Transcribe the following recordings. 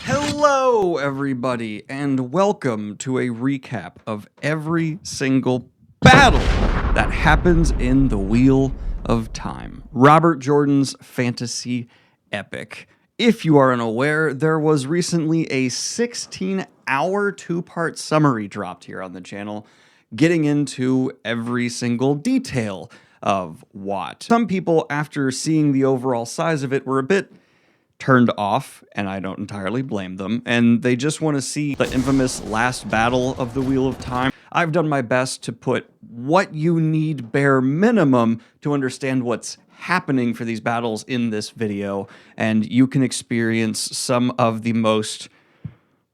Hello, everybody, and welcome to a recap of every single battle that happens in the Wheel of Time, Robert Jordan's fantasy epic. If you are unaware, there was recently a 16-hour two-part summary dropped here on the channel, getting into every single detail of what. Some people, after seeing the overall size of it, were a bit turned off, and I don't entirely blame them, and they just want to see the infamous last battle of the Wheel of Time. I've done my best to put what you need bare minimum to understand what's happening for these battles in this video, and you can experience some of the most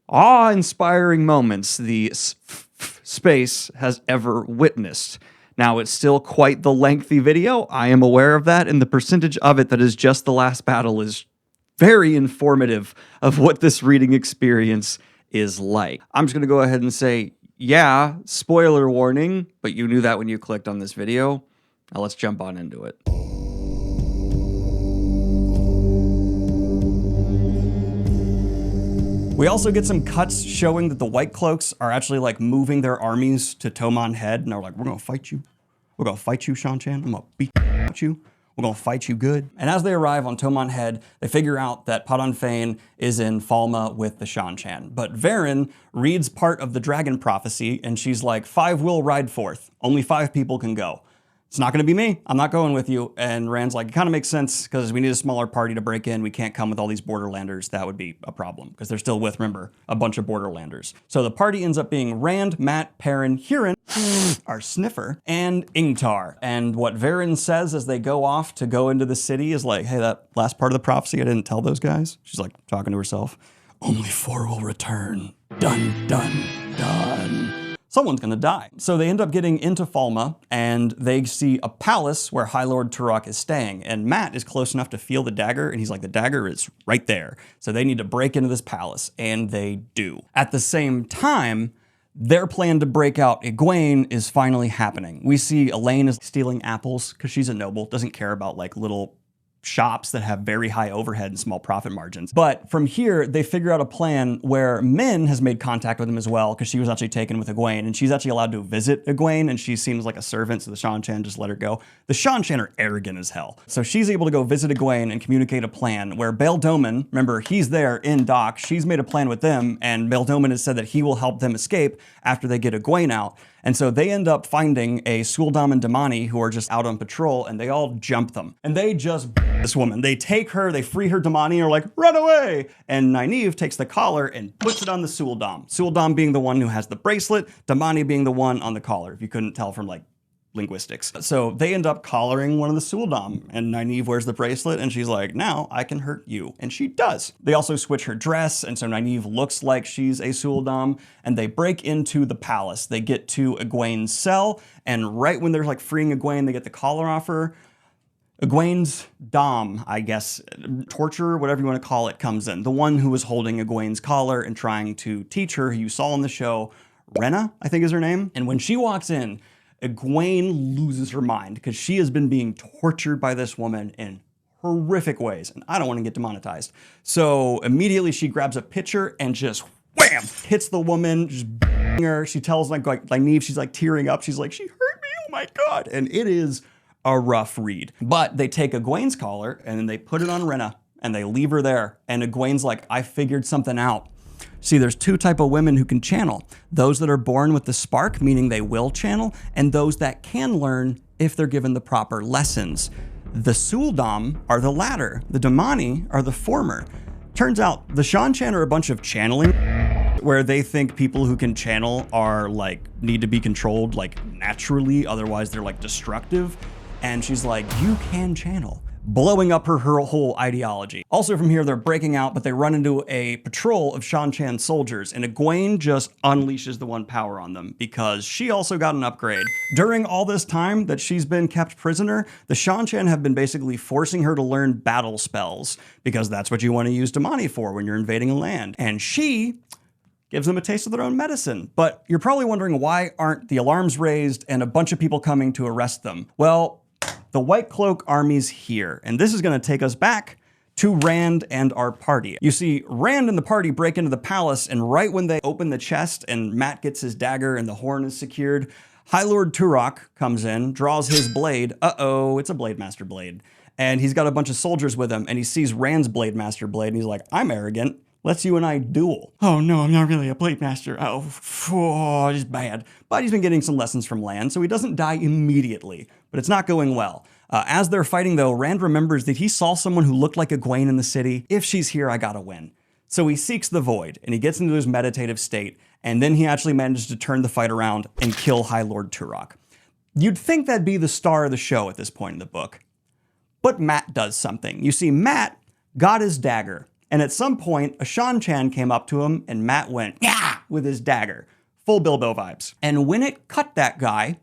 awe-inspiring moments the space has ever witnessed. Now, it's still quite the lengthy video, I am aware of that, and the percentage of it that is just the last battle is very informative of what this reading experience is like. I'm just going to go ahead and say, yeah, spoiler warning, but you knew that when you clicked on this video. Now let's jump on into it. We also get some cuts showing that the White Cloaks are actually like moving their armies to Tarmon Head, and they're like, we're going to fight you. We're going to fight you, Seanchan. I'm going to beat you. We're gonna fight you good. And as they arrive on Tarmon Head, they figure out that Padan Fain is in Falma with the Seanchan. But Perrin reads part of the dragon prophecy, and she's like, 5 will ride forth. Only 5 people can go. It's not gonna be me. I'm not going with you. And Rand's like, it kind of makes sense because we need a smaller party to break in. We can't come with all these Borderlanders. That would be a problem because they're still with, remember, a bunch of Borderlanders. So the party ends up being Rand, Mat, Perrin, Huron, our sniffer, and Ingtar. And what Perrin says as they go off to go into the city is like, hey, that last part of the prophecy, I didn't tell those guys. She's like talking to herself. Only 4 will return. Dun, dun, dun. Someone's gonna die. So they end up getting into Falma, and they see a palace where High Lord Trolloc is staying. And Mat is close enough to feel the dagger, and he's like, the dagger is right there. So they need to break into this palace, and they do. At the same time, their plan to break out Egwene is finally happening. We see Elaine is stealing apples because she's a noble, doesn't care about like little shops that have very high overhead and small profit margins. But from here, they figure out a plan where Min has made contact with him as well because she was actually taken with Egwene, and she's actually allowed to visit Egwene, and she seems like a servant, so the Seanchan just let her go. The Seanchan are arrogant as hell. So she's able to go visit Egwene and communicate a plan where Baldomin, remember, he's there in dock, she's made a plan with them, and Baldomin has said that he will help them escape after they get Egwene out. And so they end up finding a Suldam and Damani who are just out on patrol, and they all jump them. And they just this woman. They take her, they free her Damani, and are like, run away! And Nynaeve takes the collar and puts it on the Suldam. Suldam being the one who has the bracelet, Damani being the one on the collar, if you couldn't tell from like linguistics. So they end up collaring one of the Suldam, and Nynaeve wears the bracelet, and she's like, now I can hurt you. And she does. They also switch her dress, and so Nynaeve looks like she's a Suldam, and they break into the palace. They get to Egwene's cell, and right when they're like freeing Egwene, they get the collar off her. Egwene's dom, I guess, torturer, whatever you want to call it, comes in. The one who was holding Egwene's collar and trying to teach her, who you saw in the show, Rena, I think is her name. And when she walks in, Egwene loses her mind because she has been being tortured by this woman in horrific ways, and I don't want to get demonetized. So immediately she grabs a pitcher and just wham, hits the woman, just bang her. She tells like Nynaeve, she's like tearing up. She's like, she hurt me, oh my God. And it is a rough read. But they take Egwene's collar and then they put it on Rena and they leave her there. And Egwene's like, I figured something out. See, there's 2 types of women who can channel. Those that are born with the spark, meaning they will channel, and those that can learn if they're given the proper lessons. The Suldam are the latter. The Damani are the former. Turns out the Seanchan are a bunch of channeling where they think people who can channel are like, need to be controlled like naturally, otherwise they're like destructive. And she's like, you can channel. Blowing up her whole ideology. Also from here, they're breaking out, but they run into a patrol of Seanchan soldiers, and Egwene just unleashes the one power on them because she also got an upgrade. During all this time that she's been kept prisoner, the Seanchan have been basically forcing her to learn battle spells because that's what you want to use Damani for when you're invading a land. And she gives them a taste of their own medicine. But you're probably wondering, why aren't the alarms raised and a bunch of people coming to arrest them? Well, the White Cloak army's here, and this is going to take us back to Rand and our party. You see, Rand and the party break into the palace, and right when they open the chest and Mat gets his dagger and the horn is secured, High Lord Trolloc comes in, draws his blade. Uh-oh, it's a Blade Master blade. And he's got a bunch of soldiers with him, and he sees Rand's Blade Master blade, and he's like, I'm arrogant. Let's you and I duel. Oh no, I'm not really a Blade Master. Oh, it's bad. But he's been getting some lessons from Land, so he doesn't die immediately. But it's not going well. As they're fighting though, Rand remembers that he saw someone who looked like Egwene in the city. If she's here, I gotta win. So he seeks the void, and he gets into his meditative state, and then he actually manages to turn the fight around and kill High Lord Trolloc. You'd think that'd be the star of the show at this point in the book. But Mat does something. You see, Mat got his dagger, and at some point, a Seanchan came up to him, and Mat went, yeah, with his dagger. Full Bilbo vibes. And when it cut that guy,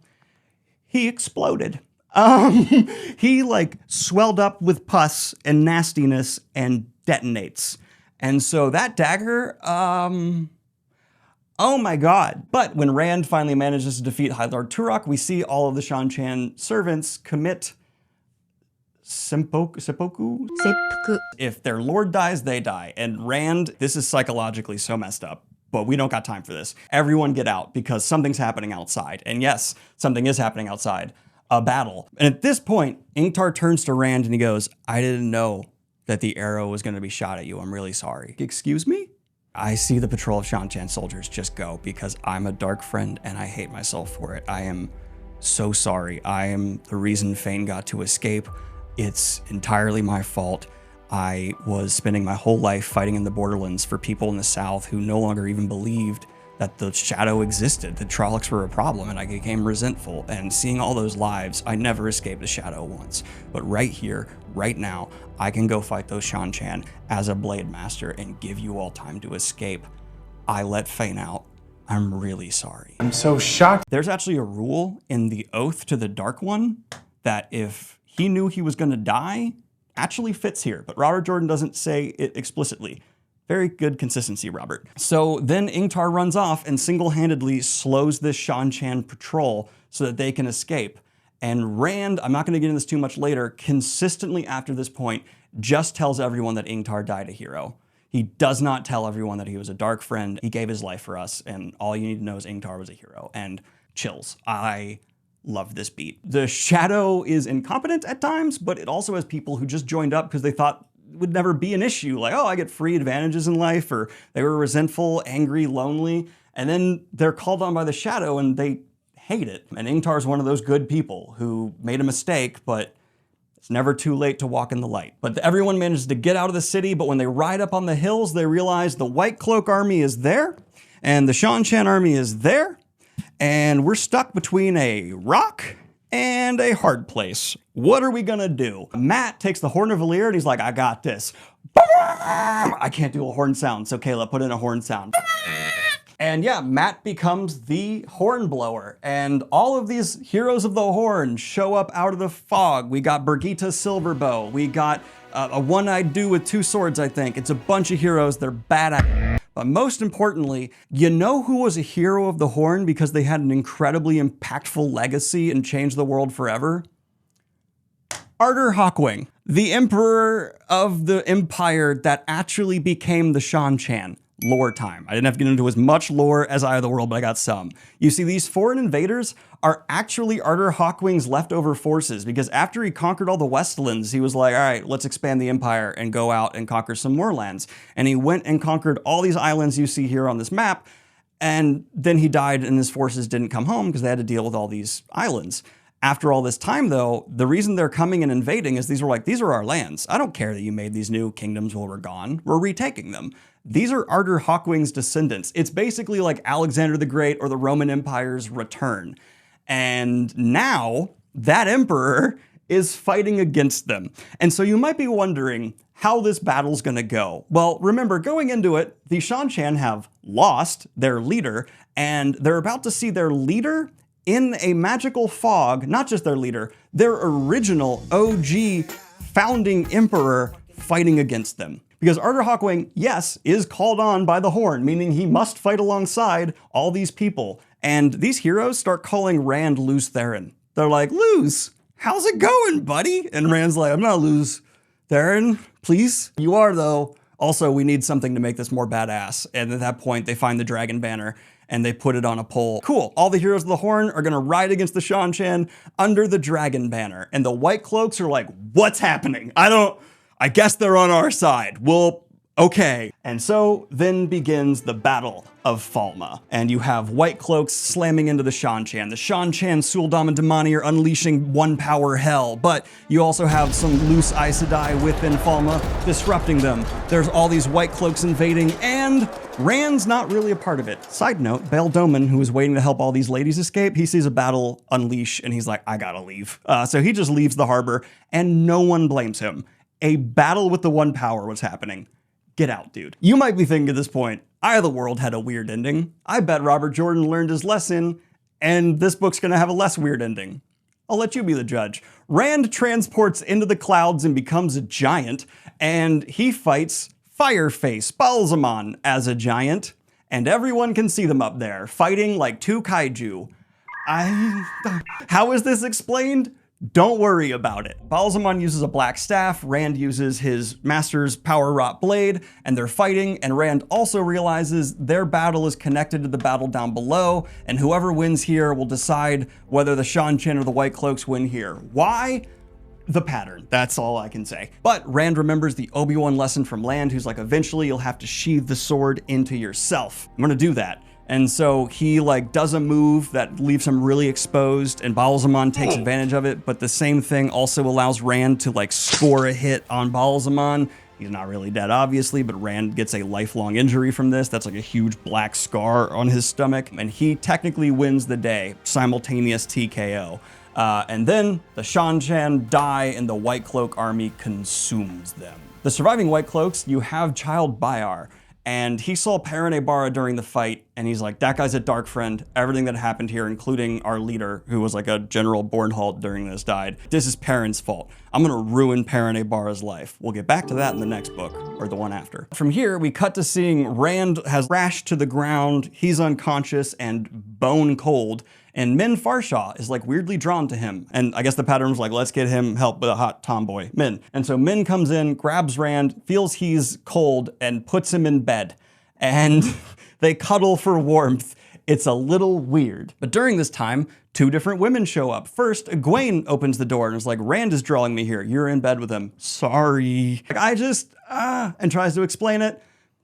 he exploded. He like swelled up with pus and nastiness and detonates. And so that dagger, oh my God. But when Rand finally manages to defeat High Lord Trolloc, we see all of the Seanchan servants commit seppuku? If their lord dies, they die. And Rand, this is psychologically so messed up, but we don't got time for this. Everyone get out because something's happening outside. And yes, something is happening outside. A battle. And at this point, Ingtar turns to Rand and he goes, I didn't know that the arrow was going to be shot at you. I'm really sorry. Excuse me? I see the patrol of Seanchan soldiers just go because I'm a dark friend and I hate myself for it. I am so sorry. I am the reason Fane got to escape. It's entirely my fault. I was spending my whole life fighting in the borderlands for people in the south who no longer even believed that the shadow existed, that Trollocs were a problem, and I became resentful. And seeing all those lives, I never escaped the shadow once. But right here, right now, I can go fight those Seanchan as a Blade Master and give you all time to escape. I let Fane out. I'm really sorry. I'm so shocked. There's actually a rule in the Oath to the Dark One that if he knew he was gonna die, actually fits here, but Robert Jordan doesn't say it explicitly. Very good consistency, Robert. So then Ingtar runs off and single-handedly slows this Seanchan patrol so that they can escape. And Rand, I'm not gonna get into this too much later, consistently after this point, just tells everyone that Ingtar died a hero. He does not tell everyone that he was a dark friend. He gave his life for us, and all you need to know is Ingtar was a hero. And chills. I love this beat. The Shadow is incompetent at times, but it also has people who just joined up because they thought would never be an issue. Like, oh, I get free advantages in life, or they were resentful, angry, lonely, and then they're called on by the Shadow and they hate it. And Ingtar's one of those good people who made a mistake, but it's never too late to walk in the light. But everyone manages to get out of the city, but when they ride up on the hills, they realize the White Cloak army is there, and the Seanchan army is there, and we're stuck between a rock and a hard place. What are we gonna do? Mat takes the Horn of Valyr and he's like, I got this. I can't do a horn sound, so Kayla, put in a horn sound. And yeah, Mat becomes the horn blower, and all of these heroes of the horn show up out of the fog. We got Birgitta Silverbow, we got a one-eyed dude with two swords, I think. It's a bunch of heroes, they're badass. But most importantly, you know who was a hero of the horn because they had an incredibly impactful legacy and changed the world forever? Artur Hawkwing, the emperor of the empire that actually became the Seanchan. Lore time. I didn't have to get into as much lore as Eye of the World, but I got some. You see, these foreign invaders are actually Artur Hawkwing's leftover forces, because after he conquered all the Westlands, he was like, all right, let's expand the empire and go out and conquer some more lands. And he went and conquered all these islands you see here on this map, and then he died and his forces didn't come home because they had to deal with all these islands. After all this time, though, the reason they're coming and invading is these are our lands. I don't care that you made these new kingdoms while we're gone. We're retaking them. These are Artur Hawkwing's descendants. It's basically like Alexander the Great or the Roman Empire's return. And now that emperor is fighting against them. And so you might be wondering how this battle's gonna go. Well, remember, going into it, the Seanchan have lost their leader, and they're about to see their leader in a magical fog, not just their leader, their original OG founding emperor fighting against them. Because Artur Hawkwing, yes, is called on by the Horn, meaning he must fight alongside all these people. And these heroes start calling Rand Lews Therin. They're like, Lews, how's it going, buddy? And Rand's like, I'm not Lews Theron, please? You are, though. Also, we need something to make this more badass. And at that point, they find the dragon banner and they put it on a pole. Cool, all the heroes of the Horn are gonna ride against the Seanchan under the dragon banner. And the White Cloaks are like, what's happening? I guess they're on our side. Well, okay. And so then begins the Battle of Falma. And you have White Cloaks slamming into the Seanchan. The Seanchan, Suldam, and Damani are unleashing one power hell, but you also have some loose Aes Sedai within Falma disrupting them. There's all these White Cloaks invading, and Rand's not really a part of it. Side note, Bail Doman, who is waiting to help all these ladies escape, he sees a battle unleash, and he's like, I gotta leave. So he just leaves the harbor, and no one blames him. A battle with the One Power was happening. Get out, dude. You might be thinking at this point, Eye of the World had a weird ending. I bet Robert Jordan learned his lesson, and this book's gonna have a less weird ending. I'll let you be the judge. Rand transports into the clouds and becomes a giant, and he fights Fireface Balsamon as a giant, and everyone can see them up there, fighting like two kaiju. How is this explained? Don't worry about it. Balsamon uses a black staff, Rand uses his master's power wrought blade, and they're fighting, and Rand also realizes their battle is connected to the battle down below, and whoever wins here will decide whether the Seanchan or the White Cloaks win here. Why? The pattern. That's all I can say. But Rand remembers the Obi-Wan lesson from Land, who's like, eventually you'll have to sheathe the sword into yourself. I'm gonna do that. And so he like does a move that leaves him really exposed, and Balsamon takes advantage of it, but the same thing also allows Rand to like score a hit on Balsamon. He's not really dead, obviously, but Rand gets a lifelong injury from this. That's like a huge black scar on his stomach, and he technically wins the day, simultaneous TKO. And then the Seanchan die and the White Cloak army consumes them. The surviving White Cloaks, you have Child Bayar, and he saw Perrin Ebara during the fight, and he's like, that guy's a dark friend. Everything that happened here, including our leader, who was like a General Bornhalt during this, died. This is Perrin's fault. I'm gonna ruin Perrin Ebara's life. We'll get back to that in the next book, or the one after. From here, we cut to seeing Rand has crashed to the ground, he's unconscious and bone cold, and Min Farshaw is like weirdly drawn to him. And I guess the pattern was like, let's get him help with a hot tomboy, Min. And so Min comes in, grabs Rand, feels he's cold, and puts him in bed. And they cuddle for warmth. It's a little weird. But during this time, two different women show up. First, Egwene opens the door and is like, Rand is drawing me here. You're in bed with him. Sorry. Like, and tries to explain it.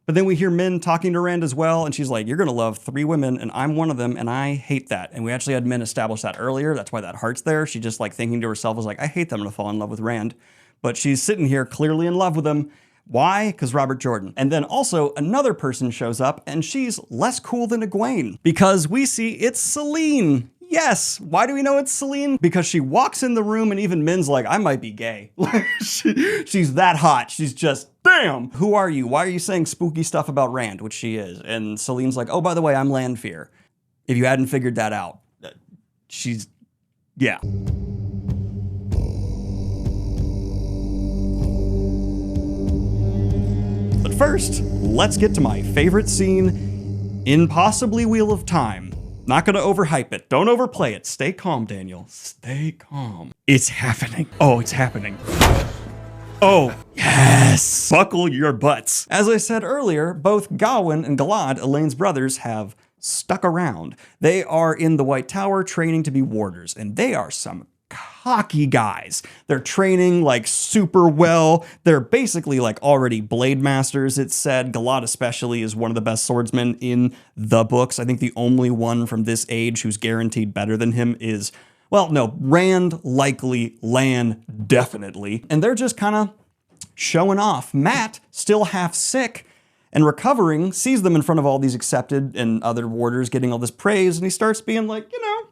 But then we hear Min talking to Rand as well, and she's like, you're gonna love 3 women, and I'm one of them, and I hate that. And we actually had Min establish that earlier. That's why that heart's there. She just like thinking to herself was like, I hate them, I'm gonna fall in love with Rand. But she's sitting here clearly in love with him. Why? Because Robert Jordan. And then also another person shows up, and she's less cool than Egwene, because we see it's Selene. Yes. Why do we know it's Selene? Because she walks in the room and even Min's like, I might be gay. She's that hot. She's just, damn. Who are you? Why are you saying spooky stuff about Rand? Which she is. And Celine's like, oh, by the way, I'm Lanfear. If you hadn't figured that out. She's, yeah. But first, let's get to my favorite scene in possibly Wheel of Time. Not gonna overhype it. Don't overplay it. Stay calm, Daniel. Stay calm. It's happening. Oh, it's happening. Oh, yes! Buckle your butts. As I said earlier, both Gawain and Galad, Elaine's brothers, have stuck around. They are in the White Tower training to be warders, and they are some cocky guys. They're training like super well. They're basically like already blade masters, it's said. Galad especially is one of the best swordsmen in the books. I think the only one from this age who's guaranteed better than him is, well, no, Rand likely, Lan definitely. And they're just kind of showing off. Matt, still half sick and recovering, sees them in front of all these accepted and other warders getting all this praise, and he starts being like, you know,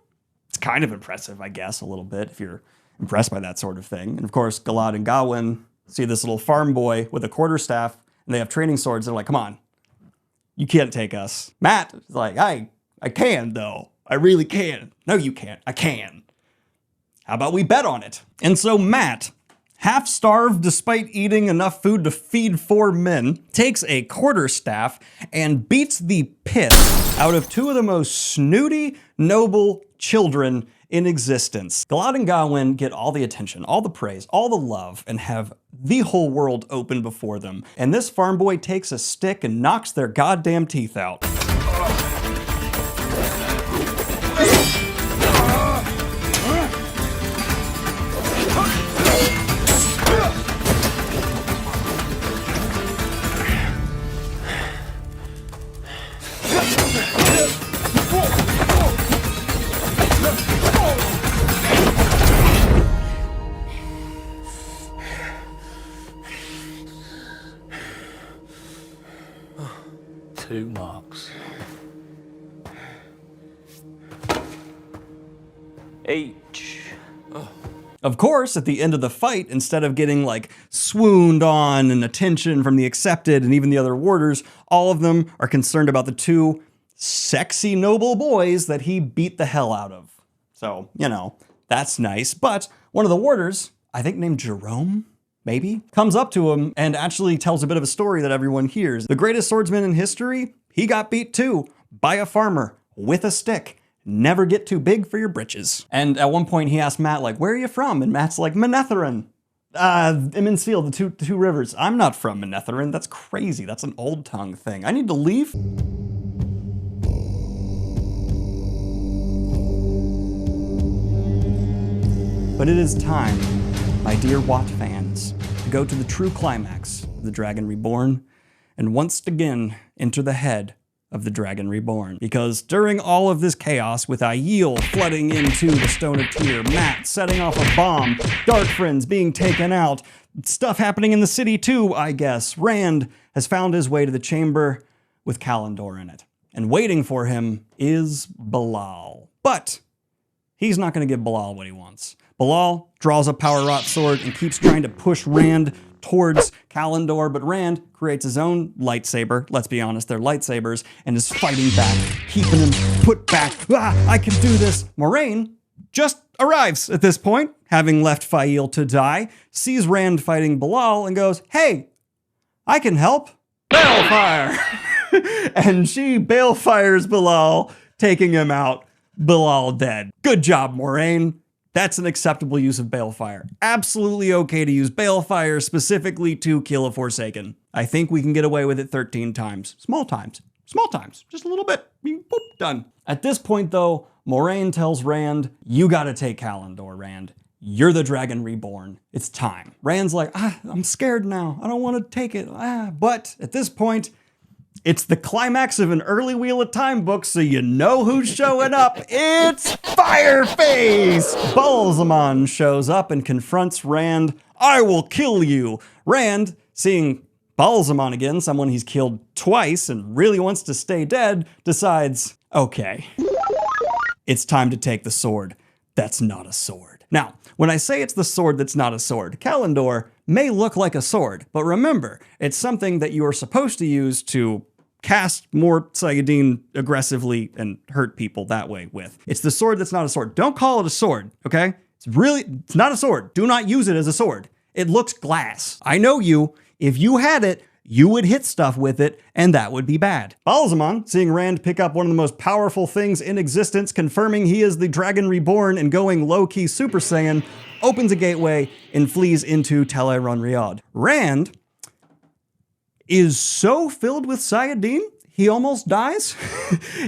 it's kind of impressive, I guess, a little bit, if you're impressed by that sort of thing. And of course, Galad and Gawain see this little farm boy with a quarterstaff, and they have training swords. They're like, come on, you can't take us. Matt is like, I can, though. I really can. No, you can't. I can. How about we bet on it? And so Matt, half starved despite eating enough food to feed 4 men, takes a quarterstaff and beats the piss out of 2 of the most snooty, noble children in existence. Galad and Gai'don get all the attention, all the praise, all the love, and have the whole world open before them. And this farm boy takes a stick and knocks their goddamn teeth out. Two marks. Each. Of course, at the end of the fight, instead of getting like swooned on and attention from the accepted and even the other warders, all of them are concerned about the two sexy noble boys that he beat the hell out of. So, you know, that's nice. But one of the warders, I think named Jerome, maybe, comes up to him and actually tells a bit of a story that everyone hears. The greatest swordsman in history, he got beat too by a farmer with a stick. Never get too big for your britches. And at one point he asked Matt, like, where are you from? And Matt's like, Manetheren. Emond's Field, the two rivers. I'm not from Manetheren. That's crazy. That's an old tongue thing. I need to leave. But it is time, my dear Watt fans, to go to the true climax of The Dragon Reborn, and once again enter the head of the Dragon Reborn. Because during all of this chaos, with Aiel flooding into the Stone of Tyr, Matt setting off a bomb, Dark Friends being taken out, stuff happening in the city too, I guess, Rand has found his way to the chamber with Callandor in it. And waiting for him is Bilal. But he's not going to give Bilal what he wants. Bilal draws a power wrought sword and keeps trying to push Rand towards Callandor, but Rand creates his own lightsaber, let's be honest, they're lightsabers, and is fighting back, keeping him put back. I can do this. Moiraine just arrives at this point, having left Fael to die, sees Rand fighting Bilal and goes, hey, I can help. Balefire! And she balefires Bilal, taking him out. Bilal dead. Good job, Moiraine. That's an acceptable use of Balefire. Absolutely okay to use Balefire specifically to kill a Forsaken. I think we can get away with it 13 times. Small times. Small times. Just a little bit. Boop, done. At this point, though, Moiraine tells Rand, you gotta take Callandor, Rand. You're the Dragon Reborn. It's time. Rand's like, I'm scared now. I don't want to take it. But at this point, it's the climax of an early Wheel of Time book, so you know who's showing up. It's Fireface! Balsamon shows up and confronts Rand. I will kill you. Rand, seeing Balsamon again, someone he's killed twice and really wants to stay dead, decides, okay, it's time to take the sword. That's not a sword. Now, when I say it's the sword that's not a sword, Callandor may look like a sword, but remember, it's something that you are supposed to use to cast more saiyajin aggressively and hurt people that way with. It's the sword that's not a sword. Don't call it a sword, okay? It's not a sword. Do not use it as a sword. It looks glass. I know you. If you had it, you would hit stuff with it, and that would be bad. Balsamon, seeing Rand pick up one of the most powerful things in existence, confirming he is the Dragon Reborn and going low-key Super Saiyan, opens a gateway and flees into Tel Riyadh. Rand is so filled with Saiyajin, he almost dies.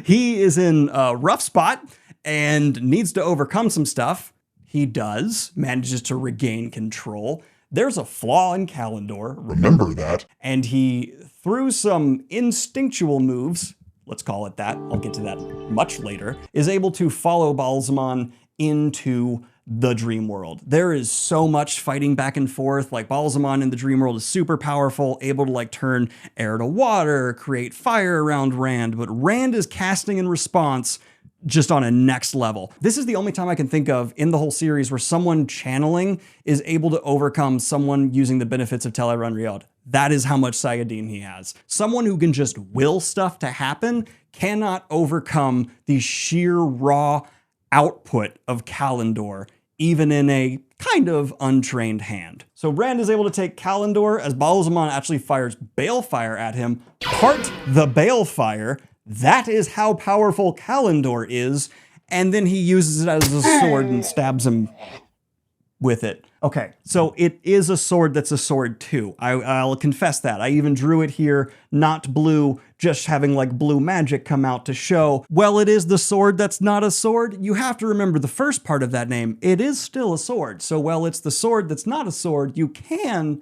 He is in a rough spot and needs to overcome some stuff. He does, manages to regain control. There's a flaw in Callandor. Remember that. And he, through some instinctual moves, let's call it that, I'll get to that much later, is able to follow Balsamon into the dream world. There is so much fighting back and forth. Like Balsamon in the dream world is super powerful, able to like turn air to water, create fire around Rand, but Rand is casting in response just on a next level. This is the only time I can think of in the whole series where someone channeling is able to overcome someone using the benefits of Tel Riyadh. That is how much Saiyajin he has. Someone who can just will stuff to happen cannot overcome the sheer raw output of Callandor, even in a kind of untrained hand. So Rand is able to take Callandor as Balsamon actually fires Balefire at him, part the Balefire. That is how powerful Callandor is, and then he uses it as a sword and stabs him with it. Okay, so it is a sword that's a sword too. I'll confess that. I even drew it here, not blue, just having like blue magic come out to show, well, it is the sword that's not a sword. You have to remember the first part of that name. It is still a sword. So while it's the sword that's not a sword, you can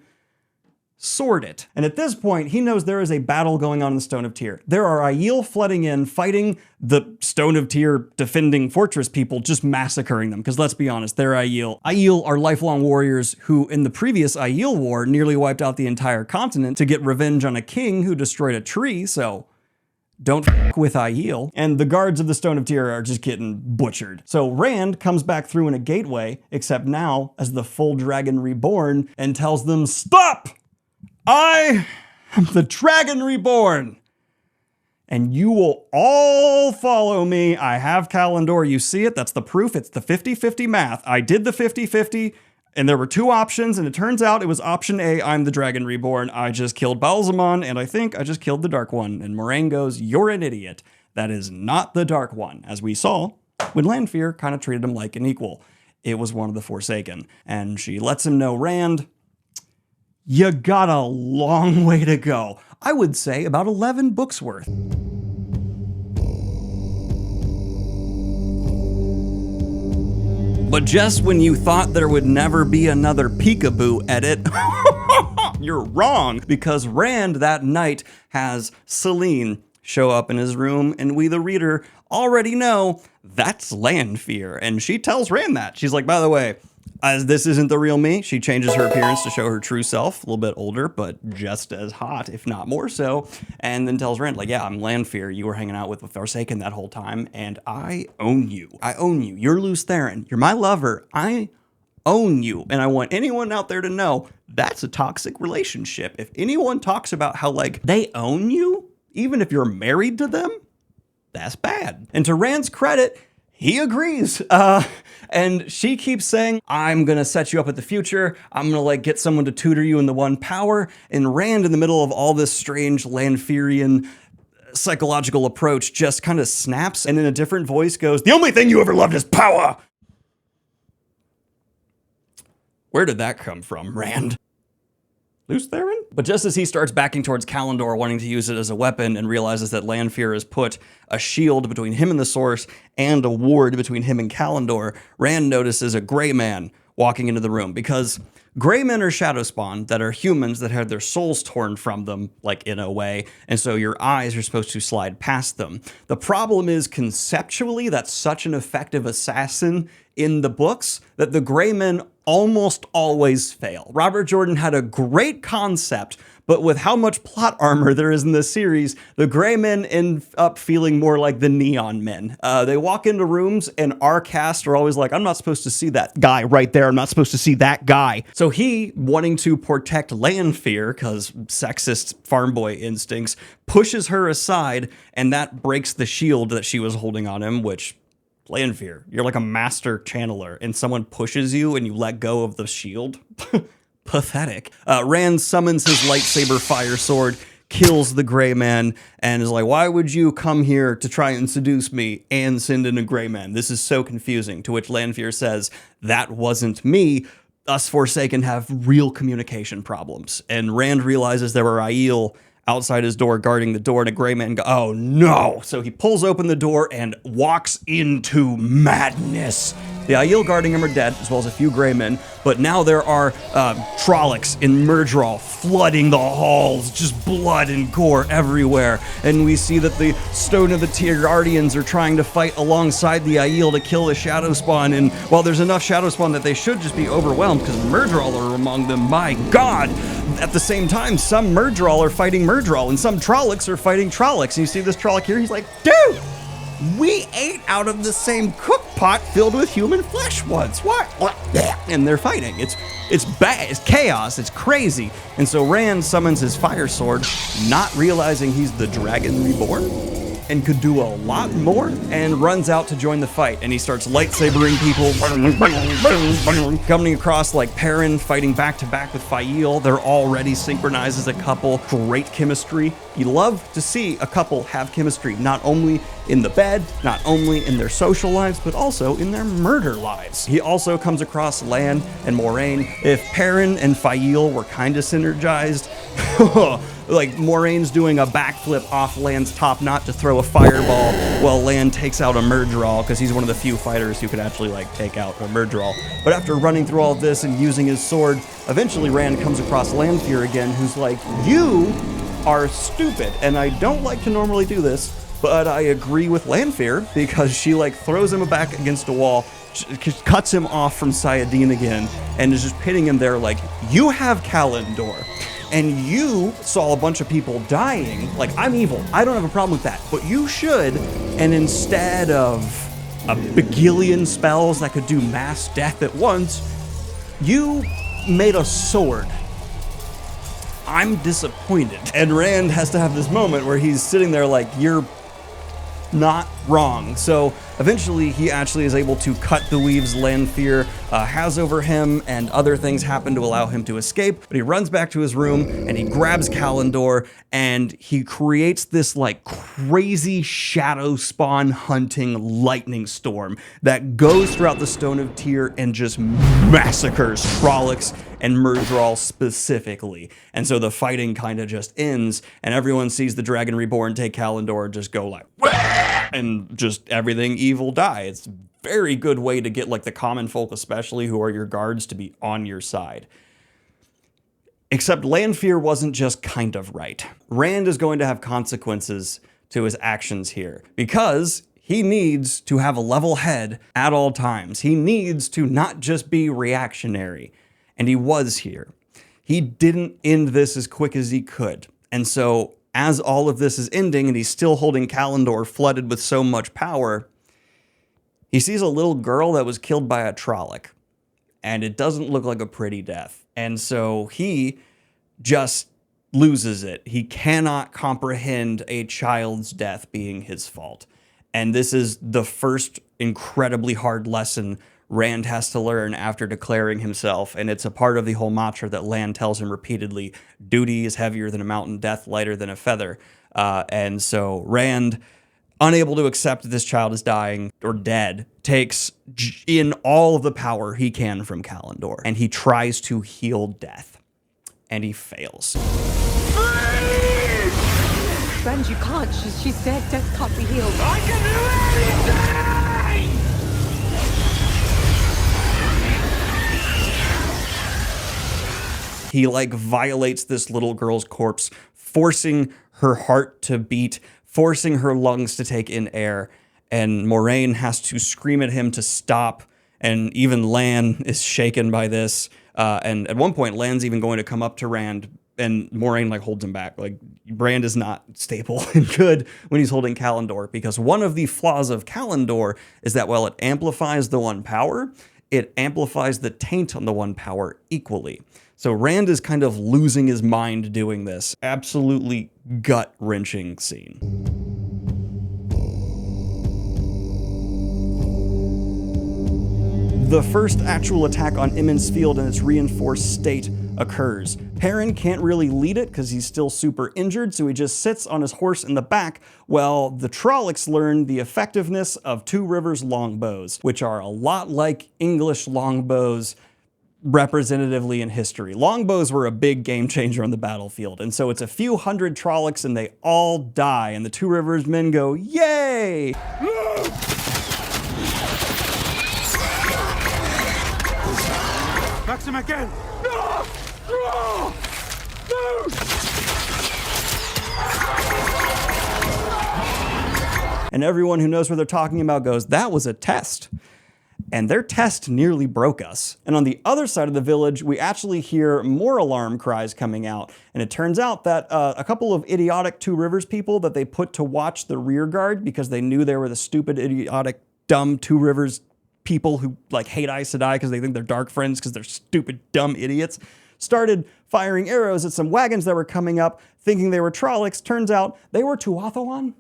sword it. And at this point, he knows there is a battle going on in the Stone of Tyr. There are Aiel flooding in, fighting the Stone of Tyr defending fortress people, just massacring them. Because let's be honest, they're Aiel. Aiel are lifelong warriors who, in the previous Aiel war, nearly wiped out the entire continent to get revenge on a king who destroyed a tree, so don't f with Aiel. And the guards of the Stone of Tyr are just getting butchered. So Rand comes back through in a gateway, except now as the full dragon reborn, and tells them, stop! I am the Dragon Reborn, and you will all follow me. I have Kalendor. You see it? That's the proof. It's the 50-50 math. I did the 50-50, and there were two options, and it turns out it was option A, I'm the Dragon Reborn. I just killed Balsamon, and I think I just killed the Dark One. And Moraine goes, you're an idiot. That is not the Dark One. As we saw, when Lanfear kind of treated him like an equal. It was one of the Forsaken. And she lets him know, Rand, you got a long way to go. I would say about 11 books worth. But just when you thought there would never be another Peekaboo edit, you're wrong, because Rand that night has Selene show up in his room, and we, the reader, already know that's Lanfear. And she tells Rand that. She's like, by the way, as this isn't the real me, she changes her appearance to show her true self, a little bit older, but just as hot, if not more so, and then tells Rand, like, yeah, I'm Lanfear. You were hanging out with Forsaken that whole time, and I own you. I own you. You're Luce Theron. You're my lover. I own you. And I want anyone out there to know that's a toxic relationship. If anyone talks about how, like, they own you, even if you're married to them, that's bad. And to Rand's credit, he agrees. And she keeps saying, I'm gonna set you up at the future. I'm gonna like get someone to tutor you in the one power. And Rand, in the middle of all this strange Lanfearian psychological approach, just kind of snaps and in a different voice goes, the only thing you ever loved is power. Where did that come from, Rand? Luce Theron? But just as he starts backing towards Kalendor, wanting to use it as a weapon, and realizes that Lanfear has put a shield between him and the Source and a ward between him and Kalendor, Rand notices a gray man walking into the room, because gray men are shadow spawn that are humans that had their souls torn from them, like in a way, and so your eyes are supposed to slide past them. The problem is, conceptually, that's such an effective assassin in the books that the gray men almost always fail. Robert Jordan had a great concept, but with how much plot armor there is in this series, the gray men end up feeling more like the neon men. They walk into rooms and our cast are always like, I'm not supposed to see that guy right there. I'm not supposed to see that guy. So he, wanting to protect Lanfear, because sexist farm boy instincts, pushes her aside, and that breaks the shield that she was holding on him, which, Lanfear, you're like a master channeler, and someone pushes you and you let go of the shield? Pathetic. Rand summons his lightsaber fire sword, kills the gray man, and is like, why would you come here to try and seduce me and send in a gray man? This is so confusing. To which Lanfear says, that wasn't me. Us Forsaken have real communication problems. And Rand realizes there were Aiel outside his door guarding the door, and a gray man goes, oh no. So he pulls open the door and walks into madness. The Aiel guarding him are dead, as well as a few gray men, but now there are Trollocs in Myrddraal flooding the halls, just blood and gore everywhere. And we see that the Stone of the Tyr Guardians are trying to fight alongside the Aiel to kill the Shadow Spawn, and while there's enough Shadow Spawn that they should just be overwhelmed, because Myrddraal are among them, my god! At the same time, some Myrddraal are fighting Myrddraal, and some Trollocs are fighting Trollocs. And you see this Trolloc here, he's like, dude! We ate out of the same cook pot filled with human flesh once. What? And they're fighting. It's bad. It's chaos. It's crazy. And so Rand summons his fire sword, not realizing he's the Dragon Reborn. and could do a lot more, and runs out to join the fight. And he starts lightsabering people, coming across like Perrin, fighting back to back with Fael. They're already synchronized as a couple. Great chemistry. You love to see a couple have chemistry, not only in the bed, not only in their social lives, but also in their murder lives. He also comes across Lan and Moraine. If Perrin and Fael were kind of synergized, like Moraine's doing a backflip off Lan's top knot to throw a fireball while Lan takes out a Murdral, because he's one of the few fighters who could actually like take out a Murdral. But after running through all of this and using his sword, eventually Rand comes across Lanfear again, who's like, you are stupid. And I don't like to normally do this, but I agree with Lanfear, because she like throws him back against a wall, cuts him off from Sayadine again, and is just pitting him there like, you have Kalendor, and you saw a bunch of people dying. Like, I'm evil, I don't have a problem with that, but you should. And instead of a bagillion spells that could do mass death at once, you made a sword. I'm disappointed. And Rand has to have this moment where he's sitting there like, you're not wrong. So eventually he actually is able to cut the weaves Lanfear has over him, and other things happen to allow him to escape. But he runs back to his room and he grabs Kalendor, and he creates this like crazy shadow spawn hunting lightning storm that goes throughout the Stone of Tyr and just massacres Trollocs and Murdral specifically. And so the fighting kind of just ends, and everyone sees the Dragon Reborn take Kalendor and just go like, and just everything evil die. It's a very good way to get like the common folk, especially who are your guards, to be on your side. Except Lanfear wasn't just kind of right. Rand is going to have consequences to his actions here, because he needs to have a level head at all times. He needs to not just be reactionary. And he was here. He didn't end this as quick as he could. And so as all of this is ending and he's still holding Kalendor flooded with so much power, he sees a little girl that was killed by a Trolloc. And it doesn't look like a pretty death. And so he just loses it. He cannot comprehend a child's death being his fault. And this is the first incredibly hard lesson Rand has to learn after declaring himself, and it's a part of the whole mantra that Lan tells him repeatedly: duty is heavier than a mountain, death lighter than a feather. And so Rand, unable to accept that this child is dying or dead, takes in all of the power he can from Kalendor, and he tries to heal death, and he fails. Rand, you can't. She's dead. Death can't be healed. I can do anything! He like violates this little girl's corpse, forcing her heart to beat, forcing her lungs to take in air. And Moraine has to scream at him to stop. And even Lan is shaken by this. And at one point, Lan's even going to come up to Rand, and Moraine like holds him back. Like, Rand is not stable and good when he's holding Kalendor, because one of the flaws of Kalendor is that while it amplifies the one power, it amplifies the taint on the one power equally. So Rand is kind of losing his mind doing this. Absolutely gut-wrenching scene. The first actual attack on Emond's Field in its reinforced state occurs. Perrin can't really lead it because he's still super injured, so he just sits on his horse in the back while the Trollocs learn the effectiveness of Two Rivers longbows, which are a lot like English longbows representatively in history. Longbows were a big game changer on the battlefield, and so it's a few hundred Trollocs and they all die, and the Two Rivers men go, yay! Maxim again! No! No! No! And everyone who knows what they're talking about goes, that was a test. And their test nearly broke us. And on the other side of the village, we actually hear more alarm cries coming out. And it turns out that a couple of idiotic Two Rivers people that they put to watch the rear guard, because they knew they were the stupid, idiotic, dumb Two Rivers people who like hate Aes Sedai because they think they're dark friends because they're stupid, dumb idiots, started firing arrows at some wagons that were coming up, thinking they were Trollocs. Turns out they were Tuathalan.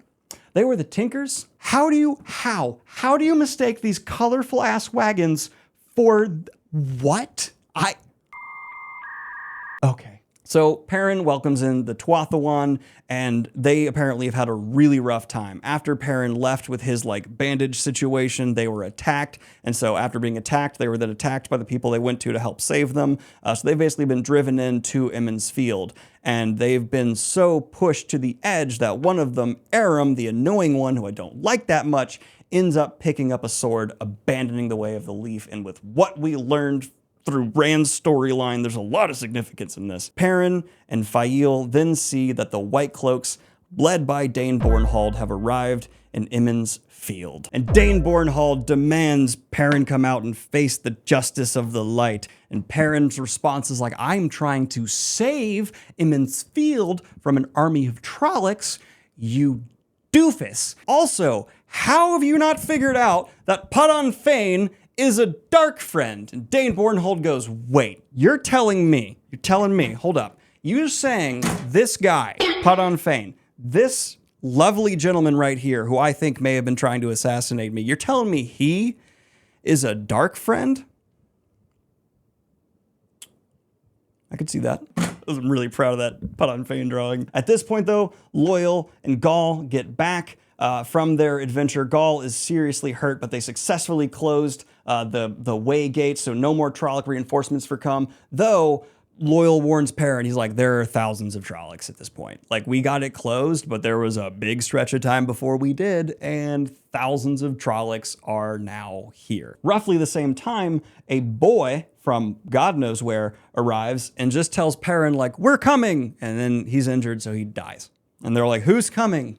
They were the Tinkers? How do you mistake these colorful ass wagons for what? Okay. So Perrin welcomes in the Tuathawan, and they apparently have had a really rough time. After Perrin left with his like bandage situation, they were attacked. And so after being attacked, they were then attacked by the people they went to help save them. So they've basically been driven into Emond's Field. And they've been so pushed to the edge that one of them, Aram, the annoying one who I don't like that much, ends up picking up a sword, abandoning the way of the leaf. And with what we learned through Rand's storyline, there's a lot of significance in this. Perrin and Fael then see that the White Cloaks, led by Dane Bornhald, have arrived in Emond's Field. And Dane Bornhald demands Perrin come out and face the justice of the light. And Perrin's response is like, I'm trying to save Emond's Field from an army of Trollocs, you doofus. Also, how have you not figured out that Padan Fain is a dark friend? And Dane Bornhald goes, wait, you're telling me, hold up. You're saying this guy, Padan Fain, this lovely gentleman right here, who I think may have been trying to assassinate me, you're telling me he is a dark friend? I could see that. I'm really proud of that Padan Fain drawing. At this point though, Loial and Gaul get back from their adventure. Gaul is seriously hurt, but they successfully closed the way gate, so no more Trolloc reinforcements for come. Though Loial warns Perrin, he's like, there are thousands of Trollocs at this point. Like, we got it closed, but there was a big stretch of time before we did, and thousands of Trollocs are now here. Roughly the same time, a boy from God knows where arrives and just tells Perrin, like, we're coming, and then he's injured, so he dies. And they're like, who's coming?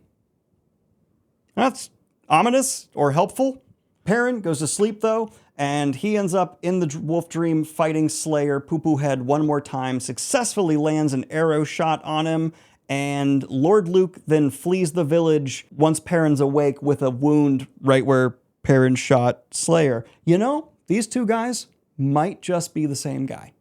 That's ominous or helpful. Perrin goes to sleep though, and he ends up in the wolf dream fighting Slayer Poo-Poo Head one more time, successfully lands an arrow shot on him, and Lord Luke then flees the village once Perrin's awake with a wound right where Perrin shot Slayer. You know, these two guys might just be the same guy.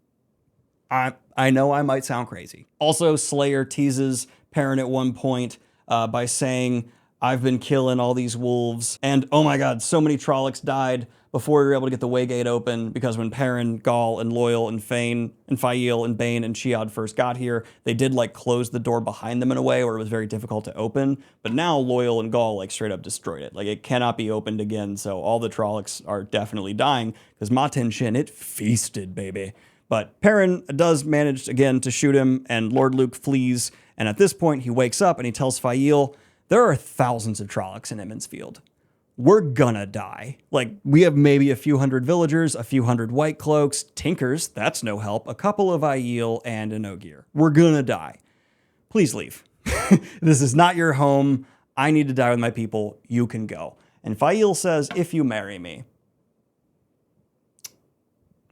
I know I might sound crazy. Also, Slayer teases Perrin at one point by saying, I've been killing all these wolves, and oh my god, so many Trollocs died before we were able to get the Waygate open, because when Perrin, Gaul, and Loial, and Fain, and Fael, and Bane, and Chiad first got here, they did like close the door behind them in a way where it was very difficult to open, but now Loial and Gaul like straight up destroyed it. Like, it cannot be opened again, so all the Trollocs are definitely dying, because Maten Shin, it feasted, baby. But Perrin does manage again to shoot him, and Lord Luke flees, and at this point he wakes up and he tells Fael, there are thousands of Trollocs in Emond's Field. We're gonna die. Like, we have maybe a few hundred villagers, a few hundred White Cloaks, Tinkers, that's no help, a couple of Aiel, and an Ogier. We're gonna die. Please leave. This is not your home. I need to die with my people. You can go. And Fael says, if you marry me.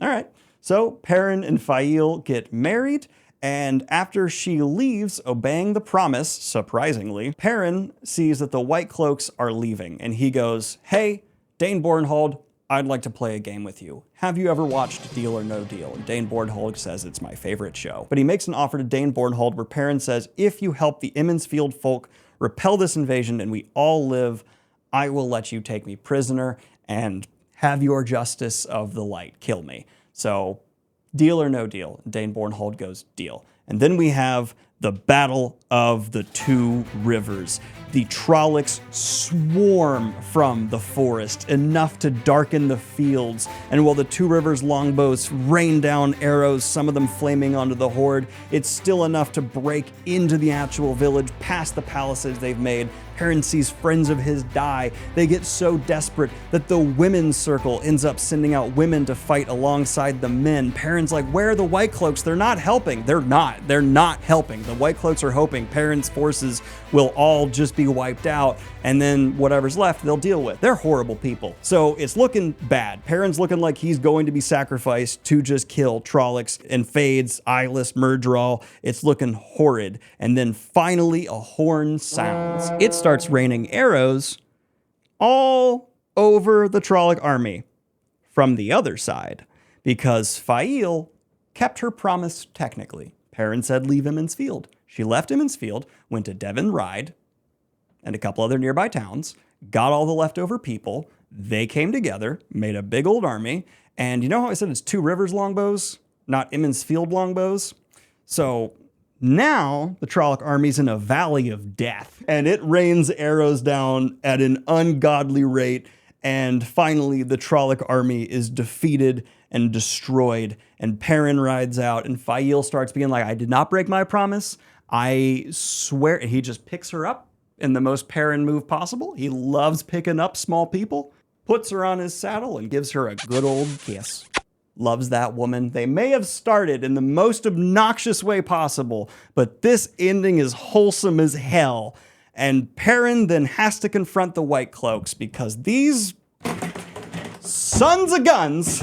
All right. So Perrin and Fael get married, and after she leaves, obeying the promise, surprisingly, Perrin sees that the White Cloaks are leaving, and he goes, hey, Dane Bornhald, I'd like to play a game with you. Have you ever watched Deal or No Deal? And Dane Bornhald says it's my favorite show. But he makes an offer to Dane Bornhald where Perrin says, if you help the Emond's Field folk repel this invasion and we all live, I will let you take me prisoner and have your justice of the light kill me. So, deal or no deal? Dane Bornhald goes, deal. And then we have the Battle of the Two Rivers. The Trollocs swarm from the forest, enough to darken the fields. And while the Two Rivers longbows rain down arrows, some of them flaming onto the horde, it's still enough to break into the actual village, past the palisades they've made. Perrin sees friends of his die. They get so desperate that the women's circle ends up sending out women to fight alongside the men. Perrin's like, where are the White Cloaks? They're not helping. They're not helping. The White Cloaks are hoping Perrin's forces will all just be wiped out, and then whatever's left they'll deal with. They're horrible people. So it's looking bad. Perrin's looking like he's going to be sacrificed to just kill Trollocs and Fades, Eyeless, Murdral. It's looking horrid. And then finally a horn sounds. It starts raining arrows all over the Trolloc army from the other side, because Fael kept her promise technically. Perrin said leave Emond's Field. She left Emond's Field, went to Devon Ride, and a couple other nearby towns, got all the leftover people. They came together, made a big old army. And you know how I said it's Two Rivers longbows, not Emmons Field longbows? So now the Trolloc army's in a valley of death, and it rains arrows down at an ungodly rate. And finally, the Trolloc army is defeated and destroyed. And Perrin rides out, and Fael starts being like, I did not break my promise. I swear. And he just picks her up in the most Perrin move possible. He loves picking up small people, puts her on his saddle, and gives her a good old kiss. Loves that woman. They may have started in the most obnoxious way possible, but this ending is wholesome as hell. And Perrin then has to confront the White Cloaks because these sons of guns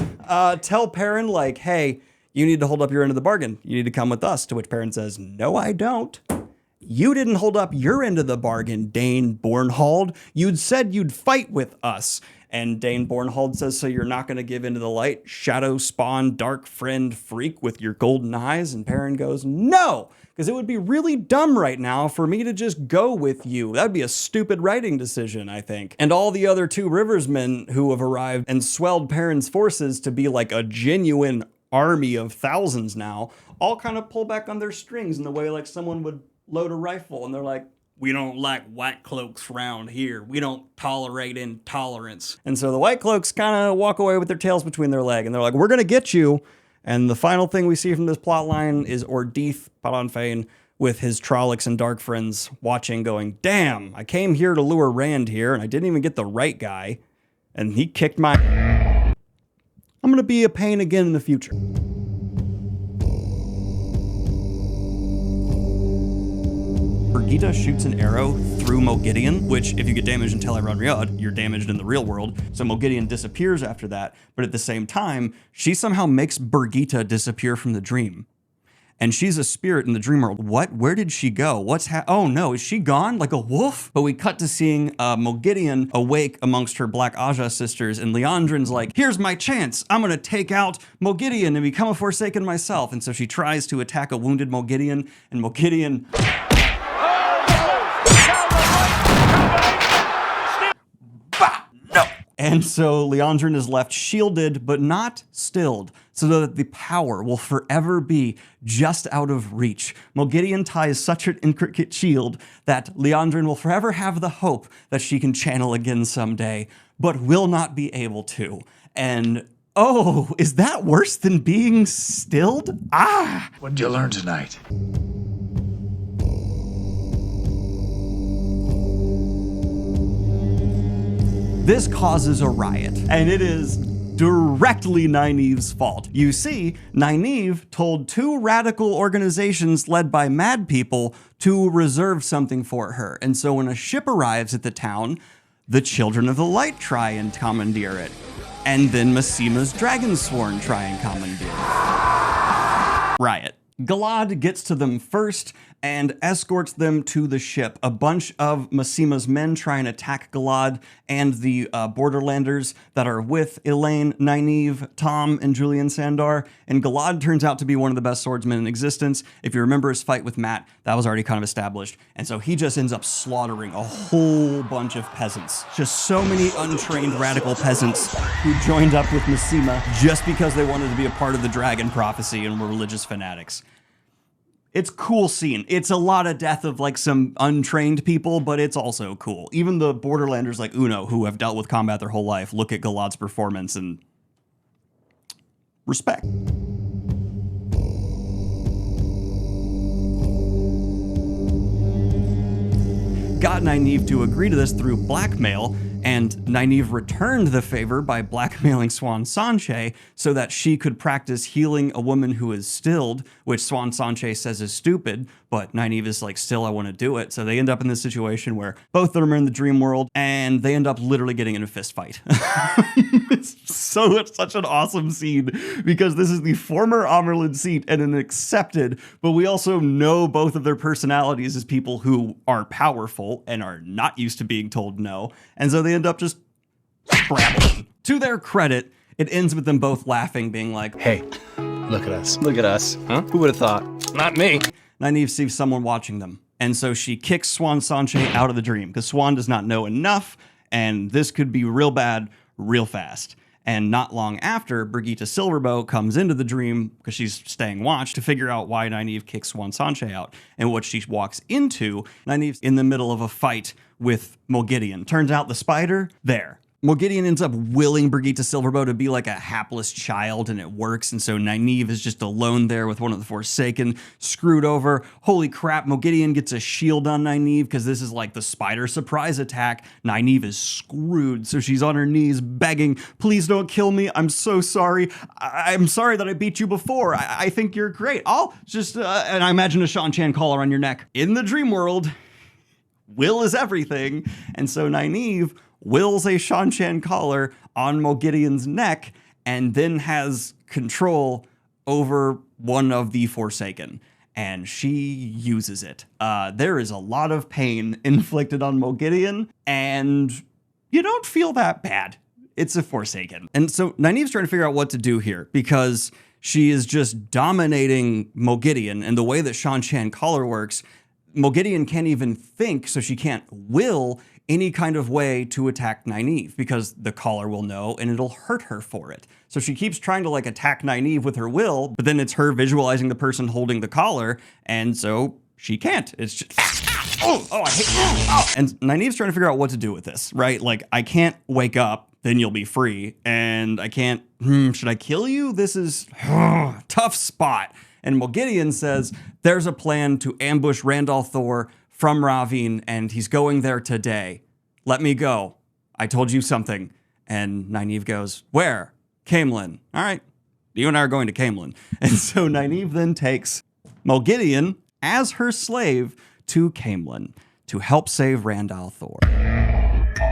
tell Perrin, like, hey, you need to hold up your end of the bargain. You need to come with us. To which Perrin says, no, I don't. You didn't hold up your end of the bargain, Dane Bornhald. You'd said you'd fight with us. And Dane Bornhald says, so you're not going to give into the light, shadow spawn, dark friend freak with your golden eyes? And Perrin goes, no, because it would be really dumb right now for me to just go with you. That'd be a stupid writing decision, I think. And all the other Two Rivers men who have arrived and swelled Perrin's forces to be like a genuine army of thousands now, all kind of pull back on their strings in the way like someone would load a rifle, and they're like, we don't like white cloaks around here. We don't tolerate intolerance. And so the White Cloaks kind of walk away with their tails between their legs, and they're like, we're going to get you. And the final thing we see from this plot line is Ordith Palanfane with his Trollocs and dark friends watching, going, damn, I came here to lure Rand here, and I didn't even get the right guy. And he kicked my... I'm going to be a pain again in the future. Birgitte shoots an arrow through Moghedien, which if you get damaged in Tel'aran'rhiod, you're damaged in the real world. So Moghedien disappears after that, but at the same time, she somehow makes Birgitte disappear from the dream. And she's a spirit in the dream world. What? Where did she go? Oh no, is she gone? Like a wolf? But we cut to seeing Moghedien awake amongst her Black Ajah sisters, and Liandrin's like, here's my chance. I'm gonna take out Moghedien and become a Forsaken myself. And so she tries to attack a wounded Moghedien, and Moghedien... And so Liandrin is left shielded, but not stilled, so that the power will forever be just out of reach. Moghedien ties such an intricate shield that Liandrin will forever have the hope that she can channel again someday, but will not be able to. And oh, is that worse than being stilled? Ah! What did you learn tonight? This causes a riot, and it is directly Nynaeve's fault. You see, Nynaeve told two radical organizations led by mad people to reserve something for her. And so when a ship arrives at the town, the Children of the Light try and commandeer it. And then Massema's Dragonsworn try and commandeer it. Riot. Galad gets to them first and escorts them to the ship. A bunch of Massema's men try and attack Galad and the Borderlanders that are with Elaine, Nynaeve, Tom, and Julian Sandar. And Galad turns out to be one of the best swordsmen in existence. If you remember his fight with Mat, that was already kind of established. And so he just ends up slaughtering a whole bunch of peasants. Just so many untrained radical peasants who joined up with Massema just because they wanted to be a part of the dragon prophecy and were religious fanatics. It's a cool scene. It's a lot of death of like some untrained people, but it's also cool. Even the Borderlanders like Uno, who have dealt with combat their whole life, look at Galad's performance and respect. Got Nynaeve to agree to this through blackmail, and Nynaeve returned the favor by blackmailing Swan Sanche so that she could practice healing a woman who is stilled, which Swan Sanche says is stupid, but Nynaeve is like, still, I want to do it. So they end up in this situation where both of them are in the dream world, and they end up literally getting in a fist fight. It's such an awesome scene, because this is the former Amerlin seat and an accepted, but we also know both of their personalities as people who are powerful and are not used to being told no. And so they end up just scrabbling. To their credit, it ends with them both laughing, being like, Hey, look at us. Look at us. Huh? Who would have thought? Not me. Nynaeve sees someone watching them. And so she kicks Swan Sanche out of the dream because Swan does not know enough, and this could be real bad real fast. And not long after, Brigitte Silverbow comes into the dream because she's staying watch to figure out why Nynaeve kicks Swan Sanche out. And what she walks into, Nynaeve's in the middle of a fight with Moghedien. Turns out the spider, there. Moghedien ends up willing Brigitte Silverbow to be like a hapless child, and it works. And so Nynaeve is just alone there with one of the Forsaken, screwed over. Holy crap, Moghedien gets a shield on Nynaeve because this is like the spider surprise attack. Nynaeve is screwed, so she's on her knees begging, please don't kill me. I'm so sorry. I'm sorry that I beat you before. I think you're great. I'll just, and I imagine a Seanchan collar on your neck. In the dream world, will is everything. And so Nynaeve wills a Seanchan collar on Moghedien's neck and then has control over one of the Forsaken. And she uses it. There is a lot of pain inflicted on Moghedien, and you don't feel that bad. It's a Forsaken. And so Nynaeve's trying to figure out what to do here because she is just dominating Moghedien, and the way that Seanchan collar works, Moghedien can't even think, so she can't will any kind of way to attack Nynaeve because the collar will know and it'll hurt her for it. So she keeps trying to like attack Nynaeve with her will, but then it's her visualizing the person holding the collar, and so she can't. It's just, I hate And Nynaeve's trying to figure out what to do with this, right? Like, I can't wake up, then you'll be free, and I can't, should I kill you? This is tough spot. And Moghedien says, there's a plan to ambush Randall Thor from Ravin, and he's going there today. Let me go. I told you something. And Nynaeve goes, where? Caemlyn. All right, you and I are going to Caemlyn. And so Nynaeve then takes Moghedien as her slave to Caemlyn to help save Randall Thor.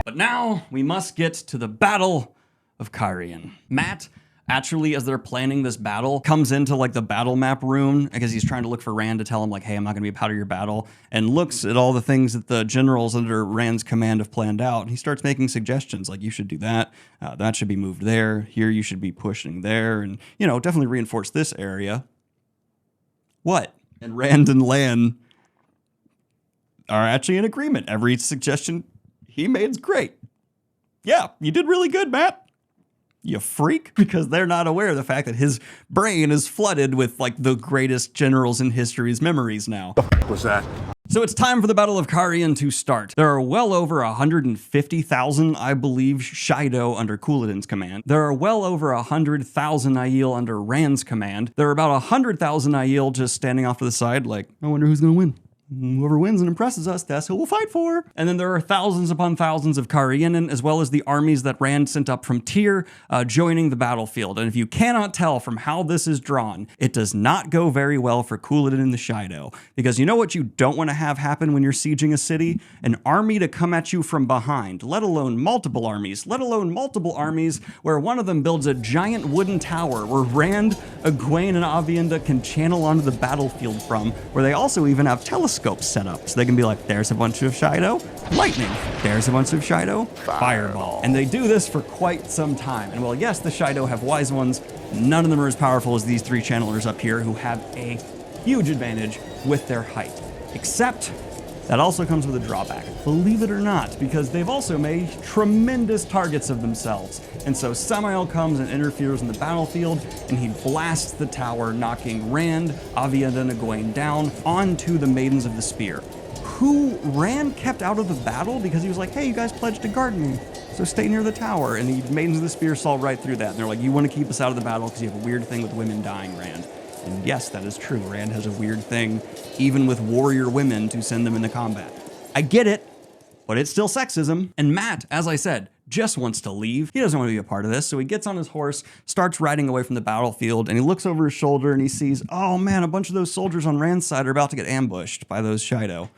But now we must get to the Battle of Caemlyn. Matt, actually, as they're planning this battle, comes into like the battle map room because he's trying to look for Rand to tell him like, hey, I'm not gonna be a part of your battle, and looks at all the things that the generals under Rand's command have planned out. And he starts making suggestions like, you should do that, that should be moved there, here you should be pushing there, and you know, definitely reinforce this area. What? And Rand and Lan are actually in agreement. Every suggestion he made is great. Yeah, you did really good, Matt. You freak, because they're not aware of the fact that his brain is flooded with like the greatest generals in history's memories now. What was that? So it's time for the Battle of Caemlyn to start. There are well over 150,000, I believe, Shaido under Couladin's command. There are well over 100,000 Aiel under Rand's command. There are about 100,000 Aiel just standing off to the side like, I wonder who's gonna win. Whoever wins and impresses us, that's who we'll fight for. And then there are thousands upon thousands of Caemlyn, as well as the armies that Rand sent up from Tyr, joining the battlefield. And if you cannot tell from how this is drawn, it does not go very well for Couladin and the Shaido. Because you know what you don't want to have happen when you're sieging a city? An army to come at you from behind, let alone multiple armies where one of them builds a giant wooden tower where Rand, Egwene, and Aviendha can channel onto the battlefield from, where they also even have telescopes set up, so they can be like, there's a bunch of Shaido, lightning. There's a bunch of Shaido, fireball. And they do this for quite some time. And while yes, the Shaido have wise ones, none of them are as powerful as these three channelers up here who have a huge advantage with their height. Except that also comes with a drawback, believe it or not, because they've also made tremendous targets of themselves. And so Sammael comes and interferes in the battlefield, and he blasts the tower, knocking Rand, Aviendha, and Egwene down onto the Maidens of the Spear, who Rand kept out of the battle because he was like, hey, you guys pledged to guard me, so stay near the tower. And the Maidens of the Spear saw right through that. And they're like, you want to keep us out of the battle because you have a weird thing with women dying, Rand. And yes, that is true. Rand has a weird thing, even with warrior women, to send them into combat. I get it, but it's still sexism. And Matt, as I said, just wants to leave. He doesn't want to be a part of this, so he gets on his horse, starts riding away from the battlefield, and he looks over his shoulder and he sees, oh man, a bunch of those soldiers on Rand's side are about to get ambushed by those Shaido.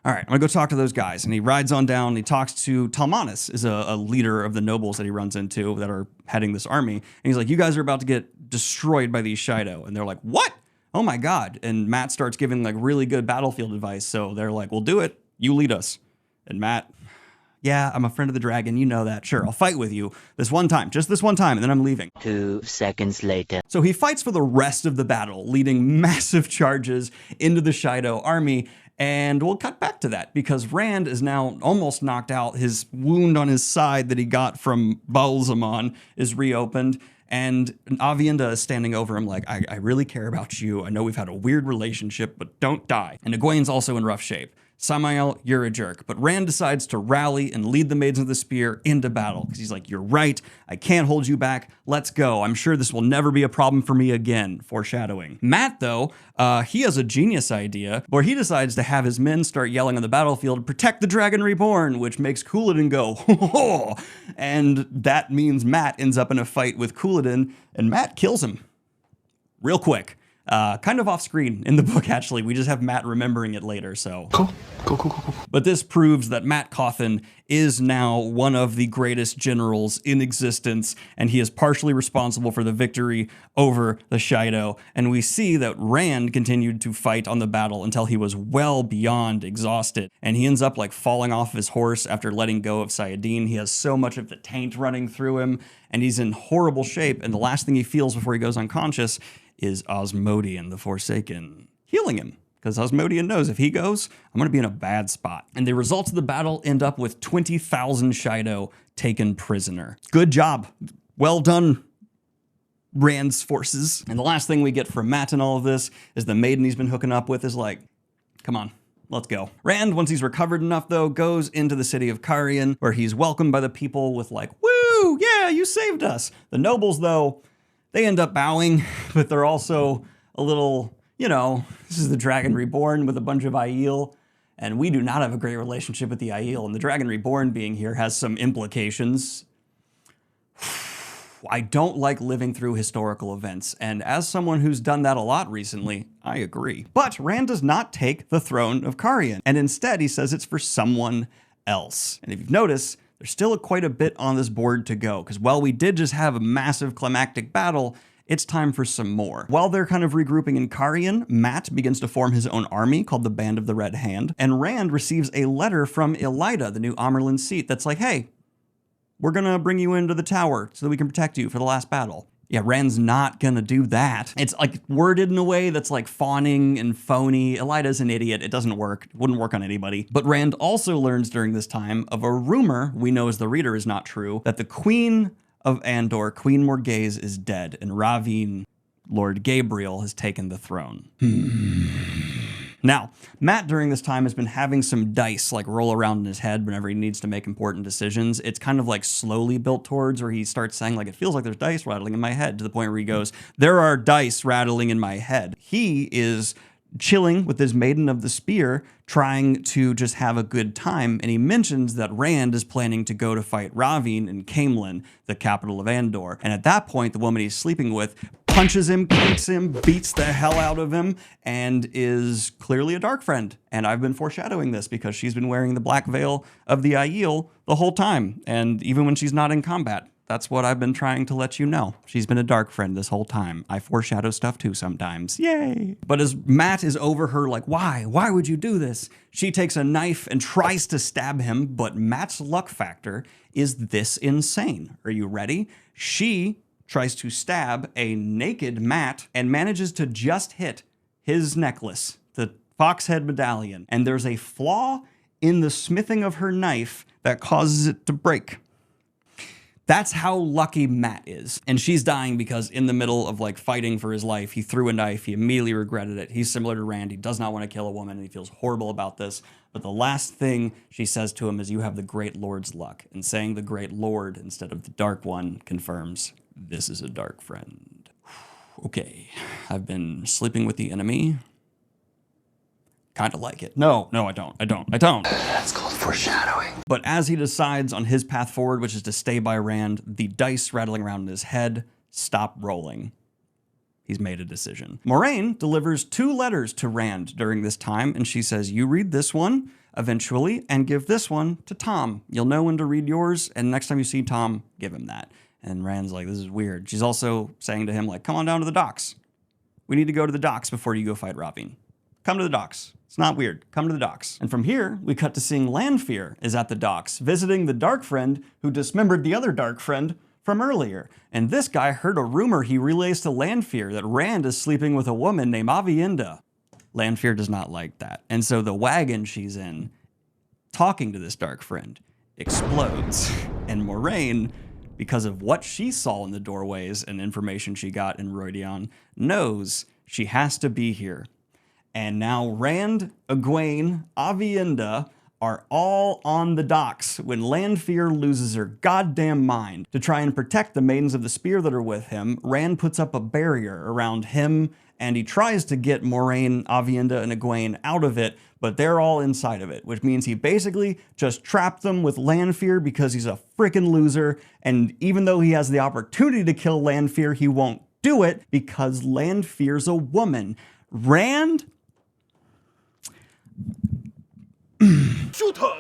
All right, I'm gonna go talk to those guys. And he rides on down, and he talks to Talmanis, is a leader of the nobles that he runs into that are heading this army. And he's like, you guys are about to get destroyed by these Shaido. And they're like, what? Oh my God. And Matt starts giving like really good battlefield advice. So they're like, we'll do it. You lead us. And Matt, yeah, I'm a friend of the dragon. You know that. Sure, I'll fight with you this one time, just this one time, and then I'm leaving. 2 seconds later. So he fights for the rest of the battle, leading massive charges into the Shaido army. And we'll cut back to that because Rand is now almost knocked out. His wound on his side that he got from Balsamon is reopened. And Aviendha is standing over him like, I really care about you. I know we've had a weird relationship, but don't die. And Egwene's also in rough shape. Sammael, you're a jerk. But Rand decides to rally and lead the Maidens of the Spear into battle because he's like, you're right. I can't hold you back. Let's go. I'm sure this will never be a problem for me again. Foreshadowing. Mat, though, he has a genius idea where he decides to have his men start yelling on the battlefield, protect the Dragon Reborn, which makes Couladin go, ho, ho, ho. And that means Mat ends up in a fight with Couladin, and Mat kills him real quick. Kind of off screen in the book, actually. We just have Mat remembering it later, so. Cool. But this proves that Mat Cauthon is now one of the greatest generals in existence, and he is partially responsible for the victory over the Shaido. And we see that Rand continued to fight on the battle until he was well beyond exhausted. And he ends up like falling off his horse after letting go of Saladin. He has so much of the taint running through him, and he's in horrible shape. And the last thing he feels before he goes unconscious is Osmodian, the Forsaken, healing him. Because Osmodian knows if he goes, I'm going to be in a bad spot. And the results of the battle end up with 20,000 Shaido taken prisoner. Good job. Well done, Rand's forces. And the last thing we get from Mat in all of this is the maiden he's been hooking up with is like, come on, let's go. Rand, once he's recovered enough though, goes into the city of Caemlyn, where he's welcomed by the people with like, woo, yeah, you saved us. The nobles though, they end up bowing, but they're also a little, you know, this is the Dragon Reborn with a bunch of Aiel, and we do not have a great relationship with the Aiel, and the Dragon Reborn being here has some implications. I don't like living through historical events, and as someone who's done that a lot recently, I agree. But Rand does not take the throne of Caemlyn, and instead he says it's for someone else. And if you've noticed, there's still quite a bit on this board to go, because while we did just have a massive climactic battle, it's time for some more. While they're kind of regrouping in Caemlyn, Mat begins to form his own army called the Band of the Red Hand, and Rand receives a letter from Elaida, the new Amerlin seat, that's like, hey, we're gonna bring you into the tower so that we can protect you for the last battle. Yeah, Rand's not gonna do that. It's like worded in a way that's like fawning and phony. Elaida's an idiot. It doesn't work. It wouldn't work on anybody. But Rand also learns during this time of a rumor, we know as the reader is not true, that the Queen of Andor, Queen Morghese, is dead, and Ravin, Lord Gabriel, has taken the throne. Now, Mat during this time has been having some dice like roll around in his head whenever he needs to make important decisions. It's kind of like slowly built towards where he starts saying like, it feels like there's dice rattling in my head, to the point where he goes, there are dice rattling in my head. He is chilling with his Maiden of the Spear, trying to just have a good time, and he mentions that Rand is planning to go to fight Ravin in Caemlyn, the capital of Andor. And at that point, the woman he's sleeping with punches him, kicks him, beats the hell out of him, and is clearly a dark friend. And I've been foreshadowing this because she's been wearing the black veil of the Aiel the whole time, and even when she's not in combat. That's what I've been trying to let you know. She's been a dark friend this whole time. I foreshadow stuff too sometimes. Yay! But as Mat is over her like, why? Why would you do this? She takes a knife and tries to stab him, but Mat's luck factor is this insane. Are you ready? She tries to stab a naked Mat and manages to just hit his necklace, the Foxhead medallion. And there's a flaw in the smithing of her knife that causes it to break. That's how lucky Mat is. And she's dying because in the middle of like fighting for his life, he threw a knife, he immediately regretted it. He's similar to Rand, he does not want to kill a woman, and he feels horrible about this. But the last thing she says to him is, you have the Great Lord's luck. And saying the Great Lord instead of the Dark One confirms this is a dark friend. Okay, I've been sleeping with the enemy. Kind of like it. No, I don't. That's called foreshadowing. But as he decides on his path forward, which is to stay by Rand, the dice rattling around in his head stop rolling. He's made a decision. Moiraine delivers 2 letters to Rand during this time, and she says, you read this one eventually and give this one to Tom. You'll know when to read yours, and next time you see Tom, give him that. And Rand's like, this is weird. She's also saying to him, like, come on down to the docks. We need to go to the docks before you go fight Ravin. Come to the docks. It's not weird. Come to the docks. And from here, we cut to seeing Lanfear is at the docks, visiting the dark friend who dismembered the other dark friend from earlier. And this guy heard a rumor he relays to Lanfear that Rand is sleeping with a woman named Aviendha. Lanfear does not like that. And so the wagon she's in, talking to this dark friend, explodes. And Moiraine, because of what she saw in the doorways and information she got in Rhuidean, knows she has to be here. And now Rand, Egwene, Aviendha are all on the docks when Lanfear loses her goddamn mind. To try and protect the Maidens of the Spear that are with him, Rand puts up a barrier around him, and he tries to get Moiraine, Aviendha, and Egwene out of it, but they're all inside of it, which means he basically just trapped them with Lanfear because he's a freaking loser, and even though he has the opportunity to kill Lanfear, he won't do it because Lanfear's a woman. Rand? Shoot her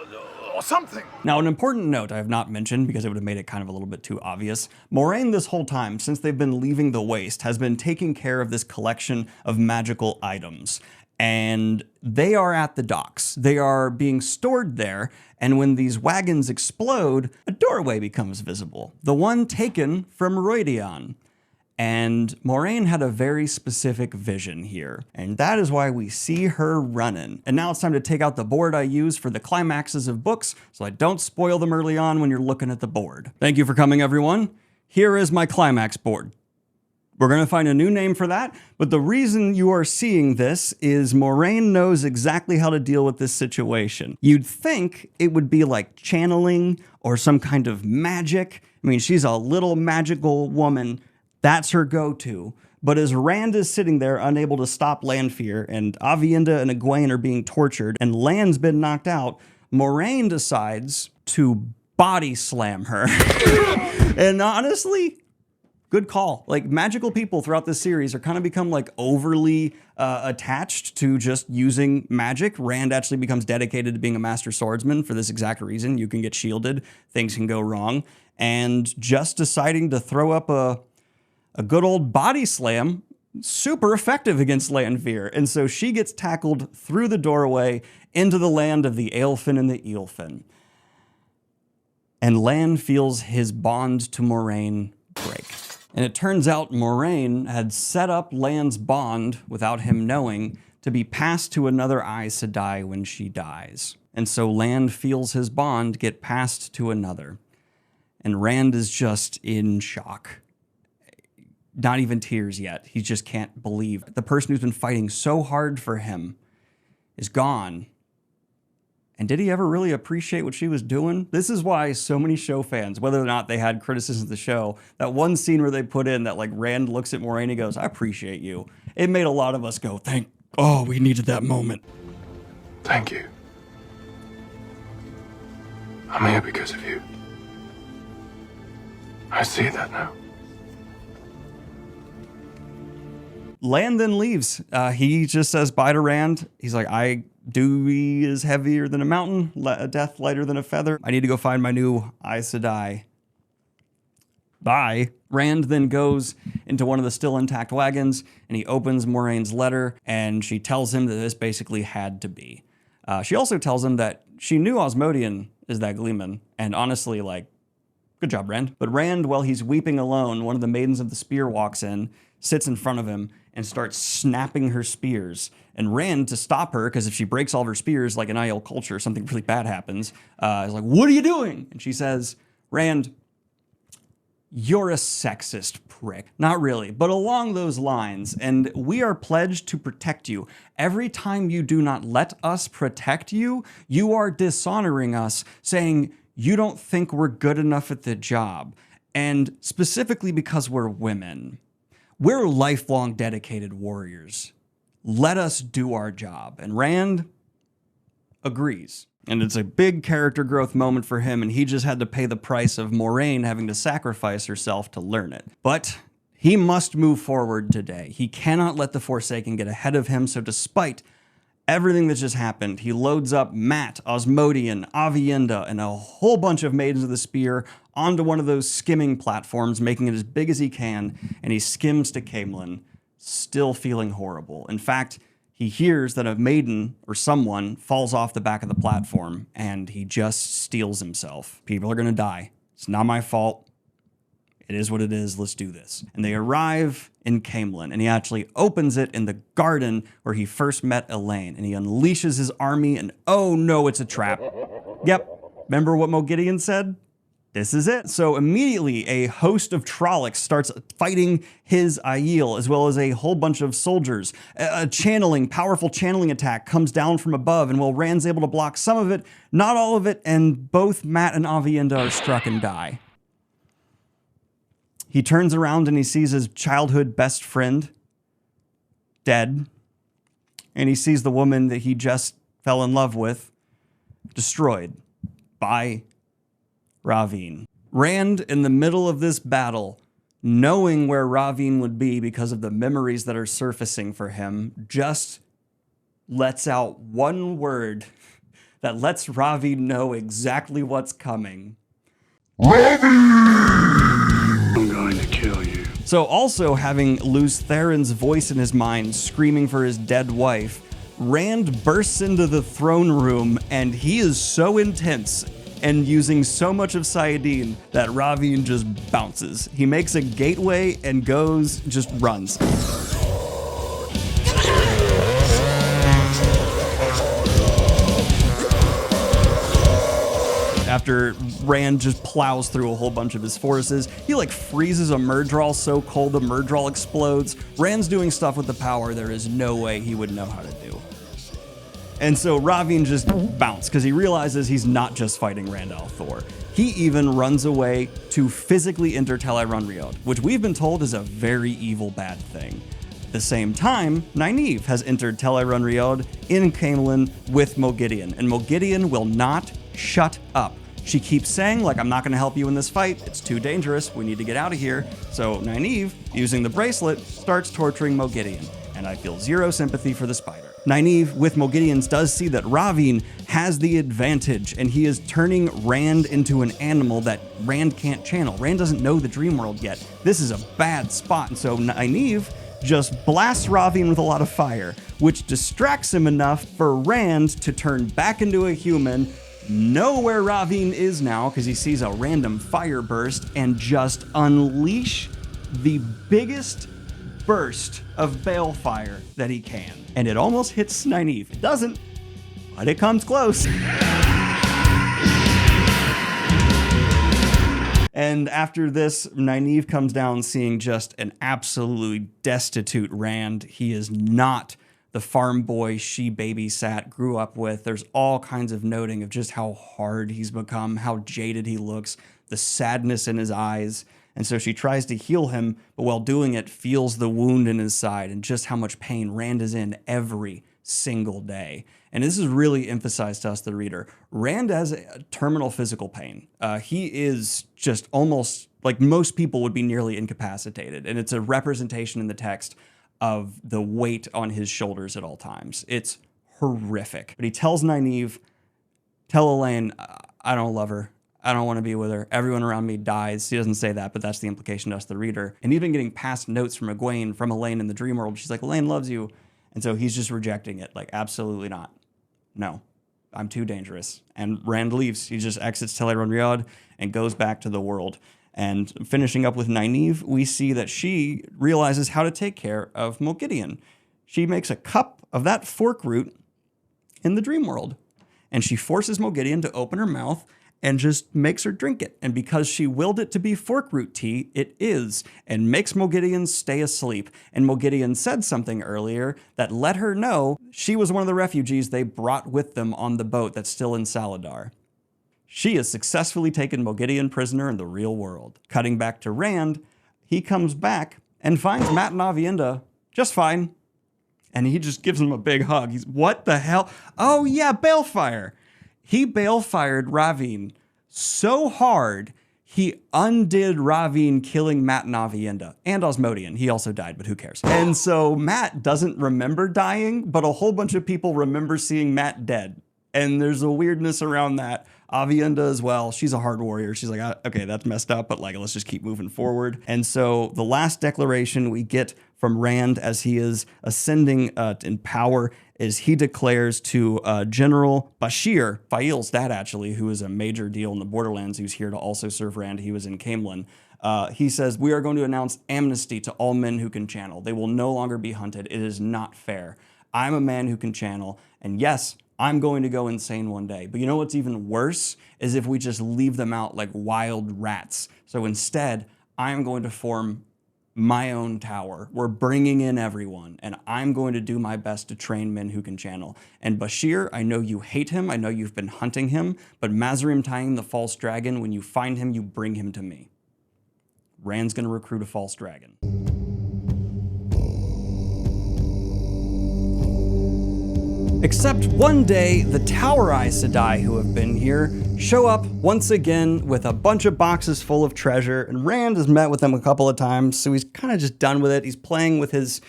or something. Now, an important note I have not mentioned because it would have made it kind of a little bit too obvious. Moiraine this whole time, since they've been leaving the Waste, has been taking care of this collection of magical items. And they are at the docks. They are being stored there, and when these wagons explode, a doorway becomes visible. The one taken from Rhuidean. And Moiraine had a very specific vision here, and that is why we see her running. And now it's time to take out the board I use for the climaxes of books, so I don't spoil them early on when you're looking at the board. Thank you for coming, everyone. Here is my climax board. We're going to find a new name for that, but the reason you are seeing this is Moiraine knows exactly how to deal with this situation. You'd think it would be like channeling or some kind of magic. I mean, she's a little magical woman. That's her go-to. But as Rand is sitting there unable to stop Lanfear, and Aviendha and Egwene are being tortured, and Lan's been knocked out, Moiraine decides to body slam her. And honestly, good call. Like, magical people throughout this series are kind of become like overly attached to just using magic. Rand actually becomes dedicated to being a master swordsman for this exact reason. You can get shielded, things can go wrong, and just deciding to throw up a good old body slam, super effective against Lanfear. And so she gets tackled through the doorway into the land of the Aelfin and the Eelfin. And Lan feels his bond to Moiraine break. And it turns out Moiraine had set up Lan's bond, without him knowing, to be passed to another Aes Sedai when she dies. And so Lan feels his bond get passed to another. And Rand is just in shock. Not even tears yet. He just can't believe. The person who's been fighting so hard for him is gone. And did he ever really appreciate what she was doing? This is why so many show fans, whether or not they had criticisms of the show, that one scene where they put in that like Rand looks at Moiraine and goes, "I appreciate you." It made a lot of us go, oh, we needed that moment. Thank you. I'm here because of you. I see that now. Lan then leaves. He just says bye to Rand. He's like, Dewey is heavier than a mountain, a death lighter than a feather. I need to go find my new Aes Sedai. Bye. Rand then goes into one of the still intact wagons, and he opens Moraine's letter, and she tells him that this basically had to be. She also tells him that she knew Osmodian is that Gleeman, and honestly, like, good job, Rand. But Rand, while he's weeping alone, one of the Maidens of the Spear walks in, sits in front of him, and starts snapping her spears. And Rand, to stop her, because if she breaks all of her spears, like in Aiel culture, something really bad happens, is like, "What are you doing?" And she says, "Rand, you're a sexist prick." Not really, but along those lines. And we are pledged to protect you. Every time you do not let us protect you, you are dishonoring us, saying you don't think we're good enough at the job. And specifically because we're women. We're lifelong dedicated warriors. Let us do our job. And Rand agrees. And it's a big character growth moment for him, and he just had to pay the price of Moiraine having to sacrifice herself to learn it. But he must move forward today. He cannot let the Forsaken get ahead of him, so despite everything that just happened, he loads up Mat, Osmodian, Aviendha, and a whole bunch of Maidens of the Spear onto one of those skimming platforms, making it as big as he can, and he skims to Caemlyn, still feeling horrible. In fact, he hears that a maiden or someone falls off the back of the platform, and he just steels himself. People are gonna die. It's not my fault. It is what it is. Let's do this. And they arrive in Caemlyn, and he actually opens it in the garden where he first met Elaine, and he unleashes his army, and oh no, it's a trap. Yep. Remember what Moghedien said? This is it. So immediately a host of Trollocs starts fighting his Aiel, as well as a whole bunch of soldiers. A powerful channeling attack comes down from above, and while Rand's able to block some of it, not all of it, and both Mat and Aviendha are struck and die. He turns around and he sees his childhood best friend dead, and he sees the woman that he just fell in love with destroyed by Ravin. Rand, in the middle of this battle, knowing where Ravin would be because of the memories that are surfacing for him, just lets out one word that lets Ravin know exactly what's coming. I'm going to kill you. So also having Luz Theron's voice in his mind screaming for his dead wife, Rand bursts into the throne room, and he is so intense and using so much of Saiyadin that Ravin just bounces. He makes a gateway and just runs. After Rand just plows through a whole bunch of his forces, he like freezes a Myrddraal so cold the Myrddraal explodes. Rand's doing stuff with the power there is no way he would know how to do. And so Ravin just bounced because he realizes he's not just fighting Rand al'Thor. He even runs away to physically enter Tel'aran'rhiod, which we've been told is a very evil bad thing. At the same time, Nynaeve has entered Tel'aran'rhiod in Caemlyn with Moghedien, and Moghedien will not shut up. She keeps saying, like, I'm not going to help you in this fight. It's too dangerous. We need to get out of here. So Nynaeve, using the bracelet, starts torturing Moghedien, and I feel zero sympathy for the spider. Nynaeve, with Moghedien's, does see that Ravin has the advantage, and he is turning Rand into an animal that Rand can't channel. Rand doesn't know the dream world yet. This is a bad spot, and so Nynaeve just blasts Ravin with a lot of fire, which distracts him enough for Rand to turn back into a human, know where Ravin is now because he sees a random fire burst, and just unleash the biggest burst of balefire that he can. And it almost hits Nynaeve. It doesn't, but it comes close. And after this, Nynaeve comes down seeing just an absolutely destitute Rand. He is not the farm boy she babysat, grew up with. There's all kinds of noting of just how hard he's become, how jaded he looks, the sadness in his eyes. And so she tries to heal him, but while doing it, feels the wound in his side and just how much pain Rand is in every single day. And this is really emphasized to us, the reader. Rand has a terminal physical pain. He is just almost, like most people would be nearly incapacitated. And it's a representation in the text of the weight on his shoulders at all times. It's horrific. But he tells Nynaeve, tell Elaine, I don't love her. I don't want to be with her. Everyone around me dies. He doesn't say that, but that's the implication to us, the reader. And even getting past notes from Egwene, from Elaine in the dream world, she's like, Elaine loves you. And so he's just rejecting it. Like, absolutely not. No, I'm too dangerous. And Rand leaves. He just exits Tel'aran'rhiod and goes back to the world. And finishing up with Nynaeve, we see that she realizes how to take care of Moghedien. She makes a cup of that fork root in the dream world. And she forces Moghedien to open her mouth and just makes her drink it. And because she willed it to be fork root tea, it is, and makes Moghedien stay asleep. And Moghedien said something earlier that let her know she was one of the refugees they brought with them on the boat that's still in Saladar. She has successfully taken Moghedien prisoner in the real world. Cutting back to Rand, he comes back and finds Mat and Aviendha just fine. And he just gives him a big hug. He's, what the hell? Oh yeah, Balefire. He balefired Ravin so hard, he undid Ravin killing Mat and Aviendha, and Osmodian. He also died, but who cares? And so Mat doesn't remember dying, but a whole bunch of people remember seeing Mat dead. And there's a weirdness around that. Aviendha as well. She's a hard warrior. She's like, okay, that's messed up, but like, let's just keep moving forward. And so the last declaration we get from Rand as he is ascending in power is he declares to General Bashir, Fail's dad actually, who is a major deal in the Borderlands, who's here to also serve Rand. He was in Caemlyn. He says, we are going to announce amnesty to all men who can channel. They will no longer be hunted. It is not fair. I'm a man who can channel, and yes, I'm going to go insane one day. But you know what's even worse is if we just leave them out like wild rats. So instead, I'm going to form my own tower. We're bringing in everyone, and I'm going to do my best to train men who can channel. And Bashir, I know you hate him. I know you've been hunting him, but Mazarim Taim, the false dragon, when you find him, you bring him to me. Rand's going to recruit a false dragon. Except one day, the Tower Aes Sedai who have been here show up once again with a bunch of boxes full of treasure, and Rand has met with them a couple of times, so he's kind of just done with it. He's playing with his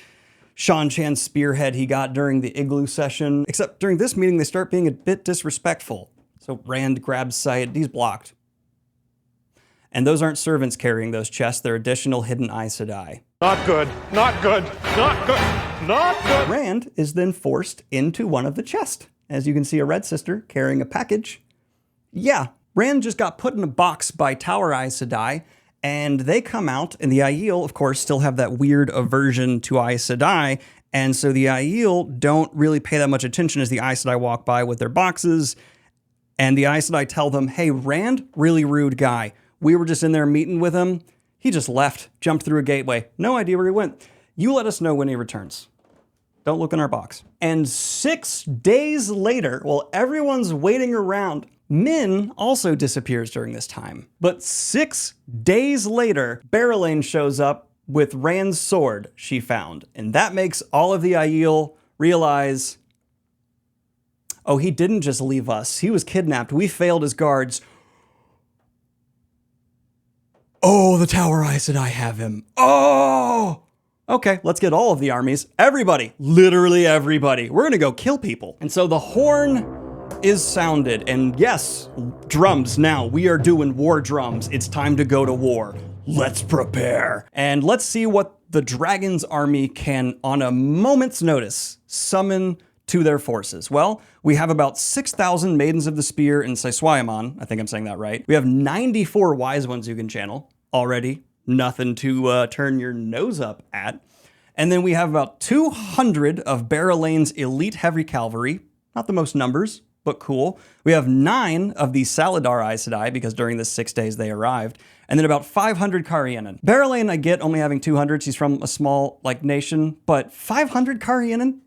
Seanchan spearhead he got during the igloo session, except during this meeting they start being a bit disrespectful. So Rand grabs sight, he's blocked. And those aren't servants carrying those chests, they're additional hidden Aes Sedai. Not good. Not good. Not good. Not good. Rand is then forced into one of the chests. As you can see, a Red Sister carrying a package. Yeah, Rand just got put in a box by Tower Aes Sedai, and they come out, and the Aiel, of course, still have that weird aversion to Aes Sedai, and so the Aiel don't really pay that much attention as the Aes Sedai walk by with their boxes, and the Aes Sedai tell them, hey, Rand, really rude guy. We were just in there meeting with him. He just left, jumped through a gateway. No idea where he went. You let us know when he returns. Don't look in our box. And 6 days later, while everyone's waiting around, Min also disappears during this time. But 6 days later, Barrelane shows up with Rand's sword she found. And that makes all of the Aiel realize, oh, he didn't just leave us. He was kidnapped. We failed as guards. Oh, the Tower Aes Sedai have him. Oh! Okay, let's get all of the armies. Everybody, literally everybody. We're gonna go kill people. And so the horn is sounded, and yes, drums now. We are doing war drums. It's time to go to war. Let's prepare. And let's see what the dragon's army can, on a moment's notice, summon to their forces. Well, we have about 6,000 Maidens of the Spear in Siswayaman. I think I'm saying that right. We have 94 Wise Ones who can channel. Already nothing to turn your nose up at. And then we have about 200 of Barrelane's elite heavy cavalry. Not the most numbers, but cool. We have 9 of the Saladar Aes Sedai, because during the 6 days they arrived. And then about 500 Karienan. Barrelane, I get only having 200. She's from a small, nation. But 500 Karienan?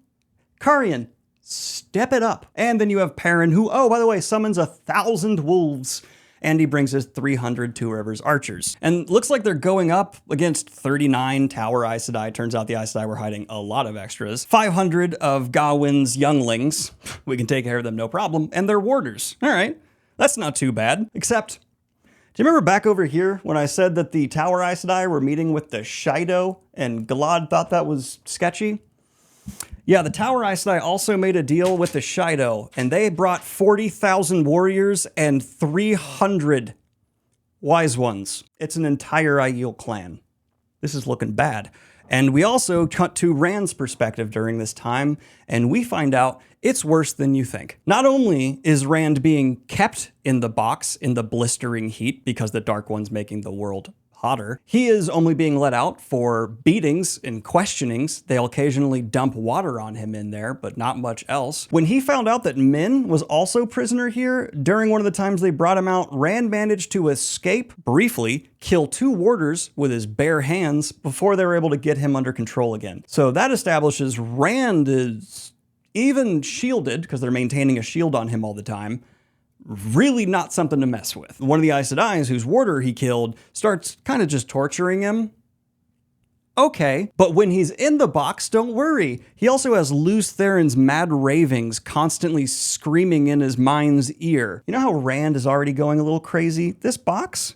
Karien, step it up. And then you have Perrin, who, oh, by the way, summons 1,000 wolves. And he brings his 300 Two Rivers archers. And looks like they're going up against 39 Tower Aes Sedai. Turns out the Aes Sedai were hiding a lot of extras. 500 of Gawyn's younglings. We can take care of them, no problem. And they're warders. All right, that's not too bad. Except, do you remember back over here when I said that the Tower Aes Sedai were meeting with the Shido and Galad thought that was sketchy? Yeah, the Tower Aes Sedai also made a deal with the Shido, and they brought 40,000 warriors and 300 Wise Ones. It's an entire Aiel clan. This is looking bad. And we also cut to Rand's perspective during this time, and we find out it's worse than you think. Not only is Rand being kept in the box in the blistering heat because the Dark One's making the world hotter, he is only being let out for beatings and questionings. They'll occasionally dump water on him in there, but not much else. When he found out that Min was also prisoner here, during one of the times they brought him out, Rand managed to escape briefly, kill 2 warders with his bare hands before they were able to get him under control again. So that establishes Rand is, even shielded, because they're maintaining a shield on him all the time, really not something to mess with. One of the Aes Sedai, whose warder he killed, starts kind of just torturing him. Okay, but when he's in the box, don't worry. He also has Lews Therin's mad ravings constantly screaming in his mind's ear. You know how Rand is already going a little crazy? This box?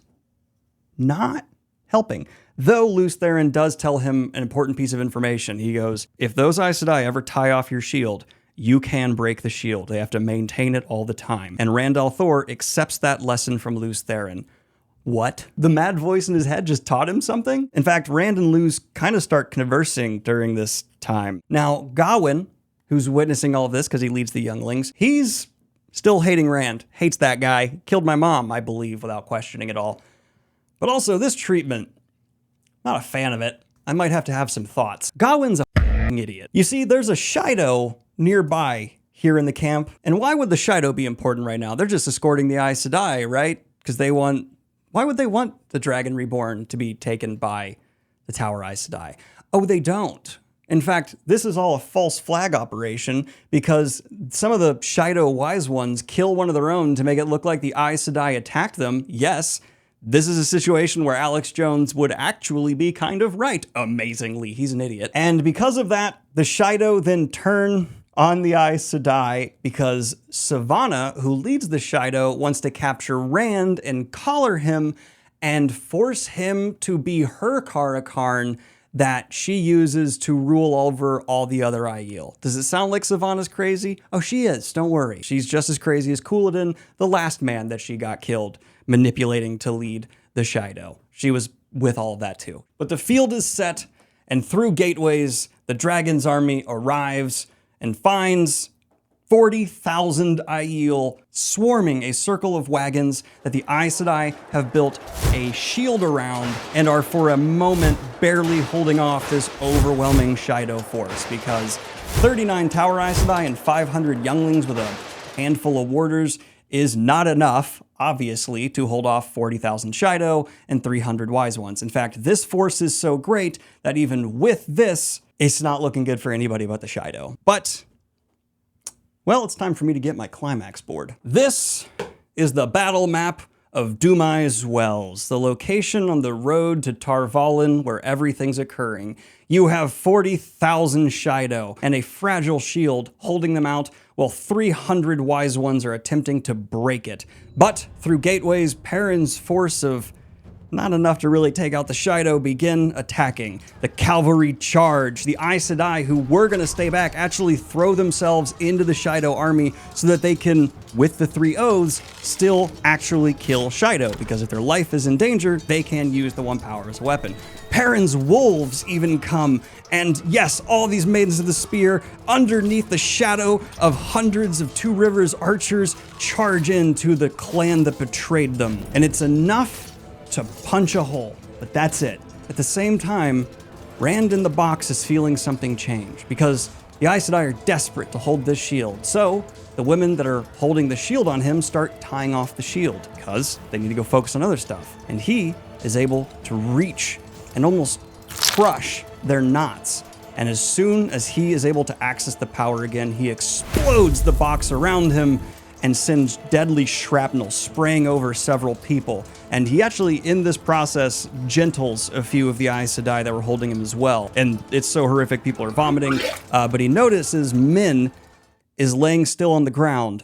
Not helping. Though Lews Therin does tell him an important piece of information. He goes, if those Aes Sedai ever tie off your shield, you can break the shield. They have to maintain it all the time. And Rand al'Thor accepts that lesson from Lews Therin. What? The mad voice in his head just taught him something? In fact, Rand and Lews kind of start conversing during this time. Now, Gawyn, who's witnessing all of this because he leads the younglings, he's still hating Rand. Hates that guy. Killed my mom, I believe, without questioning it all. But also, this treatment, not a fan of it. I might have to have some thoughts. Gawain's a f***ing idiot. You see, there's a Shido nearby here in the camp. And why would the Shido be important right now? They're just escorting the Aes Sedai, right? Because they want... Why would they want the Dragon Reborn to be taken by the Tower Aes Sedai? Oh, they don't. In fact, this is all a false flag operation because some of the Shido Wise Ones kill one of their own to make it look like the Aes Sedai attacked them. Yes, this is a situation where Alex Jones would actually be kind of right. Amazingly, he's an idiot. And because of that, the Shido then turn on the Aes Sedai because Sivana, who leads the Shido, wants to capture Rand and collar him and force him to be her Karakarn that she uses to rule over all the other Aiel. Does it sound like Sivana's crazy? Oh, she is, don't worry. She's just as crazy as Couladin, the last man that she got killed, manipulating to lead the Shido. She was with all of that too. But the field is set, and through gateways, the dragon's army arrives and finds 40,000 Aiel swarming a circle of wagons that the Aes Sedai have built a shield around and are for a moment barely holding off this overwhelming Shido force because 39 Tower Aes Sedai and 500 younglings with a handful of warders is not enough, obviously, to hold off 40,000 Shido and 300 Wise Ones. In fact, this force is so great that even with this, it's not looking good for anybody but the Shido. But, well, it's time for me to get my climax board. This is the battle map of Dumai's Wells, the location on the road to Tar Valon where everything's occurring. You have 40,000 Shido and a fragile shield holding them out while 300 Wise Ones are attempting to break it. But through gateways, Perrin's force of not enough to really take out the Shido begin attacking. The cavalry charge. The Aes Sedai, who were going to stay back, actually throw themselves into the Shido army so that they can, with the 3 oaths, still actually kill Shido, because if their life is in danger, they can use the 1 power as a weapon. Perrin's wolves even come, and yes, all these Maidens of the Spear, underneath the shadow of hundreds of Two Rivers archers, charge into the clan that betrayed them. And it's enough to punch a hole, but that's it. At the same time, Rand in the box is feeling something change because the Aes Sedai are desperate to hold this shield. So the women that are holding the shield on him start tying off the shield because they need to go focus on other stuff. And he is able to reach and almost crush their knots. And as soon as he is able to access the power again, he explodes the box around him and sends deadly shrapnel spraying over several people. And he actually, in this process, gentles a few of the Aes Sedai that were holding him as well. And it's so horrific, people are vomiting. But he notices Min is laying still on the ground.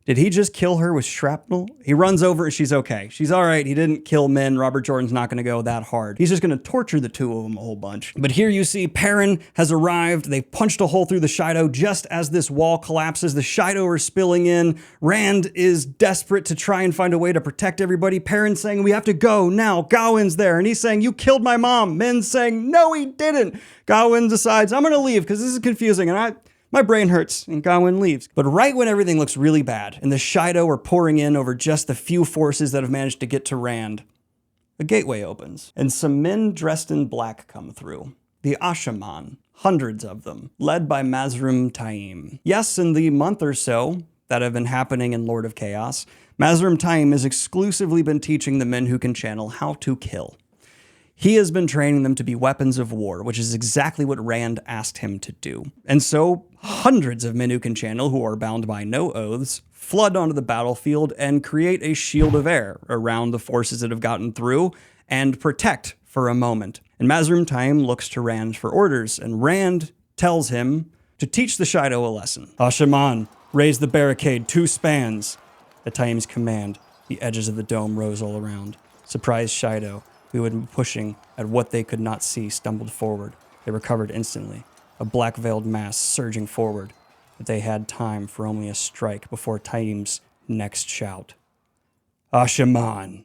Did he just kill her with shrapnel? He runs over and she's okay. She's all right. He didn't kill Min. Robert Jordan's not going to go that hard. He's just going to torture the 2 of them a whole bunch. But here you see Perrin has arrived. They've punched a hole through the Shido just as this wall collapses. The Shido are spilling in. Rand is desperate to try and find a way to protect everybody. Perrin's saying, we have to go now. Gawain's there. And he's saying, you killed my mom. Min's saying, no, he didn't. Gawain decides, I'm going to leave because this is confusing. And my brain hurts, and Gawain leaves. But right when everything looks really bad, and the Shido are pouring in over just the few forces that have managed to get to Rand, a gateway opens, and some men dressed in black come through. The Ashaman, hundreds of them, led by Mazrim Taim. Yes, in the month or so that have been happening in Lord of Chaos, Mazrim Taim has exclusively been teaching the men who can channel how to kill. He has been training them to be weapons of war, which is exactly what Rand asked him to do. And so, hundreds of men who can channel, who are bound by no oaths, flood onto the battlefield and create a shield of air around the forces that have gotten through and protect for a moment. And Mazrim Taim looks to Rand for orders, and Rand tells him to teach the Shido a lesson. Ashaman, raise the barricade 2 spans. At Taim's command, the edges of the dome rose all around. Surprised Shido, who had been pushing at what they could not see, stumbled forward. They recovered instantly, a black-veiled mass surging forward, but they had time for only a strike before Taim's next shout. Ashaman,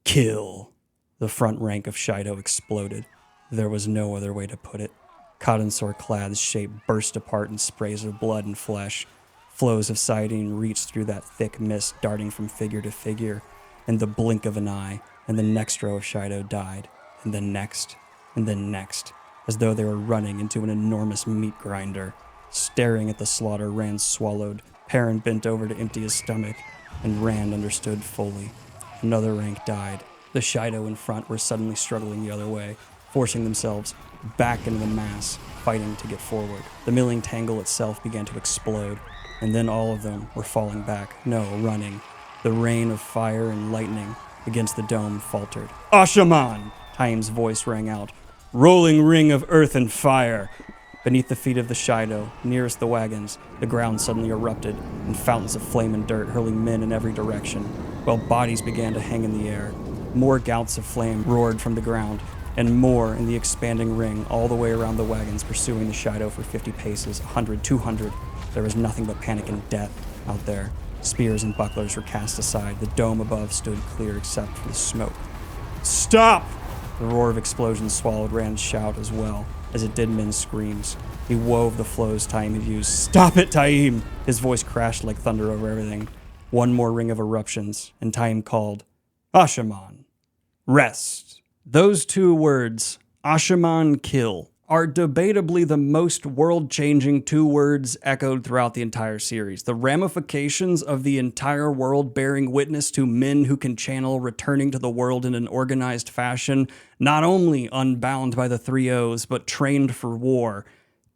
kill. The front rank of Shido exploded. There was no other way to put it. Cotton-sore-clad's shape burst apart in sprays of blood and flesh. Flows of saidin reached through that thick mist, darting from figure to figure. in the blink of an eye, and the next row of Shadow died, and the next, as though they were running into an enormous meat grinder. Staring at the slaughter Rand swallowed, Perrin bent over to empty his stomach, and Rand understood fully. Another rank died. The Shadow in front were suddenly struggling the other way, forcing themselves back into the mass, fighting to get forward. The milling tangle itself began to explode, and then all of them were falling back, running. The rain of fire and lightning against the dome faltered. Ashaman! Taim's voice rang out. Rolling ring of earth and fire! Beneath the feet of the Shadow, nearest the wagons, the ground suddenly erupted in fountains of flame and dirt, hurling men in every direction, while bodies began to hang in the air. More gouts of flame roared from the ground, and more in the expanding ring all the way around the wagons, pursuing the Shadow for 50 paces, 100, 200. There was nothing but panic and death out there. Spears and bucklers were cast aside. The dome above stood clear except for the smoke. Stop! The roar of explosions swallowed Rand's shout as well, as it did men's screams. He wove the flows Taim had used. Stop it, Taim! His voice crashed like thunder over everything. One more ring of eruptions, and Taim called, Ashaman, rest. Those two words, Ashaman, kill, are debatably the most world-changing two words echoed throughout the entire series. The ramifications of the entire world bearing witness to men who can channel returning to the world in an organized fashion, not only unbound by the three O's, but trained for war,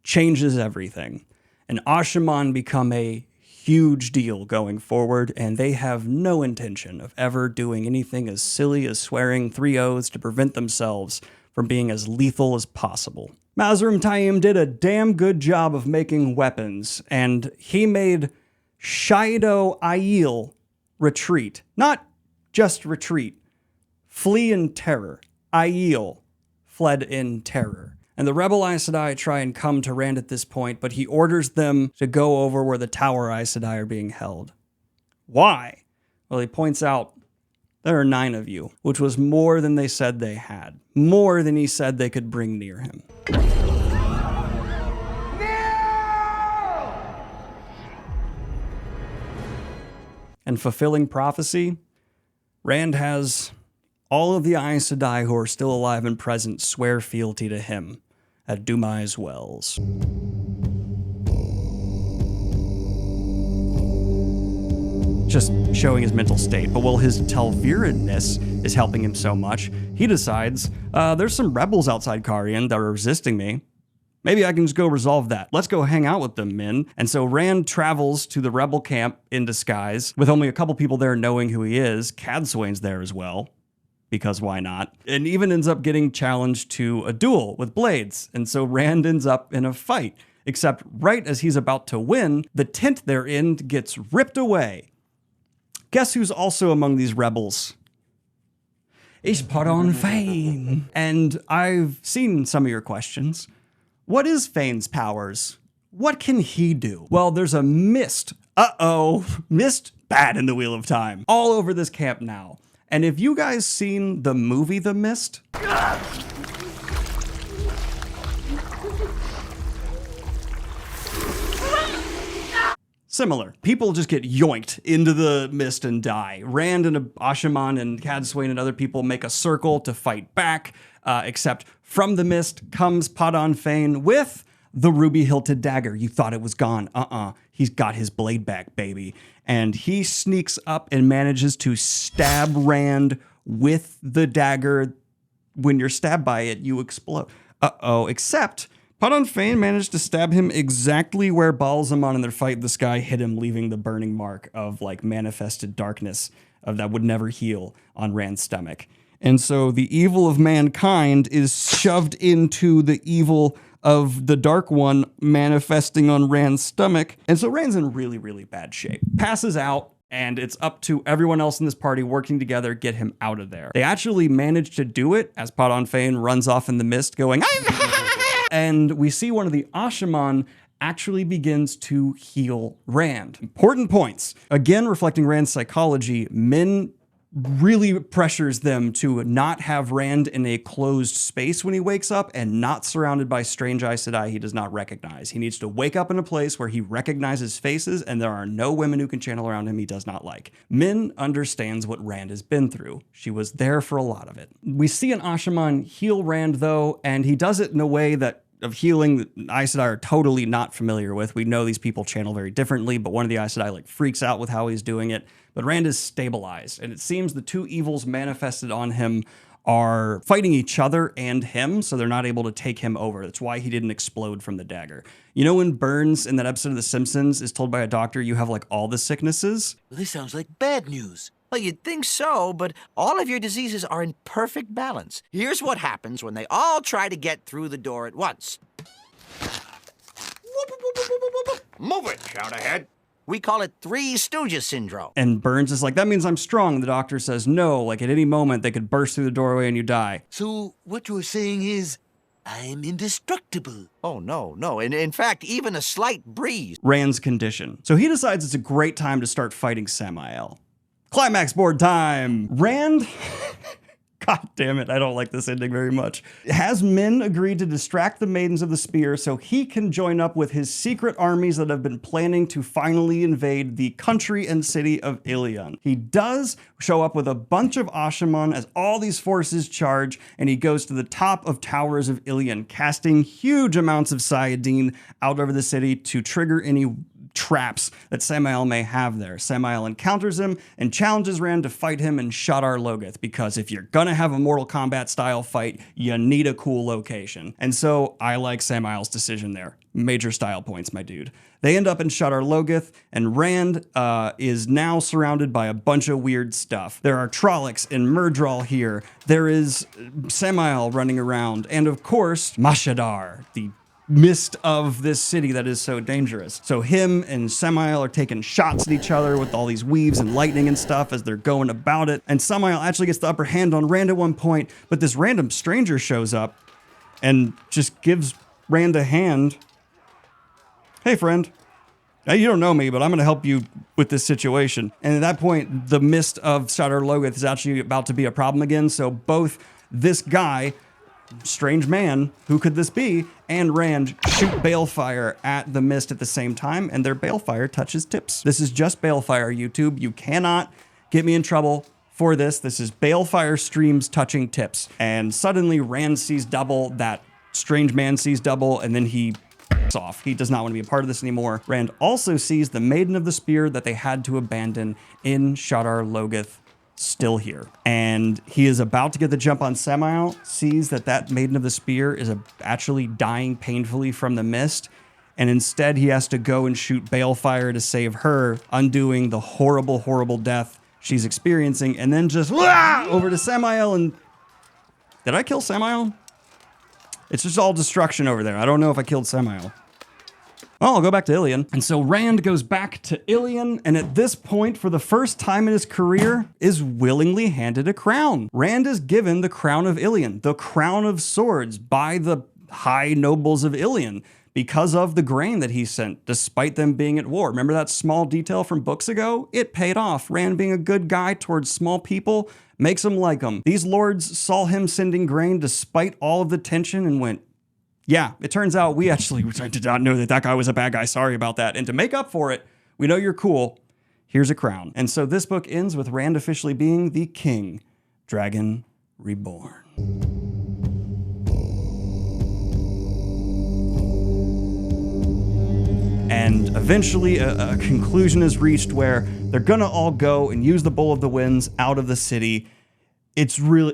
changes everything. And Ashaman become a huge deal going forward, and they have no intention of ever doing anything as silly as swearing three oaths to prevent themselves from being as lethal as possible. Mazrim Taim did a damn good job of making weapons, and he made Shaido Aiel retreat. Not just retreat. Flee in terror. Aiel fled in terror. And the rebel Aes Sedai try and come to Rand at this point, but he orders them to go over where the Tower Aes Sedai are being held. Why? Well, he points out, there are 9 of you, which was more than they said they had. More than he said they could bring near him. And fulfilling prophecy, Rand has all of the Aes Sedai who are still alive and present swear fealty to him at Dumai's wells. Just showing his mental state. But while his Telviridness is helping him so much, he decides, there's some rebels outside Carian that are resisting me. Maybe I can just go resolve that. Let's go hang out with them, men. And so Rand travels to the rebel camp in disguise, with only a couple people there knowing who he is. Cadsuane's there as well, because why not? And even ends up getting challenged to a duel with blades. And so Rand ends up in a fight, except right as he's about to win, the tent they're in gets ripped away. Guess who's also among these rebels? It's Padan Fain. And I've seen some of your questions. What is Fain's powers? What can he do? Well, there's a mist. Mist bad in the Wheel of Time. All over this camp now. And if you guys seen the movie The Mist, similar. People just get yoinked into the mist and die. Rand and Ashaman and Cadsuane and other people make a circle to fight back, except from the mist comes Padan Fain with the ruby-hilted dagger. You thought it was gone. He's got his blade back, baby. And he sneaks up and manages to stab Rand with the dagger. When you're stabbed by it, you explode. Except Padan Fain managed to stab him exactly where Balsamon in their fight in the sky hit him, leaving the burning mark of like manifested darkness that would never heal on Rand's stomach. And so the evil of mankind is shoved into the evil of the Dark One manifesting on Rand's stomach. And so Rand's in really, really bad shape. Passes out, and it's up to everyone else in this party working together, get him out of there. They actually manage to do it as Padan Fain runs off in the mist going, and we see one of the Ashaman actually begins to heal Rand. Important points. Again, reflecting Rand's psychology, men really pressures them to not have Rand in a closed space when he wakes up and not surrounded by strange Aes Sedai he does not recognize. He needs to wake up in a place where he recognizes faces and there are no women who can channel around him he does not like. Min understands what Rand has been through. She was there for a lot of it. We see an Ashaman heal Rand though, and he does it in a way that of healing that Aes Sedai are totally not familiar with. We know these people channel very differently, but one of the Aes Sedai like freaks out with how he's doing it. But Rand is stabilized, and it seems the two evils manifested on him are fighting each other and him, so they're not able to take him over. That's why he didn't explode from the dagger. You know when Burns in that episode of The Simpsons is told by a doctor you have like all the sicknesses? Well, this sounds like bad news. Well, you'd think so, but all of your diseases are in perfect balance. Here's what happens when they all try to get through the door at once. Move it, shout ahead. We call it Three Stooges syndrome. And Burns is like, that means I'm strong. And the doctor says, no, like at any moment they could burst through the doorway and you die. So what you're saying is, I'm indestructible. Oh, no. In fact, even a slight breeze. Rand's condition. So he decides it's a great time to start fighting Sammael. Climax board time. Rand, God damn it, I don't like this ending very much. Has Min agreed to distract the Maidens of the Spear so he can join up with his secret armies that have been planning to finally invade the country and city of Ilion. He does show up with a bunch of Ashaman as all these forces charge, and he goes to the top of towers of Ilion, casting huge amounts of Sayadine out over the city to trigger any traps that Sammael may have there. Sammael encounters him and challenges Rand to fight him in Shadar Logoth, because if you're gonna have a Mortal Kombat style fight, you need a cool location. And so I like Sammael's decision there. Major style points, my dude. They end up in Shadar Logoth, and Rand is now surrounded by a bunch of weird stuff. There are Trollocs and Myrddraal here. There is Sammael running around, and of course, Mashadar, the mist of this city that is so dangerous. So him and Sammael are taking shots at each other with all these weaves and lightning and stuff as they're going about it. And Sammael actually gets the upper hand on Rand at one point, but this random stranger shows up and just gives Rand a hand. Hey, friend. Now, you don't know me, but I'm going to help you with this situation. And at that point, the mist of Shadar Logoth is actually about to be a problem again. So both this guy, strange man, who could this be, and Rand shoot balefire at the mist at the same time, and their balefire touches tips. This is just balefire, YouTube. You cannot get me in trouble for this. This is balefire streams touching tips. And suddenly Rand sees double, that strange man sees double, and then he off. He does not want to be a part of this anymore. Rand also sees the Maiden of the Spear that they had to abandon in Shadar Logoth still here. And he is about to get the jump on Sammael, sees that that Maiden of the Spear is actually dying painfully from the mist, and instead he has to go and shoot balefire to save her, undoing the horrible, horrible death she's experiencing, and then just over to Sammael. And did I kill Sammael? It's just all destruction over there. I don't know if I killed Sammael. Well, I'll go back to Ilion. And so Rand goes back to Ilion, and at this point, for the first time in his career, is willingly handed a crown. Rand is given the crown of Ilion, the crown of swords, by the high nobles of Ilion, because of the grain that he sent, despite them being at war. Remember that small detail from books ago? It paid off. Rand being a good guy towards small people makes them like him. These lords saw him sending grain despite all of the tension and went, yeah, it turns out we actually did not know that that guy was a bad guy. Sorry about that. And to make up for it, we know you're cool. Here's a crown. And so this book ends with Rand officially being the King, Dragon Reborn. And eventually a conclusion is reached where they're gonna all go and use the Bowl of the Winds out of the city. It's really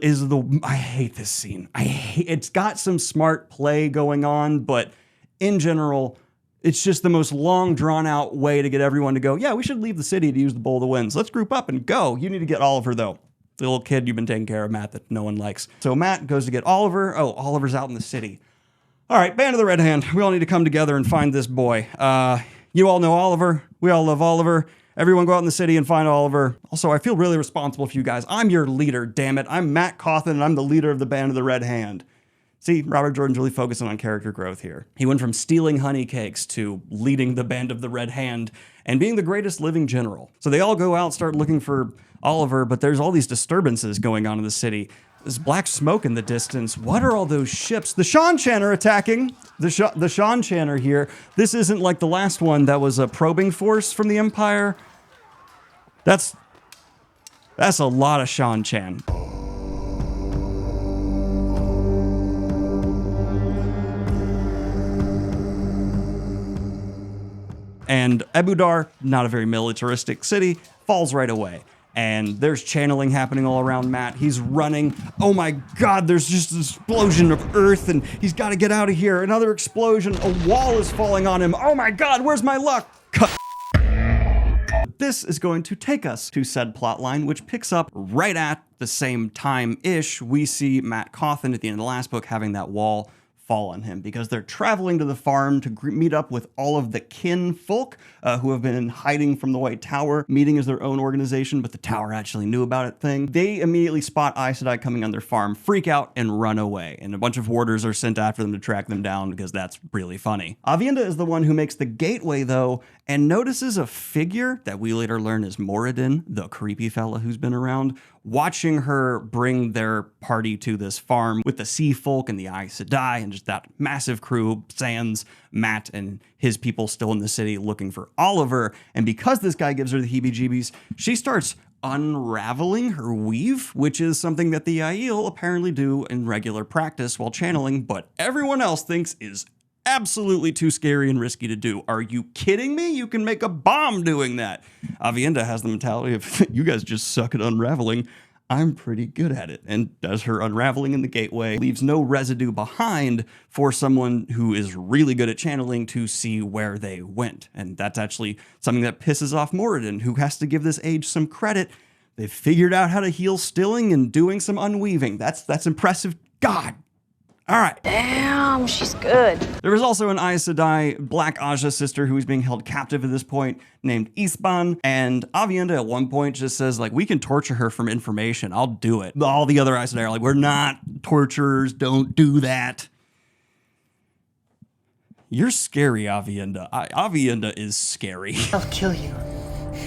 I hate this scene. It's got some smart play going on, but in general, it's just the most long drawn out way to get everyone to go, yeah, we should leave the city to use the Bowl of the Winds. Let's group up and go. You need to get Oliver though. The little kid you've been taking care of, Matt, that no one likes. So Matt goes to get Oliver. Oh, Oliver's out in the city. All right, Band of the Red Hand. We all need to come together and find this boy. You all know Oliver. We all love Oliver. Everyone go out in the city and find Oliver. Also, I feel really responsible for you guys. I'm your leader, damn it. I'm Matt Cawthon, and I'm the leader of the Band of the Red Hand. See, Robert Jordan's really focusing on character growth here. He went from stealing honey cakes to leading the Band of the Red Hand and being the greatest living general. So they all go out, start looking for Oliver, but there's all these disturbances going on in the city. There's black smoke in the distance. What are all those ships? The Seanchan are attacking. The Seanchan are here. This isn't like the last one that was a probing force from the Empire. That's a lot of Seanchan. And Ebu Dar, not a very militaristic city, falls right away. And there's channeling happening all around Matt. He's running. Oh my God, there's just an explosion of earth and he's got to get out of here. Another explosion. A wall is falling on him. Oh my God, where's my luck? Cut. This is going to take us to said plotline, which picks up right at the same time-ish. We see Matt Cawthon at the end of the last book having that wall fall on him because they're traveling to the farm to meet up with all of the kin folk who have been hiding from the White Tower, meeting as their own organization, but the tower actually knew about it thing. They immediately spot Aes Sedai coming on their farm, freak out, and run away. And a bunch of warders are sent after them to track them down because that's really funny. Aviendha is the one who makes the gateway, though, and notices a figure that we later learn is Moradin, the creepy fella who's been around, watching her bring their party to this farm with the sea folk and the Aes Sedai and just that massive crew, sans Matt and his people still in the city looking for Oliver. And because this guy gives her the heebie-jeebies, she starts unraveling her weave, which is something that the Aiel apparently do in regular practice while channeling, but everyone else thinks is absolutely too scary and risky to do. Are you kidding me? You can make a bomb doing that. Aviendha has the mentality of, you guys just suck at unraveling. I'm pretty good at it, and does her unraveling in the gateway, leaves no residue behind for someone who is really good at channeling to see where they went. And that's actually something that pisses off Moradin, who has to give this age some credit. They've figured out how to heal stilling and doing some unweaving. That's impressive. God. All right. Damn, she's good. There was also an Aes Sedai Black Ajah sister who was being held captive at this point named Isban, and Aviendha at one point just says, like, we can torture her from information. I'll do it. All the other Aes Sedai are like, we're not torturers. Don't do that. You're scary, Aviendha. Aviendha is scary. I'll kill you.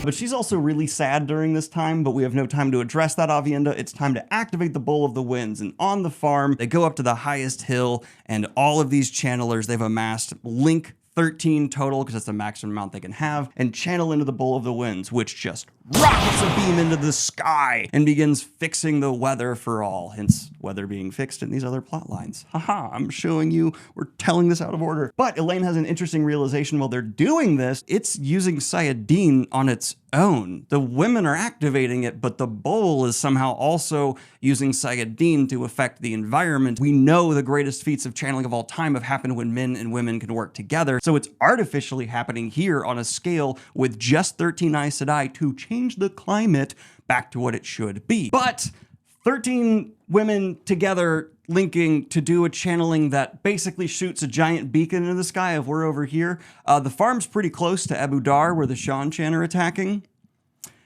But she's also really sad during this time, but we have no time to address that, Aviendha. It's time to activate the Bowl of the Winds. And on the farm, they go up to the highest hill, and all of these channelers they've amassed link 13 total, because that's the maximum amount they can have, and channel into the Bowl of the Winds, which just rockets a beam into the sky and begins fixing the weather for all, hence weather being fixed in these other plot lines. Haha, I'm showing you, we're telling this out of order. But Elaine has an interesting realization while they're doing this. It's using Sayadine on its own. The women are activating it, but the bowl is somehow also using Sayadine to affect the environment. We know the greatest feats of channeling of all time have happened when men and women can work together, so it's artificially happening here on a scale with just 13 Aes Sedai to change the climate back to what it should be. But 13 women together linking to do a channeling that basically shoots a giant beacon into the sky of we're over here. The farm's pretty close to Ebu Dar where the Seanchan are attacking.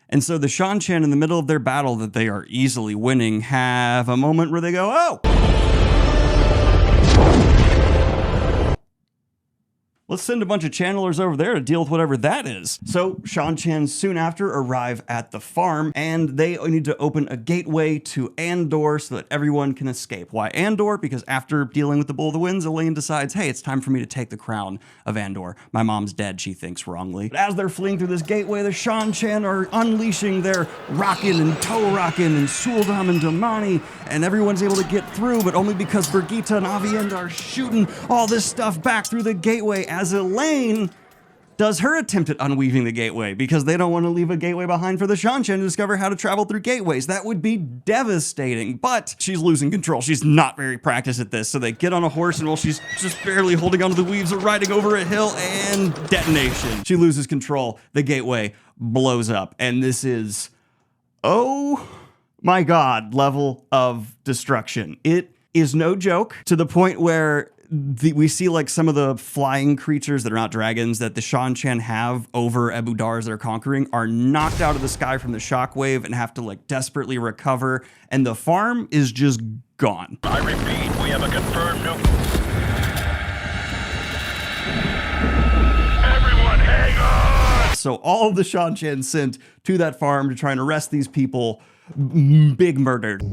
And so the Seanchan in the middle of their battle that they are easily winning have a moment where they go, oh! Let's send a bunch of channelers over there to deal with whatever that is. So Seanchan soon after arrive at the farm, and they need to open a gateway to Andor so that everyone can escape. Why Andor? Because after dealing with the Bull of the Winds, Elaine decides, hey, it's time for me to take the crown of Andor. My mom's dead, she thinks wrongly. But as they're fleeing through this gateway, the Seanchan are unleashing their Rockin' and Toe Rockin' and Suldam and Damani, and everyone's able to get through, but only because Birgitta and Aviendha are shooting all this stuff back through the gateway as Elaine does her attempt at unweaving the gateway because they don't want to leave a gateway behind for the Seanchan to discover how to travel through gateways. That would be devastating, but she's losing control. She's not very practiced at this, so they get on a horse, and while she's just barely holding onto the weaves, are riding over a hill, and detonation. She loses control. The gateway blows up, and this is, oh my God, level of destruction. It is no joke, to the point where we see like some of the flying creatures that are not dragons that the Seanchan have over Ebu Dar as they're conquering are knocked out of the sky from the shockwave and have to like desperately recover. And the farm is just gone. I repeat, we have a confirmed nuke. Everyone hang on! So all of the Seanchan sent to that farm to try and arrest these people, big murdered.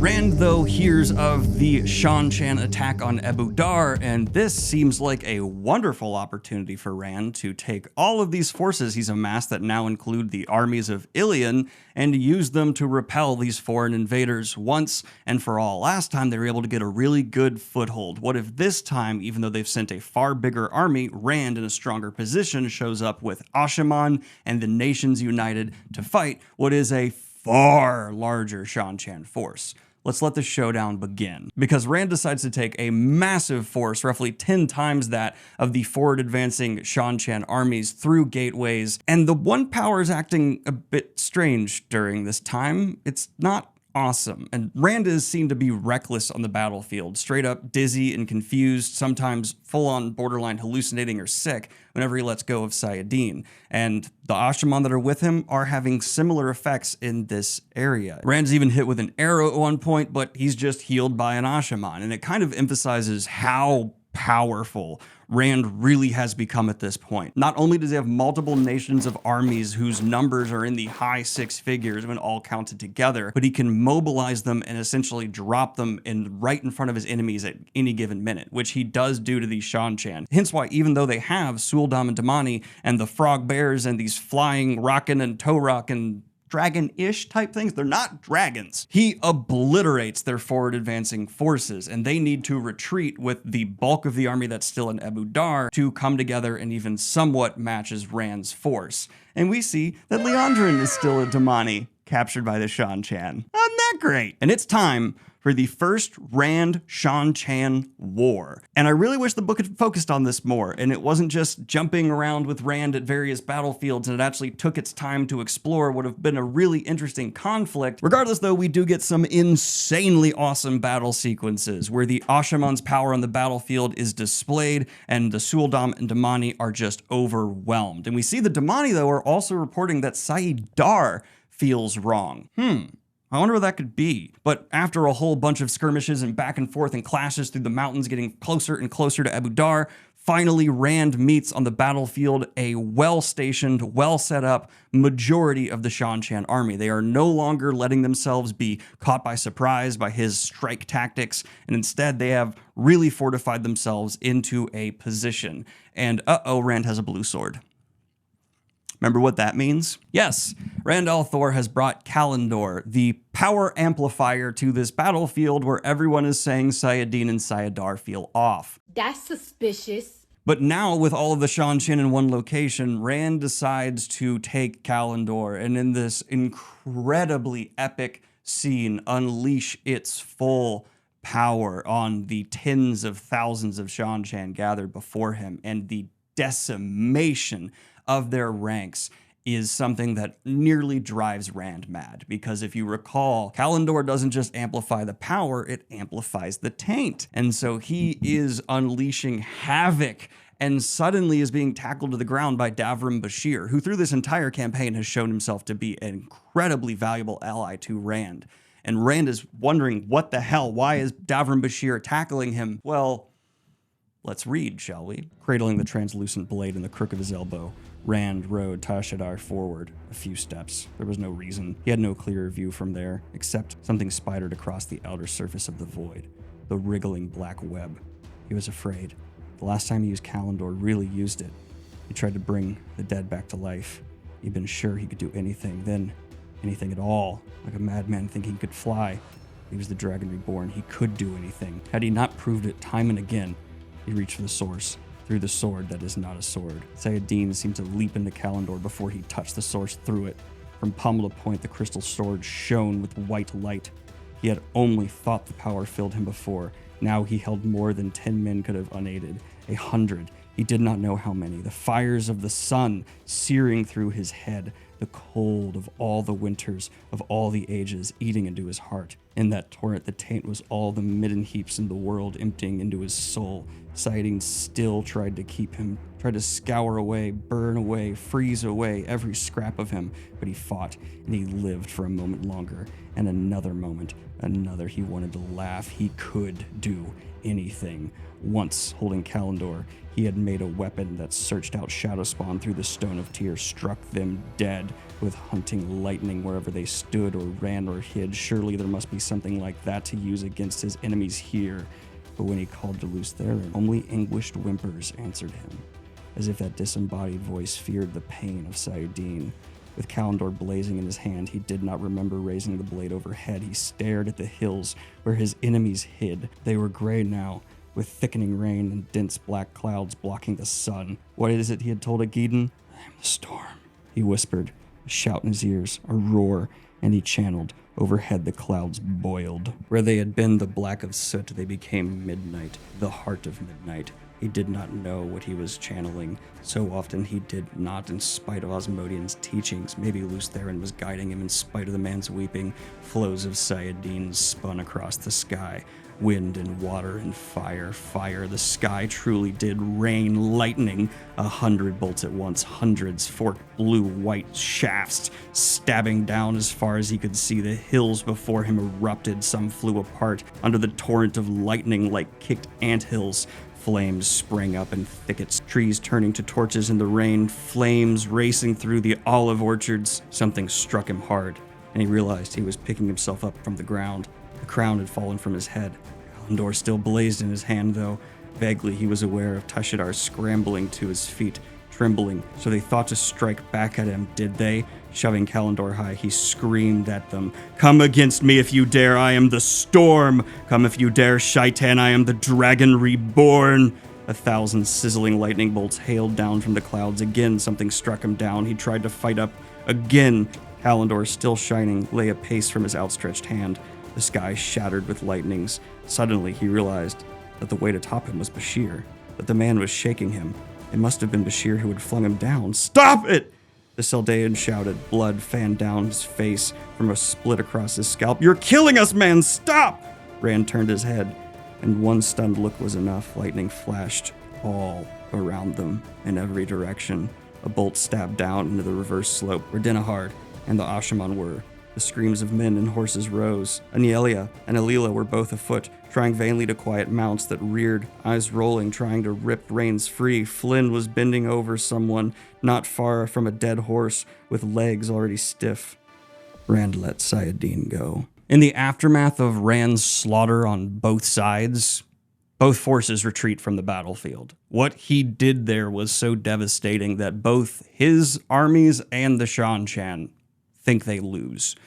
Rand, though, hears of the Seanchan attack on Ebu Dar, and this seems like a wonderful opportunity for Rand to take all of these forces he's amassed that now include the armies of Ilion and use them to repel these foreign invaders once and for all. Last time they were able to get a really good foothold. What if this time, even though they've sent a far bigger army, Rand in a stronger position shows up with Asha'man and the nations united to fight what is a far larger Seanchan force? Let's let the showdown begin. Because Rand decides to take a massive force, roughly 10 times that of the forward advancing Seanchan armies through gateways. And the one power is acting a bit strange during this time. It's not awesome. And Rand is seen to be reckless on the battlefield, straight up dizzy and confused, sometimes full on borderline hallucinating or sick whenever he lets go of Saladin. And the Asha'man that are with him are having similar effects in this area. Rand's even hit with an arrow at one point, but he's just healed by an Asha'man. And it kind of emphasizes how powerful Rand really has become at this point. Not only does he have multiple nations of armies whose numbers are in the high 6 figures when all counted together, but he can mobilize them and essentially drop them right in front of his enemies at any given minute, which he does do to these Seanchan. Hence why, even though they have Suldam and Damani and the frog bears and these flying Rockin and Torok and dragon-ish type things, they're not dragons. He obliterates their forward advancing forces, and they need to retreat with the bulk of the army that's still in Ebu Dar to come together and even somewhat matches Rand's force. And we see that Liandrin is still at Damani, captured by the Seanchan. Not that great. And it's time for the first Rand-Seanchan war. And I really wish the book had focused on this more, and it wasn't just jumping around with Rand at various battlefields, and it actually took its time to explore what would have been a really interesting conflict. Regardless, though, we do get some insanely awesome battle sequences where the Asha'man's power on the battlefield is displayed, and the Suldam and Damani are just overwhelmed. And we see the Damani, though, are also reporting that Saidar feels wrong. I wonder what that could be. But after a whole bunch of skirmishes and back and forth and clashes through the mountains, getting closer and closer to Ebu Dar, finally Rand meets on the battlefield a well-stationed, well-set-up majority of the Seanchan army. They are no longer letting themselves be caught by surprise by his strike tactics, and instead they have really fortified themselves into a position. And uh-oh, Rand has a blue sword. Remember what that means? Yes, Rand al'Thor has brought Callandor, the power amplifier, to this battlefield where everyone is saying Saladin and Saidar feel off. That's suspicious. But now, with all of the Seanchan in one location, Rand decides to take Callandor, and in this incredibly epic scene, unleash its full power on the tens of thousands of Seanchan gathered before him, and the decimation of their ranks is something that nearly drives Rand mad. Because if you recall, Callandor doesn't just amplify the power, it amplifies the taint. And so he is unleashing havoc and suddenly is being tackled to the ground by Davrim Bashir, who through this entire campaign has shown himself to be an incredibly valuable ally to Rand. And Rand is wondering, what the hell? Why is Davrim Bashir tackling him? Well, let's read, shall we? Cradling the translucent blade in the crook of his elbow, Rand rode Tashadar forward a few steps. There was no reason. He had no clearer view from there, except something spidered across the outer surface of the void, the wriggling black web. He was afraid. The last time he used Callandor really used it. He tried to bring the dead back to life. He'd been sure he could do anything, then anything at all, like a madman thinking he could fly. He was the Dragon Reborn. He could do anything. Had he not proved it time and again? He reached for the source, through the sword that is not a sword. Saladin seemed to leap into Callandor before he touched the source through it. From pommel to point, the crystal sword shone with white light. He had only thought the power filled him before. Now he held more than 10 men could have unaided. 100. He did not know how many. The fires of the sun searing through his head. the cold of all the winters of all the ages eating into his heart. In that torrent, the taint was all the midden heaps in the world emptying into his soul. Saladin still tried to keep him, tried to scour away, burn away, freeze away every scrap of him, but he fought, and he lived for a moment longer, and another moment, another. He wanted to laugh. He could do anything. Once, holding Kalendor, he had made a weapon that searched out Shadowspawn through the Stone of Tears, struck them dead with hunting lightning wherever they stood or ran or hid. Surely there must be something like that to use against his enemies here. But when he called to loose Theron, only anguished whimpers answered him, as if that disembodied voice feared the pain of Saladin. With Kalendor blazing in his hand, he did not remember raising the blade overhead. He stared at the hills where his enemies hid. They were gray now, with thickening rain and dense black clouds blocking the sun. What is it he had told Gai'don? I am the storm, he whispered, a shout in his ears, a roar, and he channeled. Overhead the clouds boiled. Where they had been the black of soot, they became midnight, the heart of midnight. He did not know what he was channeling. So often he did not, in spite of Osmodian's teachings. Maybe Lews Therin was guiding him in spite of the man's weeping. Flows of Saladin spun across the sky. Wind and water and fire, fire. The sky truly did rain lightning. 100 bolts at once, hundreds, forked blue-white shafts, stabbing down as far as he could see. The hills before him erupted. Some flew apart under the torrent of lightning like kicked anthills. Flames sprang up in thickets, trees turning to torches in the rain, flames racing through the olive orchards. Something struck him hard, and he realized he was picking himself up from the ground. The crown had fallen from his head. Kalendor still blazed in his hand, though. Vaguely, he was aware of Tashadar scrambling to his feet, trembling. So they thought to strike back at him, did they? Shoving Kalendor high, he screamed at them. Come against me if you dare, I am the storm. Come if you dare, Shaitan, I am the dragon reborn. 1,000 sizzling lightning bolts hailed down from the clouds. Again, something struck him down. He tried to fight up. Again, Kalendor, still shining, lay a pace from his outstretched hand. The sky shattered with lightnings. Suddenly, he realized that the way to top him was Bashir, that the man was shaking him. It must have been Bashir who had flung him down. Stop it! The Seldaean shouted. Blood fanned down his face from a split across his scalp. You're killing us, man! Stop! Rand turned his head, and one stunned look was enough. Lightning flashed all around them in every direction. A bolt stabbed down into the reverse slope where Denahard and the Ashaman were. The screams of men and horses rose. Anielia and Alila were both afoot, trying vainly to quiet mounts that reared, eyes rolling, trying to rip reins free. Flynn was bending over someone not far from a dead horse with legs already stiff. Rand let Saladin go. In the aftermath of Rand's slaughter on both sides, both forces retreat from the battlefield. What he did there was so devastating that both his armies and the Seanchan think they lose.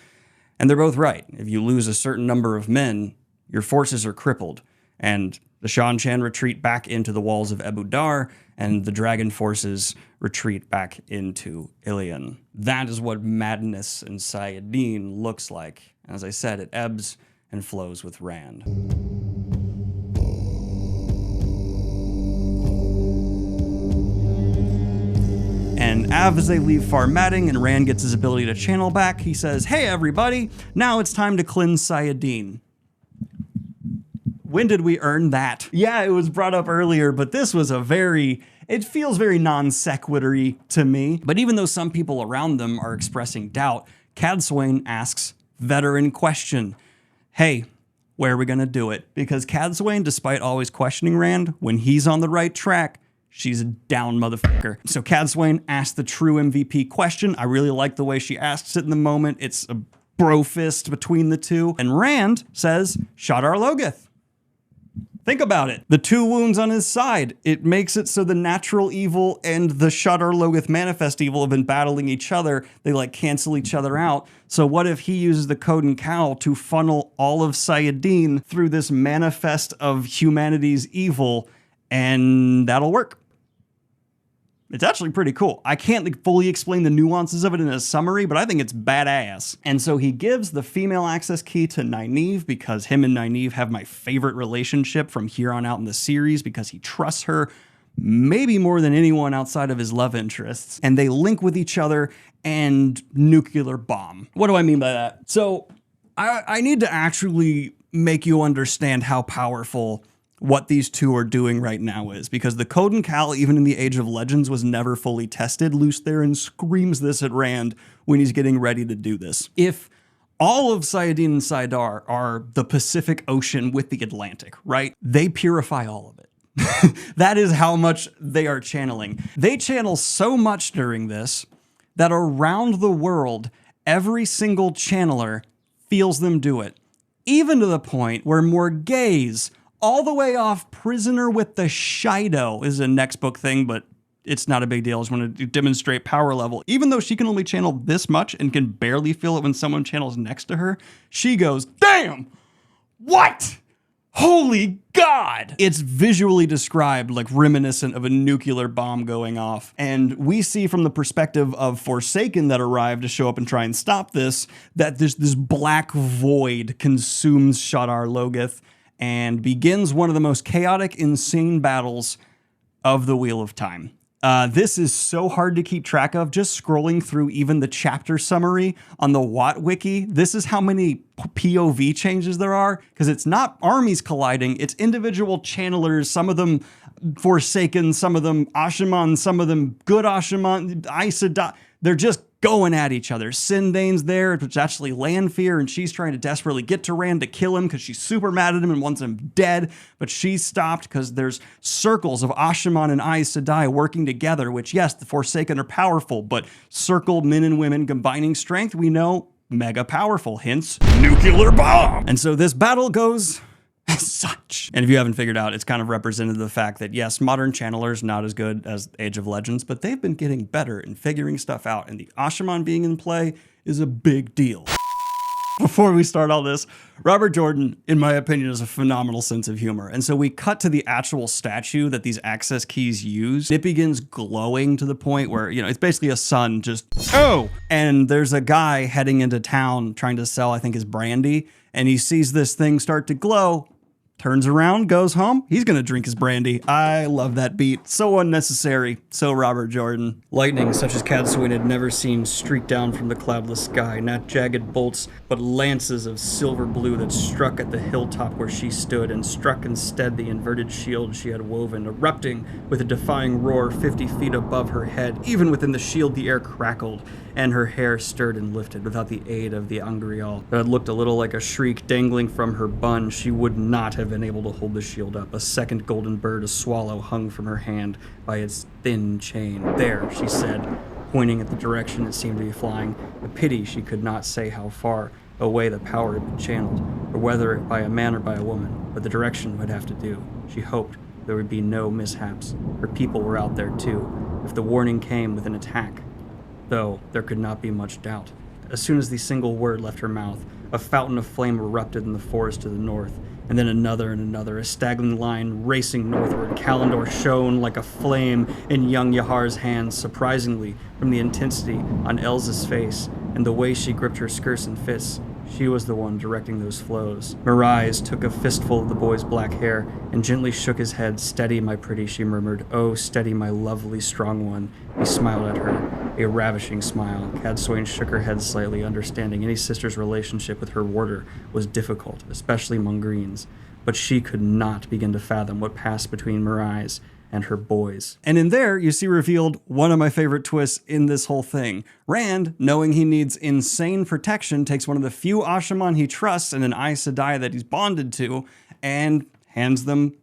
And they're both right. If you lose a certain number of men, your forces are crippled. And the Seanchan retreat back into the walls of Ebu Dar, and the dragon forces retreat back into Ilion. That is what madness in Saladin looks like. As I said, it ebbs and flows with Rand. And as they leave Farmatting and Rand gets his ability to channel back, he says, hey everybody, now it's time to cleanse Saladin. When did we earn that? Yeah, it was brought up earlier, but this was it feels very non sequitur-y to me. But even though some people around them are expressing doubt, Cadsuane asks, veteran question, hey, where are we gonna do it? Because Cadsuane, despite always questioning Rand, when he's on the right track, she's a down motherfucker. So Cadsuane asked the true MVP question. I really like the way she asks it in the moment. It's a bro fist between the two. And Rand says, Shadar Logoth. Think about it. The two wounds on his side. It makes it so the natural evil and the Shadar Logoth manifest evil have been battling each other. They like cancel each other out. So what if he uses the Coden Cowl to funnel all of Saladin through this manifest of humanity's evil, and that'll work? It's actually pretty cool. I can't fully explain the nuances of it in a summary, but I think it's badass. And so he gives the female access key to Nynaeve because him and Nynaeve have my favorite relationship from here on out in the series because he trusts her. maybe more than anyone outside of his love interests, and they link with each other and nuclear bomb. What do I mean by that? So I need to actually make you understand how powerful what these two are doing right now is, because the Code and Cal, even in the Age of Legends, was never fully tested. Luce Theron screams this at Rand when he's getting ready to do this. If all of Sayadin and Saidar are the Pacific Ocean with the Atlantic, right? They purify all of it. That is how much they are channeling. They channel so much during this that around the world, every single channeler feels them do it. Even to the point where Morgaze, all the way off Prisoner with the Shido, is a next book thing, but it's not a big deal. I just want to demonstrate power level. Even though she can only channel this much and can barely feel it when someone channels next to her, she goes, damn, what? Holy God! It's visually described like reminiscent of a nuclear bomb going off. And we see from the perspective of Forsaken that arrived to show up and try and stop this, that this black void consumes Shadar Logoth and begins one of the most chaotic, insane battles of the Wheel of Time. This is so hard to keep track of. Just scrolling through even the chapter summary on the Watt Wiki, this is how many POV changes there are, because it's not armies colliding, it's individual channelers, some of them Forsaken, some of them Ashaman, some of them good Ashaman, Aes Sedai. They're just going at each other. Sindane's there, which is actually Lanfear, and she's trying to desperately get to Rand to kill him because she's super mad at him and wants him dead, but she's stopped because there's circles of Ashaman and Aes Sedai working together, which, yes, the Forsaken are powerful, but circle men and women combining strength, we know, mega powerful, hence nuclear bomb. And so this battle goes as such. And if you haven't figured out, it's kind of represented the fact that, yes, modern channelers not as good as Age of Legends, but they've been getting better in figuring stuff out, and the Ashaman being in play is a big deal. Before we start all this, Robert Jordan, in my opinion, has a phenomenal sense of humor. And so we cut to the actual statue that these access keys use. It begins glowing to the point where, you know, it's basically a sun just, oh! And there's a guy heading into town trying to sell, I think, his brandy, and he sees this thing start to glow, turns around, goes home. He's gonna drink his brandy. I love that beat. So unnecessary. So Robert Jordan. Lightning, such as Cadsuane had never seen, streaked down from the cloudless sky, not jagged bolts, but lances of silver blue that struck at the hilltop where she stood, and struck instead the inverted shield she had woven, erupting with a defying roar 50 feet above her head. Even within the shield, the air crackled, and her hair stirred and lifted without the aid of the Angreal. That had looked a little like a shriek dangling from her bun. She would not have been able to hold the shield up. A second golden bird, a swallow, hung from her hand by its thin chain. There, she said, pointing at the direction it seemed to be flying. A pity she could not say how far away the power had been channeled, or whether by a man or by a woman, but the direction would have to do. She hoped there would be no mishaps. Her people were out there too, if the warning came with an attack. Though there could not be much doubt. As soon as the single word left her mouth, a fountain of flame erupted in the forest to the north, and then another and another, a staggering line racing northward. Kalendor shone like a flame in young Yahar's hands, surprisingly, from the intensity on Elza's face and the way she gripped her skirts and fists. She was the one directing those flows. Mirage took a fistful of the boy's black hair and gently shook his head. Steady, my pretty, she murmured. Oh, steady, my lovely, strong one. He smiled at her, a ravishing smile. Cadsuane shook her head slightly, understanding any sister's relationship with her warder was difficult, especially among Greens. But she could not begin to fathom what passed between Mirage and her boys. And in there, you see revealed one of my favorite twists in this whole thing. Rand, knowing he needs insane protection, takes one of the few Ashaman he trusts and an Aes Sedai that he's bonded to, and hands them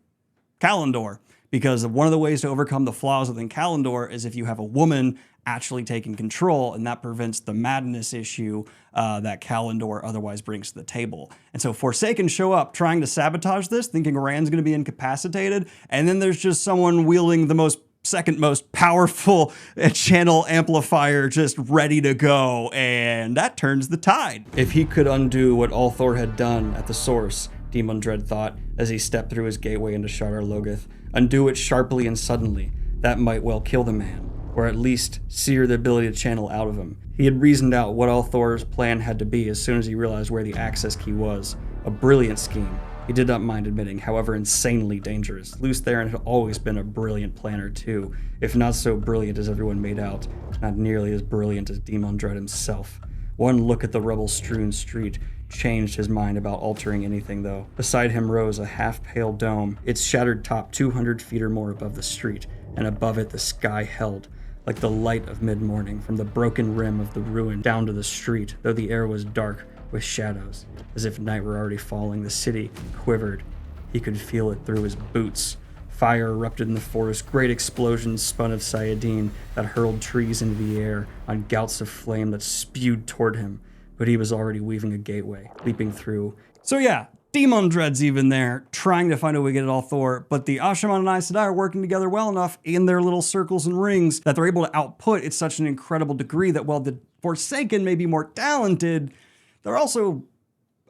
Kalendor. Because one of the ways to overcome the flaws within Kalendor is if you have a woman actually taking control, and that prevents the madness issue that Kalendor otherwise brings to the table. And so Forsaken show up trying to sabotage this, thinking Rand's going to be incapacitated, and then there's just someone wielding the second most powerful channel amplifier just ready to go, and that turns the tide. If he could undo what Althor had done at the source, Demon Dread thought as he stepped through his gateway into Shadar Logoth, undo it sharply and suddenly, that might well kill the man, or at least sear the ability to channel out of him. He had reasoned out what Althor's plan had to be as soon as he realized where the access key was. A brilliant scheme, He did not mind admitting, however insanely dangerous. Lews Therin had always been a brilliant planner too, if not so brilliant as everyone made out, not nearly as brilliant as Demon Dread himself. One look at the rubble-strewn street changed his mind about altering anything, though. Beside him rose a half-pale dome, its shattered top 200 feet or more above the street, and above it the sky held, like the light of mid-morning, from the broken rim of the ruin down to the street, though the air was dark with shadows, as if night were already falling. The city quivered. He could feel it through his boots. Fire erupted in the forest. Great explosions spun of Sayadine that hurled trees into the air on gouts of flame that spewed toward him. But he was already weaving a gateway, leaping through. So yeah, Demon Dread's even there, trying to find a way to get it all Thor, but the Asha'man and Aes Sedai are working together well enough in their little circles and rings that they're able to output at such an incredible degree that while the Forsaken may be more talented, they're also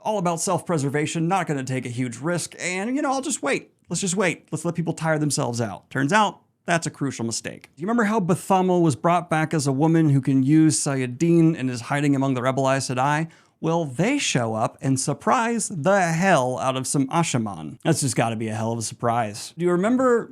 all about self-preservation, not going to take a huge risk, and, I'll just wait. Let's just wait. Let's let people tire themselves out. Turns out, that's a crucial mistake. Do you remember how Bethamel was brought back as a woman who can use Sayadine and is hiding among the rebel Aes Sedai? Well, they show up and surprise the hell out of some Asha'man. That's just gotta be a hell of a surprise. Do you remember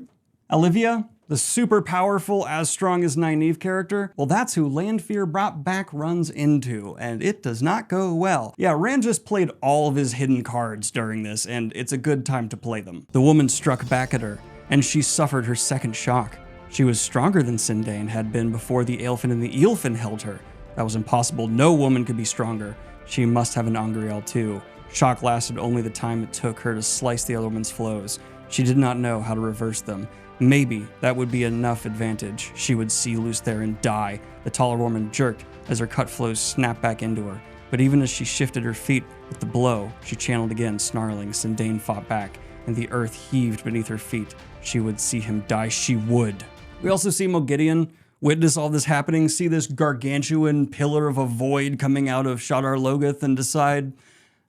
Olivia? The super powerful, as strong as Nynaeve character? Well, that's who Lanfear brought back runs into, and it does not go well. Yeah, Rand just played all of his hidden cards during this, and it's a good time to play them. The woman struck back at her, and she suffered her second shock. She was stronger than Sindain had been before the Aelfin and the Eilfin held her. That was impossible. No woman could be stronger. She must have an Angreal too. Shock lasted only the time it took her to slice the other woman's flows. She did not know how to reverse them. Maybe that would be enough advantage. She would see Lews Therin die. The taller woman jerked as her cut flows snapped back into her. But even as she shifted her feet with the blow, she channeled again, snarling. Sindain fought back, and the earth heaved beneath her feet. She would see him die. She would. We also see Moghedien witness all this happening, see this gargantuan pillar of a void coming out of Shadar Logoth, and decide,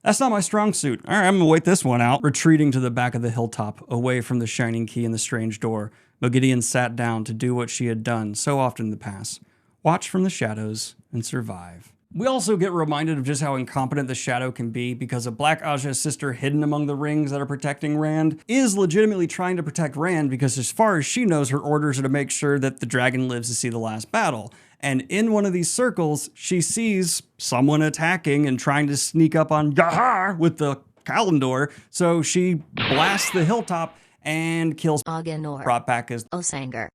that's not my strong suit. All right, I'm gonna wait this one out. Retreating to the back of the hilltop, away from the shining key and the strange door, Moghedien sat down to do what she had done so often in the past. Watch from the shadows and survive. We also get reminded of just how incompetent the Shadow can be, because a Black Ajah sister hidden among the rings that are protecting Rand is legitimately trying to protect Rand, because as far as she knows, her orders are to make sure that the dragon lives to see the last battle. And in one of these circles, she sees someone attacking and trying to sneak up on Gahar with the Kalimdor, so she blasts the hilltop and kills Agenor. Brought back as Osanger.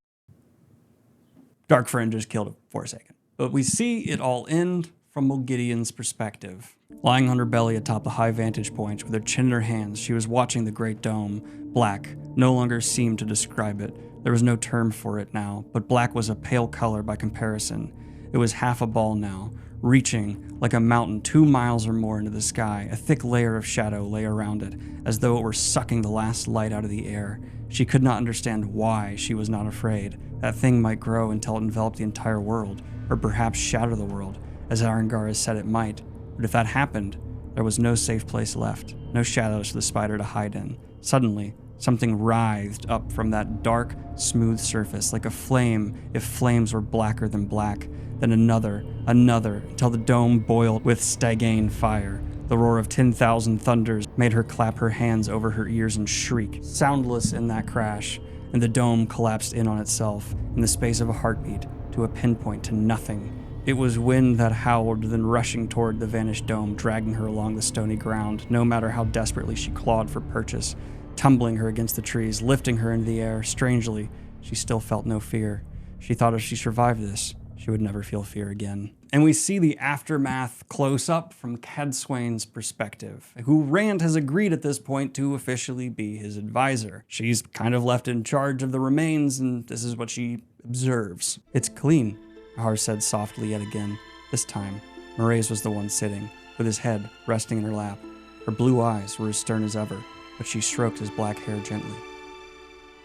Dark Friend just killed it for a second. But we see it all end from Moghedien's perspective. Lying on her belly atop the high vantage point, with her chin in her hands, she was watching the great dome. Black no longer seemed to describe it. There was no term for it now, but black was a pale color by comparison. It was half a ball now, reaching like a mountain 2 miles or more into the sky. A thick layer of shadow lay around it, as though it were sucking the last light out of the air. She could not understand why she was not afraid. That thing might grow until it enveloped the entire world, or perhaps shatter the world, as Arengar has said it might. But if that happened, there was no safe place left, no shadows for the spider to hide in. Suddenly, something writhed up from that dark, smooth surface, like a flame, if flames were blacker than black. Then another, until the dome boiled with Stygian fire. The roar of 10,000 thunders made her clap her hands over her ears and shriek, soundless in that crash, and the dome collapsed in on itself, in the space of a heartbeat, to a pinpoint, to nothing. It was wind that howled, then rushing toward the vanished dome, dragging her along the stony ground, no matter how desperately she clawed for purchase, tumbling her against the trees, lifting her into the air. Strangely, she still felt no fear. She thought if she survived this, she would never feel fear again. And we see the aftermath close up from Cadsuane's perspective, who Rand has agreed at this point to officially be his advisor. She's kind of left in charge of the remains, and this is what she observes. It's clean, Ahar said softly yet again. This time, Mraize was the one sitting, with his head resting in her lap. Her blue eyes were as stern as ever, but she stroked his black hair gently.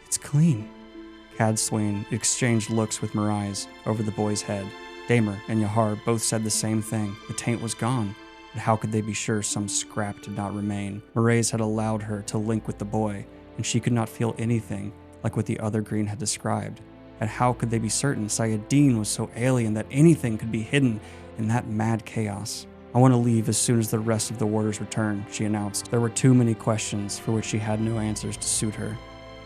It's clean. Cadsuane exchanged looks with Mraize over the boy's head. Damer and Yahar both said the same thing. The taint was gone, but how could they be sure some scrap did not remain? Mraize had allowed her to link with the boy, and she could not feel anything like what the other green had described. And how could they be certain Sayadine was so alien that anything could be hidden in that mad chaos? I want to leave as soon as the rest of the warders return, she announced. There were too many questions for which she had no answers to suit her.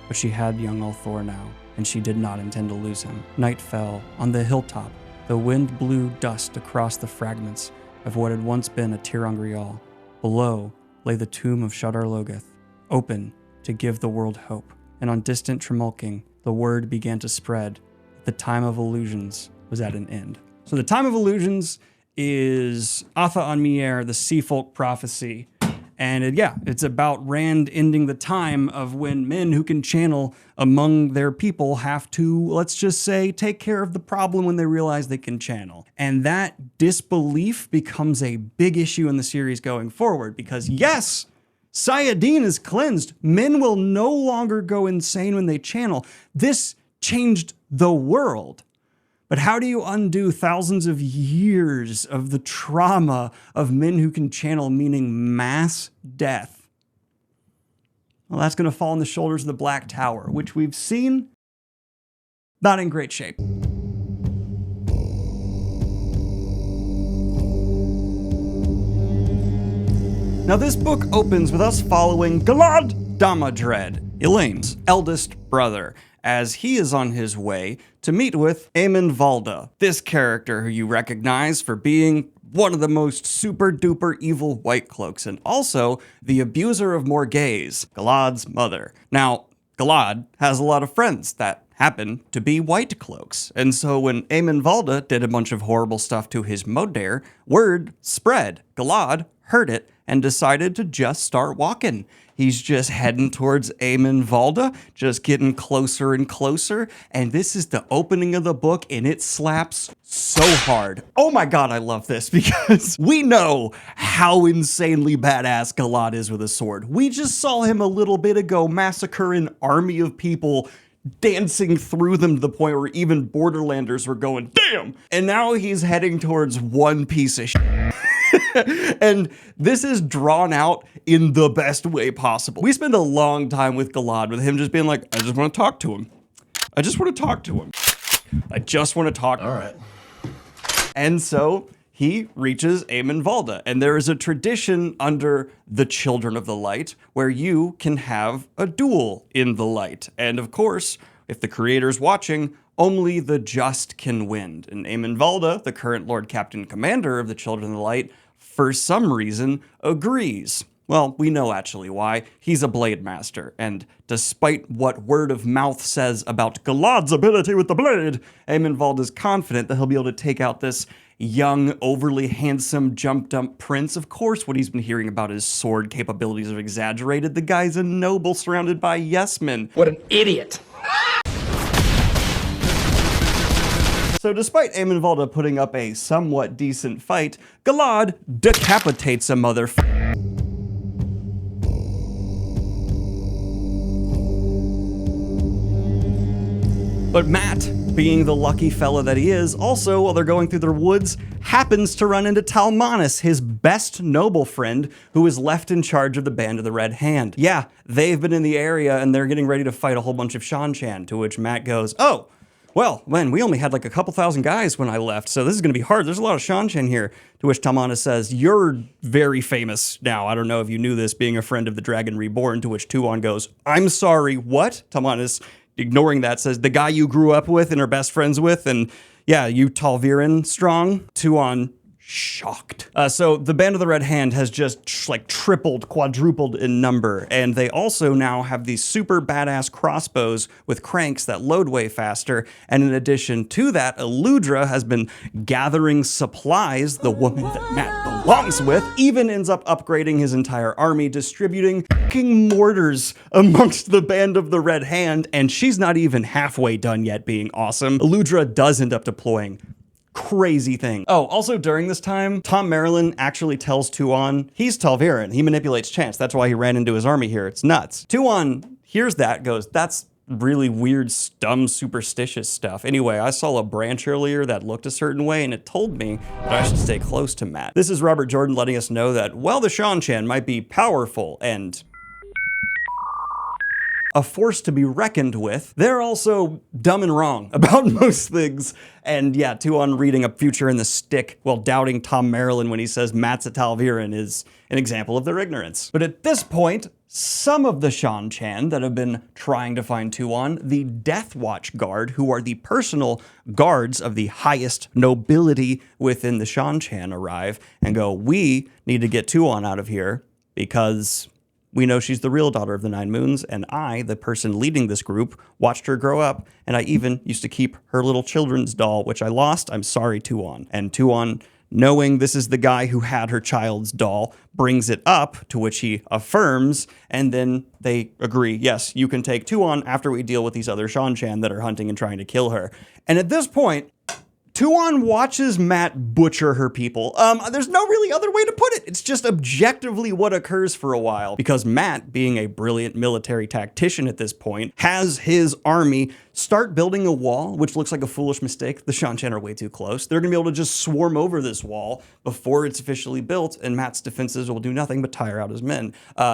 But she had young Althor now, and she did not intend to lose him. Night fell. On the hilltop, the wind blew dust across the fragments of what had once been a Tirangrial. Below lay the tomb of Shadar Logoth, open to give the world hope. And on distant Tremulking, the word began to spread that the time of illusions was at an end. So the time of illusions is Atha Anmier, the Sea Folk prophecy. And it's about Rand ending the time of when men who can channel among their people have to, let's just say, take care of the problem when they realize they can channel. And that disbelief becomes a big issue in the series going forward because yes, Sayadin is cleansed. Men will no longer go insane when they channel. This changed the world. But how do you undo thousands of years of the trauma of men who can channel, meaning mass death? Well, that's going to fall on the shoulders of the Black Tower, which we've seen not in great shape. Now, this book opens with us following Galad Damadred, Elaine's eldest brother, as he is on his way to meet with Eamon Valda, this character who you recognize for being one of the most super duper evil White Cloaks, and also the abuser of Morghese, Galad's mother. Now, Galad has a lot of friends that happen to be White Cloaks, and so when Eamon Valda did a bunch of horrible stuff to his Modare, word spread. Galad heard it and decided to just start walking. He's just heading towards Eamon Valda, just getting closer and closer. And this is the opening of the book, and it slaps so hard. Oh my God, I love this because we know how insanely badass Galad is with a sword. We just saw him a little bit ago massacre an army of people, dancing through them to the point where even Borderlanders were going, damn! And now he's heading towards one piece of shit. And this is drawn out in the best way possible. We spend a long time with Galad, with him just being like, I just want to talk to him. I just want to talk to him. I just want to talk. All right. And so he reaches Eamon Valda, and there is a tradition under the Children of the Light where you can have a duel in the light. And of course, if the creator's watching, only the just can win. And Eamon Valda, the current Lord Captain Commander of the Children of the Light, for some reason agrees. Well, we know actually why. He's a blade master, and despite what word of mouth says about Galad's ability with the blade, Eamon Valda is confident that he'll be able to take out this young, overly handsome, jump-dump prince. Of course, what he's been hearing about his sword capabilities are exaggerated. The guy's a noble surrounded by yes-men. What an idiot! So despite Eamon Valda putting up a somewhat decent fight, Galad decapitates a motherfucker. But Matt, being the lucky fella that he is, also, while they're going through their woods, happens to run into Talmanis, his best noble friend, who is left in charge of the Band of the Red Hand. Yeah, they've been in the area and they're getting ready to fight a whole bunch of Seanchan, to which Matt goes, oh, well, man, we only had like a couple thousand guys when I left, so this is going to be hard. There's a lot of Seanchan here. To which Talmanis says, you're very famous now. I don't know if you knew this, being a friend of the Dragon Reborn, to which Tuon goes, I'm sorry, what? Talmanis, ignoring that, says, the guy you grew up with and are best friends with, and yeah, you Talviran strong? Tuon, shocked. So the Band of the Red Hand has just tripled, quadrupled in number, and they also now have these super badass crossbows with cranks that load way faster, and in addition to that, Eludra has been gathering supplies. The woman that Matt belongs with even ends up upgrading his entire army, distributing fucking mortars amongst the Band of the Red Hand, and she's not even halfway done yet being awesome. Eludra does end up deploying crazy thing. Oh, also during this time, Tom Merrilin actually tells Tuon he's Talviran. He manipulates chance. That's why he ran into his army here. It's nuts. Tuon hears that, goes, that's really weird, dumb, superstitious stuff. Anyway, I saw a branch earlier that looked a certain way, and it told me that I should stay close to Matt. This is Robert Jordan letting us know that while the Seanchan might be powerful and a force to be reckoned with. They're also dumb and wrong about most things. And yeah, Tuon reading A Future in the Stick while doubting Tom Maryland when he says Matt's a Tal'Virin is an example of their ignorance. But at this point, some of the Seanchan that have been trying to find Tuon, the Death Watch Guard, who are the personal guards of the highest nobility within the Seanchan, arrive and go, we need to get Tuon out of here because we know she's the real daughter of the Nine Moons, and I, the person leading this group, watched her grow up, and I even used to keep her little children's doll, which I lost. I'm sorry, Tuon. And Tuon, knowing this is the guy who had her child's doll, brings it up, to which he affirms, and then they agree, yes, you can take Tuon after we deal with these other Seanchan that are hunting and trying to kill her. And at this point, Tuon watches Matt butcher her people. There's no really other way to put it. It's just objectively what occurs for a while, because Matt, being a brilliant military tactician at this point, has his army start building a wall, which looks like a foolish mistake. The Seanchan are way too close. They're gonna be able to just swarm over this wall before it's officially built, and Matt's defenses will do nothing but tire out his men.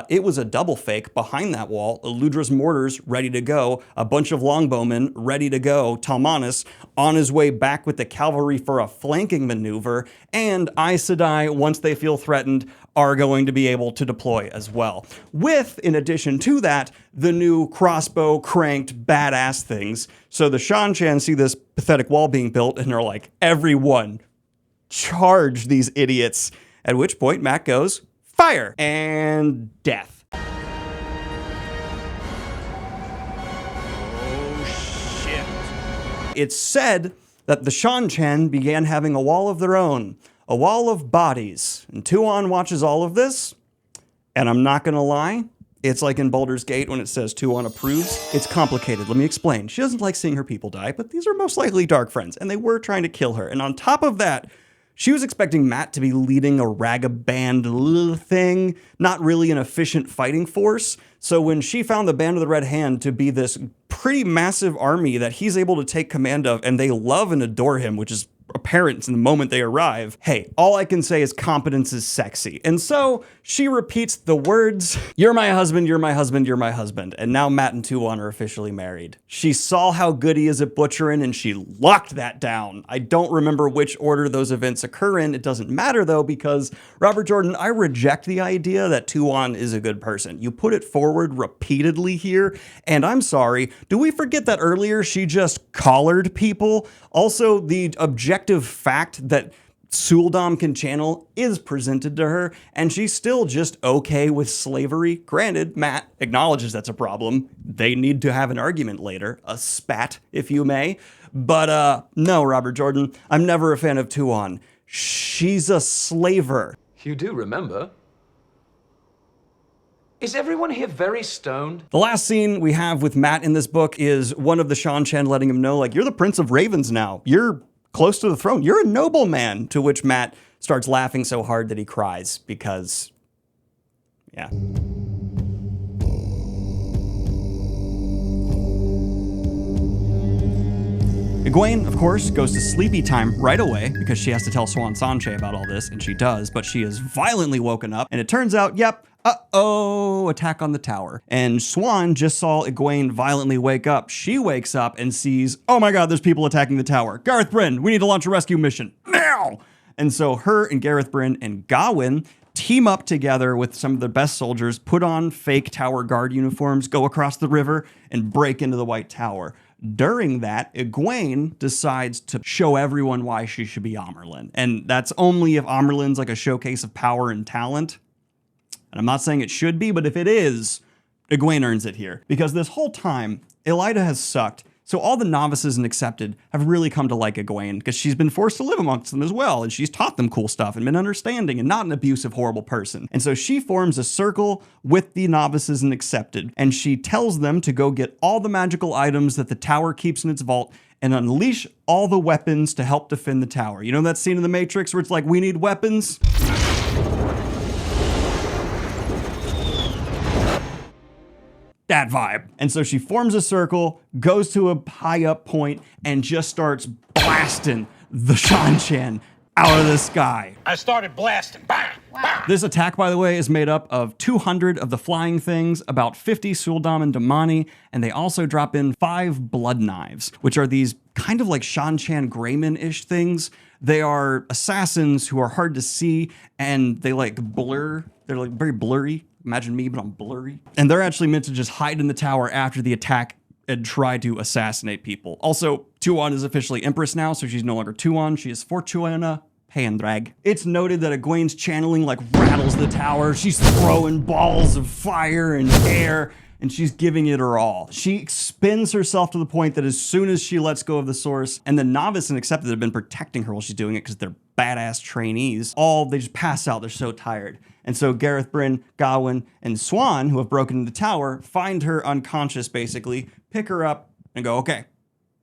It was a double fake behind that wall. Eludra's mortars ready to go, a bunch of longbowmen ready to go, Talmanis on his way back with the cavalry for a flanking maneuver, and Aes Sedai, once they feel threatened, are going to be able to deploy as well. With, in addition to that, the new crossbow cranked badass things. So the Seanchan see this pathetic wall being built and they're like, everyone, charge these idiots. At which point Matt goes, fire, and death. Oh shit. It's said that the Seanchan began having a wall of their own, a wall of bodies. And Tuon watches all of this, and I'm not gonna lie, it's like in Baldur's Gate when it says Tuon approves. It's complicated, let me explain. She doesn't like seeing her people die, but these are most likely dark friends, and they were trying to kill her. And on top of that, she was expecting Matt to be leading a ragaband little thing, not really an efficient fighting force. So when she found the Band of the Red Hand to be this pretty massive army that he's able to take command of, and they love and adore him, which is apparent in the moment they arrive, hey, all I can say is competence is sexy. And so she repeats the words, you're my husband, you're my husband, you're my husband. And now Matt and Tuon are officially married. She saw how good he is at butchering and she locked that down. I don't remember which order those events occur in. It doesn't matter though, because Robert Jordan, I reject the idea that Tuon is a good person. You put it forward repeatedly here, and I'm sorry, do we forget that earlier she just collared people? Also, the objective fact that Suldam can channel is presented to her, and she's still just okay with slavery. Granted, Matt acknowledges that's a problem. They need to have an argument later, a spat, if you may. But no, Robert Jordan, I'm never a fan of Tuon. She's a slaver. You do remember? Is everyone here very stoned? The last scene we have with Matt in this book is one of the Seanchan letting him know, like, you're the Prince of Ravens now. You're close to the throne. You're a nobleman. To which Matt starts laughing so hard that he cries because, yeah. Egwene, of course, goes to sleepy time right away because she has to tell Siuan Sanche about all this, and she does, but she is violently woken up, and it turns out, yep, uh-oh, attack on the tower. And Siuan just saw Egwene violently wake up. She wakes up and sees, oh my god, there's people attacking the tower. Gareth Bryn, we need to launch a rescue mission, now! And so her and Gareth Bryn and Gawain team up together with some of the best soldiers, put on fake tower guard uniforms, go across the river, and break into the White Tower. During that, Egwene decides to show everyone why she should be Amyrlin. And that's only if Amyrlin's like a showcase of power and talent. And I'm not saying it should be, but if it is, Egwene earns it here. Because this whole time, Elida has sucked. So all the novices and accepted have really come to like Egwene because she's been forced to live amongst them as well. And she's taught them cool stuff and been understanding and not an abusive, horrible person. And so she forms a circle with the novices and accepted. And she tells them to go get all the magical items that the tower keeps in its vault and unleash all the weapons to help defend the tower. You know that scene in The Matrix where it's like, we need weapons? That vibe. And so she forms a circle, goes to a high up point, and just starts blasting the Seanchan out of the sky. I started blasting. Bang! Bang! This attack, by the way, is made up of 200 of the flying things, about 50 Suldam and Dumai, and they also drop in 5 blood knives, which are these kind of like Seanchan Greyman-ish things. They are assassins who are hard to see, and they like blur. They're like very blurry. Imagine me, but I'm blurry. And they're actually meant to just hide in the tower after the attack and try to assassinate people. Also, Tuon is officially Empress now, so she's no longer Tuon. She is Fortuana Pandrag. It's noted that Egwene's channeling like rattles the tower. She's throwing balls of fire and air, and she's giving it her all. She spins herself to the point that as soon as she lets go of the source, and the novice and accepted have been protecting her while she's doing it because they're badass trainees, they just pass out. They're so tired. And so Gareth Bryn, Gawain, and Swan, who have broken into the tower, find her unconscious basically, pick her up, and go, okay,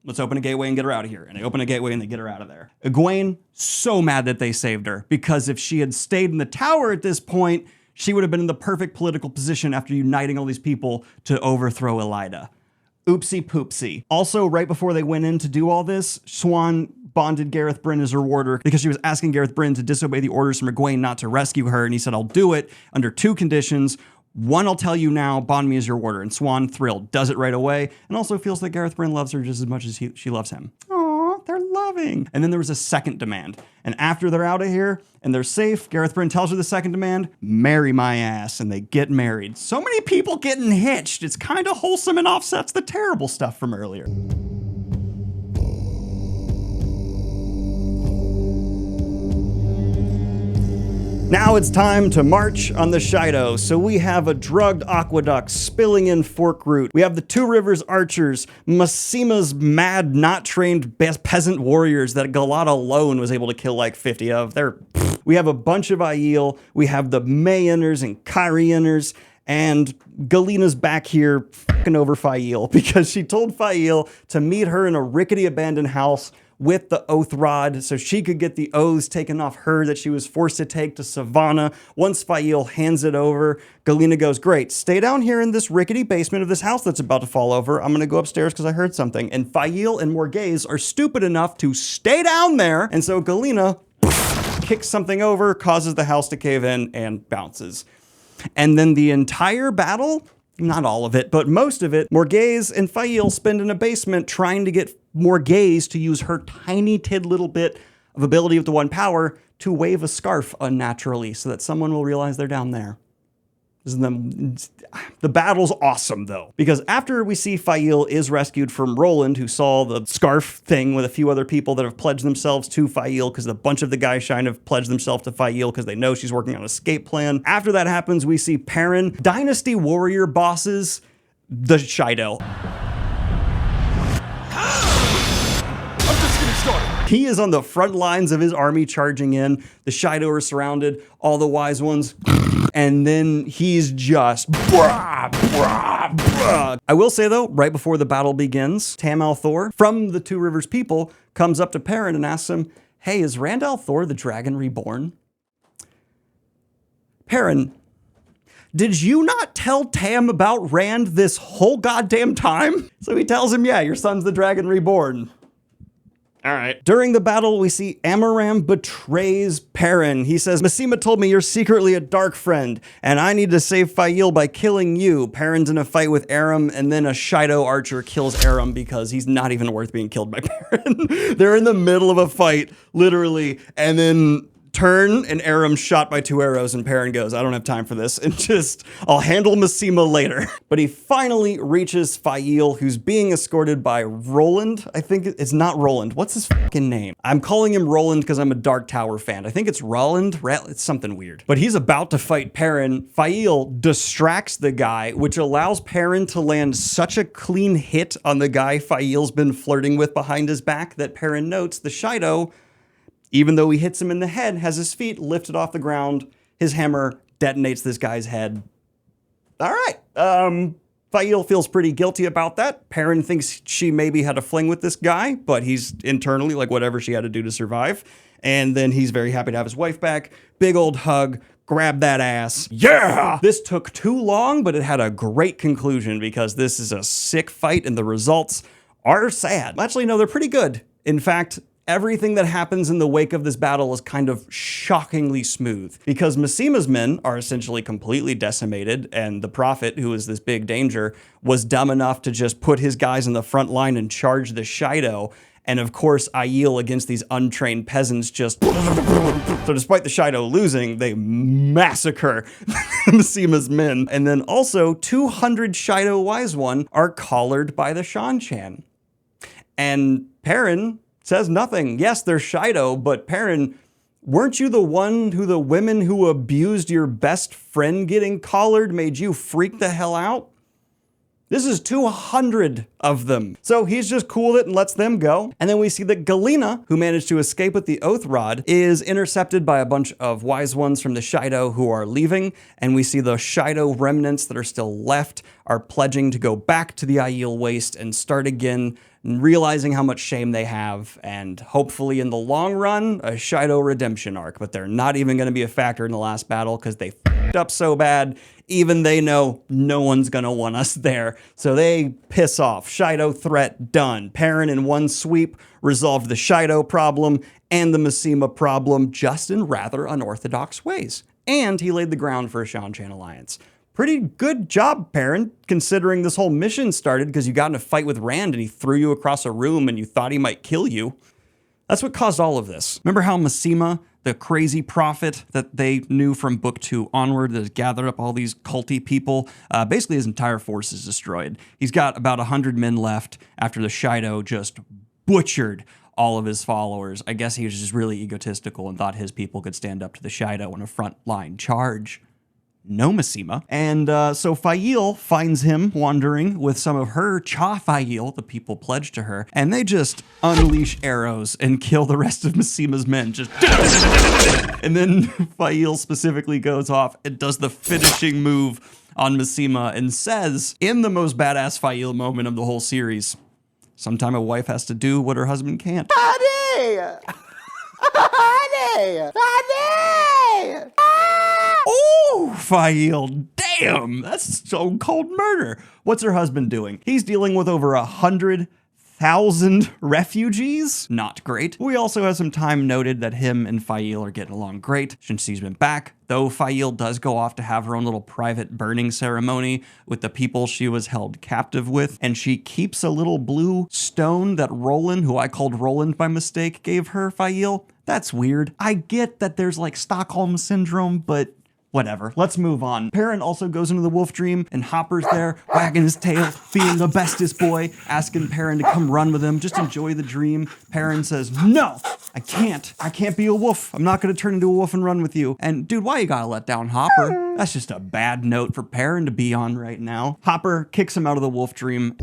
let's open a gateway and get her out of here. And they open a gateway and they get her out of there. Egwene, so mad that they saved her, because if she had stayed in the tower at this point, she would have been in the perfect political position after uniting all these people to overthrow Elaida. Oopsie poopsie. Also, right before they went in to do all this, Swan bonded Gareth Bryn as her warder because she was asking Gareth Bryn to disobey the orders from Egwene not to rescue her, and he said, I'll do it under 2 conditions. One, I'll tell you now, bond me as your warder. And Swan, thrilled, does it right away, and also feels that Gareth Bryn loves her just as much as she loves him. Aww, they're loving. And then there was a second demand. And after they're out of here and they're safe, Gareth Bryn tells her the second demand, marry my ass, and they get married. So many people getting hitched. It's kind of wholesome and offsets the terrible stuff from earlier. Now it's time to march on the Shido. So we have a drugged aqueduct spilling in Fork Root. We have the Two Rivers archers, Massima's mad, not trained peasant warriors that Galad alone was able to kill like 50 of. We have a bunch of Aiel. We have the Mayenners and Kyrienners. And Galena's back here fucking over Fael because she told Fael to meet her in a rickety abandoned house with the oath rod so she could get the oaths taken off her that she was forced to take to Savannah. Once Fael hands it over, Galena goes, great, stay down here in this rickety basement of this house that's about to fall over. I'm gonna go upstairs because I heard something. And Fael and Morghese are stupid enough to stay down there. And so Galena kicks something over, causes the house to cave in, and bounces. And then the entire battle, not all of it, but most of it, Morghese and Fael spend in a basement trying to get Morghese to use her tiny little bit of ability of the One Power to wave a scarf unnaturally so that someone will realize they're down there. The battle's awesome though, because after we see Fael is rescued from Roland, who saw the scarf thing with a few other people that have pledged themselves to Fael, because a bunch of the guys shine have pledged themselves to Fael because they know she's working on an escape plan. After that happens, we see Perrin, Dynasty Warrior bosses, the Shido. He is on the front lines of his army charging in. The Shido are surrounded, all the wise ones. And then he's just... I will say though, right before the battle begins, Tam al'Thor from the Two Rivers people comes up to Perrin and asks him, hey, is Rand al'Thor the Dragon Reborn? Perrin, did you not tell Tam about Rand this whole goddamn time? So he tells him, yeah, your son's the Dragon Reborn. All right. During the battle, we see Amaram betrays Perrin. He says, Massima told me you're secretly a dark friend, and I need to save Fael by killing you. Perrin's in a fight with Aram, and then a Shido archer kills Aram because he's not even worth being killed by Perrin. They're in the middle of a fight, literally, and then turn, and Aram's shot by 2 arrows, and Perrin goes, I don't have time for this, and just, I'll handle Massima later. But he finally reaches Fael, who's being escorted by Roland. I think it's not Roland. What's his fucking name? I'm calling him Roland because I'm a Dark Tower fan. I think it's Roland. It's something weird. But he's about to fight Perrin. Fael distracts the guy, which allows Perrin to land such a clean hit on the guy Fael's been flirting with behind his back that Perrin notes the Shido, even though he hits him in the head, has his feet lifted off the ground. His hammer detonates this guy's head. All right. Fael feels pretty guilty about that. Perrin thinks she maybe had a fling with this guy, but he's internally like whatever she had to do to survive. And then he's very happy to have his wife back. Big old hug. Grab that ass. Yeah! This took too long, but it had a great conclusion because this is a sick fight and the results are sad. Actually, no, they're pretty good. In fact, everything that happens in the wake of this battle is kind of shockingly smooth, because Massima's men are essentially completely decimated, and the Prophet, who is this big danger, was dumb enough to just put his guys in the front line and charge the Shaido. And of course, Aiel against these untrained peasants just... So despite the Shaido losing, they massacre Massima's men. And then also, 200 Shaido Wise One are collared by the Seanchan. And Perrin says nothing. Yes, they're Shaido, but Perrin, weren't you the one who the women who abused your best friend getting collared made you freak the hell out? This is 200 of them. So he's just cooled it and lets them go. And then we see that Galina, who managed to escape with the Oath Rod, is intercepted by a bunch of Wise Ones from the Shaido who are leaving. And we see the Shaido remnants that are still left are pledging to go back to the Aiel Waste and start again, realizing how much shame they have, and hopefully in the long run, a Shaido redemption arc. But they're not even going to be a factor in the last battle because they f***ed up so bad, even they know no one's going to want us there. So they piss off. Shaido threat done. Perrin in one sweep resolved the Shaido problem and the Massima problem, just in rather unorthodox ways. And he laid the ground for a Seanchan alliance. Pretty good job, Perrin, considering this whole mission started because you got in a fight with Rand and he threw you across a room and you thought he might kill you. That's what caused all of this. Remember how Massima, the crazy prophet that they knew from book 2 onward, that has gathered up all these culty people, basically his entire force is destroyed. He's got about 100 men left after the Shaido just butchered all of his followers. I guess he was just really egotistical and thought his people could stand up to the Shaido in a frontline charge. No Massima. And so Fael finds him wandering with some of her Cha Fael, the people pledged to her, and they just unleash arrows and kill the rest of Massima's men. Just and then Fael specifically goes off and does the finishing move on Massima and says, in the most badass Fael moment of the whole series, sometime a wife has to do what her husband can't. Honey! Honey! Honey! Oh, Fael, damn, that's so cold murder. What's her husband doing? He's dealing with over 100,000 refugees. Not great. We also have some time noted that him and Fael are getting along great since he's been back, though Fael does go off to have her own little private burning ceremony with the people she was held captive with, and she keeps a little blue stone that Roland, who I called Roland by mistake, gave her, Fael. That's weird. I get that there's like Stockholm Syndrome, but whatever, let's move on. Perrin also goes into the wolf dream, and Hopper's there, wagging his tail, being the bestest boy, asking Perrin to come run with him, just enjoy the dream. Perrin says, no, I can't be a wolf. I'm not gonna turn into a wolf and run with you. And dude, why you gotta let down Hopper? That's just a bad note for Perrin to be on right now. Hopper kicks him out of the wolf dream.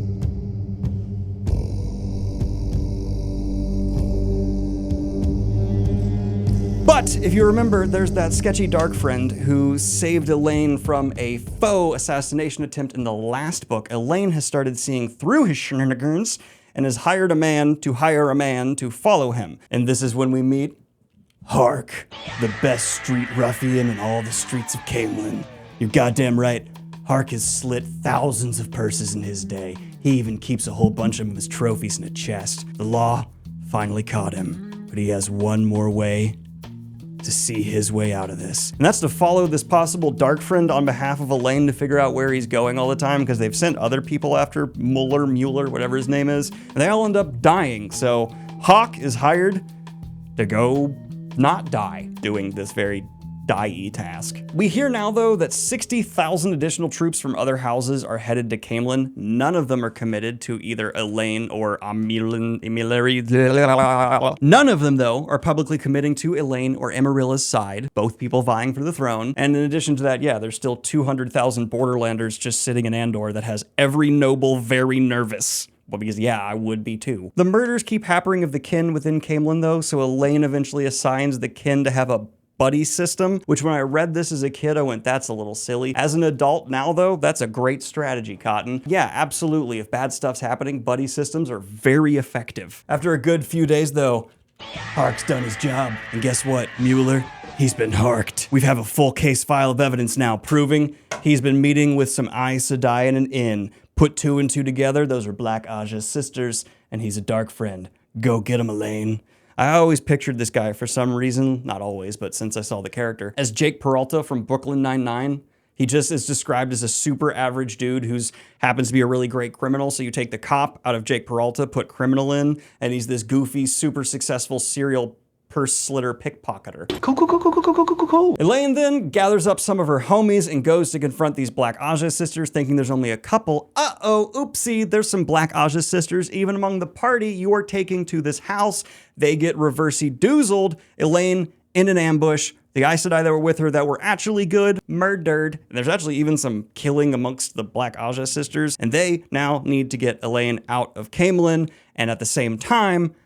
But if you remember, there's that sketchy dark friend who saved Elaine from a faux assassination attempt in the last book. Elaine has started seeing through his shenanigans and has hired a man to hire a man to follow him. And this is when we meet Hark, the best street ruffian in all the streets of Caemlyn. You're goddamn right. Hark has slit thousands of purses in his day. He even keeps a whole bunch of his trophies in a chest. The law finally caught him, but he has one more way to see his way out of this. And that's to follow this possible dark friend on behalf of Elaine to figure out where he's going all the time, because they've sent other people after Mueller, whatever his name is, and they all end up dying. So Hawk is hired to go not die doing this very die-y task. We hear now, though, that 60,000 additional troops from other houses are headed to Caemlyn. None of them are committed to either Elaine or Emilary. None of them, though, are publicly committing to Elaine or Amarilla's side, both people vying for the throne. And in addition to that, yeah, there's still 200,000 Borderlanders just sitting in Andor that has every noble very nervous. Well, because yeah, I would be too. The murders keep happening of the kin within Caemlyn, though, so Elaine eventually assigns the kin to have a buddy system, which when I read this as a kid, I went, that's a little silly. As an adult now, though, that's a great strategy, Cotton. Yeah, absolutely. If bad stuff's happening, buddy systems are very effective. After a good few days, though, Hark's done his job. And guess what, Mueller? He's been harked. We have a full case file of evidence now proving he's been meeting with some Aes Sedai in an inn. Put 2 and 2 together, those are Black Ajah's sisters, and he's a dark friend. Go get him, Elaine. I always pictured this guy for some reason, not always, but since I saw the character, as Jake Peralta from Brooklyn Nine-Nine. He just is described as a super average dude who's happens to be a really great criminal. So you take the cop out of Jake Peralta, put criminal in, and he's this goofy, super successful serial purse slitter pickpocketer. Cool. Elaine then gathers up some of her homies and goes to confront these Black Ajah sisters, thinking there's only a couple. Uh-oh, oopsie, there's some Black Ajah sisters even among the party you are taking to this house. They get reversey doozled. Elaine in an ambush. The Aes Sedai that were with her that were actually good, murdered. And there's actually even some killing amongst the Black Ajah sisters. And they now need to get Elaine out of Caemlyn. And at the same time,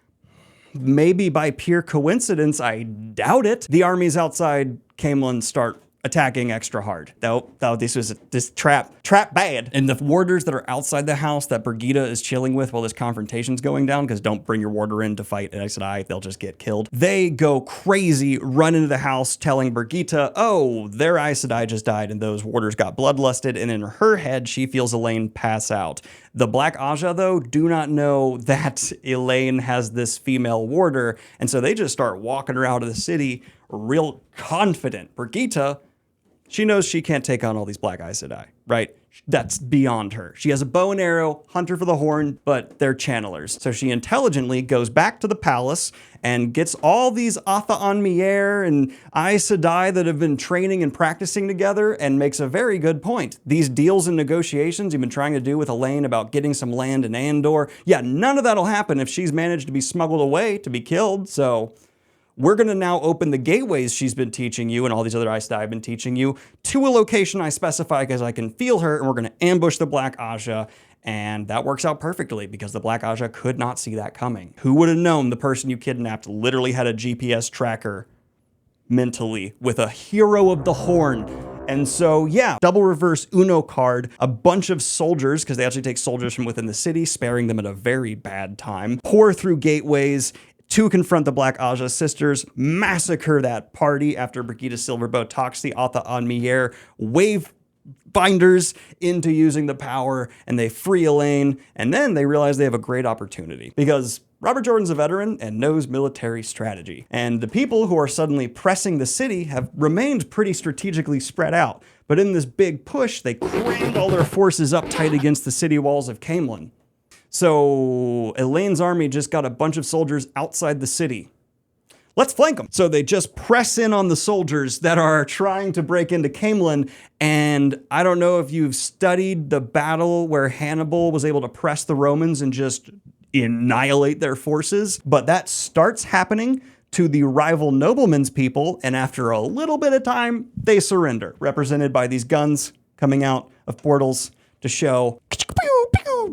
maybe by pure coincidence, I doubt it, the armies outside Caemlyn start attacking extra hard. Though this trap bad. And the warders that are outside the house that Birgitte is chilling with while this confrontation's going down, because don't bring your warder in to fight an Aes Sedai, they'll just get killed. They go crazy, run into the house telling Birgitte, oh, their Aes Sedai just died and those warders got bloodlusted, and in her head, she feels Elaine pass out. The Black Ajah, though, do not know that Elaine has this female warder, and so they just start walking her out of the city real confident. Birgitte, she knows she can't take on all these Black Aes Sedai, right? That's beyond her. She has a bow and arrow, hunter for the horn, but they're channelers. So she intelligently goes back to the palace and gets all these Atha on Mier and Aes Sedai that have been training and practicing together and makes a very good point. These deals and negotiations you've been trying to do with Elaine about getting some land in Andor, yeah, none of that'll happen if she's managed to be smuggled away to be killed, so we're going to now open the gateways she's been teaching you and all these other Aes Sedai have been teaching you to a location I specify because I can feel her, and we're going to ambush the Black Ajah, and that works out perfectly because the Black Ajah could not see that coming. Who would have known the person you kidnapped literally had a GPS tracker mentally with a hero of the horn? And so, yeah, double reverse Uno card, a bunch of soldiers, because they actually take soldiers from within the city, sparing them at a very bad time, pour through gateways to confront the Black Ajah sisters, massacre that party after Birgitte Silverbow talks the Atha on Mier, wave binders into using the power, and they free Elaine, and then they realize they have a great opportunity because Robert Jordan's a veteran and knows military strategy. And the people who are suddenly pressing the city have remained pretty strategically spread out. But in this big push, they crammed all their forces up tight against the city walls of Caemlyn. So Elaine's army just got a bunch of soldiers outside the city. Let's flank them. So they just press in on the soldiers that are trying to break into Caemlyn. And I don't know if you've studied the battle where Hannibal was able to press the Romans and just annihilate their forces, but that starts happening to the rival noblemen's people. And after a little bit of time, they surrender, represented by these guns coming out of portals to show,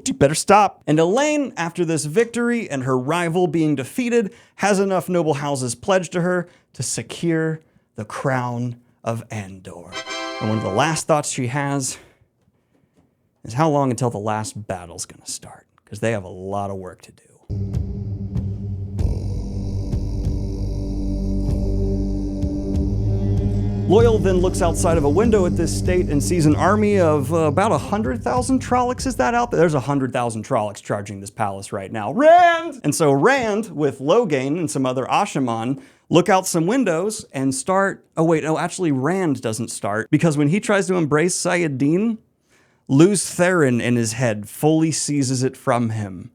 you better stop. And Elaine, after this victory and her rival being defeated, has enough noble houses pledged to her to secure the crown of Andor. And one of the last thoughts she has is how long until the last battle's gonna start? Because they have a lot of work to do. Loyal then looks outside of a window at this state and sees an army of about 100,000 Trollocs. Is that out there? There's 100,000 Trollocs charging this palace right now. Rand! And so Rand, with Logain and some other Ashaman, look out some windows and start... Oh wait, no, actually Rand doesn't start, because when he tries to embrace Sayadin, Lews Therin in his head fully seizes it from him.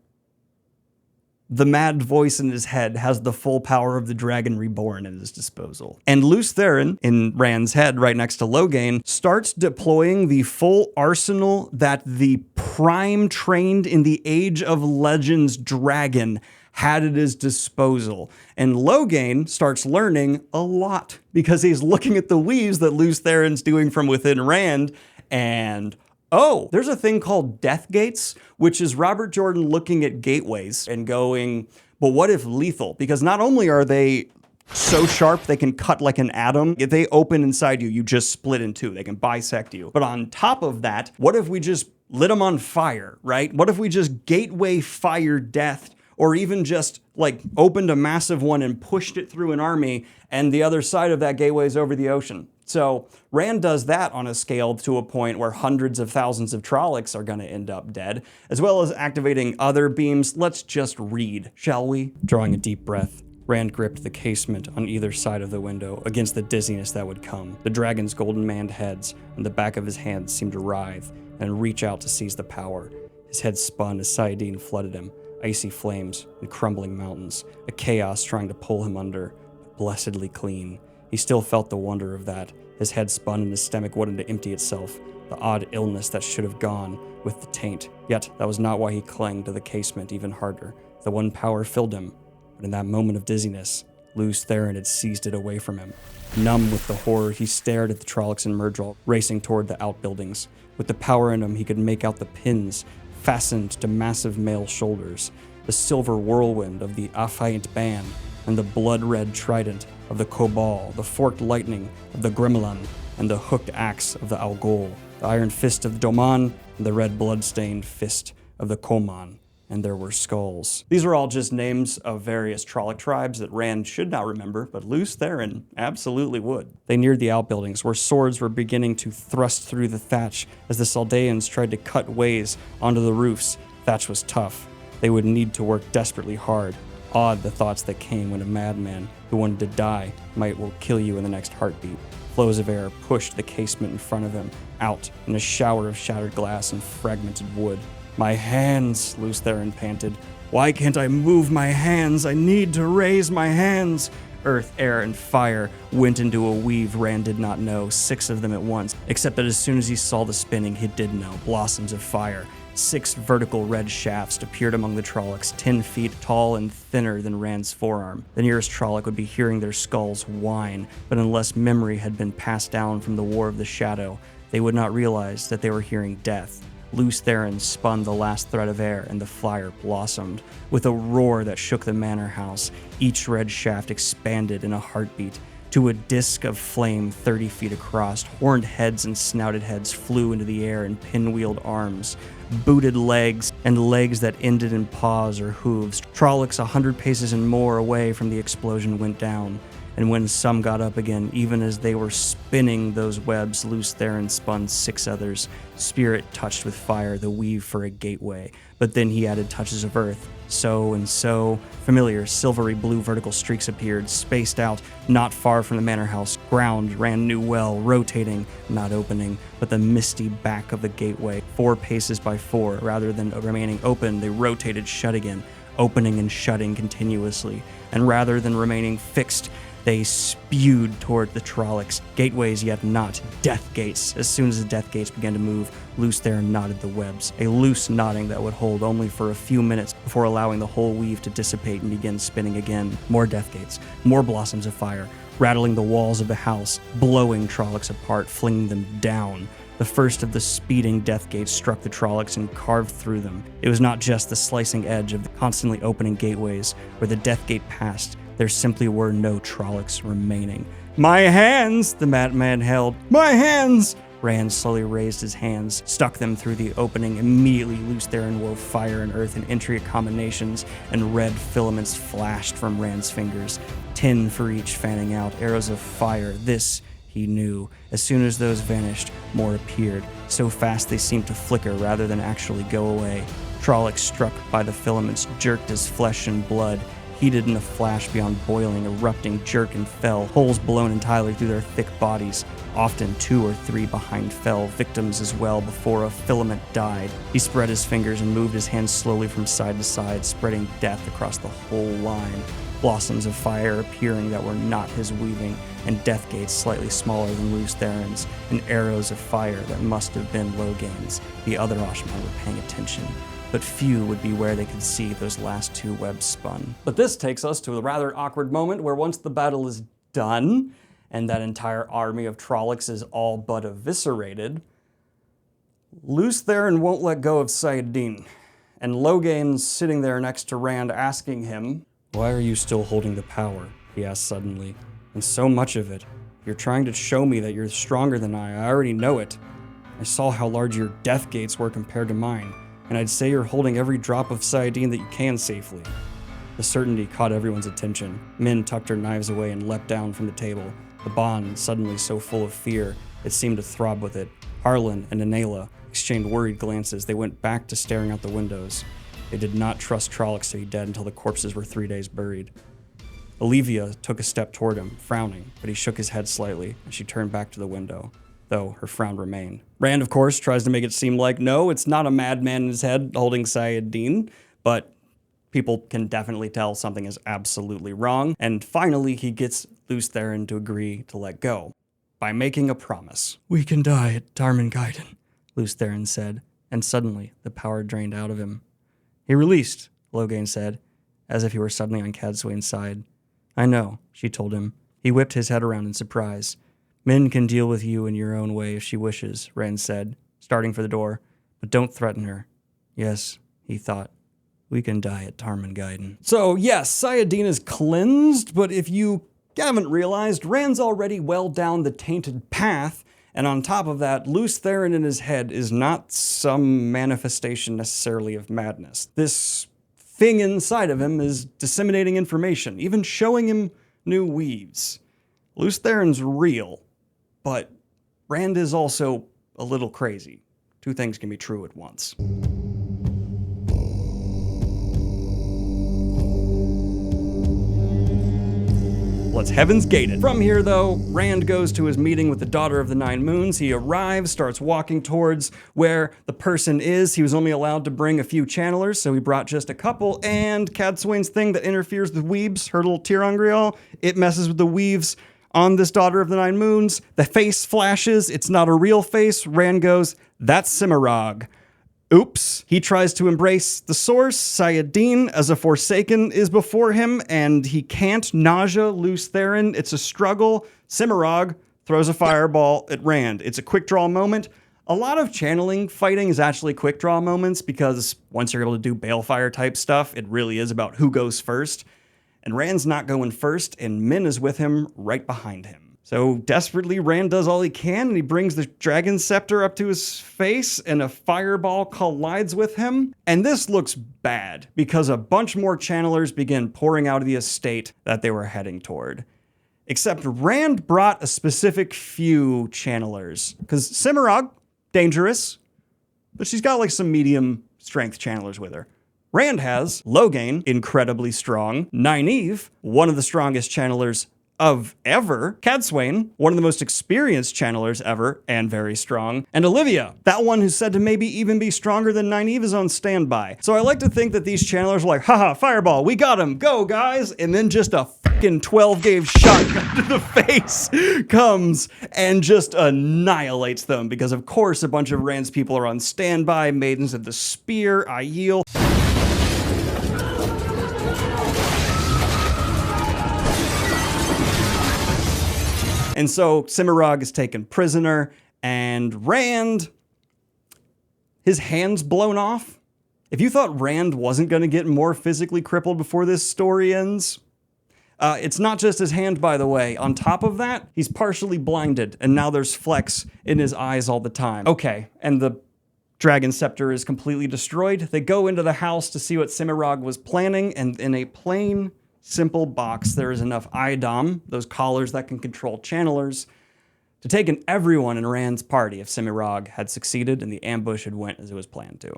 The mad voice in his head has the full power of the Dragon Reborn at his disposal. And Lews Therin, in Rand's head right next to Logain, starts deploying the full arsenal that the prime trained in the Age of Legends dragon had at his disposal. And Logain starts learning a lot because he's looking at the weaves that Lews Therin's doing from within Rand, and oh, there's a thing called death gates, which is Robert Jordan looking at gateways and going, but what if lethal? Because not only are they so sharp they can cut like an atom, if they open inside you, you just split in two. They can bisect you. But on top of that, what if we just lit them on fire, right? What if we just gateway fire death, or even just like opened a massive one and pushed it through an army, and the other side of that gateway is over the ocean? So Rand does that on a scale to a point where hundreds of thousands of Trollocs are going to end up dead, as well as activating other beams. Let's just read, shall we? Drawing a deep breath, Rand gripped the casement on either side of the window against the dizziness that would come. The dragon's golden maned heads and the back of his hands seemed to writhe and reach out to seize the power. His head spun as Saladin flooded him, icy flames and crumbling mountains, a chaos trying to pull him under, but blessedly clean. He still felt the wonder of that. His head spun and his stomach wanted to empty itself, the odd illness that should have gone with the taint. Yet that was not why he clung to the casement even harder. The one power filled him, but in that moment of dizziness, Lews Therin had seized it away from him. Numb with the horror, he stared at the Trollocs and Myrddraal racing toward the outbuildings. With the power in him, he could make out the pins fastened to massive male shoulders, the silver whirlwind of the Affiant band, and the blood-red trident of the Cobal, the forked lightning of the Gremlin, and the hooked axe of the Algol, the iron fist of the Doman, and the red blood-stained fist of the Coman. And there were skulls. These are all just names of various Trolloc tribes that Rand should not remember, but Lews Therin absolutely would. They neared the outbuildings, where swords were beginning to thrust through the thatch as the Saldeans tried to cut ways onto the roofs. Thatch was tough. They would need to work desperately hard. Odd the thoughts that came when a madman who wanted to die might well kill you in the next heartbeat. Flows of air pushed the casement in front of him, out in a shower of shattered glass and fragmented wood. My hands, Lews Therin panted. Why can't I move my hands? I need to raise my hands. Earth, air, and fire went into a weave Rand did not know, 6 of them at once, except that as soon as he saw the spinning, he did know. Blossoms of fire. 6 vertical red shafts appeared among the Trollocs, 10 feet tall and thinner than Rand's forearm. The nearest Trolloc would be hearing their skulls whine, but unless memory had been passed down from the War of the Shadow, they would not realize that they were hearing death. Lews Therin spun the last thread of air, and the flyer blossomed. With a roar that shook the manor house, each red shaft expanded in a heartbeat. To a disc of flame 30 feet across, horned heads and snouted heads flew into the air in pinwheeled arms, booted legs, and legs that ended in paws or hooves. Trollocs 100 paces and more away from the explosion went down. And when some got up again, even as they were spinning those webs, Lews Therin spun 6 others, spirit touched with fire, the weave for a gateway. But then he added touches of earth. So and so, familiar silvery blue vertical streaks appeared, spaced out, not far from the manor house. Ground Rand knew well, rotating, not opening, but the misty back of the gateway. 4 paces by 4, rather than remaining open, they rotated shut again, opening and shutting continuously. And rather than remaining fixed, they spewed toward the Trollocs, gateways yet not, death gates. As soon as the death gates began to move, Lews Therin knotted the webs, a loose knotting that would hold only for a few minutes before allowing the whole weave to dissipate and begin spinning again. More death gates, more blossoms of fire, rattling the walls of the house, blowing Trollocs apart, flinging them down. The first of the speeding death gates struck the Trollocs and carved through them. It was not just the slicing edge of the constantly opening gateways. Where the death gate passed, there simply were no Trollocs remaining. My hands, the madman held. My hands! Rand slowly raised his hands, stuck them through the opening. Immediately, Lews Therin wove fire and earth in intricate combinations, and red filaments flashed from Rand's fingers, 10 for each fanning out, arrows of fire. This, he knew. As soon as those vanished, more appeared. So fast they seemed to flicker rather than actually go away. Trolloc, struck by the filaments, jerked his flesh and blood, heated in a flash beyond boiling, erupting, jerk and fell, holes blown entirely through their thick bodies. Often 2 or 3 behind fell, victims as well, before a filament died. He spread his fingers and moved his hands slowly from side to side, spreading death across the whole line. Blossoms of fire appearing that were not his weaving, and death gates slightly smaller than Lews Therin's, and arrows of fire that must have been Logain's. The other Ashman were paying attention, but few would be where they could see those last 2 webs spun. But this takes us to a rather awkward moment where once the battle is done, and that entire army of Trollocs is all but eviscerated, Lews Therin won't let go of Saladin, and Logain's sitting there next to Rand asking him, "Why are you still holding the power?" he asked suddenly. "And so much of it. You're trying to show me that you're stronger than I already know it. I saw how large your death gates were compared to mine, and I'd say you're holding every drop of Saladin that you can safely." The certainty caught everyone's attention. Men tucked their knives away and leapt down from the table. The bond, suddenly so full of fear, it seemed to throb with it. Harlan and Anela exchanged worried glances. They went back to staring out the windows. They did not trust Trollocs to be dead until the corpses were 3 days buried. Olivia took a step toward him, frowning, but he shook his head slightly, and she turned back to the window, though her frown remained. Rand, of course, tries to make it seem like, no, it's not a madman in his head holding Sayadin, but people can definitely tell something is absolutely wrong, and finally he gets Lews Therin to agree to let go by making a promise. "We can die at Tarmon Gai'don," Lews Therin said, and suddenly the power drained out of him. "He released," Logain said, as if he were suddenly on Cadsuane's side. "I know," she told him. He whipped his head around in surprise. "Min can deal with you in your own way if she wishes," Rand said, starting for the door. "But don't threaten her." Yes, he thought. We can die at Tarmon Gai'don. So yes, Sayadin is cleansed, but if you haven't realized, Rand's already well down the tainted path, and on top of that, Lews Therin in his head is not some manifestation necessarily of madness. This thing inside of him is disseminating information, even showing him new weaves. Lews Therin's real, but Rand is also a little crazy. Two things can be true at once. Let's Heaven's Gate it. From here, though, Rand goes to his meeting with the Daughter of the Nine Moons. He arrives, starts walking towards where the person is. He was only allowed to bring a few channelers, so he brought just a couple, and Cadsuane's thing that interferes with weaves, her little Tirangrial, it messes with the weaves on this Daughter of the Nine Moons. The face flashes. It's not a real face. Rand goes, "That's Semirhage." Oops. He tries to embrace the source. Sayadin, as a Forsaken, is before him, and he can't. Nausea, Lews Therin. It's a struggle. Semirhage throws a fireball at Rand. It's a quick draw moment. A lot of channeling fighting is actually quick draw moments because once you're able to do balefire type stuff, it really is about who goes first. And Rand's not going first, and Min is with him right behind him. So desperately, Rand does all he can, and he brings the Dragon Scepter up to his face, and a fireball collides with him. And this looks bad, because a bunch more channelers begin pouring out of the estate that they were heading toward. Except Rand brought a specific few channelers, because Semirhage, dangerous, but she's got like some medium strength channelers with her. Rand has Logain, incredibly strong, Nynaeve, one of the strongest channelers of ever, Cadsuane, one of the most experienced channelers ever, and very strong, and Olivia, that one who's said to maybe even be stronger than Nynaeve, is on standby. So I like to think that these channelers are like, haha, fireball, we got him, go guys, and then just a fucking 12-gauge shotgun to the face comes and just annihilates them, because of course a bunch of Rand's people are on standby, Maidens of the Spear, Aiel. And so Semirhage is taken prisoner, and Rand, his hand's blown off. If you thought Rand wasn't going to get more physically crippled before this story ends, it's not just his hand, by the way. On top of that, he's partially blinded, and now there's flecks in his eyes all the time. Okay, and the Dragon Scepter is completely destroyed. They go into the house to see what Semirhage was planning, and in a plain, simple box, there is enough Idom, those collars that can control channelers, to take in everyone in Rand's party if Semirhage had succeeded and the ambush had went as it was planned to.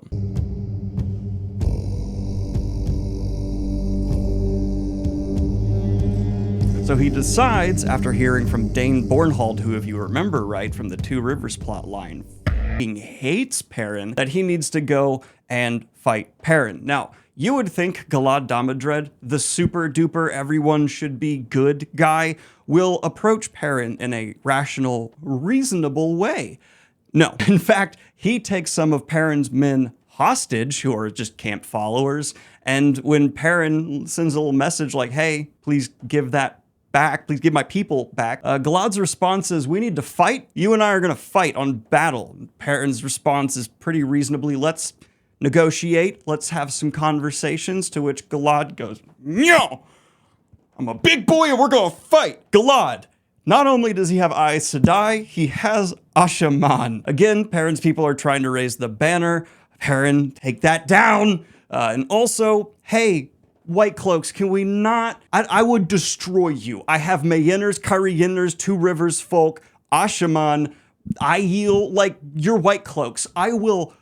So he decides, after hearing from Dane Bornhald, who, if you remember right from the Two Rivers plot line, hates Perrin, that he needs to go and fight Perrin. Now, you would think Galad Damodred, the super duper everyone should be good guy, will approach Perrin in a rational, reasonable way. No, in fact, he takes some of Perrin's men hostage, who are just camp followers, and when Perrin sends a little message like, hey, please give that back, please give my people back, Galad's response is, we need to fight. You and I are gonna fight on battle. Perrin's response is pretty reasonably, let's negotiate, let's have some conversations, to which Galad goes, no, I'm a big boy and we're gonna fight. Galad, not only does he have Aes Sedai, he has Asha'man. Again, Perrin's people are trying to raise the banner. Perrin, take that down. And also, hey, White Cloaks, can we not? I would destroy you. I have Mayenners, Karienners, Two Rivers folk, Asha'man, Aiel, like, you're White Cloaks. I will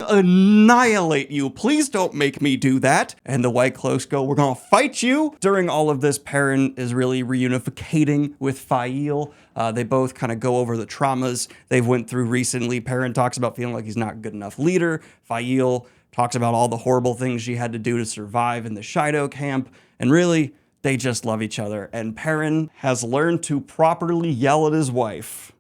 annihilate you. Please don't make me do that. And the White Cloaks go, we're gonna fight you. During all of this, Perrin is really reunificating with Faile. They both kind of go over the traumas they've went through recently. Perrin talks about feeling like he's not a good enough leader. Faile talks about all the horrible things she had to do to survive in the Showdown camp. And really, they just love each other. And Perrin has learned to properly yell at his wife,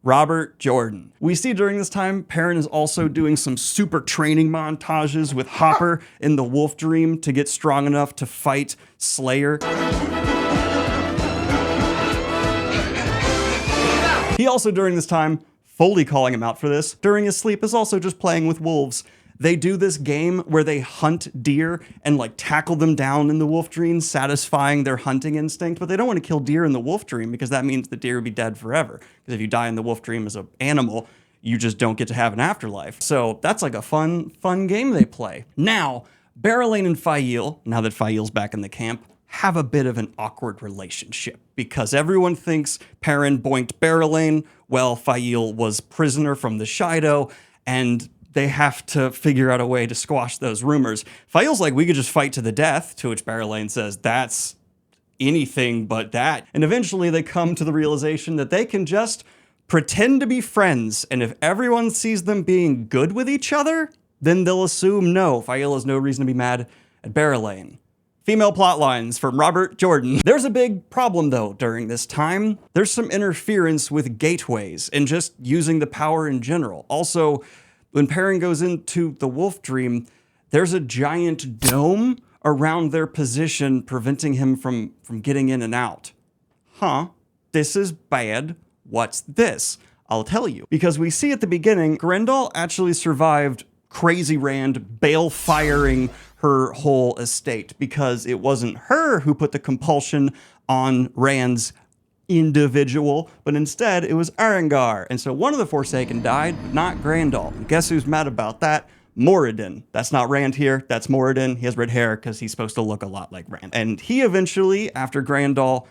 Robert Jordan. We see during this time, Perrin is also doing some super training montages with Hopper in the Wolf Dream to get strong enough to fight Slayer. He also, during this time, fully calling him out for this, during his sleep is also just playing with wolves. They do this game where they hunt deer and like tackle them down in the wolf dream, satisfying their hunting instinct, but they don't want to kill deer in the wolf dream because that means the deer would be dead forever. Because if you die in the wolf dream as an animal, you just don't get to have an afterlife. So that's like a fun game they play. Now, Barrelane and Faile, now that Faile's back in the camp, have a bit of an awkward relationship because everyone thinks Perrin boinked Barrelane. Well, Faile was prisoner from the Showdown, and they have to figure out a way to squash those rumors. Faile's like, we could just fight to the death, to which Barrelane says, that's anything but that. And eventually they come to the realization that they can just pretend to be friends, and if everyone sees them being good with each other, then they'll assume, no, Faile has no reason to be mad at Barrelane. Female plot lines from Robert Jordan. There's a big problem though during this time. There's some interference with gateways and just using the power in general. Also, when Perrin goes into the Wolf Dream, there's a giant dome around their position preventing him from getting in and out. Huh, this is bad. What's this? I'll tell you. Because we see at the beginning, Grendel actually survived Crazy Rand bale-firing her whole estate because it wasn't her who put the compulsion on Rand's individual, but instead it was Arengar. And so one of the Forsaken died, but not Grendel. And guess who's mad about that? Moradin. That's not Rand here, that's Moradin. He has red hair because he's supposed to look a lot like Rand. And he eventually, after Grendel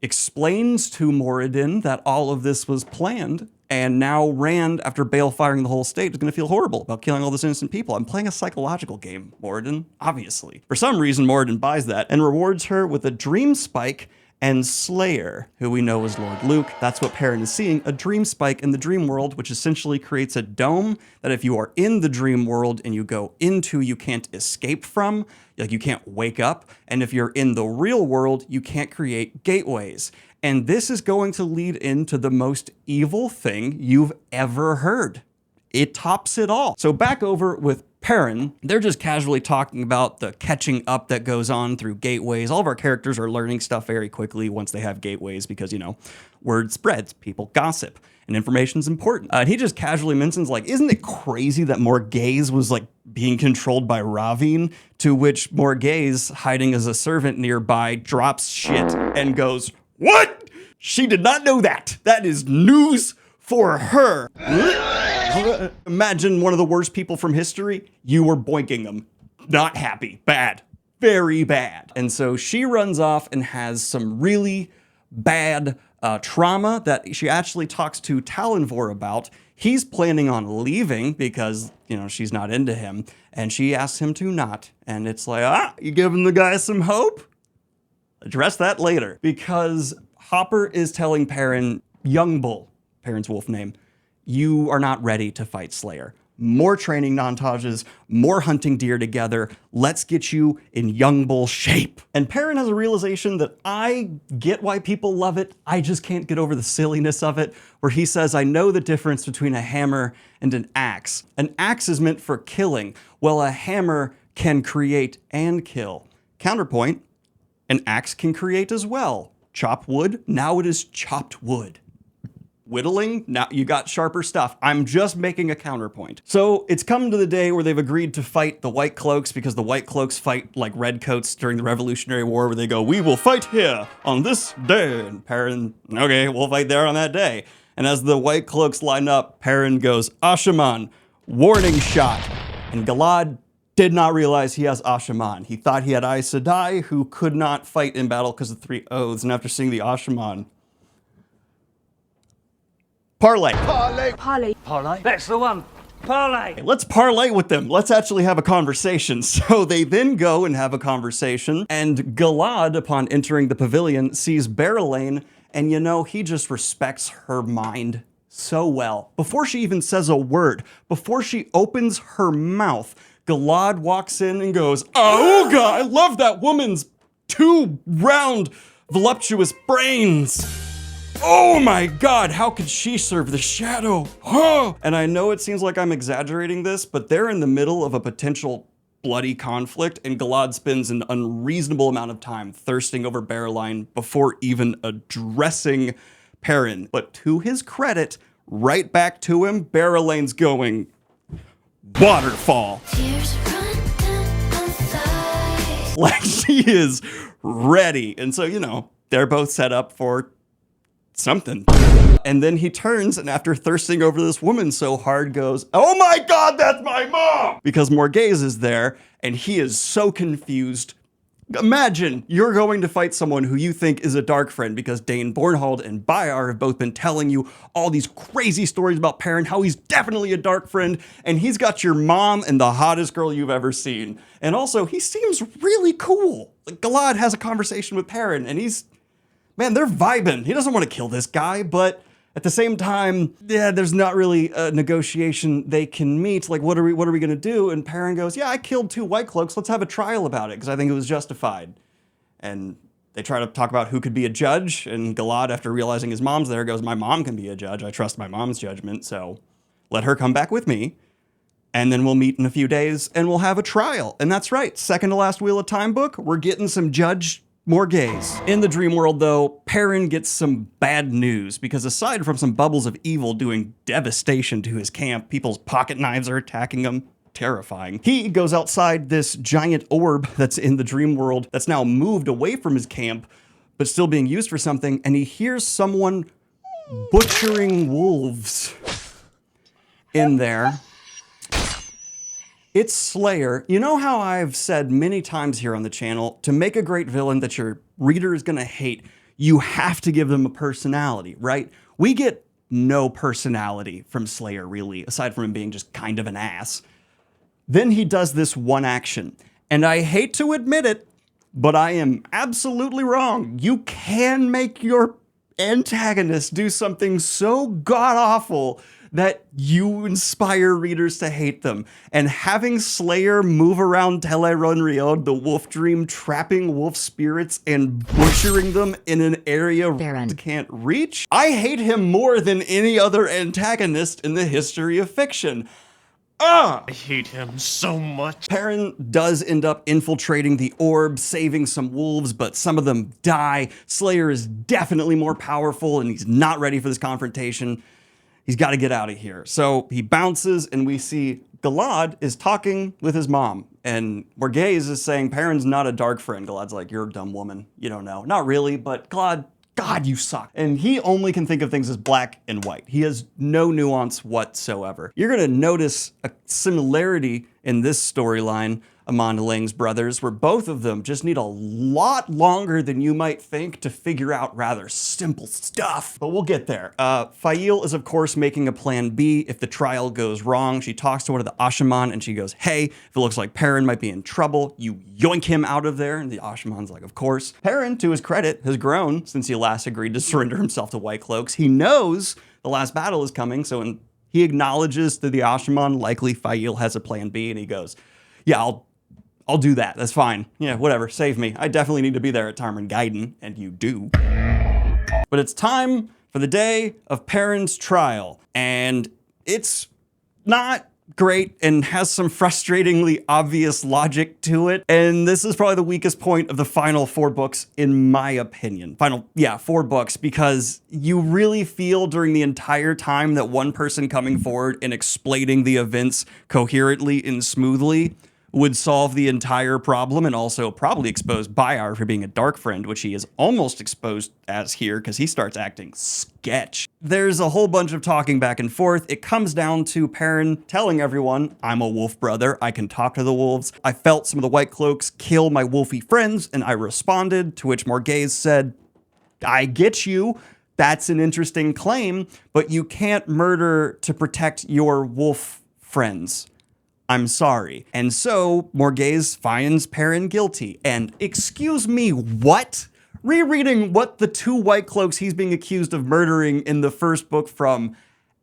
explains to Moradin that all of this was planned, and now Rand, after bale firing the whole state, is going to feel horrible about killing all those innocent people. I'm playing a psychological game, Moradin, obviously. For some reason, Moradin buys that and rewards her with a dream spike and Slayer, who we know is Lord Luke. That's what Perrin is seeing, a dream spike in the dream world, which essentially creates a dome that if you are in the dream world and you go into, you can't escape from, like you can't wake up. And if you're in the real world, you can't create gateways. And this is going to lead into the most evil thing you've ever heard. It tops it all. So back over with Perrin, they're just casually talking about the catching up that goes on through gateways. All of our characters are learning stuff very quickly once they have gateways because, you know, word spreads, people gossip, and information's important. And he just casually mentions, like, isn't it crazy that Morghese was, like, being controlled by Ravin? To which Morghese, hiding as a servant nearby, drops shit and goes, what? She did not know that. That is news for her. Imagine one of the worst people from history. You were boinking them. Not happy. Bad. Very bad. And so she runs off and has some really bad trauma that she actually talks to Talonvor about. He's planning on leaving because, you know, she's not into him. And she asks him to not. And it's like, you giving the guy some hope? Address that later. Because Hopper is telling Perrin, Young Bull, Perrin's wolf name, you are not ready to fight Slayer. More training montages, more hunting deer together. Let's get you in Young Bull shape. And Perrin has a realization that I get why people love it. I just can't get over the silliness of it, where he says, I know the difference between a hammer and an axe. An axe is meant for killing, while a hammer can create and kill. Counterpoint, an axe can create as well. Chop wood, now it is chopped wood. Whittling, now you got sharper stuff. I'm just making a counterpoint. So it's come to the day where they've agreed to fight the White Cloaks because the White Cloaks fight like Redcoats during the Revolutionary War where they go, we will fight here on this day. And Perrin, okay, we'll fight there on that day. And as the White Cloaks line up, Perrin goes, Ashaman, warning shot. And Galad did not realize he has Ashaman. He thought he had Aes Sedai, who could not fight in battle because of 3 oaths. And after seeing the Ashaman, Parlay. Parley. That's the one. Parlay. Let's parlay with them. Let's actually have a conversation. So they then go and have a conversation, and Galad, upon entering the pavilion, sees Berylane, and you know, he just respects her mind so well. Before she even says a word, before she opens her mouth, Galad walks in and goes, "Auga, I love that woman's 2 round, voluptuous brains. Oh my God, how could she serve the shadow? Huh." And I know it seems like I'm exaggerating this, but they're in the middle of a potential bloody conflict, and Galad spends an unreasonable amount of time thirsting over Berylane before even addressing Perrin. But to his credit, right back to him, Berylane's going, "Waterfall." Tears run down my thighs. Like she is ready. And so, you know, they're both set up for something. And then he turns, and after thirsting over this woman so hard, goes, "Oh my God, that's my mom!" Because Morghese is there, and he is so confused. Imagine you're going to fight someone who you think is a dark friend because Dane Bornhold and Bayar have both been telling you all these crazy stories about Perrin, how he's definitely a dark friend, and he's got your mom and the hottest girl you've ever seen. And also, he seems really cool. Like, Galad has a conversation with Perrin, and man, they're vibing. He doesn't want to kill this guy, but at the same time, yeah, there's not really a negotiation they can meet. Like, what are we gonna do? And Perrin goes, "Yeah, I killed 2 White Cloaks. Let's have a trial about it because I think it was justified." And they try to talk about who could be a judge. And Galad, after realizing his mom's there, goes, "My mom can be a judge. I trust my mom's judgment. So let her come back with me. And then we'll meet in a few days and we'll have a trial." And that's right. Second to last Wheel of Time book, we're getting some Judge Morghese. In the dream world, though, Perrin gets some bad news because aside from some bubbles of evil doing devastation to his camp, people's pocket knives are attacking him. Terrifying. He goes outside this giant orb that's in the dream world that's now moved away from his camp, but still being used for something, and he hears someone butchering wolves in there. It's Slayer. You know how I've said many times here on the channel, to make a great villain that your reader is gonna hate, you have to give them a personality, right? We get no personality from Slayer, really, aside from him being just kind of an ass. Then he does this one action, and I hate to admit it, but I am absolutely wrong. You can make your antagonist do something so god-awful that you inspire readers to hate them. And having Slayer move around Teleron Riod, the wolf dream, trapping wolf spirits and butchering them in an area Perrin can't reach, I hate him more than any other antagonist in the history of fiction. I hate him so much. Perrin does end up infiltrating the orb, saving some wolves, but some of them die. Slayer is definitely more powerful, and he's not ready for this confrontation. He's got to get out of here. So he bounces, and we see Galad is talking with his mom. And Morghese is saying, Perrin's not a dark friend. Galad's like, "You're a dumb woman. You don't know." Not really, but Galad, God, you suck. And he only can think of things as black and white. He has no nuance whatsoever. You're going to notice a similarity in this storyline among Lang's brothers, where both of them just need a lot longer than you might think to figure out rather simple stuff. But we'll get there. Faile is, of course, making a plan B if the trial goes wrong. She talks to one of the Ashaman, and she goes, "Hey, if it looks like Perrin might be in trouble, you yoink him out of there." And the Ashaman's like, "Of course." Perrin, to his credit, has grown since he last agreed to surrender himself to White Cloaks. He knows the last battle is coming, so he acknowledges to the Ashaman likely Faile has a plan B, and he goes, "Yeah, I'll do that. That's fine. Yeah, whatever. Save me. I definitely need to be there at Tarmon Gai'don," and you do. But it's time for the day of Perrin's trial, and it's not great and has some frustratingly obvious logic to it. And this is probably the weakest point of the final 4 books, in my opinion. 4 books, because you really feel during the entire time that one person coming forward and explaining the events coherently and smoothly would solve the entire problem, and also probably expose Bayar for being a dark friend, which he is almost exposed as here because he starts acting sketch. There's a whole bunch of talking back and forth. It comes down to Perrin telling everyone, "I'm a wolf brother. I can talk to the wolves. I felt some of the White Cloaks kill my wolfy friends, and I responded," to which Morghese said, "I get you. That's an interesting claim, but you can't murder to protect your wolf friends. I'm sorry. And so Morghese finds Perrin guilty. And excuse me, what? Rereading what the two White Cloaks he's being accused of murdering in the first book from,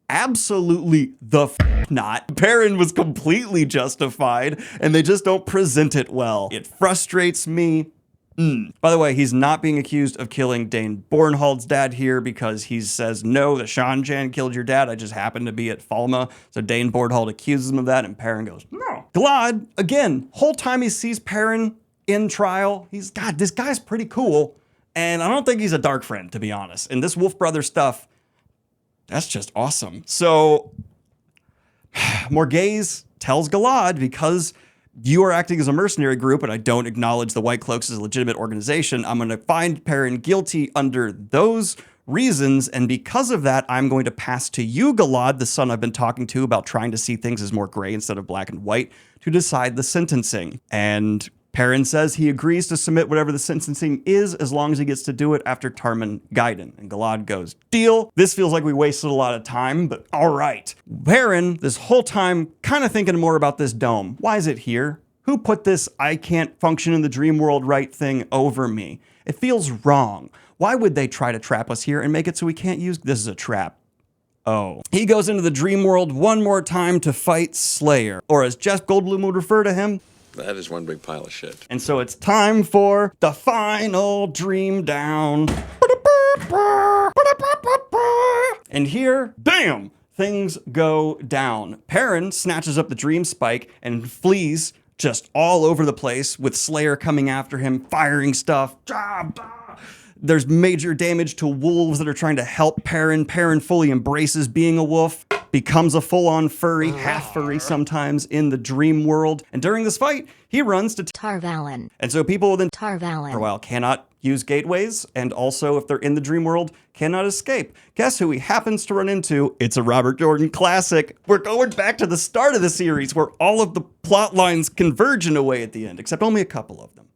absolutely the not. Perrin was completely justified, and they just don't present it well. It frustrates me. By the way, he's not being accused of killing Dane Bornhald's dad here because he says, no, the Seanchan killed your dad. I just happened to be at Falma. So Dane Bornhald accuses him of that, and Perrin goes, no. Galad, again, whole time he sees Perrin in trial, God, this guy's pretty cool. And I don't think he's a dark friend, to be honest. And this Wolf Brother stuff, that's just awesome. So Morghese tells Galad, because you are acting as a mercenary group and I don't acknowledge the White Cloaks as a legitimate organization, I'm going to find Perrin guilty under those reasons. And because of that, I'm going to pass to you, Galad, the son I've been talking to about trying to see things as more gray instead of black and white, to decide the sentencing. And Perrin says he agrees to submit whatever the sentencing is as long as he gets to do it after Tarmon Gai'don. And Galad goes, deal. This feels like we wasted a lot of time, but all right. Perrin, this whole time, kind of thinking more about this dome. Why is it here? Who put this I can't function in the dream world right thing over me? It feels wrong. Why would they try to trap us here and make it so we can't use this as a trap? Oh. He goes into the dream world one more time to fight Slayer, or as Jeff Goldblum would refer to him, that is one big pile of shit. and so it's time for the final dream down. And here, bam, things go down. Perrin snatches up the dream spike and flees just all over the place with Slayer coming after him, firing stuff. There's major damage to wolves that are trying to help Perrin. Perrin fully embraces being a wolf, becomes a full-on furry, half furry sometimes in the dream world. And during this fight, he runs to Tarvalon. And so people within Tarvalon for a while cannot use gateways, and also if they're in the dream world, cannot escape. Guess who he happens to run into? It's a Robert Jordan classic. We're going back to the start of the series where all of the plot lines converge in a way at the end, except only a couple of them.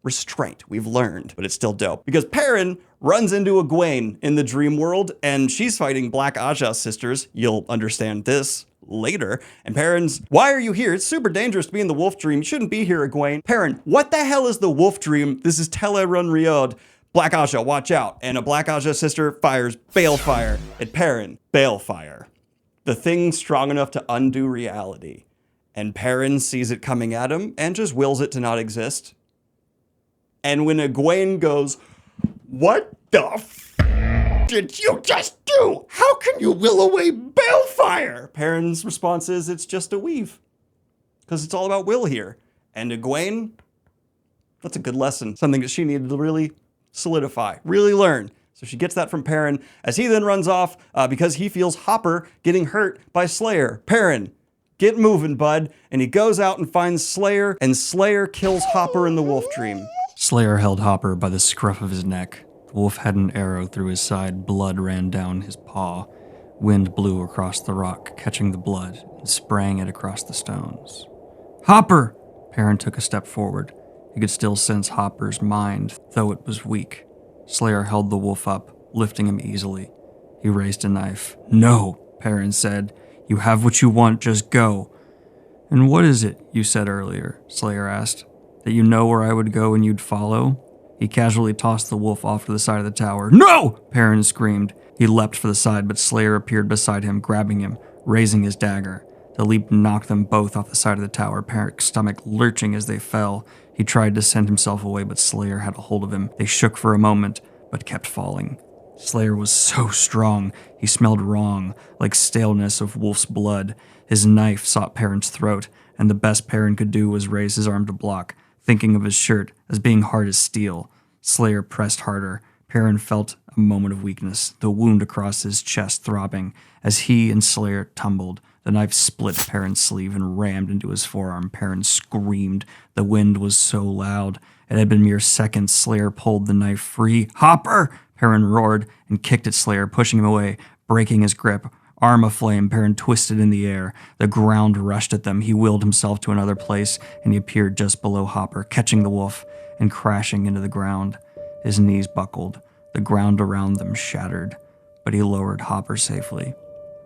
Restraint, we've learned, but it's still dope. Because Perrin runs into Egwene in the dream world, and she's fighting Black Ajah sisters. You'll understand this later. And Perrin's, why are you here? It's super dangerous to be in the wolf dream. You shouldn't be here, Egwene. Perrin, what the hell is the wolf dream? This is Telerun Riod. Black Ajah, watch out. And a Black Ajah sister fires balefire at Perrin. Balefire. The thing strong enough to undo reality. And Perrin sees it coming at him and just wills it to not exist. And when Egwene goes, what the did you just do? How can you will away balefire? Perrin's response is, it's just a weave. Because it's all about will here. And Egwene, that's a good lesson. Something that she needed to really solidify, really learn. So she gets that from Perrin as he then runs off because he feels Hopper getting hurt by Slayer. Perrin, get moving, bud. And he goes out and finds Slayer, and Slayer kills Hopper in the wolf dream. Slayer held Hopper by the scruff of his neck. The wolf had an arrow through his side. Blood ran down his paw. Wind blew across the rock, catching the blood, and spraying it across the stones. Hopper! Perrin took a step forward. He could still sense Hopper's mind, though it was weak. Slayer held the wolf up, lifting him easily. He raised a knife. No, Perrin said. You have what you want, just go. And what is it you said earlier? Slayer asked. That you know where I would go and you'd follow? He casually tossed the wolf off to the side of the tower. No! Perrin screamed. He leapt for the side, but Slayer appeared beside him, grabbing him, raising his dagger. The leap knocked them both off the side of the tower, Perrin's stomach lurching as they fell. He tried to send himself away, but Slayer had a hold of him. They shook for a moment, but kept falling. Slayer was so strong. He smelled wrong, like staleness of wolf's blood. His knife sought Perrin's throat, and the best Perrin could do was raise his arm to block, thinking of his shirt as being hard as steel. Slayer pressed harder. Perrin felt a moment of weakness, the wound across his chest throbbing. As he and Slayer tumbled, the knife split Perrin's sleeve and rammed into his forearm. Perrin screamed. The wind was so loud. It had been mere seconds. Slayer pulled the knife free. Hopper! Perrin roared and kicked at Slayer, pushing him away, breaking his grip. Arm aflame, Perrin twisted in the air. The ground rushed at them. He willed himself to another place, and he appeared just below Hopper, catching the wolf and crashing into the ground. His knees buckled. The ground around them shattered, but he lowered Hopper safely.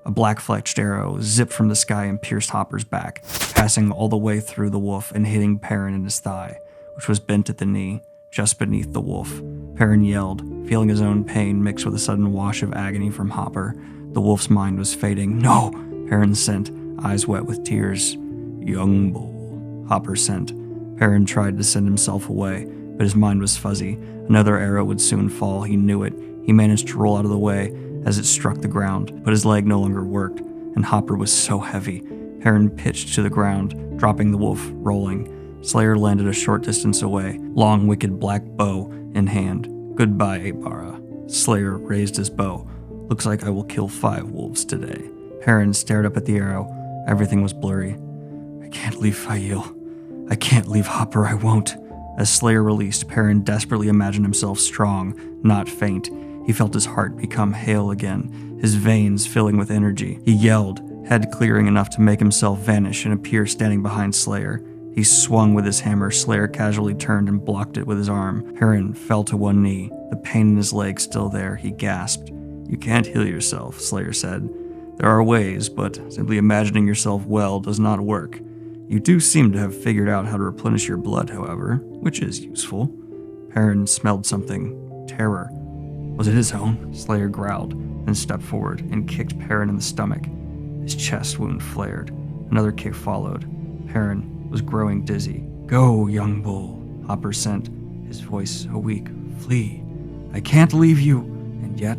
A black-fletched arrow zipped from the sky and pierced Hopper's back, passing all the way through the wolf and hitting Perrin in his thigh, which was bent at the knee, just beneath the wolf. Perrin yelled, feeling his own pain mixed with a sudden wash of agony from Hopper. The wolf's mind was fading. "No!" Perrin sent, eyes wet with tears. "Young bull," Hopper sent. Perrin tried to send himself away, but his mind was fuzzy. Another arrow would soon fall, he knew it. He managed to roll out of the way as it struck the ground, but his leg no longer worked, and Hopper was so heavy. Perrin pitched to the ground, dropping the wolf, rolling. Slayer landed a short distance away, long wicked black bow in hand. "Goodbye, Abara." Slayer raised his bow. "Looks like I will kill 5 wolves today." Perrin stared up at the arrow. Everything was blurry. "I can't leave Fail. I can't leave Hopper, I won't." As Slayer released, Perrin desperately imagined himself strong, not faint. He felt his heart become hale again, his veins filling with energy. He yelled, head clearing enough to make himself vanish and appear standing behind Slayer. He swung with his hammer. Slayer casually turned and blocked it with his arm. Perrin fell to one knee, the pain in his leg still there. He gasped. "You can't heal yourself," Slayer said. "There are ways, but simply imagining yourself well does not work. You do seem to have figured out how to replenish your blood, however, which is useful." Perrin smelled something. Terror. Was it his own? Slayer growled, then stepped forward and kicked Perrin in the stomach. His chest wound flared. Another kick followed. Perrin was growing dizzy. "Go, young bull," Hopper sent, his voice a weak. "Flee. I can't leave you, and yet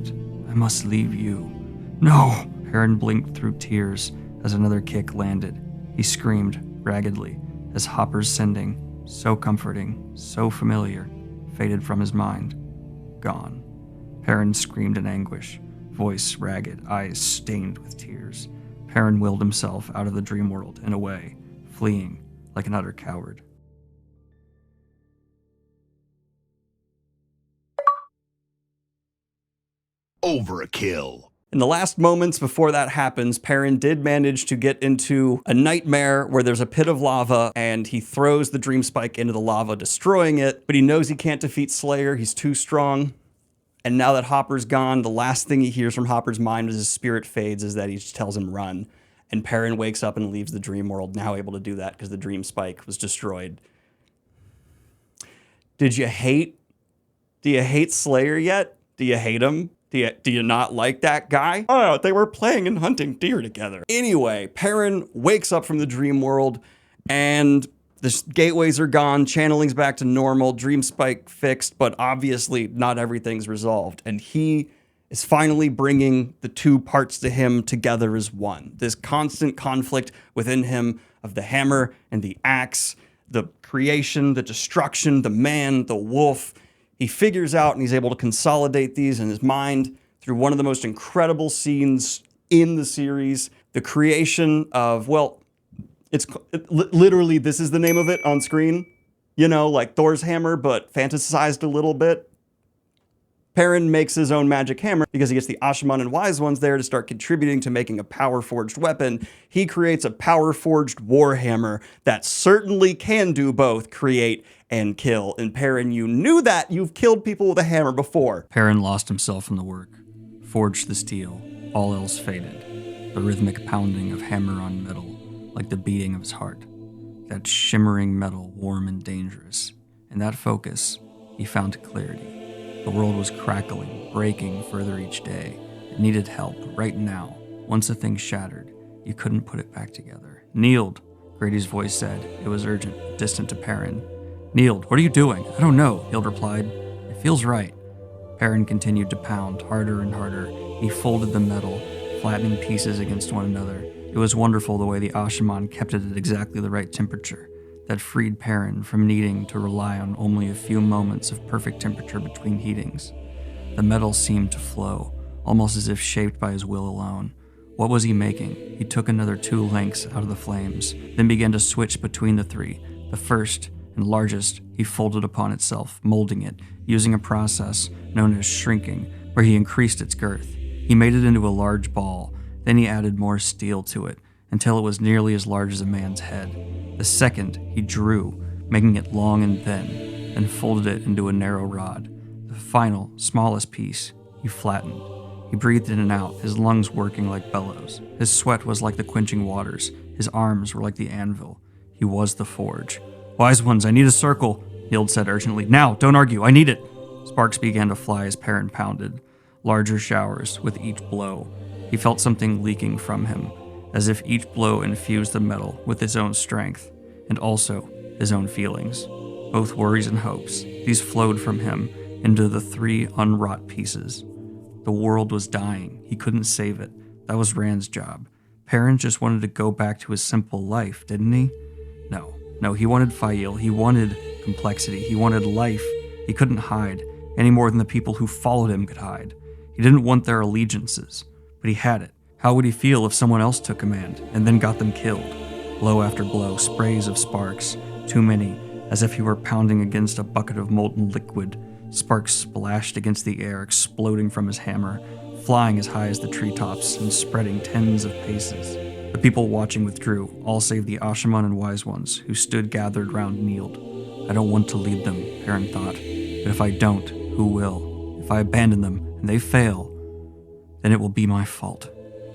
I must leave you." "No!" Perrin blinked through tears as another kick landed. He screamed raggedly as Hopper's sending, so comforting, so familiar, faded from his mind. Gone. Perrin screamed in anguish, voice ragged, eyes stained with tears. Perrin willed himself out of the dream world and away, fleeing like an utter coward. Overkill. In the last moments before that happens, Perrin did manage to get into a nightmare where there's a pit of lava and he throws the dream spike into the lava, destroying it, but he knows he can't defeat Slayer, he's too strong. And now that Hopper's gone, the last thing he hears from Hopper's mind as his spirit fades is that he just tells him run. And Perrin wakes up and leaves the dream world, now able to do that because the dream spike was destroyed. Do you hate Slayer yet? Do you hate him? Do you not like that guy? Oh, they were playing and hunting deer together. Anyway, Perrin wakes up from the dream world and the gateways are gone, channeling's back to normal, dream spike fixed, but obviously not everything's resolved. And he is finally bringing the two parts to him together as one. This constant conflict within him of the hammer and the axe, the creation, the destruction, the man, the wolf. He figures out and he's able to consolidate these in his mind through one of the most incredible scenes in the series. The creation of, well, literally, this is the name of it on screen. You know, like Thor's hammer, but fantasized a little bit. Perrin makes his own magic hammer because he gets the Asha'man and Wise Ones there to start contributing to making a power-forged weapon. He creates a power-forged warhammer that certainly can do both create and kill. And Perrin, you knew that. You've killed people with a hammer before. Perrin lost himself in the work, forged the steel, all else faded. The rhythmic pounding of hammer on metal, like the beating of his heart. That shimmering metal, warm and dangerous. In that focus, he found clarity. The world was crackling, breaking further each day. It needed help, right now. Once the thing shattered, you couldn't put it back together. "Nield," Grady's voice said. It was urgent, distant to Perrin. "Nield, what are you doing?" "I don't know," Nield replied. "It feels right." Perrin continued to pound, harder and harder. He folded the metal, flattening pieces against one another. It was wonderful the way the Asha'man kept it at exactly the right temperature. That freed Perrin from needing to rely on only a few moments of perfect temperature between heatings. The metal seemed to flow, almost as if shaped by his will alone. What was he making? He took another 2 lengths out of the flames, then began to switch between the 3. The first and largest he folded upon itself, molding it, using a process known as shrinking, where he increased its girth. He made it into a large ball, then he added more steel to it, until it was nearly as large as a man's head. The second he drew, making it long and thin, then folded it into a narrow rod. The final, smallest piece he flattened. He breathed in and out, his lungs working like bellows. His sweat was like the quenching waters. His arms were like the anvil. He was the forge. Wise ones, I need a circle, Yield said urgently. Now, don't argue, I need it. Sparks began to fly as Perrin pounded. Larger showers with each blow. He felt something leaking from him, as if each blow infused the metal with its own strength, and also his own feelings. Both worries and hopes. These flowed from him into the 3 unwrought pieces. The world was dying. He couldn't save it. That was Rand's job. Perrin just wanted to go back to his simple life, didn't he? No, he wanted Fael. He wanted complexity. He wanted life. He couldn't hide, any more than the people who followed him could hide. He didn't want their allegiances, but he had it. How would he feel if someone else took command and then got them killed? Blow after blow, sprays of sparks, too many, as if he were pounding against a bucket of molten liquid. Sparks splashed against the air, exploding from his hammer, flying as high as the treetops and spreading tens of paces. The people watching withdrew, all save the Ashaman and Wise Ones, who stood gathered round Nield. I don't want to lead them, Perrin thought, but if I don't, who will? If I abandon them and they fail, then it will be my fault.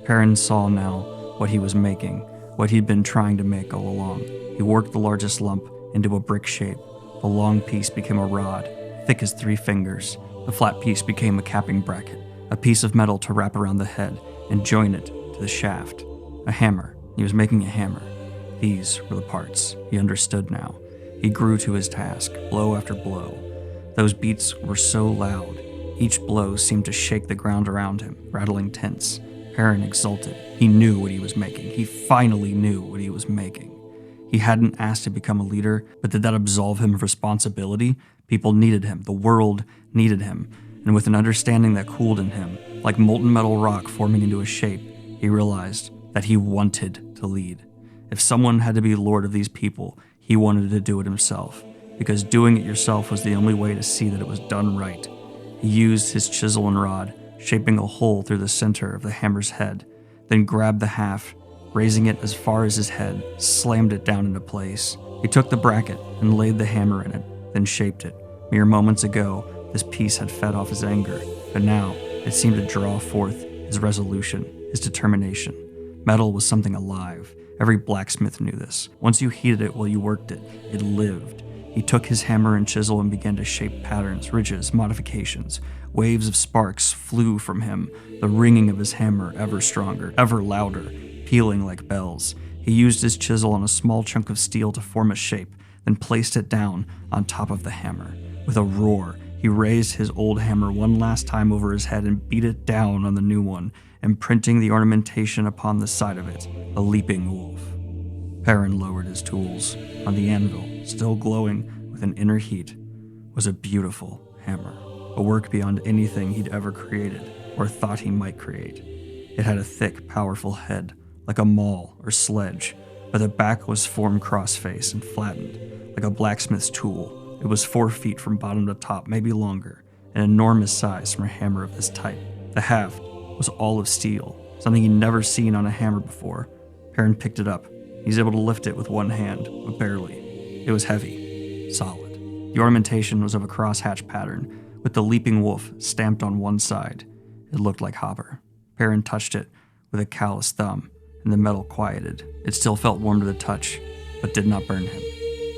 Perrin saw now what he was making, what he'd been trying to make all along. He worked the largest lump into a brick shape. The long piece became a rod, thick as 3 fingers. The flat piece became a capping bracket, a piece of metal to wrap around the head and join it to the shaft. A hammer. He was making a hammer. These were the parts. He understood now. He grew to his task, blow after blow. Those beats were so loud. Each blow seemed to shake the ground around him, rattling tents. Perrin exulted. He knew what he was making. He finally knew what he was making. He hadn't asked to become a leader, but did that absolve him of responsibility? People needed him. The world needed him. And with an understanding that cooled in him, like molten metal rock forming into a shape, he realized that he wanted to lead. If someone had to be lord of these people, he wanted to do it himself, because doing it yourself was the only way to see that it was done right. He used his chisel and rod, shaping a hole through the center of the hammer's head, then grabbed the half, raising it as far as his head, slammed it down into place. He took the bracket and laid the hammer in it, then shaped it. Mere moments ago, this piece had fed off his anger, but now it seemed to draw forth his resolution, his determination. Metal was something alive. Every blacksmith knew this. Once you heated it while you worked it, it lived. He took his hammer and chisel and began to shape patterns, ridges, modifications. Waves of sparks flew from him, the ringing of his hammer ever stronger, ever louder, pealing like bells. He used his chisel on a small chunk of steel to form a shape, then placed it down on top of the hammer. With a roar, he raised his old hammer one last time over his head and beat it down on the new one, imprinting the ornamentation upon the side of it, a leaping wolf. Perrin lowered his tools. On the anvil, still glowing with an inner heat, was a beautiful hammer, a work beyond anything he'd ever created or thought he might create. It had a thick, powerful head, like a maul or sledge, but the back was formed cross-face and flattened, like a blacksmith's tool. It was 4 feet from bottom to top, maybe longer, an enormous size for a hammer of this type. The haft was all of steel, something he'd never seen on a hammer before. Perrin picked it up. He was able to lift it with one hand, but barely. It was heavy, solid. The ornamentation was of a crosshatch pattern, with the leaping wolf stamped on one side. It looked like Hopper. Perrin touched it with a calloused thumb, and the metal quieted. It still felt warm to the touch, but did not burn him.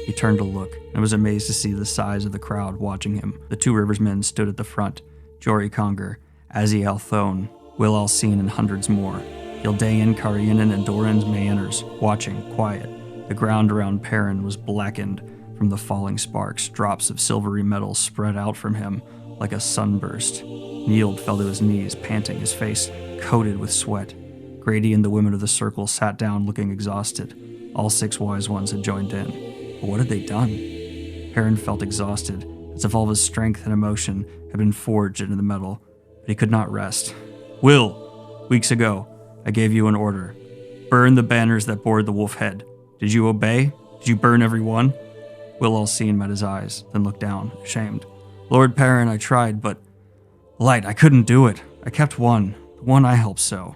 He turned to look, and was amazed to see the size of the crowd watching him. The 2 Rivers men stood at the front, Jory Conger, Aziel Thone, Will Alcine, and hundreds more. Gildain, Karianan, and Doran's Mayenners, watching, quiet. The ground around Perrin was blackened from the falling sparks. Drops of silvery metal spread out from him like a sunburst. Nield fell to his knees, panting, his face coated with sweat. Grady and the women of the circle sat down looking exhausted. All 6 wise ones had joined in. But what had they done? Perrin felt exhausted, as if all of his strength and emotion had been forged into the metal, but he could not rest. Will, weeks ago, I gave you an order. Burn the banners that bore the wolf head. Did you obey? Did you burn every one? Will Alcine met his eyes, then looked down, ashamed. Lord Perrin, I tried, but... Light, I couldn't do it. I kept one, the one I helped so.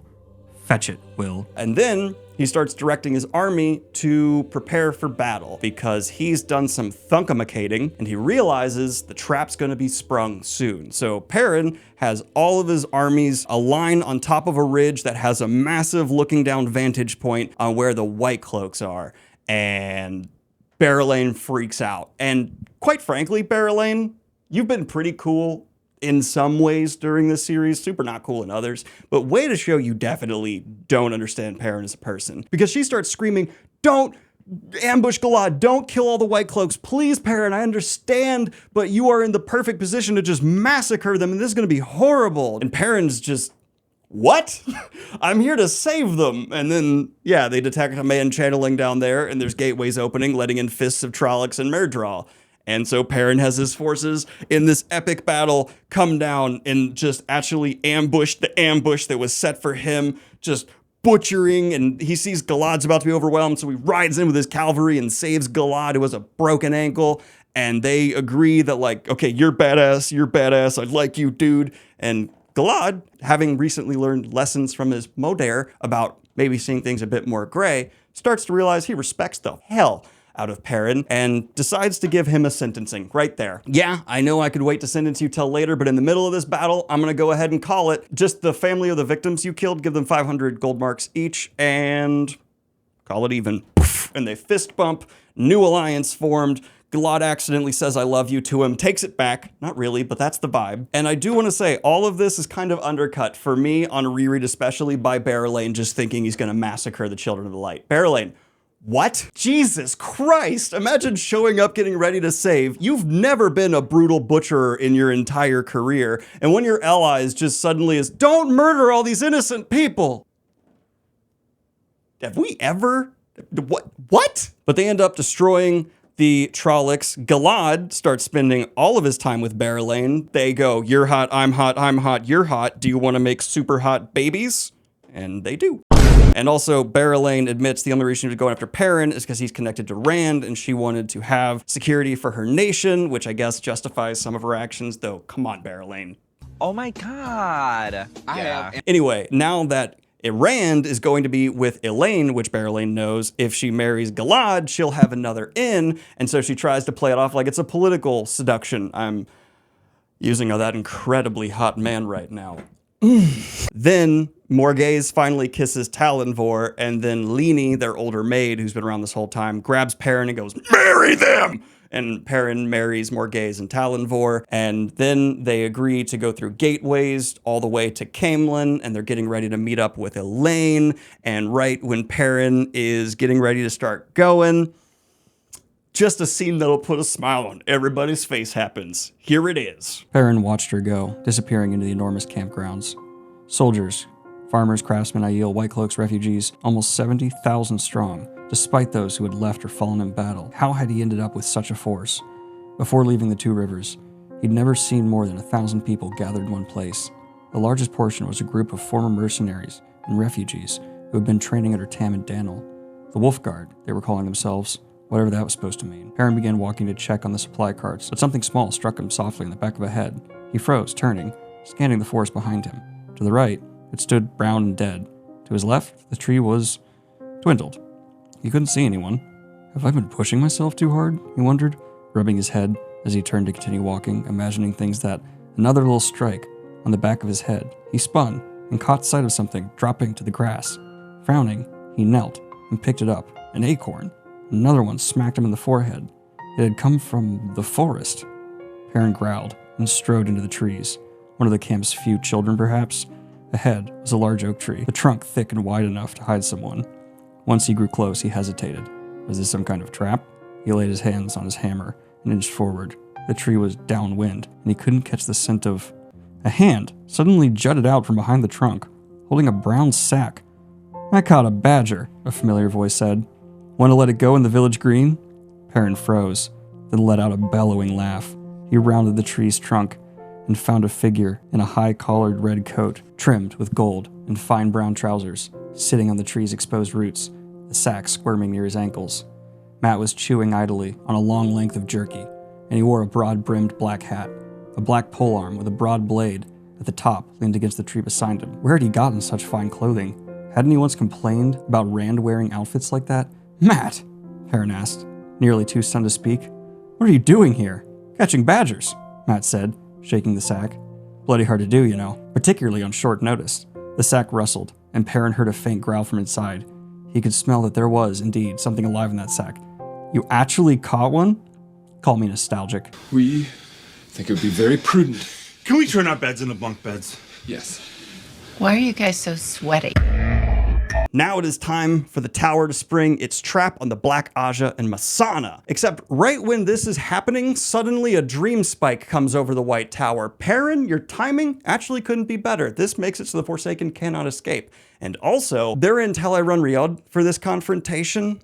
Fetch it, Will. And then he starts directing his army to prepare for battle because he's done some thunkumacating and he realizes the trap's gonna be sprung soon. So Perrin has all of his armies align on top of a ridge that has a massive looking down vantage point on where the White Cloaks are. And Barrelane freaks out. And quite frankly, Barrelane, you've been pretty cool in some ways during this series, super not cool in others, but way to show you definitely don't understand Perrin as a person. Because she starts screaming, don't ambush Galad, don't kill all the White Cloaks, please Perrin, I understand, but you are in the perfect position to just massacre them and this is gonna be horrible. And Perrin's just, what? I'm here to save them. And then, yeah, they detect a man channeling down there and there's gateways opening, letting in fists of Trollocs and Murdral. And so Perrin has his forces in this epic battle come down and just actually ambush the ambush that was set for him, just butchering, and he sees Galad's about to be overwhelmed, so he rides in with his cavalry and saves Galad, who has a broken ankle, and they agree that like, okay, you're badass, I like you, dude. And Galad, having recently learned lessons from his Modare about maybe seeing things a bit more gray, starts to realize he respects the hell out of Perrin and decides to give him a sentencing right there. Yeah, I know I could wait to sentence you till later, but in the middle of this battle, I'm gonna go ahead and call it. Just the family of the victims you killed, give them 500 gold marks each and call it even. And they fist bump, new alliance formed. Galad accidentally says I love you to him, takes it back. Not really, but that's the vibe. And I do want to say, all of this is kind of undercut for me on a reread, especially by Barrelane just thinking he's gonna massacre the Children of the Light. Barrelane, what? Jesus Christ! Imagine showing up getting ready to save. You've never been a brutal butcherer in your entire career, and when your allies just suddenly is, don't murder all these innocent people! Have we ever? What? But they end up destroying the Trollocs. Galad starts spending all of his time with Barrelane. They go, you're hot, I'm hot, you're hot. Do you want to make super hot babies? And they do. And also, Barrelane admits the only reason she was going after Perrin is because he's connected to Rand and she wanted to have security for her nation, which I guess justifies some of her actions, though, come on, Barrelane. Oh my god. Anyway, now that Rand is going to be with Elaine, which Barrelane knows if she marries Galad, she'll have another in, and so she tries to play it off like it's a political seduction. I'm using that incredibly hot man right now. Then Morghese finally kisses Talonvor, and then Lini, their older maid, who's been around this whole time, grabs Perrin and goes, marry them! And Perrin marries Morghese and Talonvor, and then they agree to go through gateways all the way to Caemlyn, and they're getting ready to meet up with Elaine, and right when Perrin is getting ready to start going, just a scene that'll put a smile on everybody's face happens. Here it is. Perrin watched her go, disappearing into the enormous campgrounds. Soldiers, farmers, craftsmen, Aiel, White Cloaks, refugees, almost 70,000 strong, despite those who had left or fallen in battle. How had he ended up with such a force? Before leaving the Two Rivers, he'd never seen more than 1,000 people gathered in one place. The largest portion was a group of former mercenaries and refugees who had been training under Tam and Daniel. The Wolf Guard, they were calling themselves, whatever that was supposed to mean. Perrin began walking to check on the supply carts, but something small struck him softly in the back of the head. He froze, turning, scanning the forest behind him. To the right, it stood brown and dead. To his left, the tree was dwindled. He couldn't see anyone. Have I been pushing myself too hard? He wondered, rubbing his head as he turned to continue walking, imagining things that another little strike on the back of his head. He spun and caught sight of something dropping to the grass. Frowning, he knelt and picked it up, an acorn. Another one smacked him in the forehead. It had come from the forest. Perrin growled and strode into the trees. One of the camp's few children, perhaps. Ahead was a large oak tree, the trunk thick and wide enough to hide someone. Once he grew close, he hesitated. Was this some kind of trap? He laid his hands on his hammer and inched forward. The tree was downwind, and he couldn't catch the scent of... A hand suddenly jutted out from behind the trunk, holding a brown sack. I caught a badger, a familiar voice said. Want to let it go in the village green? Perrin froze, then let out a bellowing laugh. He rounded the tree's trunk and found a figure in a high-collared red coat, trimmed with gold and fine brown trousers, sitting on the tree's exposed roots, the sack squirming near his ankles. Matt was chewing idly on a long length of jerky, and he wore a broad-brimmed black hat. A black polearm with a broad blade at the top leaned against the tree beside him. Where had he gotten such fine clothing? Hadn't he once complained about Rand wearing outfits like that? Matt, Perrin asked, nearly too stunned to speak. What are you doing here? Catching badgers, Matt said, shaking the sack. Bloody hard to do, you know, particularly on short notice. The sack rustled, and Perrin heard a faint growl from inside. He could smell that there was, indeed, something alive in that sack. You actually caught one? Call me nostalgic. We think it would be very prudent. Can we turn our beds into bunk beds? Yes. Why are you guys so sweaty? Now it is time for the tower to spring its trap on the Black Ajah and Masana. Except right when this is happening, suddenly a dream spike comes over the White Tower. Perrin, your timing actually couldn't be better. This makes it so the Forsaken cannot escape. And also, they're in Tel Riyadh for this confrontation.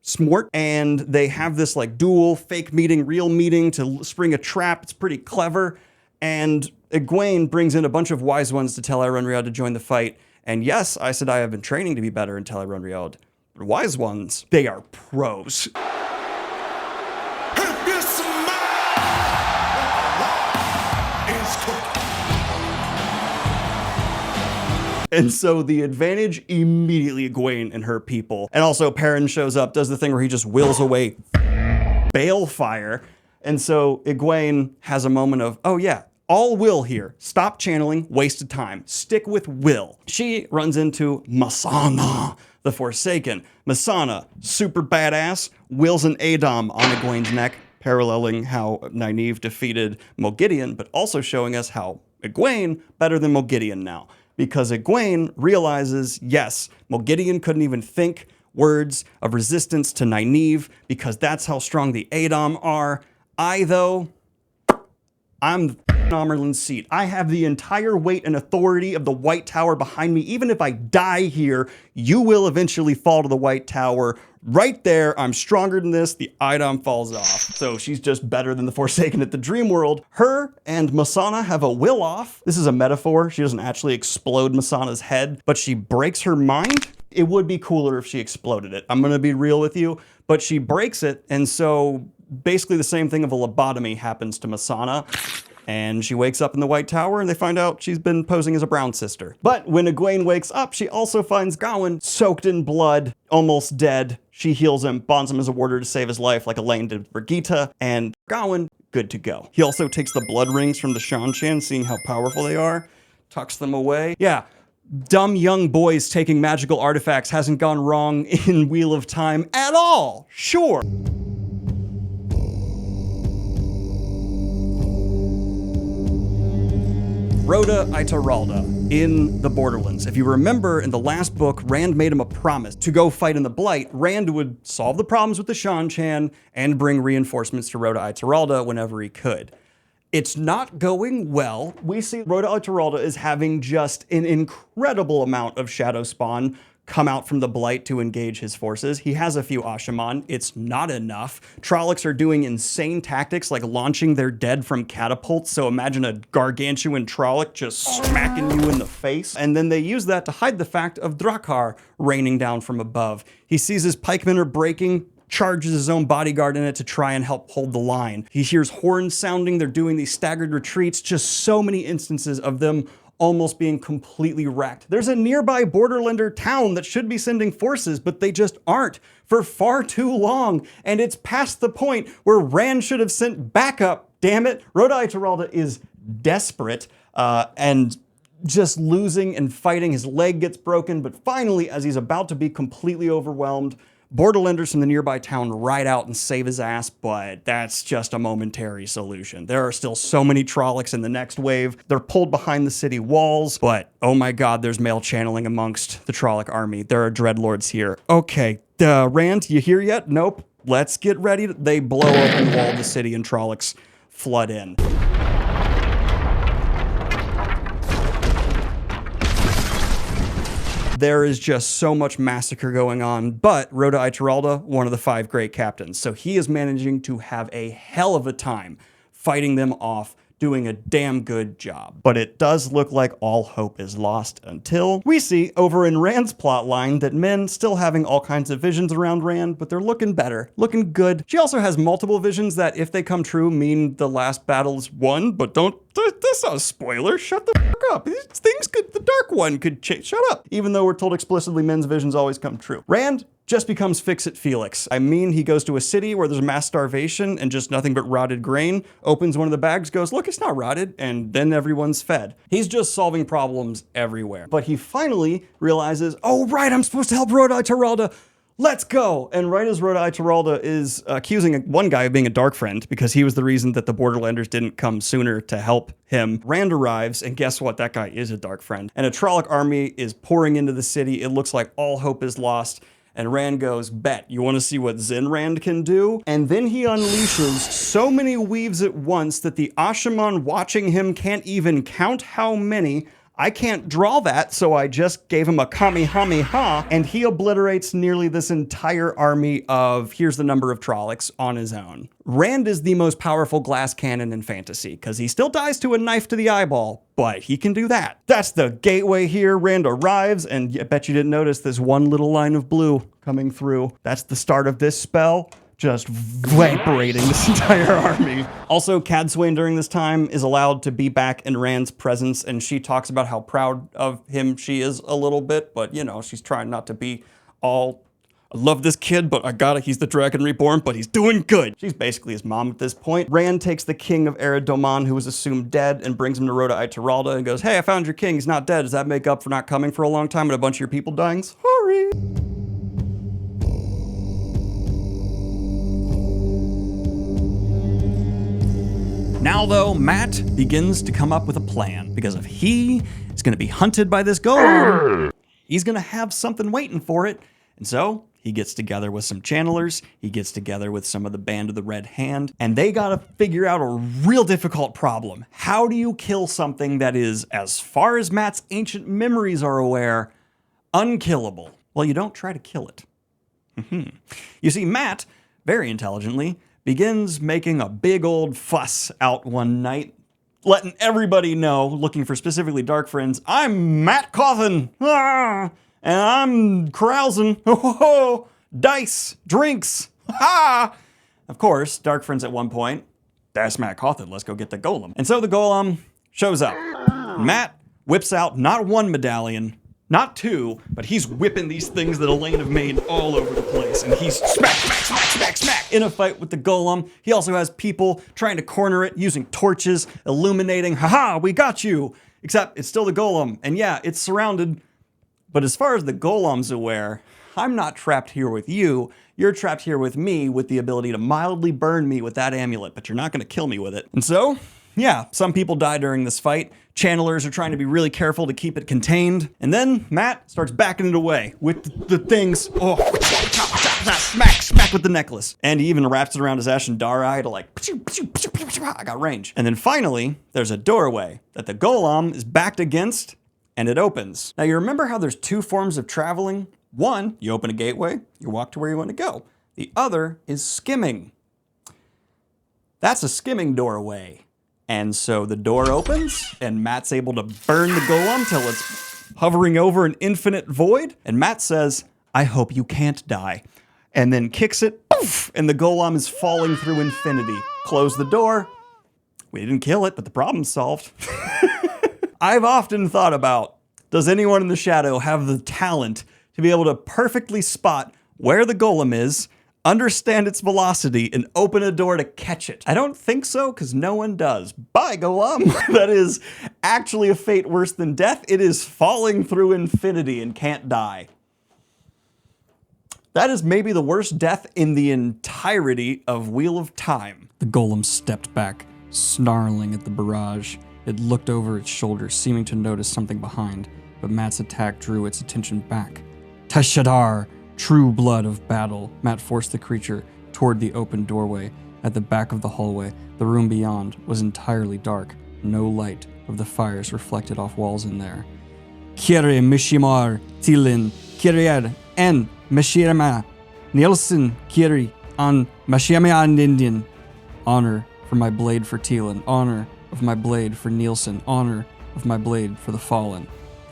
Smart, and they have this like dual fake meeting, real meeting to spring a trap. It's pretty clever. And Egwene brings in a bunch of wise ones to Tel Riyadh to join the fight. And yes, I said I have been training to be better in Tel Riyadh. But wise ones, they are pros. And so the advantage immediately Egwene and her people. And also Perrin shows up, does the thing where he just wills away balefire. And so Egwene has a moment of, oh yeah, all will here. Stop channeling, wasted time. Stick with will. She runs into Masana, the Forsaken. Masana, super badass, wills an Adom on Egwene's neck, paralleling how Nynaeve defeated Moghedien, but also showing us how Egwene better than Moghedien now. Because Egwene realizes, yes, Moghedien couldn't even think words of resistance to Nynaeve because that's how strong the Adom are. I, though, I'm the Amerlin's seat. I have the entire weight and authority of the White Tower behind me. Even if I die here, you will eventually fall to the White Tower. Right there, I'm stronger than this. The Adom falls off. So she's just better than the Forsaken at the Dream World. Her and Masana have a will off. This is a metaphor. She doesn't actually explode Masana's head, but she breaks her mind. It would be cooler if she exploded it. I'm gonna be real with you, but she breaks it, and so basically the same thing of a lobotomy happens to Masana. And she wakes up in the White Tower and they find out she's been posing as a brown sister. But when Egwene wakes up, she also finds Gawain soaked in blood, almost dead. She heals him, bonds him as a warder to save his life like Elaine did with Brigitte, and Gawain, good to go. He also takes the blood rings from the Seanchan, seeing how powerful they are, tucks them away. Yeah, dumb young boys taking magical artifacts hasn't gone wrong in Wheel of Time at all, sure. Rhoda Itaralda in the Borderlands. If you remember in the last book, Rand made him a promise to go fight in the Blight. Rand would solve the problems with the Seanchan and bring reinforcements to Rhoda Itaralda whenever he could. It's not going well. We see Rhoda Itaralda is having just an incredible amount of shadow spawn come out from the Blight to engage his forces. He has a few Ashaman. It's not enough. Trollocs are doing insane tactics like launching their dead from catapults. So imagine a gargantuan Trolloc just smacking you in the face. And then they use that to hide the fact of Drakkar raining down from above. He sees his pikemen are breaking, charges his own bodyguard in it to try and help hold the line. He hears horns sounding. They're doing these staggered retreats. Just so many instances of them almost being completely wrecked. There's a nearby Borderlander town that should be sending forces, but they just aren't for far too long. And it's past the point where Rand should have sent backup, damn it. Rhoda Itaralda is desperate and just losing and fighting. His leg gets broken, but finally, as he's about to be completely overwhelmed, Borderlanders from the nearby town ride out and save his ass, but that's just a momentary solution. There are still so many Trollocs in the next wave. They're pulled behind the city walls, but oh my god, there's male channeling amongst the Trolloc army. There are dreadlords here. Okay, Rand, you here yet? Nope. Let's get ready. They blow open the wall of the city and Trollocs flood in. There is just so much massacre going on, but Rhoda Itaralda, one of the 5 great captains, so he is managing to have a hell of a time fighting them off, doing a damn good job. But it does look like all hope is lost until we see over in Rand's plotline that men still having all kinds of visions around Rand, but they're looking better, looking good. She also has multiple visions that, if they come true, mean the last battle's won, but don't That's not a spoiler. Shut the fuck up. These things could, the Dark One could change. Shut up. Even though we're told explicitly men's visions always come true. Rand just becomes Fix-It Felix. I mean, he goes to a city where there's mass starvation and just nothing but rotted grain, opens one of the bags, goes, look, it's not rotted, and then everyone's fed. He's just solving problems everywhere. But he finally realizes, oh right, I'm supposed to help Rhodai Terralda. Let's go! And right as Rhodai Terralda is accusing one guy of being a dark friend because he was the reason that the Borderlanders didn't come sooner to help him, Rand arrives, and guess what? That guy is a dark friend. And a Trolloc army is pouring into the city. It looks like all hope is lost. And Rand goes, bet, you want to see what Zen Rand can do? And then he unleashes so many weaves at once that the Ashaman watching him can't even count how many. I can't draw that, so I just gave him a Kamehameha, and he obliterates nearly this entire army of, here's the number of Trollocs, on his own. Rand is the most powerful glass cannon in fantasy, because he still dies to a knife to the eyeball, but he can do that. That's the gateway here. Rand arrives, and I bet you didn't notice this one little line of blue coming through. That's the start of this spell. Just evaporating this entire army. Also, Cadsuane during this time is allowed to be back in Rand's presence, and she talks about how proud of him she is a little bit, but you know, she's trying not to be all, I love this kid, but I got it, he's the Dragon Reborn, but he's doing good. She's basically his mom at this point. Rand takes the king of Ered Doman, who was assumed dead, and brings him to Rhodai Terralda and goes, hey, I found your king, he's not dead. Does that make up for not coming for a long time and a bunch of your people dying? Sorry. Now though, Matt begins to come up with a plan, because if he is going to be hunted by this Gholam, he's going to have something waiting for it. And so he gets together with some channelers, he gets together with some of the Band of the Red Hand, and they got to figure out a real difficult problem. How do you kill something that is, as far as Matt's ancient memories are aware, unkillable? Well, you don't try to kill it. You see, Matt, very intelligently, begins making a big old fuss out one night, letting everybody know, looking for specifically dark friends, I'm Matt Cawthon, and I'm carousing, dice, drinks, Of course, dark friends at one point, that's Matt Cawthon, let's go get the Gholam. And so the Gholam shows up. Matt whips out not one medallion, not two, but he's whipping these things that Elaine have made all over the place, and he's smack, smack, smack, smack, smack in a fight with the Gholam. He also has people trying to corner it using torches, illuminating, haha, we got you! Except it's still the Gholam, and yeah, it's surrounded, but as far as the Gholam's aware, I'm not trapped here with you, you're trapped here with me with the ability to mildly burn me with that amulet, but you're not gonna kill me with it. And so, yeah, some people die during this fight. Channelers are trying to be really careful to keep it contained. And then Matt starts backing it away with the things. Oh, smack, smack with the necklace. And he even wraps it around his Ashen Dar eye to like, I got range. And then finally, there's a doorway that the Gholam is backed against, and it opens. Now you remember how there's two forms of traveling? One, you open a gateway, you walk to where you want to go. The other is skimming. That's a skimming doorway. And so the door opens, and Matt's able to burn the Gholam till it's hovering over an infinite void. And Matt says, I hope you can't die. And then kicks it, poof, and the Gholam is falling through infinity. Close the door. We didn't kill it, but the problem's solved. I've often thought about, does anyone in the shadow have the talent to be able to perfectly spot where the Gholam is, understand its velocity, and open a door to catch it? I don't think so, because no one does. Bye, Gholam. That is actually a fate worse than death. It is falling through infinity and can't die. That is maybe the worst death in the entirety of Wheel of Time. The Gholam stepped back, snarling at the barrage. It looked over its shoulder, seeming to notice something behind, but Matt's attack drew its attention back. Teshadar! True blood of battle. Matt forced the creature toward the open doorway. At the back of the hallway, the room beyond was entirely dark. No light of the fires reflected off walls in there. Kire Mishimar Tilin Kirier en Mishirama Nielsen Kiri an Mashiyama Indian. Honor for my blade for Tilin. Honor of my blade for Nielsen. Honor of my blade for the fallen.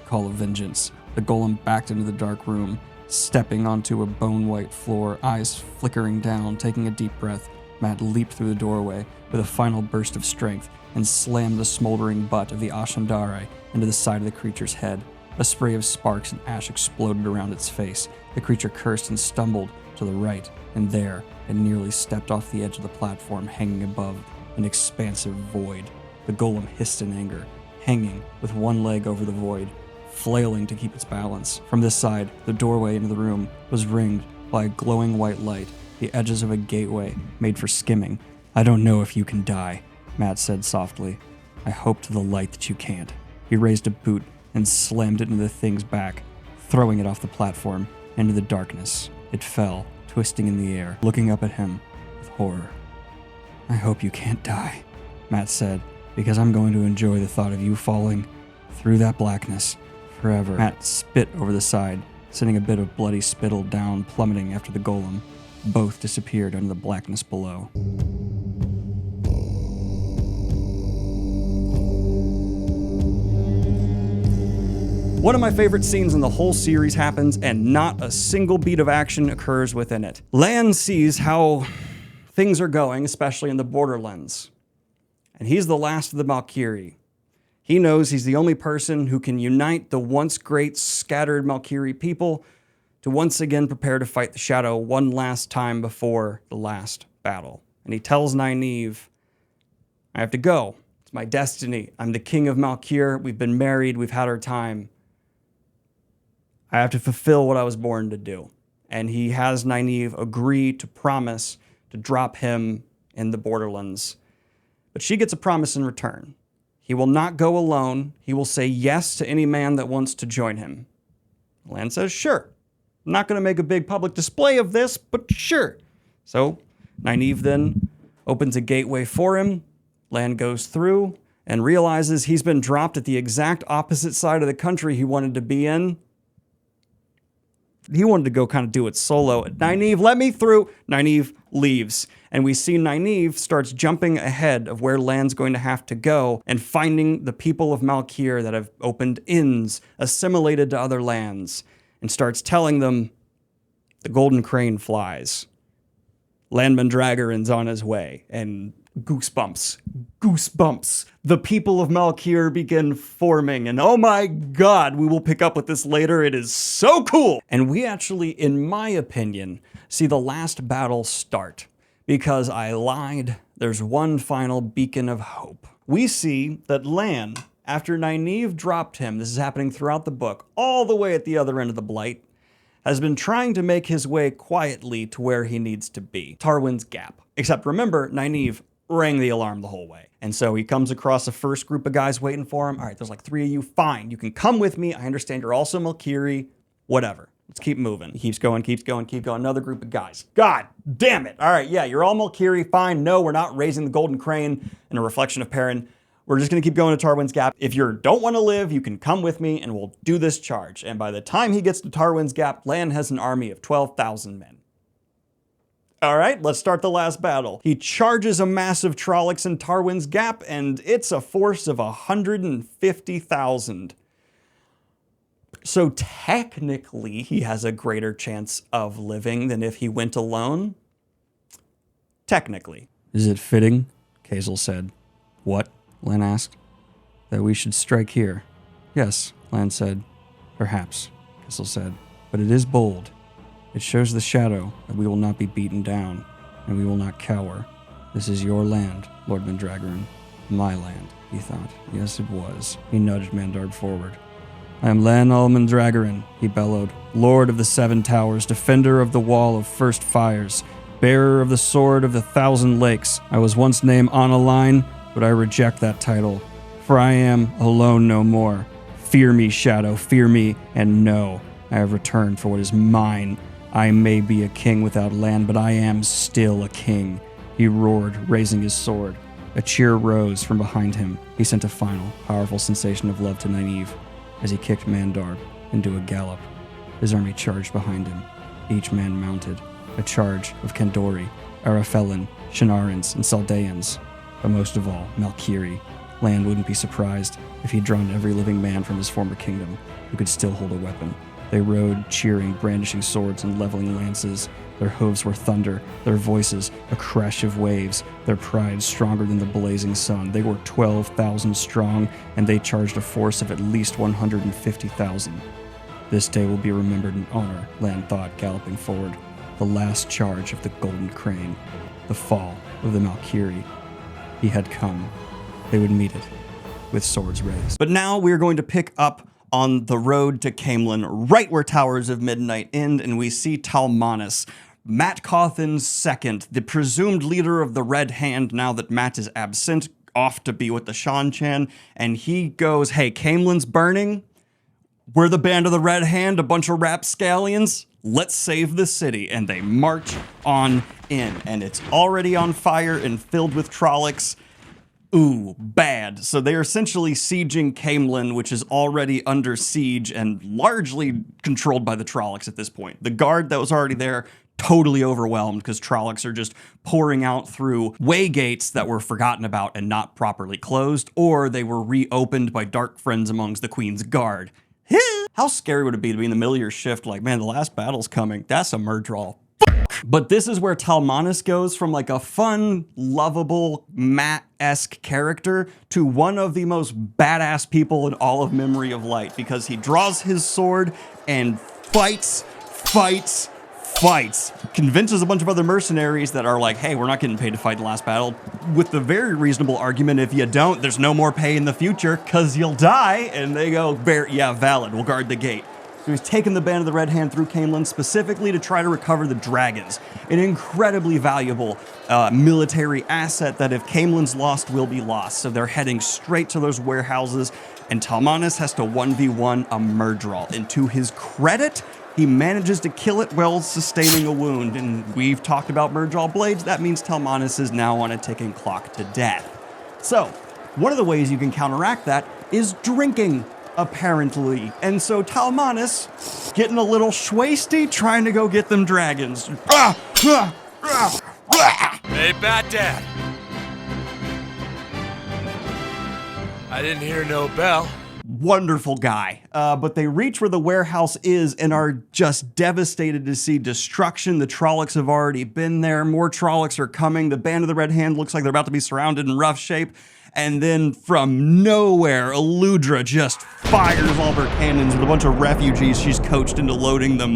Call of vengeance. The Gholam backed into the dark room, stepping onto a bone-white floor, eyes flickering down, taking a deep breath. Matt leaped through the doorway with a final burst of strength. and slammed the smoldering butt of the Ashandare into the side of the creature's head. A spray of sparks and ash exploded around its face. The creature cursed and stumbled to the right, and there it nearly stepped off the edge of the platform, hanging above an expansive void. The golem hissed in anger, hanging with one leg over the void, flailing to keep its balance. From this side, the doorway into the room was ringed by a glowing white light, the edges of a gateway made for skimming. "I don't know if you can die," Matt said softly. "I hope to the light that you can't." He raised a boot and slammed it into the thing's back, throwing it off the platform into the darkness. It fell, twisting in the air, looking up at him with horror. "I hope you can't die," Matt said, "because I'm going to enjoy the thought of you falling through that blackness forever." Matt spit over the side, sending a bit of bloody spittle down, plummeting after the golem. Both disappeared under the blackness below. One of my favorite scenes in the whole series happens, and not a single beat of action occurs within it. Lan sees how things are going, especially in the Borderlands. And he's the last of the Valkyrie. He knows he's the only person who can unite the once great scattered Valkyrie people to once again prepare to fight the Shadow one last time before the last battle. And he tells Nynaeve, "I have to go. It's my destiny. I'm the king of Malkir. We've been married. We've had our time. I have to fulfill what I was born to do." And he has Nynaeve agree to promise to drop him in the Borderlands. But she gets a promise in return. He will not go alone. He will say yes to any man that wants to join him. Lan says, "Sure. I'm not going to make a big public display of this, but sure." So Nynaeve then opens a gateway for him. Lan goes through and realizes he's been dropped at the exact opposite side of the country he wanted to be in. He wanted to go kind of do it solo. "Nynaeve, let me through." Nynaeve leaves. And we see Nynaeve starts jumping ahead of where Lan's going to have to go and finding the people of Malkir that have opened inns, assimilated to other lands, and starts telling them the golden crane flies. Landman Dragarin's on his way. And goosebumps. The people of Malkir begin forming, and oh my god, we will pick up with this later. It is so cool. And we actually, in my opinion, see the last battle start. Because I lied, there's one final beacon of hope. We see that Lan, after Nynaeve dropped him, this is happening throughout the book, all the way at the other end of the Blight, has been trying to make his way quietly to where he needs to be, Tarwin's Gap. Except remember, Nynaeve rang the alarm the whole way. And so he comes across a first group of guys waiting for him. "All right, there's like 3 of you. Fine, you can come with me. I understand you're also Malkiri. Whatever. Let's keep moving." He keeps going. Another group of guys. God damn it. All right, yeah, you're all Malkiri. Fine. No, we're not raising the golden crane in a reflection of Perrin. We're just going to keep going to Tarwin's Gap. If you don't want to live, you can come with me and we'll do this charge. And by the time he gets to Tarwin's Gap, Lan has an army of 12,000 men. All right, let's start the last battle. He charges a massive Trollocs in Tarwin's Gap, and it's a force of 150,000. So technically, he has a greater chance of living than if he went alone. Technically. "Is it fitting?" Kazel said. "What?" Lan asked. "That we should strike here." "Yes," Lan said. "Perhaps," Kazel said. "But it is bold. It shows the Shadow that we will not be beaten down, and we will not cower. This is your land, Lord Mandragoran. My land," he thought. Yes, it was. He nudged Mandarb forward. "I am Lan Mandragoran," he bellowed, "Lord of the Seven Towers, defender of the Wall of First Fires, bearer of the Sword of the Thousand Lakes. I was once named Analine, but I reject that title, for I am alone no more. Fear me, Shadow, fear me, and know I have returned for what is mine. I may be a king without land, but I am still a king," he roared, raising his sword. A cheer rose from behind him. He sent a final, powerful sensation of love to Nynaeve as he kicked Mandarb into a gallop. His army charged behind him, each man mounted. A charge of Kandori, Arafellan, Shinarans, and Saldeans. But most of all, Malkiri. Lan wouldn't be surprised if he'd drawn every living man from his former kingdom who could still hold a weapon. They rode, cheering, brandishing swords and leveling lances, Their hooves were thunder, their voices a crash of waves, their pride stronger than the blazing sun. They were 12,000 strong, and they charged a force of at least 150,000. This day will be remembered in honor, Lan thought, galloping forward. The last charge of the Golden Crane, the fall of the Valkyrie. He had come. They would meet it with swords raised. But now we're going to pick up on the road to Caemlyn, right where Towers of Midnight end, and we see Talmanis, Matt Cawthon's second, the presumed leader of the Red Hand now that Matt is absent, off to be with the Seanchan, and he goes, hey, Caemlyn's burning. We're the Band of the Red Hand, a bunch of rapscallions. Let's save the city. And they march on in, and it's already on fire and filled with Trollocs. Ooh, bad. So they are essentially sieging Caemlyn, which is already under siege and largely controlled by the Trollocs at this point. The guard that was already there, totally overwhelmed because Trollocs are just pouring out through way gates that were forgotten about and not properly closed, or they were reopened by dark friends amongst the Queen's Guard. How scary would it be to be in the middle of your shift like, man, the last battle's coming. That's a Murdral. But this is where Talmanis goes from like a fun, lovable, Matt-esque character to one of the most badass people in all of Memory of Light, because he draws his sword and fights, convinces a bunch of other mercenaries that are like, hey, we're not getting paid to fight in the last battle, with the very reasonable argument, if you don't, there's no more pay in the future because you'll die. And they go, yeah, valid, we'll guard the gate. So he's taken the Band of the Red Hand through Caemlyn specifically to try to recover the dragons, an incredibly valuable military asset that if Caemlyn's lost, will be lost. So they're heading straight to those warehouses, and Talmanis has to 1v1 a Murdral. And to his credit, he manages to kill it while sustaining a wound. And we've talked about Murdral blades. That means Talmanis is now on a ticking clock to death. So one of the ways you can counteract that is drinking, apparently. And so Talmanis, getting a little schwasty, trying to go get them dragons. Hey, Bat Dad. I didn't hear no bell. Wonderful guy. But they reach where the warehouse is and are just devastated to see destruction. The Trollocs have already been there. More Trollocs are coming. The Band of the Red Hand looks like they're about to be surrounded in rough shape. And then from nowhere, Eludra just fires all of her cannons with a bunch of refugees she's coached into loading them.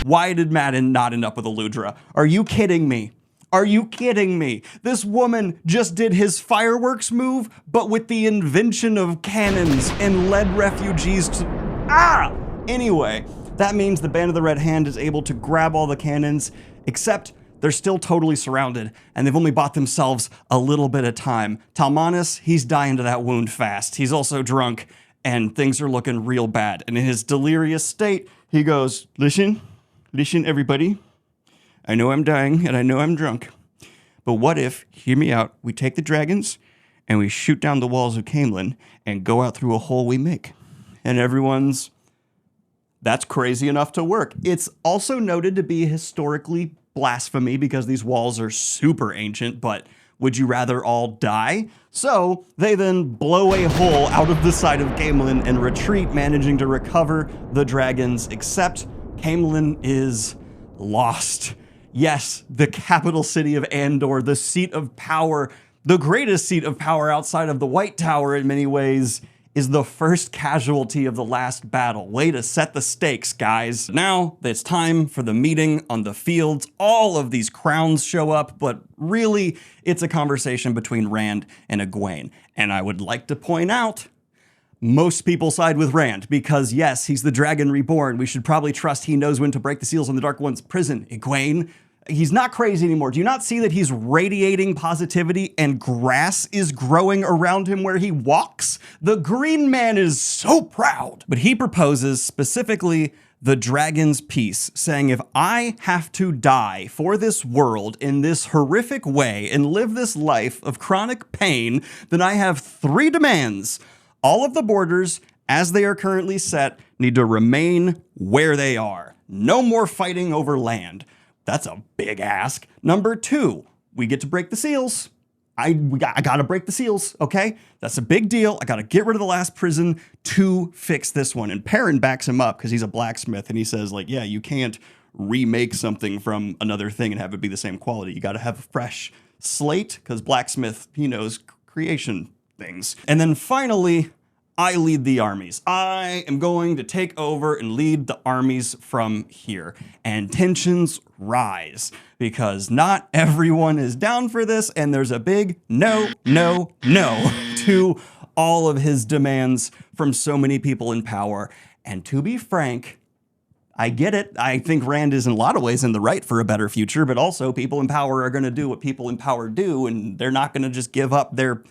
Why did Madden not end up with Eludra? Are you kidding me? Are you kidding me? This woman just did his fireworks move, but with the invention of cannons and led refugees to... Anyway, that means the Band of the Red Hand is able to grab all the cannons, except they're still totally surrounded, and they've only bought themselves a little bit of time. Talmanis, he's dying to that wound fast. He's also drunk, and things are looking real bad. And in his delirious state, he goes, listen, everybody. I know I'm dying, and I know I'm drunk. But what if, hear me out, we take the dragons, and we shoot down the walls of Caemlyn, and go out through a hole we make? And everyone's, that's crazy enough to work. It's also noted to be historically blasphemy because these walls are super ancient, but would you rather all die? So they then blow a hole out of the side of Caemlyn and retreat, managing to recover the dragons, except Caemlyn is lost. Yes, the capital city of Andor, the seat of power, the greatest seat of power outside of the White Tower in many ways, is the first casualty of the last battle. Way to set the stakes, guys. Now it's time for the meeting on the fields. All of these crowns show up, but really it's a conversation between Rand and Egwene. And I would like to point out, most people side with Rand because yes, he's the Dragon Reborn. We should probably trust he knows when to break the seals on the Dark One's prison. Egwene, he's not crazy anymore. Do you not see that he's radiating positivity and grass is growing around him where he walks? The green man is so proud. But he proposes specifically the dragon's peace, saying if I have to die for this world in this horrific way and live this life of chronic pain, then I have 3 demands. All of the borders, as they are currently set, need to remain where they are. No more fighting over land. That's a big ask. Number 2, we get to break the seals. I gotta break the seals, okay? That's a big deal. I gotta get rid of the last prison to fix this one. And Perrin backs him up because he's a blacksmith, and he says, like, yeah, you can't remake something from another thing and have it be the same quality. You gotta have a fresh slate, because blacksmith, he knows creation things. And then finally, I lead the armies. I am going to take over and lead the armies from here. And tensions rise because not everyone is down for this, and there's a big no to all of his demands from so many people in power. And to be frank, I get it. I think Rand is in a lot of ways in the right for a better future, but also people in power are going to do what people in power do, and they're not going to just give up their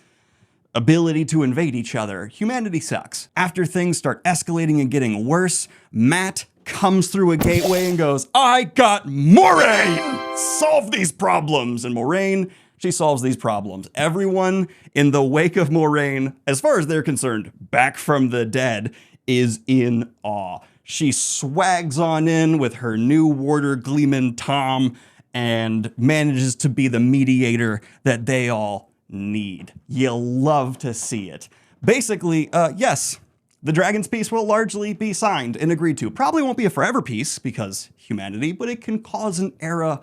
ability to invade each other. Humanity sucks. After things start escalating and getting worse, Matt comes through a gateway and goes, I got Moraine! Solve these problems! And Moraine, she solves these problems. Everyone in the wake of Moraine, as far as they're concerned, back from the dead, is in awe. She swags on in with her new warder Gleeman Tom and manages to be the mediator that they all need. You'll love to see it. Basically, yes, the Dragon's Peace will largely be signed and agreed to. Probably won't be a forever peace because humanity, but it can cause an era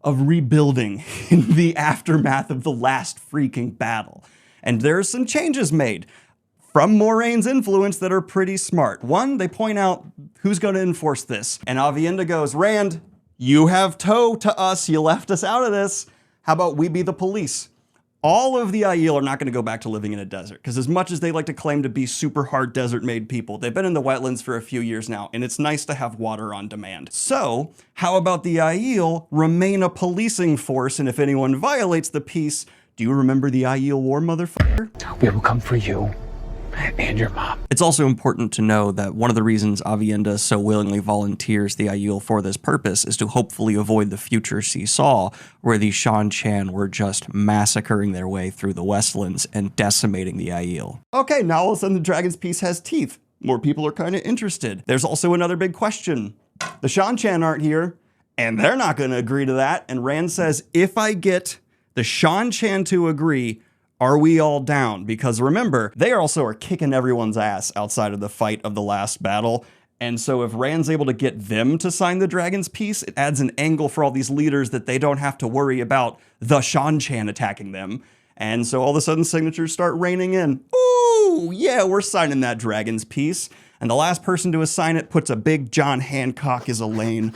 of rebuilding in the aftermath of the last freaking battle. And there's some changes made from Moraine's influence that are pretty smart. One, they point out who's going to enforce this. And Aviendha goes, Rand, you have toe to us. You left us out of this. How about we be the police? All of the Aiel are not going to go back to living in a desert, because as much as they like to claim to be super hard desert-made people, they've been in the wetlands for a few years now, and it's nice to have water on demand. So, how about the Aiel remain a policing force, and if anyone violates the peace, do you remember the Aiel War, motherfucker? We will come for you and your mom. It's also important to know that one of the reasons Aviendha so willingly volunteers the Aiel for this purpose is to hopefully avoid the future she saw, where the Seanchan were just massacring their way through the Westlands and decimating the Aiel. Okay, now all of a sudden the Dragon's Peace has teeth. More people are kind of interested. There's also another big question. The Seanchan aren't here, and they're not going to agree to that. And Rand says, if I get the Seanchan to agree, are we all down? Because remember, they also are kicking everyone's ass outside of the fight of the last battle. And so if Rand's able to get them to sign the Dragon's Peace, it adds an angle for all these leaders that they don't have to worry about the Seanchan attacking them. And so all of a sudden signatures start raining in. Ooh, yeah, we're signing that Dragon's Peace. And the last person to assign it puts a big John Hancock as Elaine.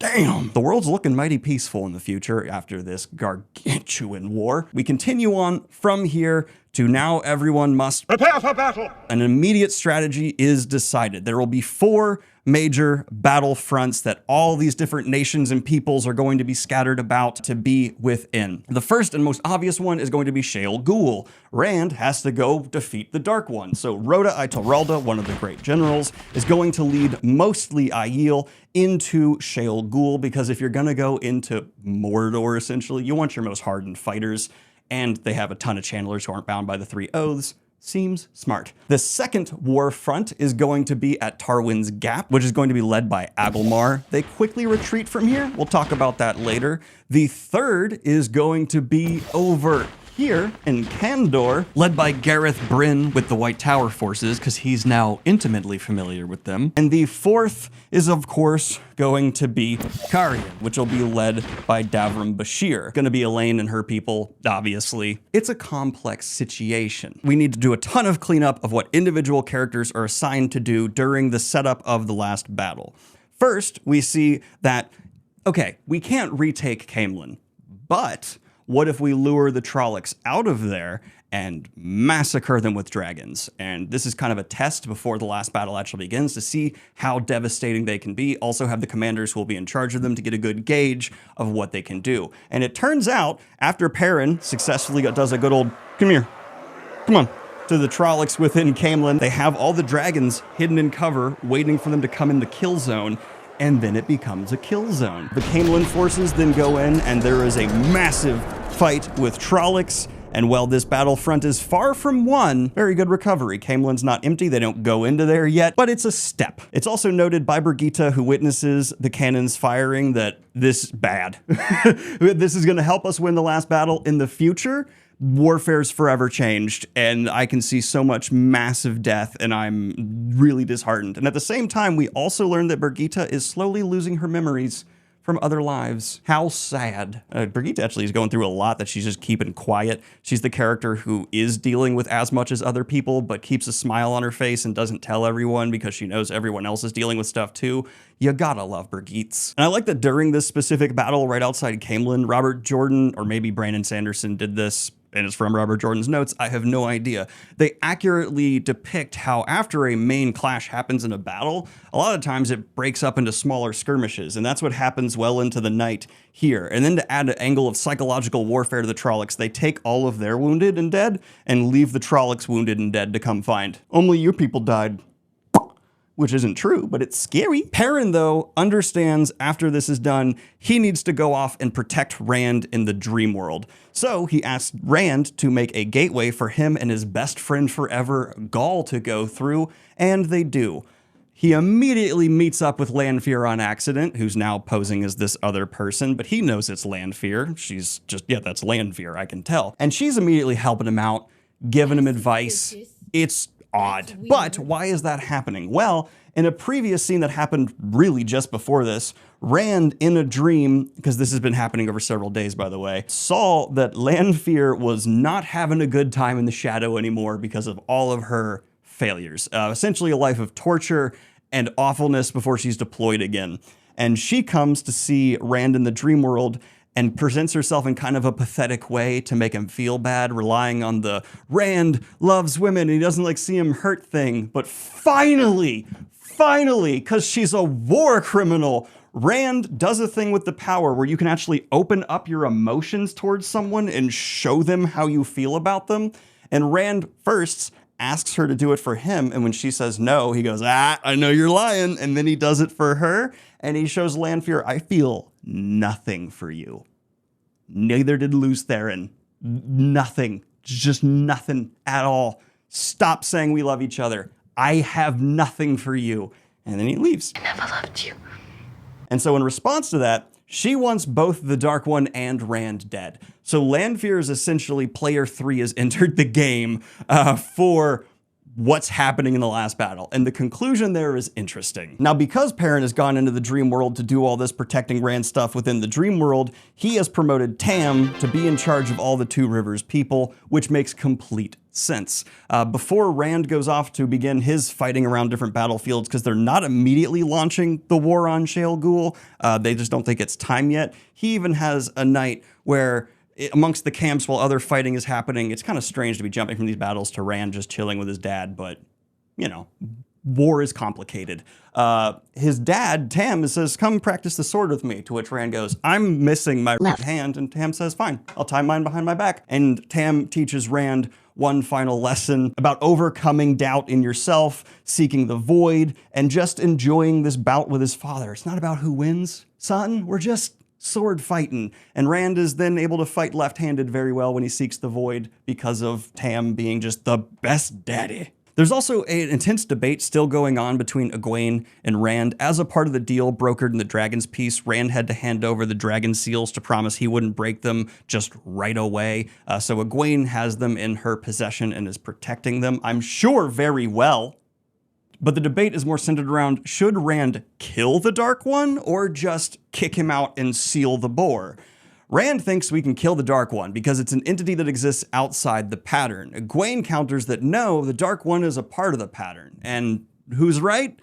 Damn! The world's looking mighty peaceful in the future after this gargantuan war. We continue on from here to now everyone must prepare for battle. An immediate strategy is decided. There will be 4 major battle fronts that all these different nations and peoples are going to be scattered about to be within. The first and most obvious one is going to be Shale Ghul. Rand has to go defeat the Dark One. So Rhoda Itoralda, one of the great generals, is going to lead mostly Aiel into Shale Ghul, because if you're going to go into Mordor, essentially, you want your most hardened fighters, and they have a ton of channelers who aren't bound by the 3 oaths. Seems smart. The second war front is going to be at Tarwin's Gap, which is going to be led by Agelmar. They quickly retreat from here. We'll talk about that later. The third is going to be over here in Kandor, led by Gareth Bryn with the White Tower forces, because he's now intimately familiar with them. And the fourth is, of course, going to be Carian, which will be led by Davram Bashir. Going to be Elaine and her people, obviously. It's a complex situation. We need to do a ton of cleanup of what individual characters are assigned to do during the setup of the last battle. First, we see that, okay, we can't retake Caemlyn, but what if we lure the Trollocs out of there and massacre them with dragons? And this is kind of a test before the last battle actually begins to see how devastating they can be. Also have the commanders who will be in charge of them to get a good gauge of what they can do. And it turns out, after Perrin successfully does a good old, come here, come on, to the Trollocs within Caemlyn, they have all the dragons hidden in cover, waiting for them to come in the kill zone. And then it becomes a kill zone. The Caemlyn forces then go in, and there is a massive fight with Trollocs. And while this battlefront is far from won, very good recovery. Caemlyn's not empty, they don't go into there yet, but it's a step. It's also noted by Birgitta, who witnesses the cannons firing, that this is bad. This is gonna help us win the last battle in the future, warfare's forever changed, and I can see so much massive death, and I'm really disheartened. And at the same time, we also learn that Birgitte is slowly losing her memories from other lives. How sad. Birgitte actually is going through a lot that she's just keeping quiet. She's the character who is dealing with as much as other people, but keeps a smile on her face and doesn't tell everyone because she knows everyone else is dealing with stuff too. You gotta love Birgittes. And I like that during this specific battle right outside Caemlyn, Robert Jordan, or maybe Brandon Sanderson did this, and it's from Robert Jordan's notes, I have no idea. They accurately depict how after a main clash happens in a battle, a lot of times it breaks up into smaller skirmishes, and that's what happens well into the night here. And then to add an angle of psychological warfare to the Trollocs, they take all of their wounded and dead and leave the Trollocs wounded and dead to come find. Only your people died. Which isn't true, but it's scary. Perrin, though, understands after this is done, he needs to go off and protect Rand in the dream world. So he asks Rand to make a gateway for him and his best friend forever, Gaul, to go through, and they do. He immediately meets up with Lanfear on accident, who's now posing as this other person, but he knows it's Lanfear. She's just, yeah, that's Lanfear, I can tell. And she's immediately helping him out, giving him advice. It's odd. But why is that happening? Well, in a previous scene that happened really just before this, Rand in a dream, because this has been happening over several days, by the way, saw that Lanfear was not having a good time in the shadow anymore because of all of her failures. Essentially a life of torture and awfulness before she's deployed again. And she comes to see Rand in the dream world and presents herself in kind of a pathetic way to make him feel bad, relying on the Rand loves women and he doesn't like see him hurt thing. But finally, because she's a war criminal, Rand does a thing with the power where you can actually open up your emotions towards someone and show them how you feel about them. And Rand first asks her to do it for him, and when she says no, he goes, I know you're lying, and then he does it for her, and he shows Lanfear, I feel nothing for you. Neither did Lews Therin. Nothing. Just nothing at all. Stop saying we love each other. I have nothing for you. And then he leaves. I never loved you. And so in response to that, she wants both the Dark One and Rand dead. So Lanfear is essentially player 3 has entered the game for what's happening in the last battle. And the conclusion there is interesting. Now, because Perrin has gone into the dream world to do all this protecting Rand stuff within the dream world, he has promoted Tam to be in charge of all the Two Rivers people, which makes complete sense. Before Rand goes off to begin his fighting around different battlefields, because they're not immediately launching the war on Shale Ghul, they just don't think it's time yet. He even has a night where amongst the camps while other fighting is happening, it's kind of strange to be jumping from these battles to Rand just chilling with his dad, but, you know, war is complicated. His dad, Tam, says, come practice the sword with me, to which Rand goes, I'm missing my left hand, and Tam says, fine, I'll tie mine behind my back. And Tam teaches Rand one final lesson about overcoming doubt in yourself, seeking the void, and just enjoying this bout with his father. It's not about who wins, son, we're just sword fighting. And Rand is then able to fight left-handed very well when he seeks the void because of Tam being just the best daddy. There's also an intense debate still going on between Egwene and Rand. As a part of the deal brokered in the Dragon's Peace, Rand had to hand over the dragon seals to promise he wouldn't break them just right away. So Egwene has them in her possession and is protecting them, I'm sure very well. But the debate is more centered around, should Rand kill the Dark One or just kick him out and seal the bore? Rand thinks we can kill the Dark One because it's an entity that exists outside the pattern. Egwene counters that no, the Dark One is a part of the pattern. And who's right?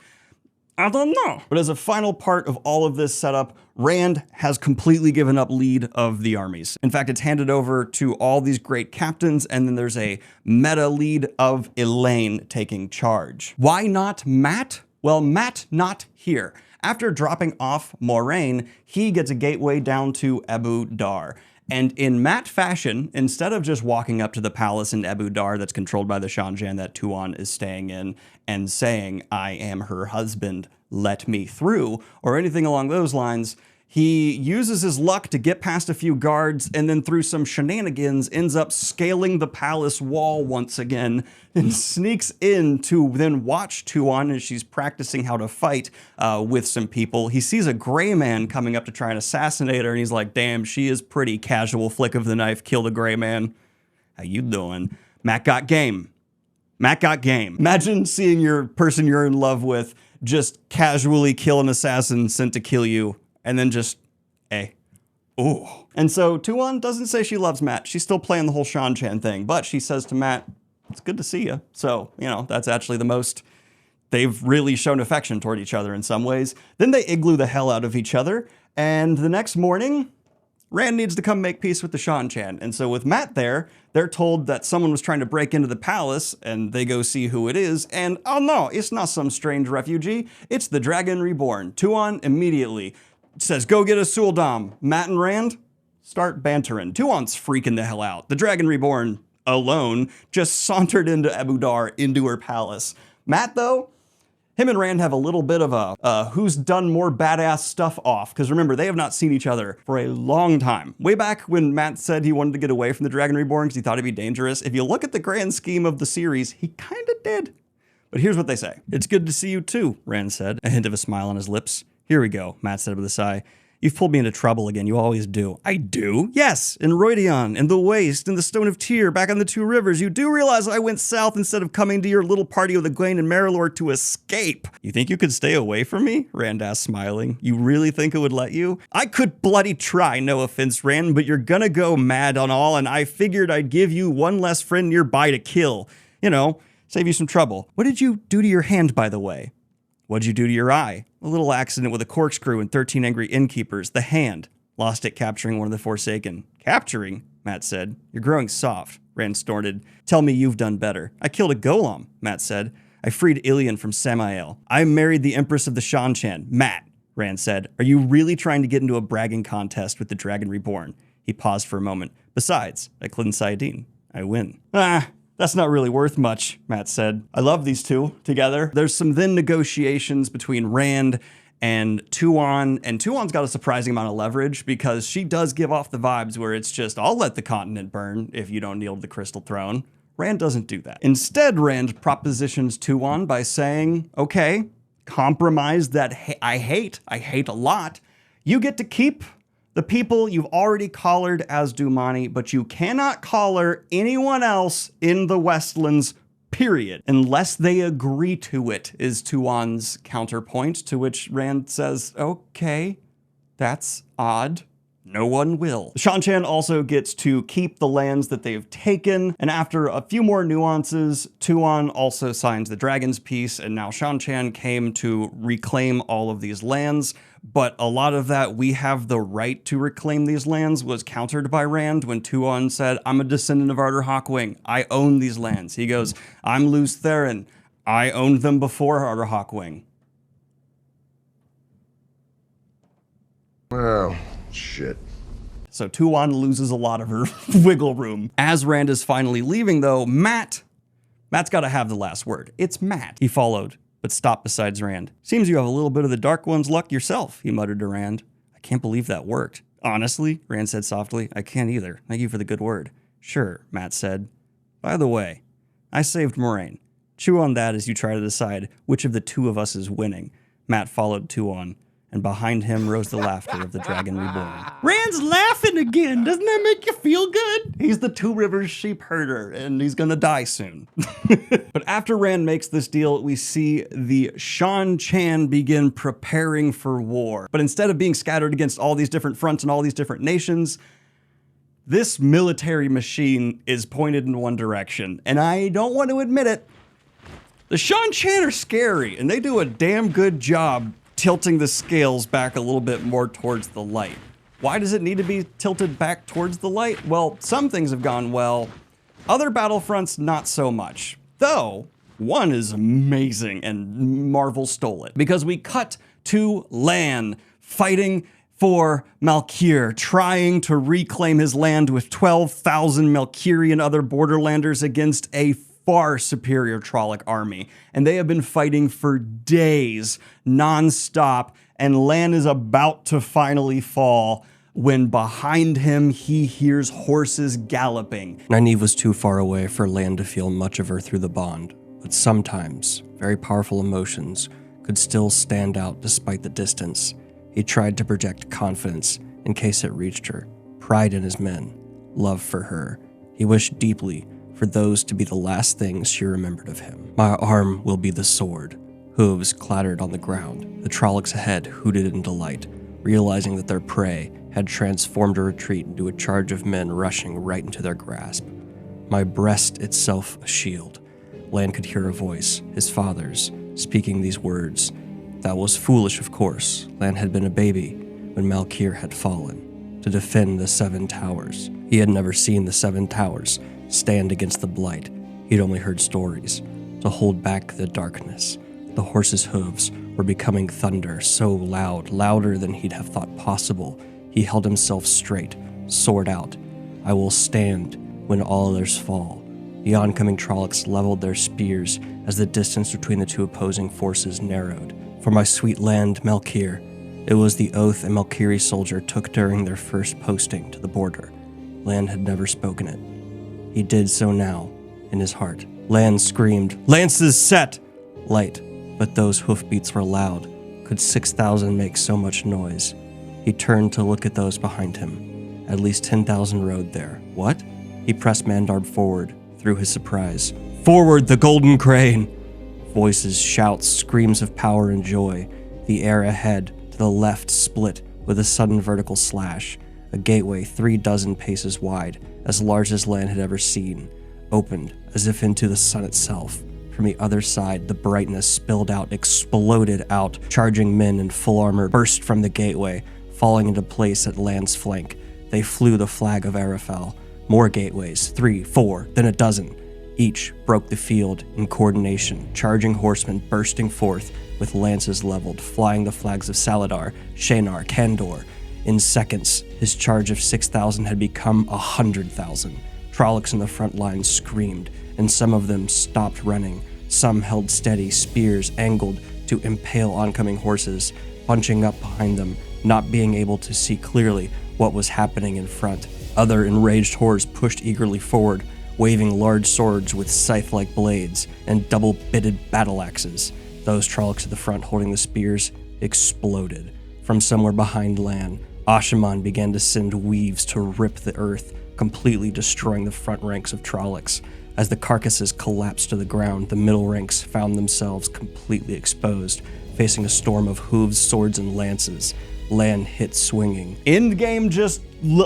I don't know. But as a final part of all of this setup, Rand has completely given up lead of the armies. In fact, it's handed over to all these great captains, and then there's a meta lead of Elaine taking charge. Why not Matt? Well, Matt not here. After dropping off Moraine, he gets a gateway down to Ebu Dar. And in Matt fashion, instead of just walking up to the palace in Ebu Dar that's controlled by the Seanchan that Tuon is staying in and saying, I am her husband, let me through, or anything along those lines, he uses his luck to get past a few guards and then through some shenanigans ends up scaling the palace wall once again and sneaks in to then watch Tuon as she's practicing how to fight with some people. He sees a gray man coming up to try and assassinate her and he's like, damn, she is pretty, casual flick of the knife, kill the gray man. How you doing? Matt got game. Matt got game. Imagine seeing your person you're in love with just casually kill an assassin sent to kill you, and then just, hey. Ooh. And so Tuon doesn't say she loves Matt. She's still playing the whole Seanchan thing, but she says to Matt, it's good to see you. So, you know, that's actually the most they've really shown affection toward each other in some ways. Then they igloo the hell out of each other, and the next morning, Rand needs to come make peace with the Seanchan. And so with Matt there, they're told that someone was trying to break into the palace, and they go see who it is, and oh no, it's not some strange refugee, it's the Dragon Reborn. Tuon immediately says, go get a Suldam. Matt and Rand start bantering. Tuon's freaking the hell out. The Dragon Reborn alone just sauntered into Ebu Dar, into her palace. Matt, though, him and Rand have a little bit of a who's done more badass stuff off, because remember, they have not seen each other for a long time. Way back when Matt said he wanted to get away from the Dragon Reborn because he thought it'd be dangerous, if you look at the grand scheme of the series, he kind of did. But here's what they say. It's good to see you too, Rand said, a hint of a smile on his lips. Here we go, Matt said with a sigh. You've pulled me into trouble again, you always do. I do? Yes, in Roidion, in the Waste, in the Stone of Tyr, back on the Two Rivers. You do realize I went south instead of coming to your little party with Egwene and Marilor to escape. You think you could stay away from me? Rand asked, smiling. You really think it would let you? I could bloody try, no offense, Rand, but you're gonna go mad on all, and I figured I'd give you one less friend nearby to kill. You know, save you some trouble. What did you do to your hand, by the way? What'd you do to your eye? A little accident with a corkscrew and 13 angry innkeepers. The hand. Lost it capturing one of the Forsaken. Capturing? Matt said. You're growing soft. Rand snorted. Tell me you've done better. I killed a Gholam, Matt said. I freed Ilian from Sammael. I married the Empress of the Seanchan. Matt, Rand said. Are you really trying to get into a bragging contest with the Dragon Reborn? He paused for a moment. Besides, I cleansed Saidin. I win. That's not really worth much, Matt said. I love these two together. There's some then negotiations between Rand and Tuon, and Tuon's got a surprising amount of leverage because she does give off the vibes where it's just, I'll let the continent burn if you don't kneel to the Crystal Throne. Rand doesn't do that. Instead, Rand propositions Tuon by saying, okay, compromise that I hate a lot. You get to keep the people you've already collared as Dumai, but you cannot collar anyone else in the Westlands, period, unless they agree to it, is Tuon's counterpoint, to which Rand says, okay, that's odd. No one will. Seanchan also gets to keep the lands that they've taken, and after a few more nuances, Tuon also signs the Dragon's Peace, and now Seanchan came to reclaim all of these lands, but a lot of that we have the right to reclaim these lands was countered by Rand when Tuon said, I'm a descendant of Arthur Hawkwing. I own these lands. He goes, I'm Lews Therin. I owned them before Arthur Hawkwing. Well, shit. So Tuon loses a lot of her wiggle room. As Rand is finally leaving though, Matt's gotta have the last word. It's Matt. He followed, but stopped beside Rand. Seems you have a little bit of the Dark One's luck yourself, he muttered to Rand. I can't believe that worked. Honestly, Rand said softly, I can't either. Thank you for the good word. Sure, Matt said. By the way, I saved Moraine. Chew on that as you try to decide which of the two of us is winning. Matt followed Tuon, and behind him rose the laughter of the Dragon Reborn. Rand's laughing again. Doesn't that make you feel good? He's the Two Rivers sheep herder, and he's gonna die soon. But after Rand makes this deal, we see the Seanchan begin preparing for war. But instead of being scattered against all these different fronts and all these different nations, this military machine is pointed in one direction. And I don't want to admit it, the Seanchan are scary, and they do a damn good job tilting the scales back a little bit more towards the light. Why does it need to be tilted back towards the light? Well, some things have gone well. Other battlefronts, not so much. Though, one is amazing, and Marvel stole it. Because we cut to Lan fighting for Malkyr, trying to reclaim his land with 12,000 Malkyri and other Borderlanders against a far superior Trolloc army, and they have been fighting for days, non-stop, and Lan is about to finally fall when behind him he hears horses galloping. Nynaeve was too far away for Lan to feel much of her through the bond, but sometimes very powerful emotions could still stand out despite the distance. He tried to project confidence in case it reached her, pride in his men, love for her. He wished deeply for those to be the last things she remembered of him. My arm will be the sword. Hooves clattered on the ground. The Trollocs ahead hooted in delight, realizing that their prey had transformed a retreat into a charge of men rushing right into their grasp. My breast itself a shield. Lan could hear a voice, his father's, speaking these words. That was foolish, of course. Lan had been a baby when Malkir had fallen, to defend the 7 towers. He had never seen the 7 towers stand against the blight. He'd only heard stories, to hold back the darkness. The horse's hooves were becoming thunder, so loud, louder than he'd have thought possible. He held himself straight, sword out. I will stand when all others fall. The oncoming Trollocs leveled their spears as the distance between the two opposing forces narrowed. For my sweet land, Malkir, it was the oath a Malkiri soldier took during their first posting to the border. Lan had never spoken it. He did so now, in his heart. Lan screamed, "Lances set!" Light, but those hoofbeats were loud. Could 6,000 make so much noise? He turned to look at those behind him. At least 10,000 rode there. What? He pressed Mandarb forward, through his surprise. "Forward, the golden crane!" Voices, shouts, screams of power and joy. The air ahead, to the left, split with a sudden vertical slash. A gateway 36 paces wide, as large as Lan had ever seen, opened as if into the sun itself. From the other side, the brightness spilled out, exploded out. Charging men in full armor burst from the gateway, falling into place at Lan's flank. They flew the flag of Arafel. More gateways, 3, 4, then a dozen. Each broke the field in coordination, charging horsemen bursting forth with lances leveled, flying the flags of Saladar, Shaynar, Kandor. In seconds, his charge of 6,000 had become 100,000. Trollocs in the front lines screamed, and some of them stopped running. Some held steady, spears angled to impale oncoming horses, bunching up behind them, not being able to see clearly what was happening in front. Other enraged hordes pushed eagerly forward, waving large swords with scythe-like blades and double-bitted battle axes. Those Trollocs at the front holding the spears exploded. From somewhere behind Lan, Ashaman began to send weaves to rip the earth, completely destroying the front ranks of Trollocs. As the carcasses collapsed to the ground, the middle ranks found themselves completely exposed, facing a storm of hooves, swords, and lances. Lan hit swinging. End game,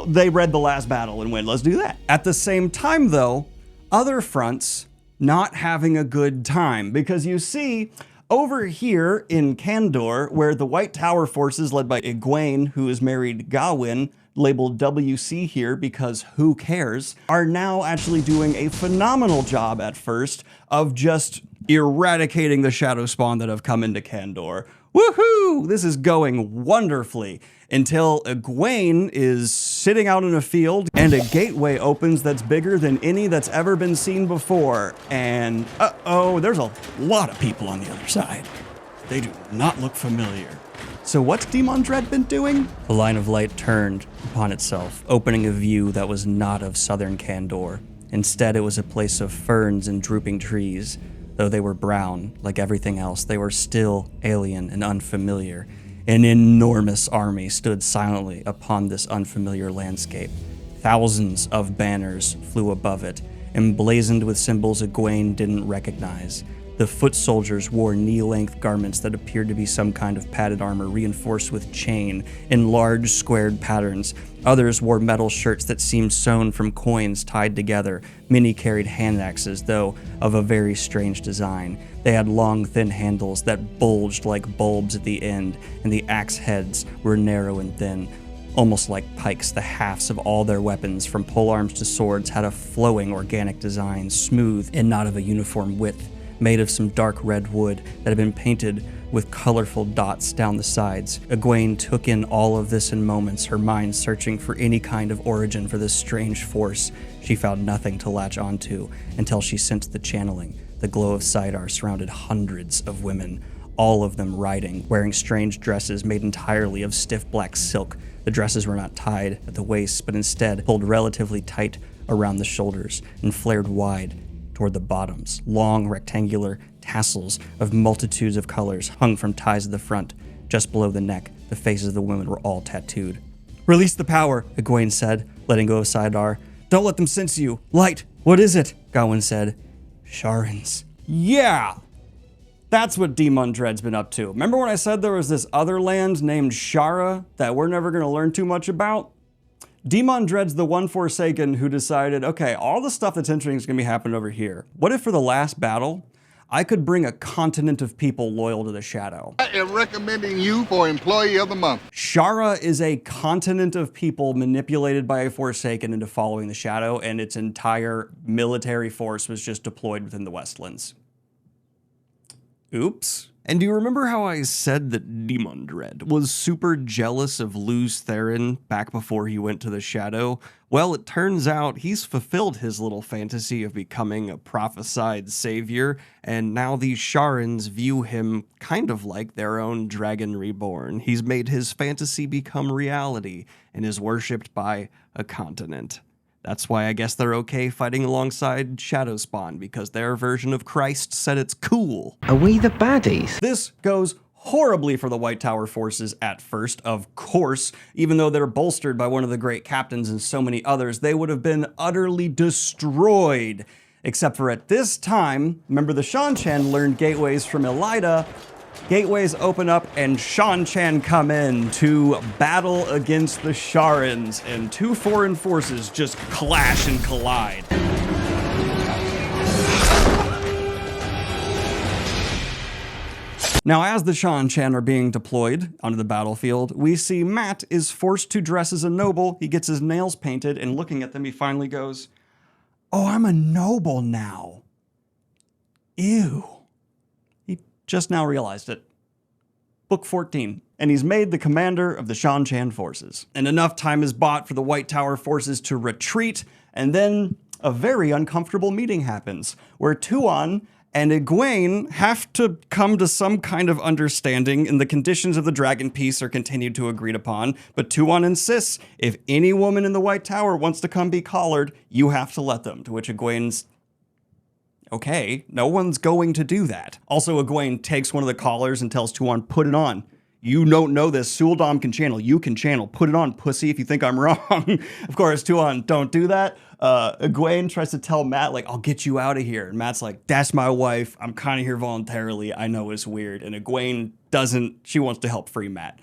they read the last battle and went, let's do that. At the same time, though, other fronts not having a good time, because you see, over here in Kandor, where the White Tower forces led by Egwene, who is married Gawain, labeled WC here because who cares, are now actually doing a phenomenal job at first of just eradicating the shadow spawn that have come into Kandor. Woohoo! This is going wonderfully until Egwene is sitting out in a field and a gateway opens that's bigger than any that's ever been seen before. And uh-oh, there's a lot of people on the other side. They do not look familiar. So what's Demon Dread been doing? The line of light turned upon itself, opening a view that was not of southern Kandor. Instead, it was a place of ferns and drooping trees. Though they were brown, like everything else, they were still alien and unfamiliar. An enormous army stood silently upon this unfamiliar landscape. Thousands of banners flew above it, emblazoned with symbols Egwene didn't recognize. The foot soldiers wore knee-length garments that appeared to be some kind of padded armor reinforced with chain in large squared patterns. Others wore metal shirts that seemed sewn from coins tied together. Many carried hand axes, though of a very strange design. They had long, thin handles that bulged like bulbs at the end, and the axe heads were narrow and thin. Almost like pikes, the halves of all their weapons, from polearms to swords, had a flowing organic design, smooth and not of a uniform width, made of some dark red wood that had been painted with colorful dots down the sides. Egwene took in all of this in moments, her mind searching for any kind of origin for this strange force. She found nothing to latch onto until she sensed the channeling. The glow of Sidar surrounded hundreds of women, all of them riding, wearing strange dresses made entirely of stiff black silk. The dresses were not tied at the waists, but instead pulled relatively tight around the shoulders and flared wide toward the bottoms. Long rectangular tassels of multitudes of colors hung from ties at the front. Just below the neck, the faces of the women were all tattooed. "Release the power," Egwene said, letting go of Sidar. Don't let them sense you. Light, what is it? Gawain said. Sharans. Yeah! That's what Demon Dread's been up to. Remember when I said there was this other land named Shara that we're never going to learn too much about? Demon Dread's the one Forsaken who decided, okay, all the stuff that's interesting is going to be happening over here. What if for the last battle, I could bring a continent of people loyal to the Shadow? I am recommending you for Employee of the Month. Shara is a continent of people manipulated by a Forsaken into following the Shadow, and its entire military force was just deployed within the Westlands. Oops. And do you remember how I said that Demon Dread was super jealous of Luz Theron back before he went to the Shadow? Well, it turns out he's fulfilled his little fantasy of becoming a prophesied savior, and now these Sharans view him kind of like their own dragon reborn. He's made his fantasy become reality and is worshipped by a continent. That's why I guess they're okay fighting alongside Shadowspawn, because their version of Christ said it's cool. Are we the baddies? This goes horribly for the White Tower forces at first, of course. Even though they're bolstered by one of the great captains and so many others, they would have been utterly destroyed. Except for at this time, remember the Seanchan learned gateways from Elida. Gateways open up and Seanchan come in to battle against the Sharans, and two foreign forces just clash and collide. Now, as the Seanchan are being deployed onto the battlefield, we see Matt is forced to dress as a noble. He gets his nails painted, and looking at them, he finally goes, "Oh, I'm a noble now. Ew." He just now realized it. Book 14. And he's made the commander of the Seanchan forces. And enough time is bought for the White Tower forces to retreat, and then a very uncomfortable meeting happens, where Tuon and Egwene have to come to some kind of understanding, and the conditions of the Dragon Peace are continued to agreed upon, but Tuon insists, if any woman in the White Tower wants to come be collared, you have to let them, to which Egwene's, okay, no one's going to do that. Also, Egwene takes one of the collars and tells Tuon, put it on. You don't know this. Suldam can channel. You can channel. Put it on, pussy, if you think I'm wrong. Of course, Tuon, don't do that. Egwene tries to tell Matt, like, I'll get you out of here. And Matt's like, that's my wife. I'm kind of here voluntarily. I know it's weird. And Egwene doesn't. She wants to help free Matt.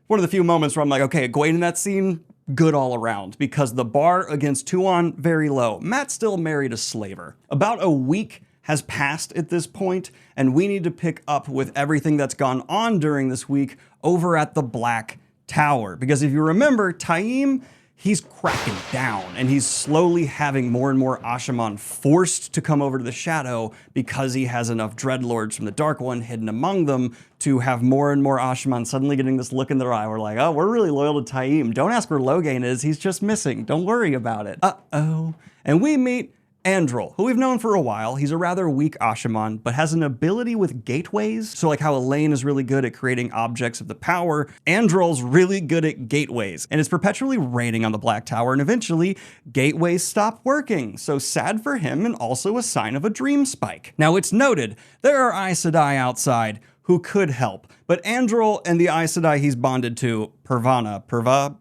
One of the few moments where I'm like, okay, Egwene in that scene, good all around, because the bar against Tuon, very low. Matt still married a slaver. About a week has passed at this point, and we need to pick up with everything that's gone on during this week over at the Black Tower. Because if you remember, Taim, he's cracking down, and he's slowly having more and more Ashaman forced to come over to the Shadow because he has enough Dreadlords from the Dark One hidden among them to have more and more Ashaman suddenly getting this look in their eye. We're like, oh, we're really loyal to Taim. Don't ask where Loghain is. He's just missing. Don't worry about it. Uh-oh. And we meet Androl, who we've known for a while. He's a rather weak Ashaman, but has an ability with gateways. So like how Elaine is really good at creating objects of the power, Androl's really good at gateways. And it's perpetually raining on the Black Tower, and eventually gateways stop working. So sad for him, and also a sign of a dream spike. Now it's noted, there are Aes Sedai outside who could help, but Androl and the Aes Sedai he's bonded to,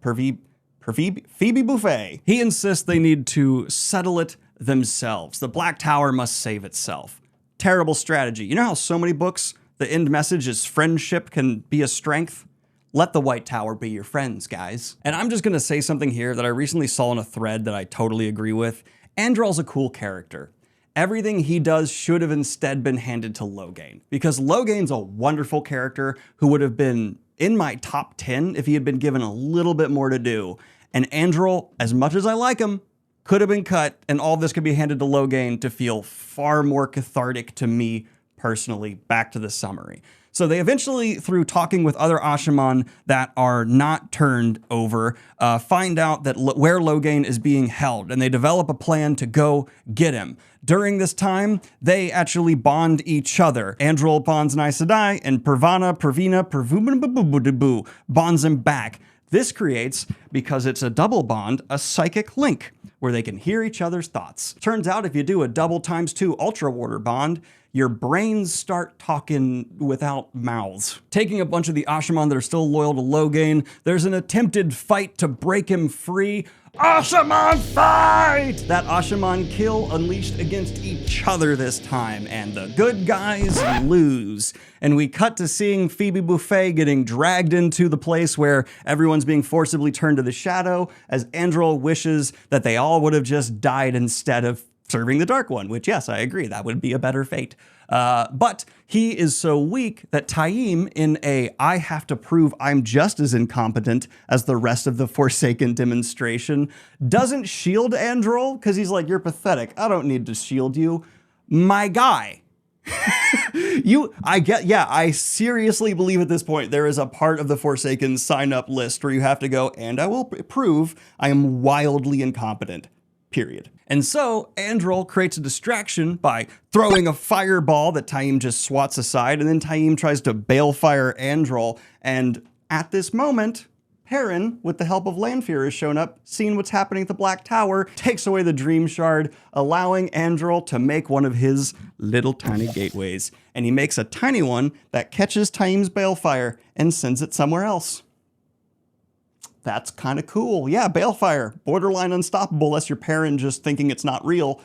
Phoebe Buffet, he insists they need to settle it themselves. The Black Tower must save itself. Terrible strategy. You know how so many books, the end message is friendship can be a strength? Let the White Tower be your friends, guys. And I'm just gonna say something here that I recently saw in a thread that I totally agree with. Androl's a cool character. Everything he does should have instead been handed to Loghain, because Loghain's a wonderful character who would have been in my top 10 if he had been given a little bit more to do. And Androl, as much as I like him, could have been cut, and all this could be handed to Loghain to feel far more cathartic to me personally. Back to the summary. So they eventually, through talking with other Ashaman that are not turned over, find out that where Loghain is being held, and they develop a plan to go get him. During this time, they actually bond each other. Androl bonds an Aes Sedai, and Pervina bonds him back. This creates, because it's a double bond, a psychic link where they can hear each other's thoughts. Turns out if you do a double ×2 Ultra Warder bond, your brains start talking without mouths. Taking a bunch of the Ashaman that are still loyal to Loghain, there's an attempted fight to break him free. Ashaman fight! That Ashaman kill unleashed against each other this time, and the good guys lose. And we cut to seeing Phoebe Buffet getting dragged into the place where everyone's being forcibly turned to the shadow, as Androl wishes that they all would have just died instead of serving the Dark One, which, yes, I agree, that would be a better fate. But he is so weak that Taim, in a I have to prove I'm just as incompetent as the rest of the Forsaken demonstration, doesn't shield Androl, because he's like, you're pathetic, I don't need to shield you. My guy. I seriously believe at this point there is a part of the Forsaken sign-up list where you have to go, and I will prove I am wildly incompetent. Period. And so Androl creates a distraction by throwing a fireball that Taim just swats aside, and then Taim tries to balefire Androl, and at this moment, Perrin, with the help of Lanfear, has shown up, seen what's happening at the Black Tower, takes away the Dream Shard, allowing Androl to make one of his little tiny gateways. And he makes a tiny one that catches Taim's balefire and sends it somewhere else. That's kind of cool. Yeah, balefire, borderline unstoppable, unless you're Perrin just thinking it's not real.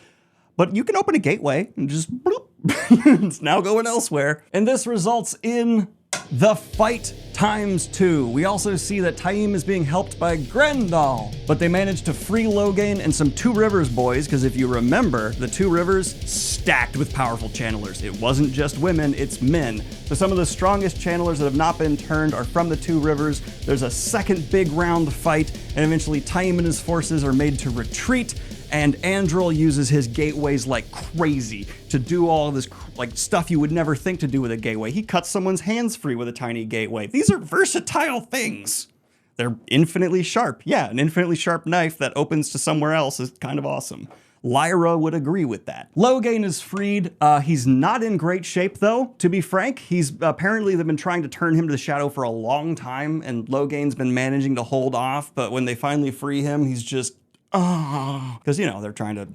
But you can open a gateway and just bloop. It's now going elsewhere. And this results in the fight ×2. We also see that Taim is being helped by Grendel, but they managed to free Loghain and some Two Rivers boys, because if you remember, the Two Rivers stacked with powerful channelers. It wasn't just women, it's men. So some of the strongest channelers that have not been turned are from the Two Rivers. There's a second big round fight, and eventually Taim and his forces are made to retreat, and Androl uses his gateways like crazy to do all this like stuff you would never think to do with a gateway. He cuts someone's hands free with a tiny gateway. These are versatile things. They're infinitely sharp. Yeah, an infinitely sharp knife that opens to somewhere else is kind of awesome. Lyra would agree with that. Loghain is freed. He's not in great shape though, to be frank. He's apparently they've been trying to turn him to the shadow for a long time, and Loghain's been managing to hold off, but when they finally free him, he's just because, you know, they're trying to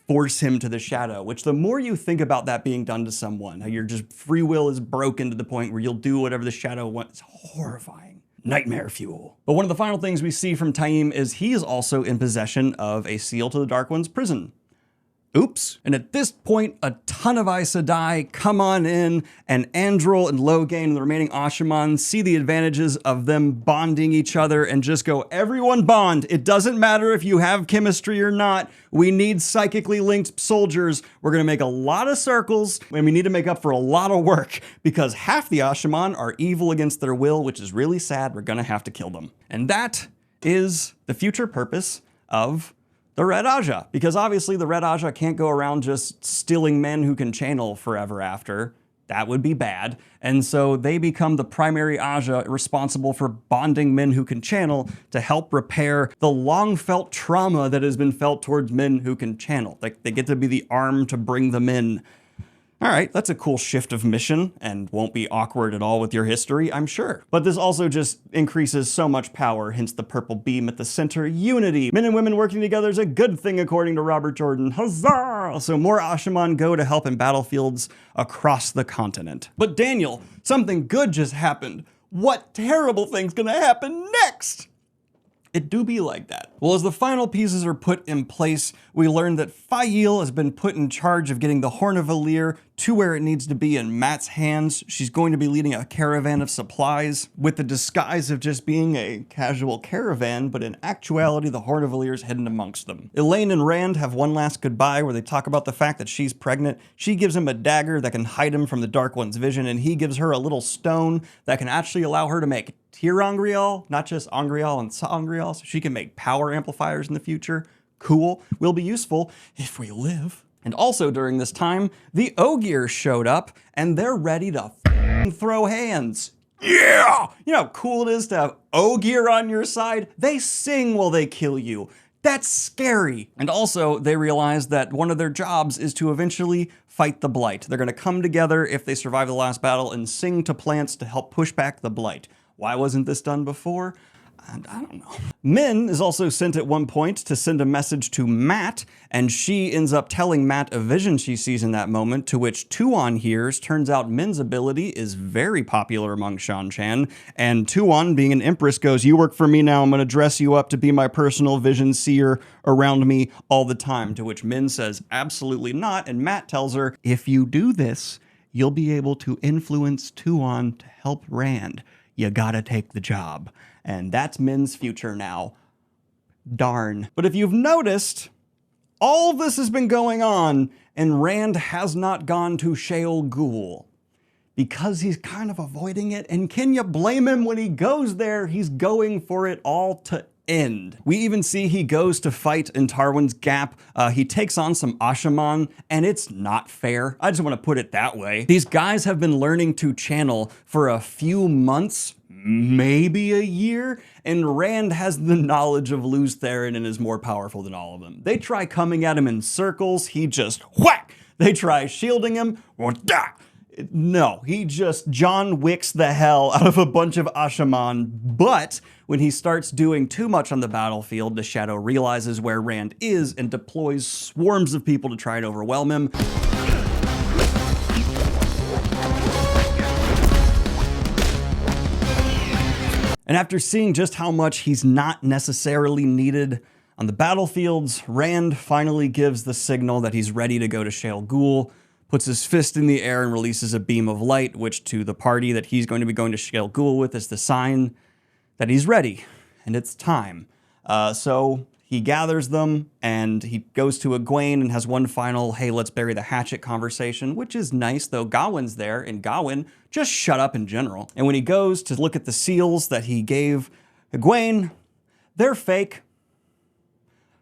force him to the shadow, which the more you think about that being done to someone, how your just free will is broken to the point where you'll do whatever the shadow wants, it's horrifying. Nightmare fuel. But one of the final things we see from Taim is he is also in possession of a seal to the Dark One's prison. Oops. And at this point, a ton of Aes Sedai come on in, and Androl and Loghain and the remaining Ashaman see the advantages of them bonding each other and just go, everyone bond. It doesn't matter if you have chemistry or not. We need psychically linked soldiers. We're gonna make a lot of circles, and we need to make up for a lot of work because half the Ashaman are evil against their will, which is really sad. We're gonna have to kill them. And that is the future purpose of the Red Ajah, because obviously the Red Ajah can't go around just stealing men who can channel forever after. That would be bad. And so they become the primary Ajah responsible for bonding men who can channel to help repair the long-felt trauma that has been felt towards men who can channel. Like, they get to be the arm to bring them in. All right, that's a cool shift of mission and won't be awkward at all with your history, I'm sure. But this also just increases so much power, hence the purple beam at the center. Unity. Men and women working together is a good thing, according to Robert Jordan. Huzzah! So more Ashaman go to help in battlefields across the continent. But Daniel, something good just happened. What terrible thing's gonna happen next? It do be like that. Well, as the final pieces are put in place, we learn that Fael has been put in charge of getting the Horn of Valir to where it needs to be in Mat's hands. She's going to be leading a caravan of supplies with the disguise of just being a casual caravan, but in actuality, the Horn of Valir is hidden amongst them. Elaine and Rand have one last goodbye where they talk about the fact that she's pregnant. She gives him a dagger that can hide him from the Dark One's vision, and he gives her a little stone that can actually allow her to make Tir-Angrial, not just Angrial and Sa-Angrial, so she can make power amplifiers in the future. Cool. Will be useful if we live. And also during this time, the Ogier showed up, and they're ready to throw hands. Yeah! You know how cool it is to have Ogier on your side? They sing while they kill you. That's scary. And also, they realize that one of their jobs is to eventually fight the Blight. They're gonna come together if they survive the last battle and sing to plants to help push back the Blight. Why wasn't this done before? I don't know. Min is also sent at one point to send a message to Mat, and she ends up telling Mat a vision she sees in that moment, to which Tuon hears. Turns out Min's ability is very popular among Seanchan, and Tuon, being an empress, goes, "You work for me now, I'm gonna dress you up to be my personal vision seer around me all the time," to which Min says, "Absolutely not," and Mat tells her, "If you do this, you'll be able to influence Tuon to help Rand. You gotta take the job." And that's Min's future now. Darn. But if you've noticed, all this has been going on, and Rand has not gone to Sheol Ghul because he's kind of avoiding it. And can you blame him? When he goes there, he's going for it all to end. We even see he goes to fight in Tarwin's Gap. He takes on some Ashaman, and it's not fair. I just want to put it that way. These guys have been learning to channel for a few months, maybe a year, and Rand has the knowledge of Luz Theron and is more powerful than all of them. They try coming at him in circles, he just whack! They try shielding him, no, he just John Wicks the hell out of a bunch of Ashaman, but when he starts doing too much on the battlefield, the Shadow realizes where Rand is and deploys swarms of people to try and overwhelm him. And after seeing just how much he's not necessarily needed on the battlefields, Rand finally gives the signal that he's ready to go to Sheol Ghul, puts his fist in the air and releases a beam of light, which to the party that he's going to be going to Sheol Ghul with is the sign that he's ready, and it's time. So he gathers them, and he goes to Egwene and has one final, "Hey, let's bury the hatchet" conversation, which is nice, though Gawain's there, and Gawain just shut up in general. And when he goes to look at the seals that he gave Egwene, they're fake.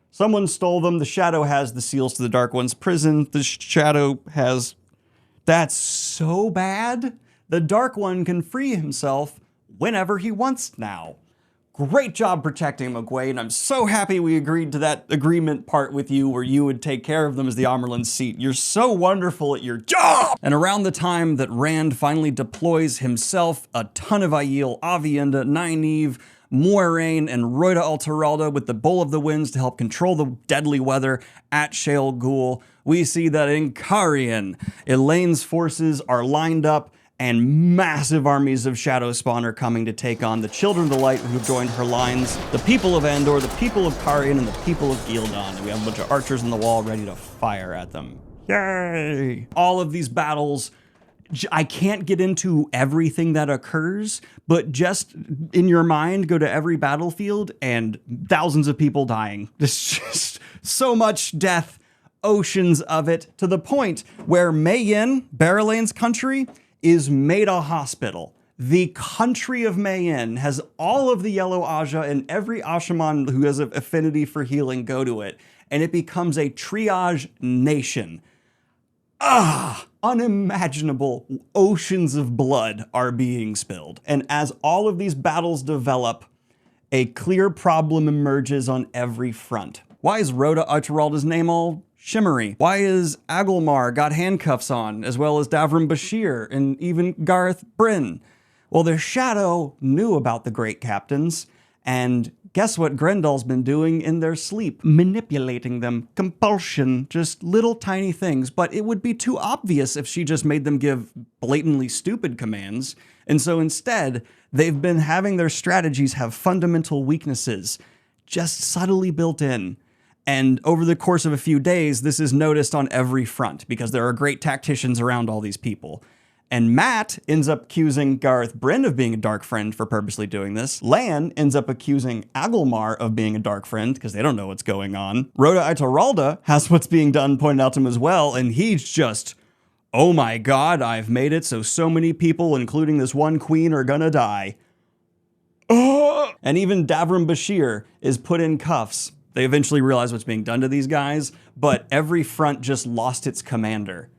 Someone stole them. The Shadow has the seals to the Dark One's prison. The Shadow has... That's so bad. The Dark One can free himself whenever he wants now. Great job protecting him, Egwene. I'm so happy we agreed to that agreement part with you where you would take care of them as the Amerlin's seat. You're so wonderful at your job! And around the time that Rand finally deploys himself, a ton of Aiel, Avienda, Nynaeve, Moiraine, and Rhoda Altaralda with the Bowl of the Winds to help control the deadly weather at Sheol Ghul, we see that in Carrion, Elaine's forces are lined up and massive armies of Shadow Spawn are coming to take on the Children of the Light who've joined her lines, the people of Andor, the people of Carrion, and the people of Gildan. And we have a bunch of archers on the wall ready to fire at them. Yay! All of these battles, I can't get into everything that occurs, but just in your mind, go to every battlefield and thousands of people dying. There's just so much death, oceans of it, to the point where Mayen, Barrelane's country, is made a hospital. The country of Mayen has all of the Yellow Ajah and every Ashaman who has an affinity for healing go to it, and it becomes a triage nation. Unimaginable oceans of blood are being spilled. And as all of these battles develop, a clear problem emerges on every front. Why is Rhoda Altaralda's name all shimmery? Why is Agelmar got handcuffs on, as well as Davram Bashir and even Gareth Bryn? Well, the Shadow knew about the Great Captains, and guess what Grendal's been doing in their sleep? Manipulating them. Compulsion. Just little tiny things. But it would be too obvious if she just made them give blatantly stupid commands. And so instead, they've been having their strategies have fundamental weaknesses, just subtly built in. And over the course of a few days, this is noticed on every front because there are great tacticians around all these people. And Matt ends up accusing Gareth Bryn of being a dark friend for purposely doing this. Lan ends up accusing Agelmar of being a dark friend because they don't know what's going on. Rhoda Altaralda has what's being done pointed out to him as well, and he's just, oh my god, I've made it so many people, including this one queen, are gonna die. And even Davram Bashir is put in cuffs. They eventually realize what's being done to these guys, but every front just lost its commander.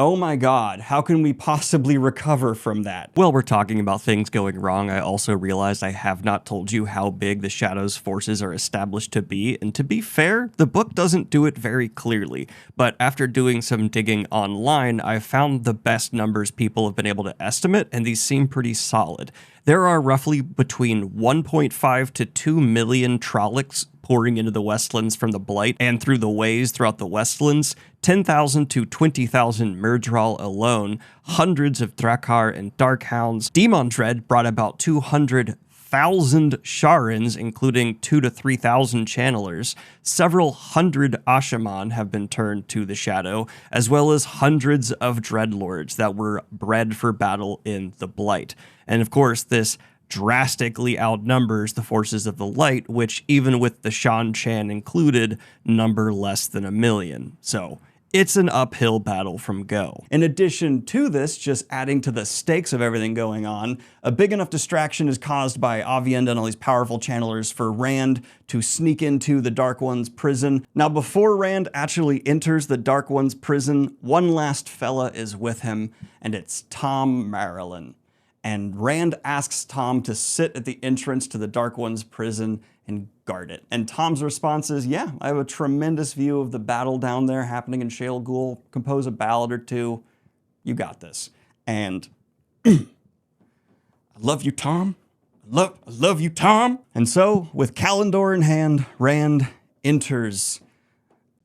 Oh my god, how can we possibly recover from that? While we're talking about things going wrong, I also realized I have not told you how big the Shadow's forces are established to be, and to be fair, the book doesn't do it very clearly, but after doing some digging online, I found the best numbers people have been able to estimate, and these seem pretty solid. There are roughly between 1.5 to 2 million Trollocs pouring into the Westlands from the Blight and through the ways throughout the Westlands, 10,000 to 20,000 Myrddraal alone, hundreds of Drakkar and Darkhounds. Demon Dread brought about 200,000 Sharans, including 2,000 to 3,000 Channelers. Several hundred Ashaman have been turned to the Shadow, as well as hundreds of Dreadlords that were bred for battle in the Blight. And of course, this drastically outnumbers the forces of the Light, which, even with the Seanchan included, number less than 1 million. So it's an uphill battle from go. In addition to this, just adding to the stakes of everything going on, a big enough distraction is caused by Aviendha and all these powerful channelers for Rand to sneak into the Dark One's prison. Now, before Rand actually enters the Dark One's prison, one last fella is with him, and it's Tom Marillyn. And Rand asks Tom to sit at the entrance to the Dark One's prison and guard it. And Tom's response is, yeah, I have a tremendous view of the battle down there happening in Shale Ghul. Compose a ballad or two. You got this. And I love you, Tom. I love you, Tom. And so, with Kalendor in hand, Rand enters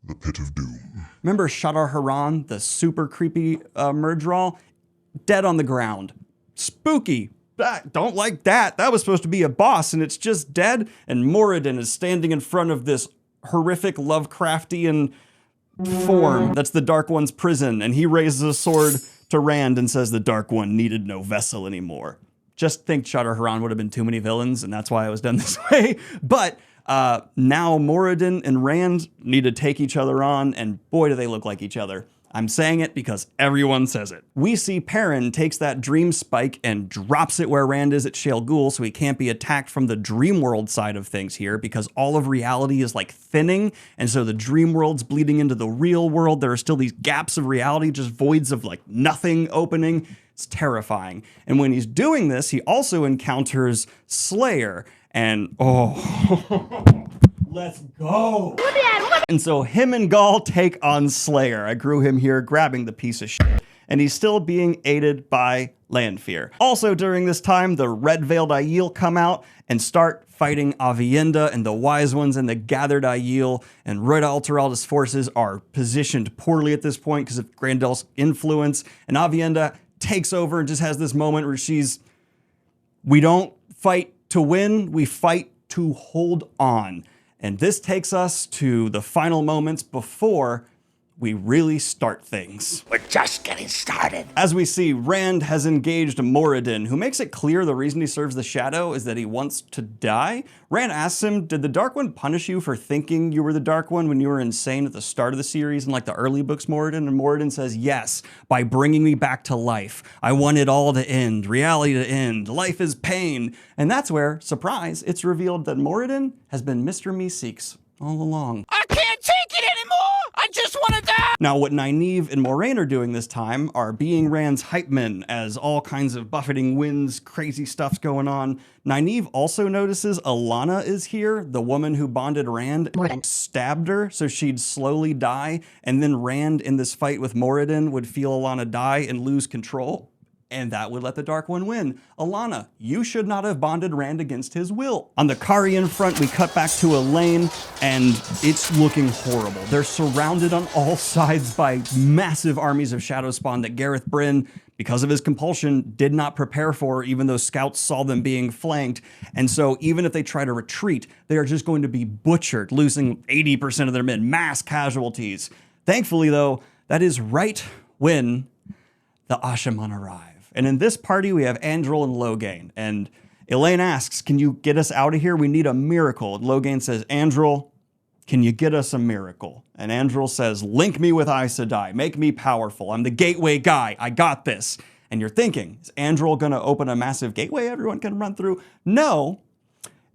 the Pit of Doom. Remember Shadar Haran, the super creepy Myrddraal? Dead on the ground. Spooky. Don't like that. That was supposed to be a boss, and it's just dead. And Moradin is standing in front of this horrific Lovecraftian form that's the Dark One's prison, and he raises a sword to Rand and says the Dark One needed no vessel anymore. Just think Shadar Haran would have been too many villains, and that's why it was done this way. But now Moradin and Rand need to take each other on, and boy, do they look like each other. I'm saying it because everyone says it. We see Perrin takes that dream spike and drops it where Rand is at Shale Ghul, so he can't be attacked from the dream world side of things here, because all of reality is like thinning, and so the dream world's bleeding into the real world. There are still these gaps of reality, just voids of like nothing opening. It's terrifying. And when he's doing this, he also encounters Slayer, and let's go. And so him and Gaul take on Slayer. I grew him here grabbing the piece of shit. And he's still being aided by Lanfear. Also during this time, the Red-Veiled Aiel come out and start fighting Aviendha and the Wise Ones and the Gathered Aiel. And Royd Alteralda's forces are positioned poorly at this point because of Grandel's influence. And Aviendha takes over and just has this moment where we don't fight to win, we fight to hold on. And this takes us to the final moments before we really start things. We're just getting started. As we see, Rand has engaged Moradin, who makes it clear the reason he serves the Shadow is that he wants to die. Rand asks him, did the Dark One punish you for thinking you were the Dark One when you were insane at the start of the series in like the early books, Moradin? And Moradin says, yes, by bringing me back to life. I want it all to end, reality to end, life is pain. And that's where, surprise, it's revealed that Moradin has been Mr. Meeseeks all along. I can't take it anymore! I just want to die! Now, what Nynaeve and Moraine are doing this time are being Rand's hype men as all kinds of buffeting winds, crazy stuff's going on. Nynaeve also notices Alana is here, the woman who bonded Rand, stabbed her so she'd slowly die, and then Rand in this fight with Moradin would feel Alana die and lose control. And that would let the Dark One win. Alana, you should not have bonded Rand against his will. On the Carian front, we cut back to Elaine, and it's looking horrible. They're surrounded on all sides by massive armies of Shadowspawn that Gareth Bryn, because of his compulsion, did not prepare for, even though scouts saw them being flanked. And so even if they try to retreat, they are just going to be butchered, losing 80% of their men, mass casualties. Thankfully, though, that is right when the Ashaman arrive. And in this party, we have Andral and Logain. And Elaine asks, can you get us out of here? We need a miracle. And Logain says, Andral, can you get us a miracle? And Andral says, link me with Aes Sedai. Make me powerful. I'm the gateway guy. I got this. And you're thinking, is Andral going to open a massive gateway everyone can run through? No.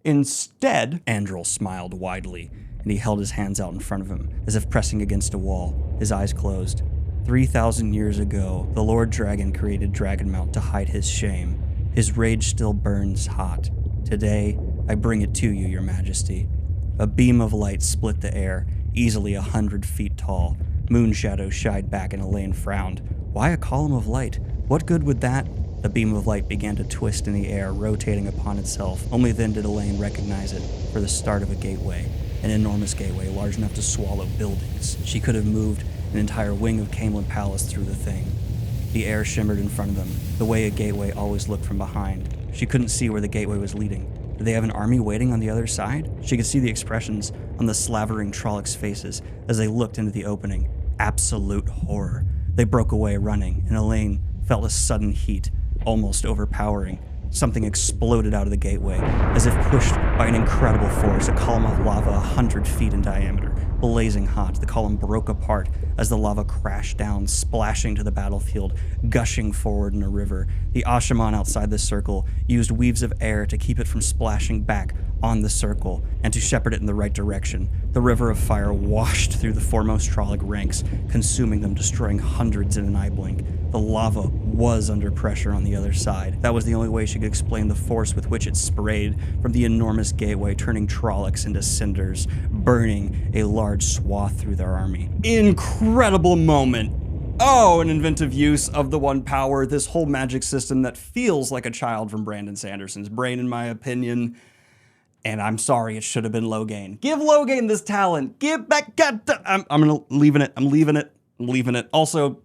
Instead, Andral smiled widely, and he held his hands out in front of him, as if pressing against a wall, his eyes closed. 3,000 years ago, the Lord Dragon created Dragonmount to hide his shame. His rage still burns hot. Today, I bring it to you, your majesty. A beam of light split the air, easily 100 feet tall. Moon shadows shied back and Elaine frowned. Why a column of light? What good would that? The beam of light began to twist in the air, rotating upon itself. Only then did Elaine recognize it for the start of a gateway. An enormous gateway, large enough to swallow buildings. She could have moved an entire wing of Caemlyn Palace through the thing. The air shimmered in front of them, the way a gateway always looked from behind. She couldn't see where the gateway was leading. Did they have an army waiting on the other side? She could see the expressions on the slavering Trolloc's faces as they looked into the opening. Absolute horror. They broke away running, and Elaine felt a sudden heat, almost overpowering. Something exploded out of the gateway, as if pushed by an incredible force, a column of lava 100 feet in diameter. Blazing hot, the column broke apart as the lava crashed down, splashing to the battlefield, gushing forward in a river. The Ashaman outside the circle used weaves of air to keep it from splashing back on the circle and to shepherd it in the right direction. The river of fire washed through the foremost Trolloc ranks, consuming them, destroying hundreds in an eye blink. The lava was under pressure on the other side. That was the only way she could explain the force with which it sprayed from the enormous gateway, turning Trollocs into cinders, burning a large swath through their army. Incredible moment. Oh, an inventive use of the One Power, this whole magic system that feels like a child from Brandon Sanderson's brain, in my opinion. And I'm sorry, it should have been Logain. Give Logain this talent. Give back. I'm leaving it. Also,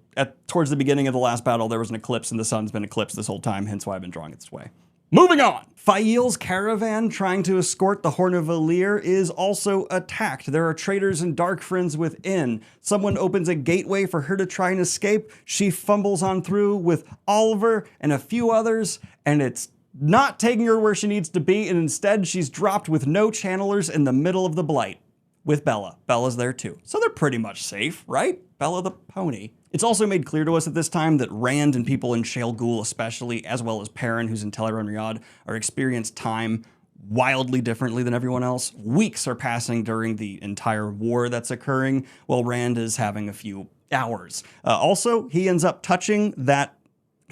towards the beginning of the last battle, there was an eclipse, and the sun's been eclipsed this whole time, hence why I've been drawing it this way. Moving on! Fael's caravan trying to escort the Horn of Valir is also attacked. There are traitors and dark friends within. Someone opens a gateway for her to try and escape. She fumbles on through with Oliver and a few others, and it's not taking her where she needs to be, and instead she's dropped with no channelers in the middle of the Blight. With Bella. Bella's there too. So they're pretty much safe, right? Bella the pony. It's also made clear to us at this time that Rand and people in Shale Ghul especially, as well as Perrin, who's in Teleron Riyadh, are experienced time wildly differently than everyone else. Weeks are passing during the entire war that's occurring, while Rand is having a few hours. Also, he ends up touching that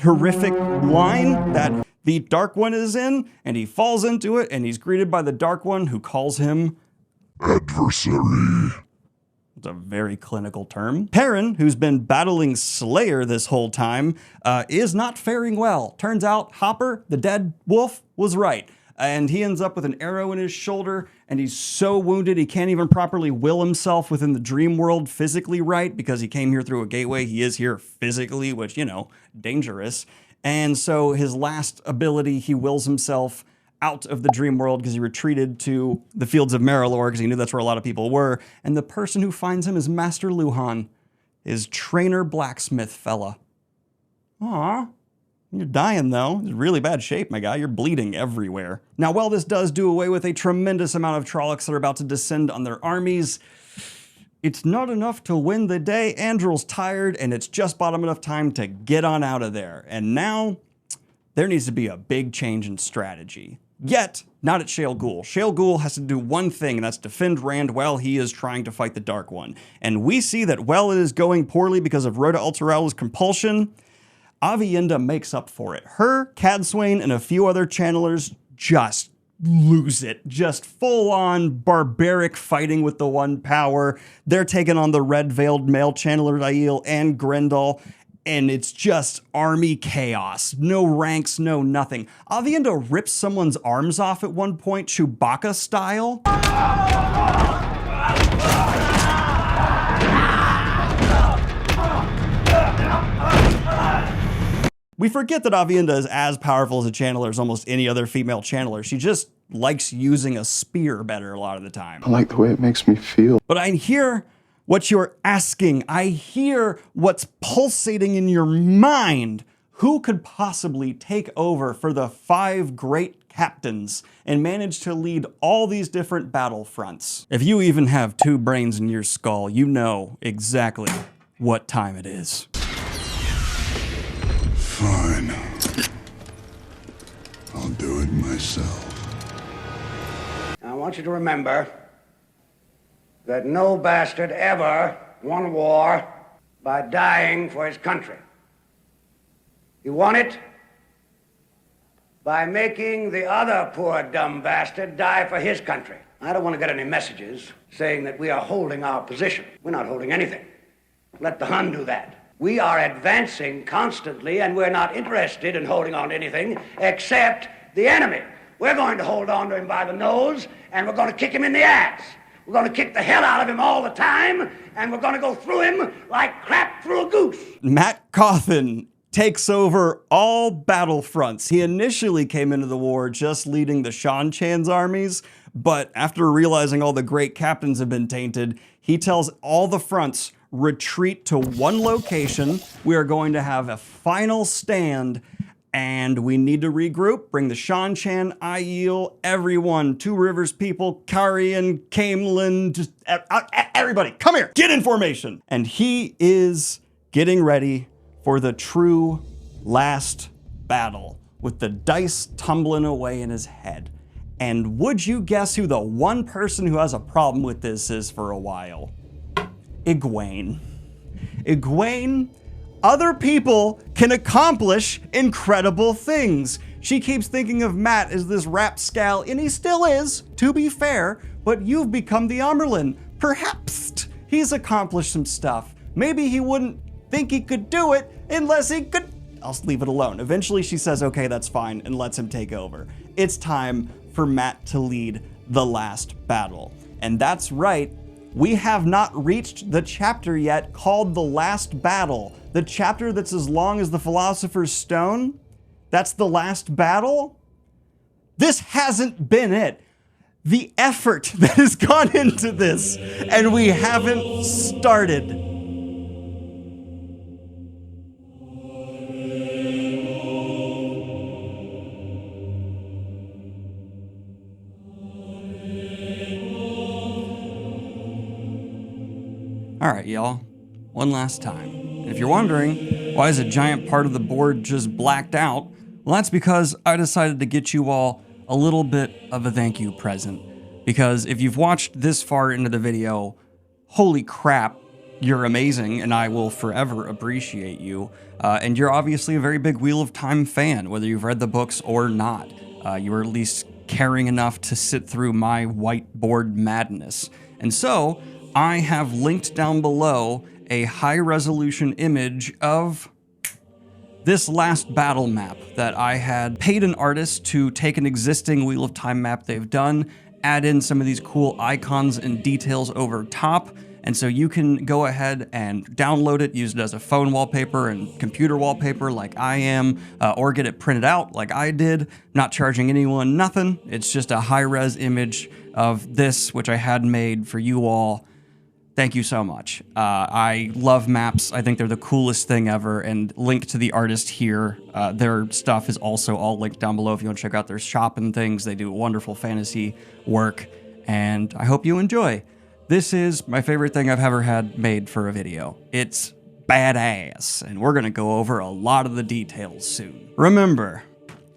horrific line that the Dark One is in, and he falls into it, and he's greeted by the Dark One, who calls him adversary. It's a very clinical term. Perrin, who's been battling Slayer this whole time, is not faring well. Turns out Hopper, the dead wolf, was right. And he ends up with an arrow in his shoulder, and he's so wounded he can't even properly will himself within the dream world physically right, because he came here through a gateway. He is here physically, which, you know, dangerous. And so his last ability, he wills himself out of the dream world because he retreated to the fields of Marilor because he knew that's where a lot of people were. And the person who finds him is Master Luhan, his trainer blacksmith fella. Aw, you're dying though. It's really bad shape, my guy. You're bleeding everywhere. Now, while this does do away with a tremendous amount of Trollocs that are about to descend on their armies, it's not enough to win the day. Andrel's tired, and it's just bought him enough time to get on out of there. And now, there needs to be a big change in strategy. Yet, not at Shale Ghul. Shale Ghul has to do one thing, and that's defend Rand while he is trying to fight the Dark One. And we see that while it is going poorly because of Rhoda Ulteralla's compulsion, Avienda makes up for it. Her, Cadswain, and a few other channelers just lose it. Just full-on barbaric fighting with the One Power. They're taking on the red-veiled male channeler Aiel and Grendel, and it's just army chaos. No ranks, no nothing. Avienda rips someone's arms off at one point, Chewbacca style. We forget that Avienda is as powerful as a channeler as almost any other female channeler. She just likes using a spear better a lot of the time. I like the way it makes me feel. But I hear what you're asking. I hear what's pulsating in your mind. Who could possibly take over for the 5 great captains and manage to lead all these different battle fronts? If you even have 2 brains in your skull, you know exactly what time it is. Fine. I'll do it myself. I want you to remember that no bastard ever won a war by dying for his country. He won it by making the other poor dumb bastard die for his country. I don't want to get any messages saying that we are holding our position. We're not holding anything. Let the Hun do that. We are advancing constantly, and we're not interested in holding on to anything except the enemy. We're going to hold on to him by the nose, and we're going to kick him in the ass. We're going to kick the hell out of him all the time, and we're going to go through him like crap through a goose. Matt Cawthon takes over all battlefronts. He initially came into the war just leading the Seanchan's armies, but after realizing all the great captains have been tainted, he tells all the fronts, retreat to one location. We are going to have a final stand, and we need to regroup, bring the Seanchan, Aiel, everyone, Two Rivers people, Carian, Caemlyn, just everybody, come here, get in formation. And he is getting ready for the true last battle, with the dice tumbling away in his head. And would you guess who the one person who has a problem with this is for a while? Egwene. Egwene, other people can accomplish incredible things. She keeps thinking of Matt as this rapscal, and he still is, to be fair, but you've become the Amyrlin. Perhaps he's accomplished some stuff. Maybe he wouldn't think he could do it unless he could. I'll leave it alone. Eventually she says, okay, that's fine, and lets him take over. It's time for Matt to lead the last battle. And that's right, we have not reached the chapter yet called The Last Battle. The chapter that's as long as the Philosopher's Stone. That's the last battle. This hasn't been it. The effort that has gone into this, and we haven't started. All right, y'all, one last time. And if you're wondering, why is a giant part of the board just blacked out? Well, that's because I decided to get you all a little bit of a thank you present. Because if you've watched this far into the video, holy crap, you're amazing, and I will forever appreciate you. And you're obviously a very big Wheel of Time fan, whether you've read the books or not. You were at least caring enough to sit through my whiteboard madness. And so, I have linked down below a high-resolution image of this last battle map that I had paid an artist to take an existing Wheel of Time map they've done, add in some of these cool icons and details over top, and so you can go ahead and download it, use it as a phone wallpaper and computer wallpaper like I am, or get it printed out like I did, not charging anyone nothing. It's just a high-res image of this, which I had made for you all. Thank you so much. I love maps. I think they're the coolest thing ever, and link to the artist here. Their stuff is also all linked down below if you want to check out their shop and things. They do wonderful fantasy work, and I hope you enjoy. This is my favorite thing I've ever had made for a video. It's badass, and we're gonna go over a lot of the details soon. Remember,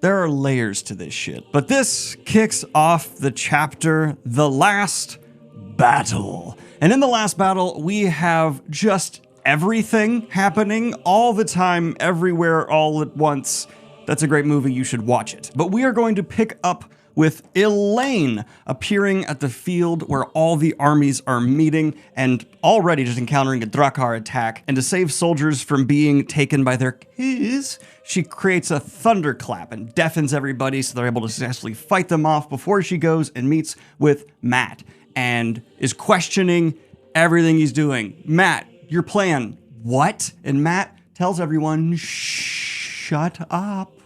there are layers to this shit, but this kicks off the chapter, The Last Battle. And in the last battle, we have just everything happening all the time, everywhere, all at once. That's a great movie, you should watch it. But we are going to pick up with Elaine appearing at the field where all the armies are meeting and already just encountering a Drakkar attack. And to save soldiers from being taken by their keys, she creates a thunderclap and deafens everybody so they're able to successfully fight them off before she goes and meets with Matt and is questioning everything he's doing. Matt, your plan, what? And Matt tells everyone, shut up.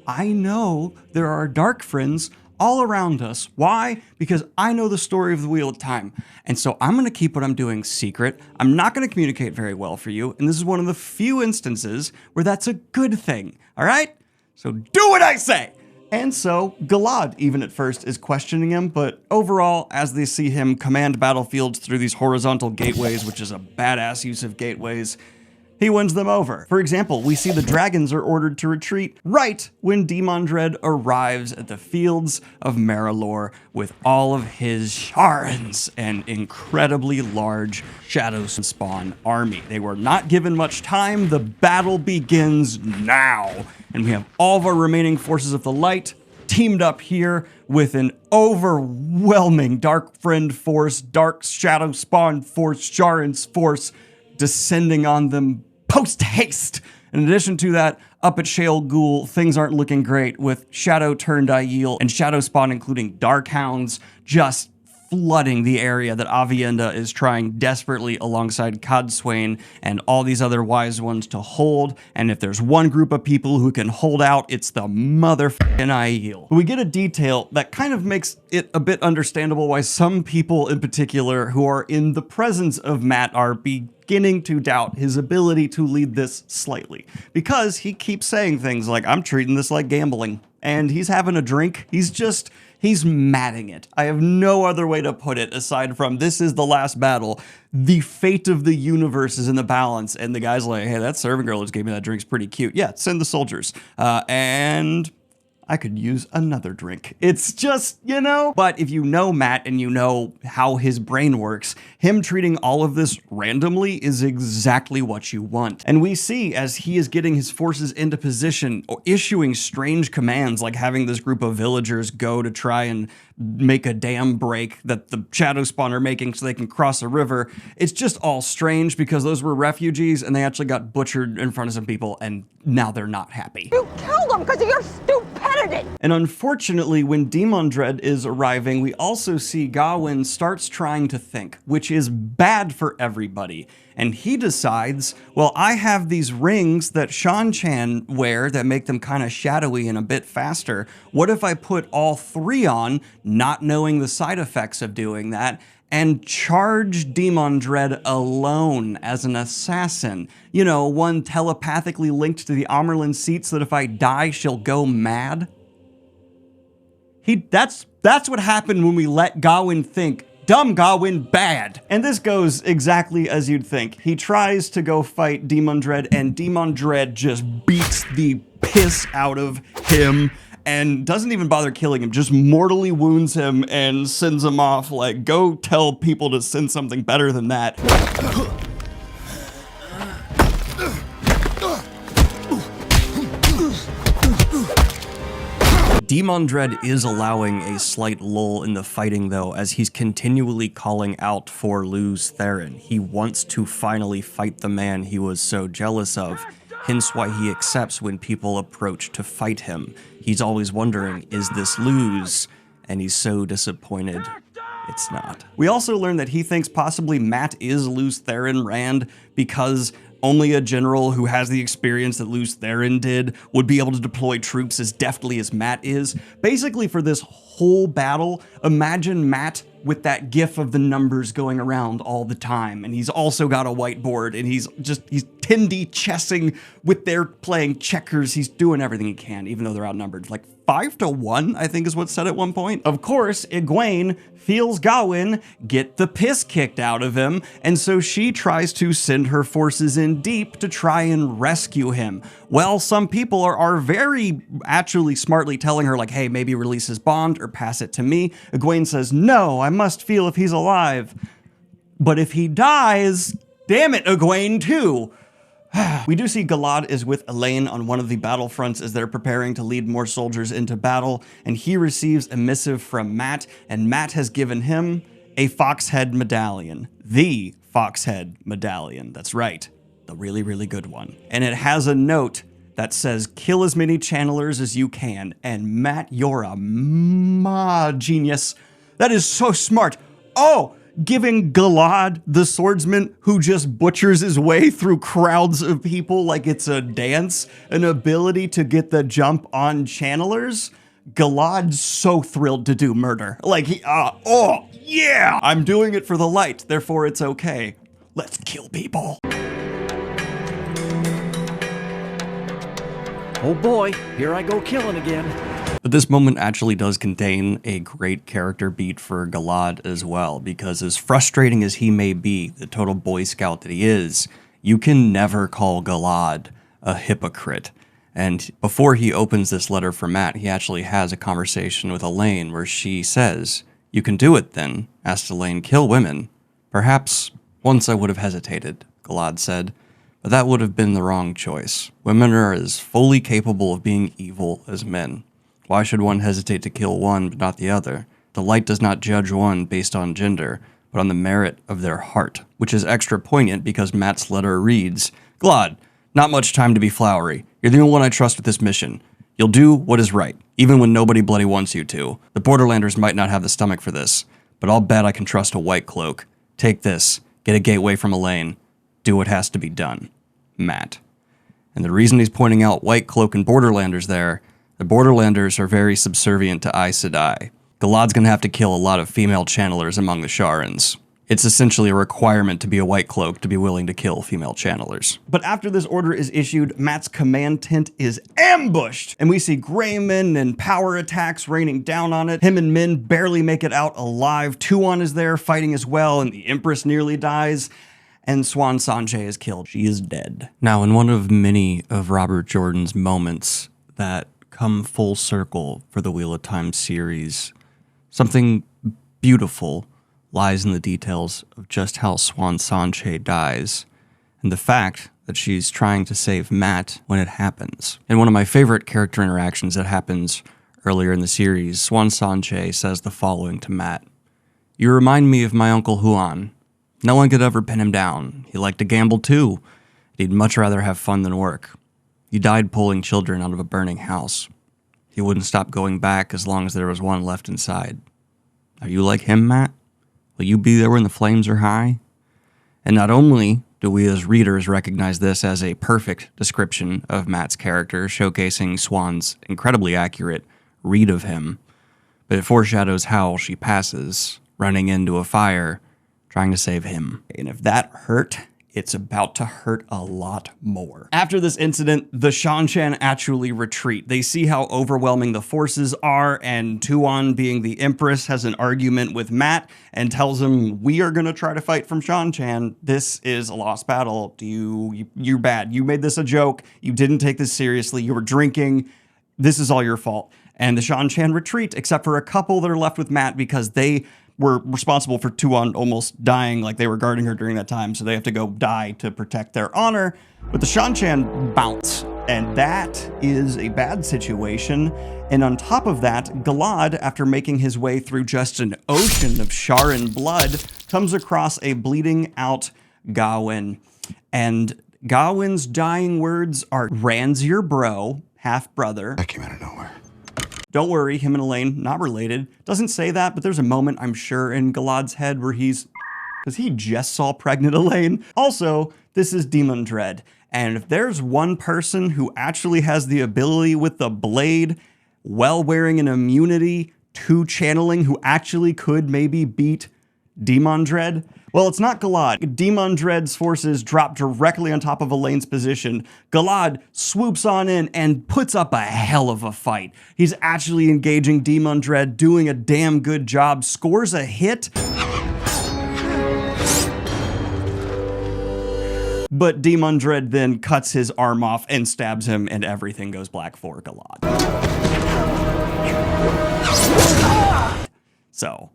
I know there are dark friends all around us. Why? Because I know the story of the Wheel of Time. And so I'm gonna keep what I'm doing secret. I'm not gonna communicate very well for you. And this is one of the few instances where that's a good thing, all right? So do what I say. And so Galad, even at first, is questioning him, but overall, as they see him command battlefields through these horizontal gateways, which is a badass use of gateways, he wins them over. For example, we see the dragons are ordered to retreat right when Demandred arrives at the fields of Marilor with all of his Sharans, an incredibly large Shadow Spawn army. They were not given much time. The battle begins now. And we have all of our remaining forces of the light teamed up here with an overwhelming Dark Friend force, Dark Shadow Spawn force, Sharan's force descending on them post-haste. In addition to that, up at Shale Ghoul, things aren't looking great with Shadow turned Aiel and Shadow Spawn, including Darkhounds, just flooding the area that Avienda is trying desperately alongside Codswain and all these other wise ones to hold. And if there's one group of people who can hold out, it's the motherfucking Aiel. We get a detail that kind of makes it a bit understandable why some people in particular who are in the presence of Matt are beginning to doubt his ability to lead this slightly. Because he keeps saying things like, I'm treating this like gambling. And he's having a drink. He's matting it. I have no other way to put it aside from this is the last battle. The fate of the universe is in the balance. And the guy's like, hey, that servant girl who just gave me that drink's pretty cute. Yeah, send the soldiers. And I could use another drink. It's just, you know. But if you know Matt and you know how his brain works, him treating all of this randomly is exactly what you want. And we see as he is getting his forces into position, issuing strange commands like having this group of villagers go to try and make a dam break that the Shadow Spawn are making so they can cross a river. It's just all strange because those were refugees and they actually got butchered in front of some people and now they're not happy. You killed them because of your stupidity! And unfortunately, when Demandred is arriving, we also see Gawain starts trying to think, which is bad for everybody. And he decides, well, I have these rings that Seanchan wear that make them kind of shadowy and a bit faster. What if I put all three on, not knowing the side effects of doing that, and charge Demandred alone as an assassin? You know, one telepathically linked to the Amerlin seats that if I die, she'll go mad. That's what happened when we let Gawain think. Dumb Gawain, bad. And this goes exactly as you'd think. He tries to go fight Demandred, and Demandred just beats the piss out of him and doesn't even bother killing him, just mortally wounds him and sends him off like, go tell people to send something better than that. Demandred is allowing a slight lull in the fighting though, as he's continually calling out for Lews Therin. He wants to finally fight the man he was so jealous of, hence why he accepts when people approach to fight him. He's always wondering, is this Lews? And he's so disappointed it's not. We also learn that he thinks possibly Matt is Lews Therin Rand because only a general who has the experience that Lews Therin did would be able to deploy troops as deftly as Matt is. Basically, for this whole battle, imagine Matt with that gif of the numbers going around all the time, and he's also got a whiteboard, and he's 10D chessing with their playing checkers. He's doing everything he can, even though they're outnumbered. Like 5-1, I think is what's said at one point. Of course, Egwene feels Gawain get the piss kicked out of him, and so she tries to send her forces in deep to try and rescue him. Well, some people are very actually smartly telling her like, hey, maybe release his bond or pass it to me. Egwene says, no, I must feel if he's alive. But if he dies, damn it, Egwene too. We do see Galad is with Elaine on one of the battlefronts as they're preparing to lead more soldiers into battle, and he receives a missive from Matt, and Matt has given him a Foxhead medallion. The Foxhead medallion, that's right, the really, really good one. And it has a note that says, kill as many channelers as you can, and Matt, you're a genius. That is so smart. Oh! Giving Galad, the swordsman who just butchers his way through crowds of people like it's a dance, an ability to get the jump on channelers. Galad's so thrilled to do murder. Like, oh, yeah! I'm doing it for the light, therefore it's okay. Let's kill people. Oh boy, here I go killing again. But this moment actually does contain a great character beat for Galad as well, because as frustrating as he may be, the total Boy Scout that he is you can never call Galad a hypocrite. And before he opens this letter for Mat, he actually has a conversation with Elaine where she says, "You can do it then," asked Elaine, "kill women." "Perhaps once I would have hesitated," Galad said, "but that would have been the wrong choice. Women are as fully capable of being evil as men. Why should one hesitate to kill one but not the other? The light does not judge one based on gender, but on the merit of their heart," which is extra poignant because Mat's letter reads, "Galad, not much time to be flowery. You're the only one I trust with this mission. You'll do what is right, even when nobody bloody wants you to. The Borderlanders might not have the stomach for this, but I'll bet I can trust a white cloak. Take this, get a gateway from Elaine. Do what has to be done. Mat." And the reason he's pointing out white cloak and Borderlanders there, the Borderlanders are very subservient to Aes Sedai. Galad's gonna have to kill a lot of female channelers among the Sharans. It's essentially a requirement to be a white cloak to be willing to kill female channelers. But after this order is issued, Mat's command tent is ambushed, and we see Greymen and power attacks raining down on it. Him and Min barely make it out alive. Tuon is there fighting as well, and the Empress nearly dies, and Swan Sanche is killed. She is dead. Now, in one of many of Robert Jordan's moments that come full circle for the Wheel of Time series, something beautiful lies in the details of just how Swan Sanche dies, and the fact that she's trying to save Mat when it happens. In one of my favorite character interactions that happens earlier in the series, Swan Sanche says the following to Mat: "You remind me of my Uncle Huan. No one could ever pin him down. He liked to gamble too. He'd much rather have fun than work. He died pulling children out of a burning house. He wouldn't stop going back as long as there was one left inside. Are you like him, Mat? Will you be there when the flames are high?" And not only do we as readers recognize this as a perfect description of Mat's character, showcasing Swan's incredibly accurate read of him, but it foreshadows how she passes, running into a fire, trying to save him. And if that hurt, it's about to hurt a lot more. After this incident, the Seanchan actually retreat. They see how overwhelming the forces are, and Tuon, being the Empress, has an argument with Mat and tells him, "We are going to try to fight from Seanchan. This is a lost battle. You're bad. You made this a joke. You didn't take this seriously. You were drinking. This is all your fault." And the Seanchan retreat, except for a couple that are left with Mat because they were responsible for Tuon almost dying, like they were guarding her during that time, so they have to go die to protect their honor. But the Seanchan bounce, and that is a bad situation. And on top of that, Galad, after making his way through just an ocean of Sharan blood, comes across a bleeding out Gawain. And Gawain's dying words are, "Rand's your bro, half-brother." That came out of nowhere. Don't worry, him and Elaine, not related. Doesn't say that, but there's a moment, I'm sure, in Galad's head where because he just saw pregnant Elaine. Also, this is Demon Dread. And if there's one person who actually has the ability with the blade, while wearing an immunity to channeling, who actually could maybe beat Demon Dread, well, it's not Galad. Demon Dread's forces drop directly on top of Elaine's position. Galad swoops on in and puts up a hell of a fight. He's actually engaging Demon Dread, doing a damn good job, scores a hit. But Demon Dread then cuts his arm off and stabs him, and everything goes black for Galad. So,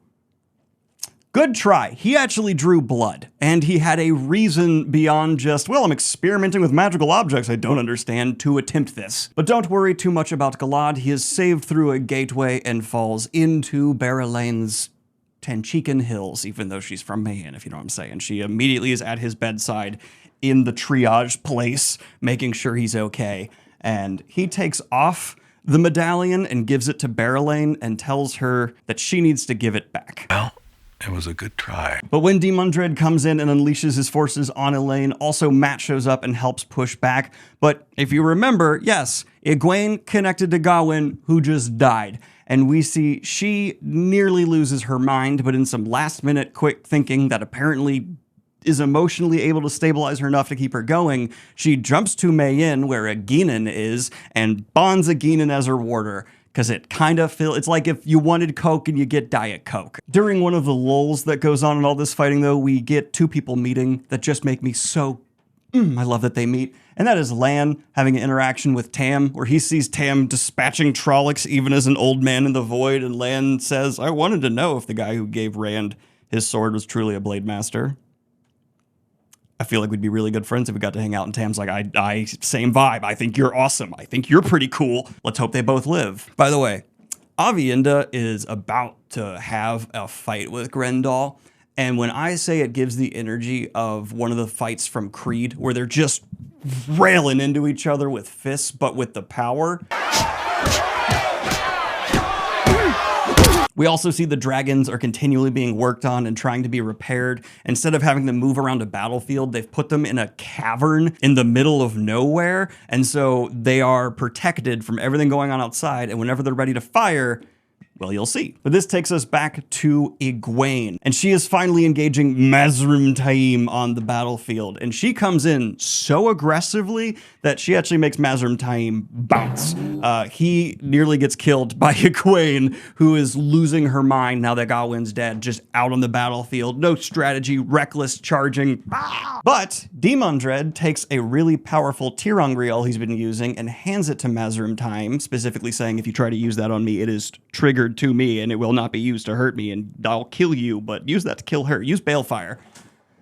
good try. He actually drew blood, and he had a reason beyond just, well, I'm experimenting with magical objects I don't understand, to attempt this. But don't worry too much about Galad. He is saved through a gateway and falls into Berelane's Tanchican Hills, even though she's from Mayhem, if you know what I'm saying. She immediately is at his bedside in the triage place, making sure he's okay. And he takes off the medallion and gives it to Berelane and tells her that she needs to give it back. Well, it was a good try. But when Demon Dread comes in and unleashes his forces on Elaine, also Mat shows up and helps push back. But if you remember, yes, Egwene connected to Gawain, who just died. And we see she nearly loses her mind, but in some last-minute quick thinking that apparently is emotionally able to stabilize her enough to keep her going, she jumps to Mayenne, where Egwene is, and bonds Egwene as her warder. Because it kind of feels, it's like if you wanted Coke and you get Diet Coke. During one of the lulls that goes on in all this fighting, though, we get two people meeting that just make me so I love that they meet. And that is Lan having an interaction with Tam, where he sees Tam dispatching Trollocs even as an old man in the void, and Lan says, I wanted to know if the guy who gave Rand his sword was truly a blade master. I feel like we'd be really good friends if we got to hang out, and Tam's like, I same vibe. I think you're awesome. I think you're pretty cool. Let's hope they both live. By the way, Avienda is about to have a fight with Grendel. And when I say it gives the energy of one of the fights from Creed, where they're just railing into each other with fists, but with the power. We also see the dragons are continually being worked on and trying to be repaired. Instead of having them move around a battlefield, they've put them in a cavern in the middle of nowhere. And so they are protected from everything going on outside. And whenever they're ready to fire, well, you'll see. But this takes us back to Egwene, and she is finally engaging Mazrim Taim on the battlefield. And she comes in so aggressively that she actually makes Mazrim Taim bounce. He nearly gets killed by Egwene, who is losing her mind now that Gawain's dead, just out on the battlefield. No strategy, reckless charging. But Demondred takes a really powerful Tirangriel he's been using and hands it to Mazrim Taim, specifically saying, if you try to use that on me, it is triggered to me and it will not be used to hurt me and I'll kill you, but use that to kill her. Use Balefire.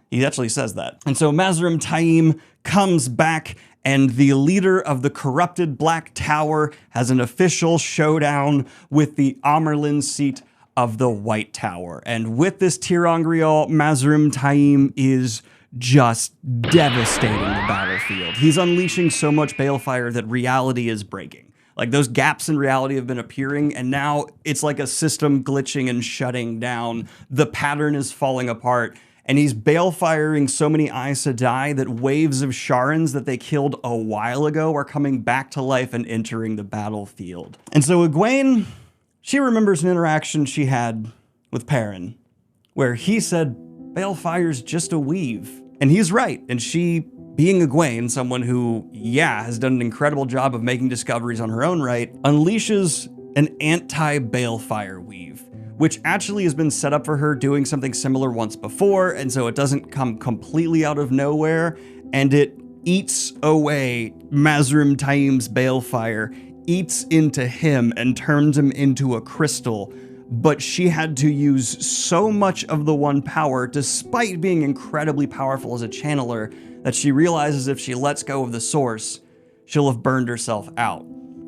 He actually says that. And so Mazrim Taim comes back, and the leader of the corrupted Black Tower has an official showdown with the Amerlin seat of the White Tower. And with this Tirangriel, Mazrim Taim is just devastating the battlefield. He's unleashing so much Balefire that reality is breaking. Like, those gaps in reality have been appearing, and now it's like a system glitching and shutting down. The pattern is falling apart, and he's balefiring so many Aes Sedai that waves of Sharans that they killed a while ago are coming back to life and entering the battlefield. And so Egwene, she remembers an interaction she had with Perrin, where he said, Balefire's just a weave. And he's right, and she, being Egwene, someone who, yeah, has done an incredible job of making discoveries on her own right, unleashes an anti-Balefire weave, which actually has been set up for her doing something similar once before, and so it doesn't come completely out of nowhere, and it eats away Mazrim Taim's Balefire, eats into him and turns him into a crystal. But she had to use so much of the one power, despite being incredibly powerful as a channeler, that she realizes if she lets go of the source, she'll have burned herself out.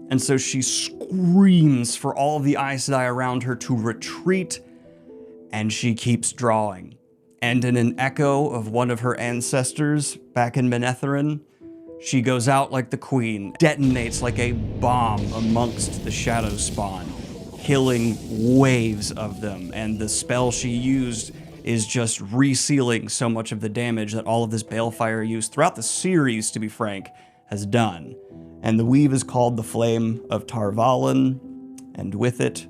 And so she screams for all of the Aes Sedai around her to retreat, and she keeps drawing. And in an echo of one of her ancestors back in Menetherin, she goes out like the queen, detonates like a bomb amongst the shadow spawn, killing waves of them, and the spell she used is just resealing so much of the damage that all of this Balefire use throughout the series, to be frank, has done. And the weave is called the Flame of Tarvalin, and with it,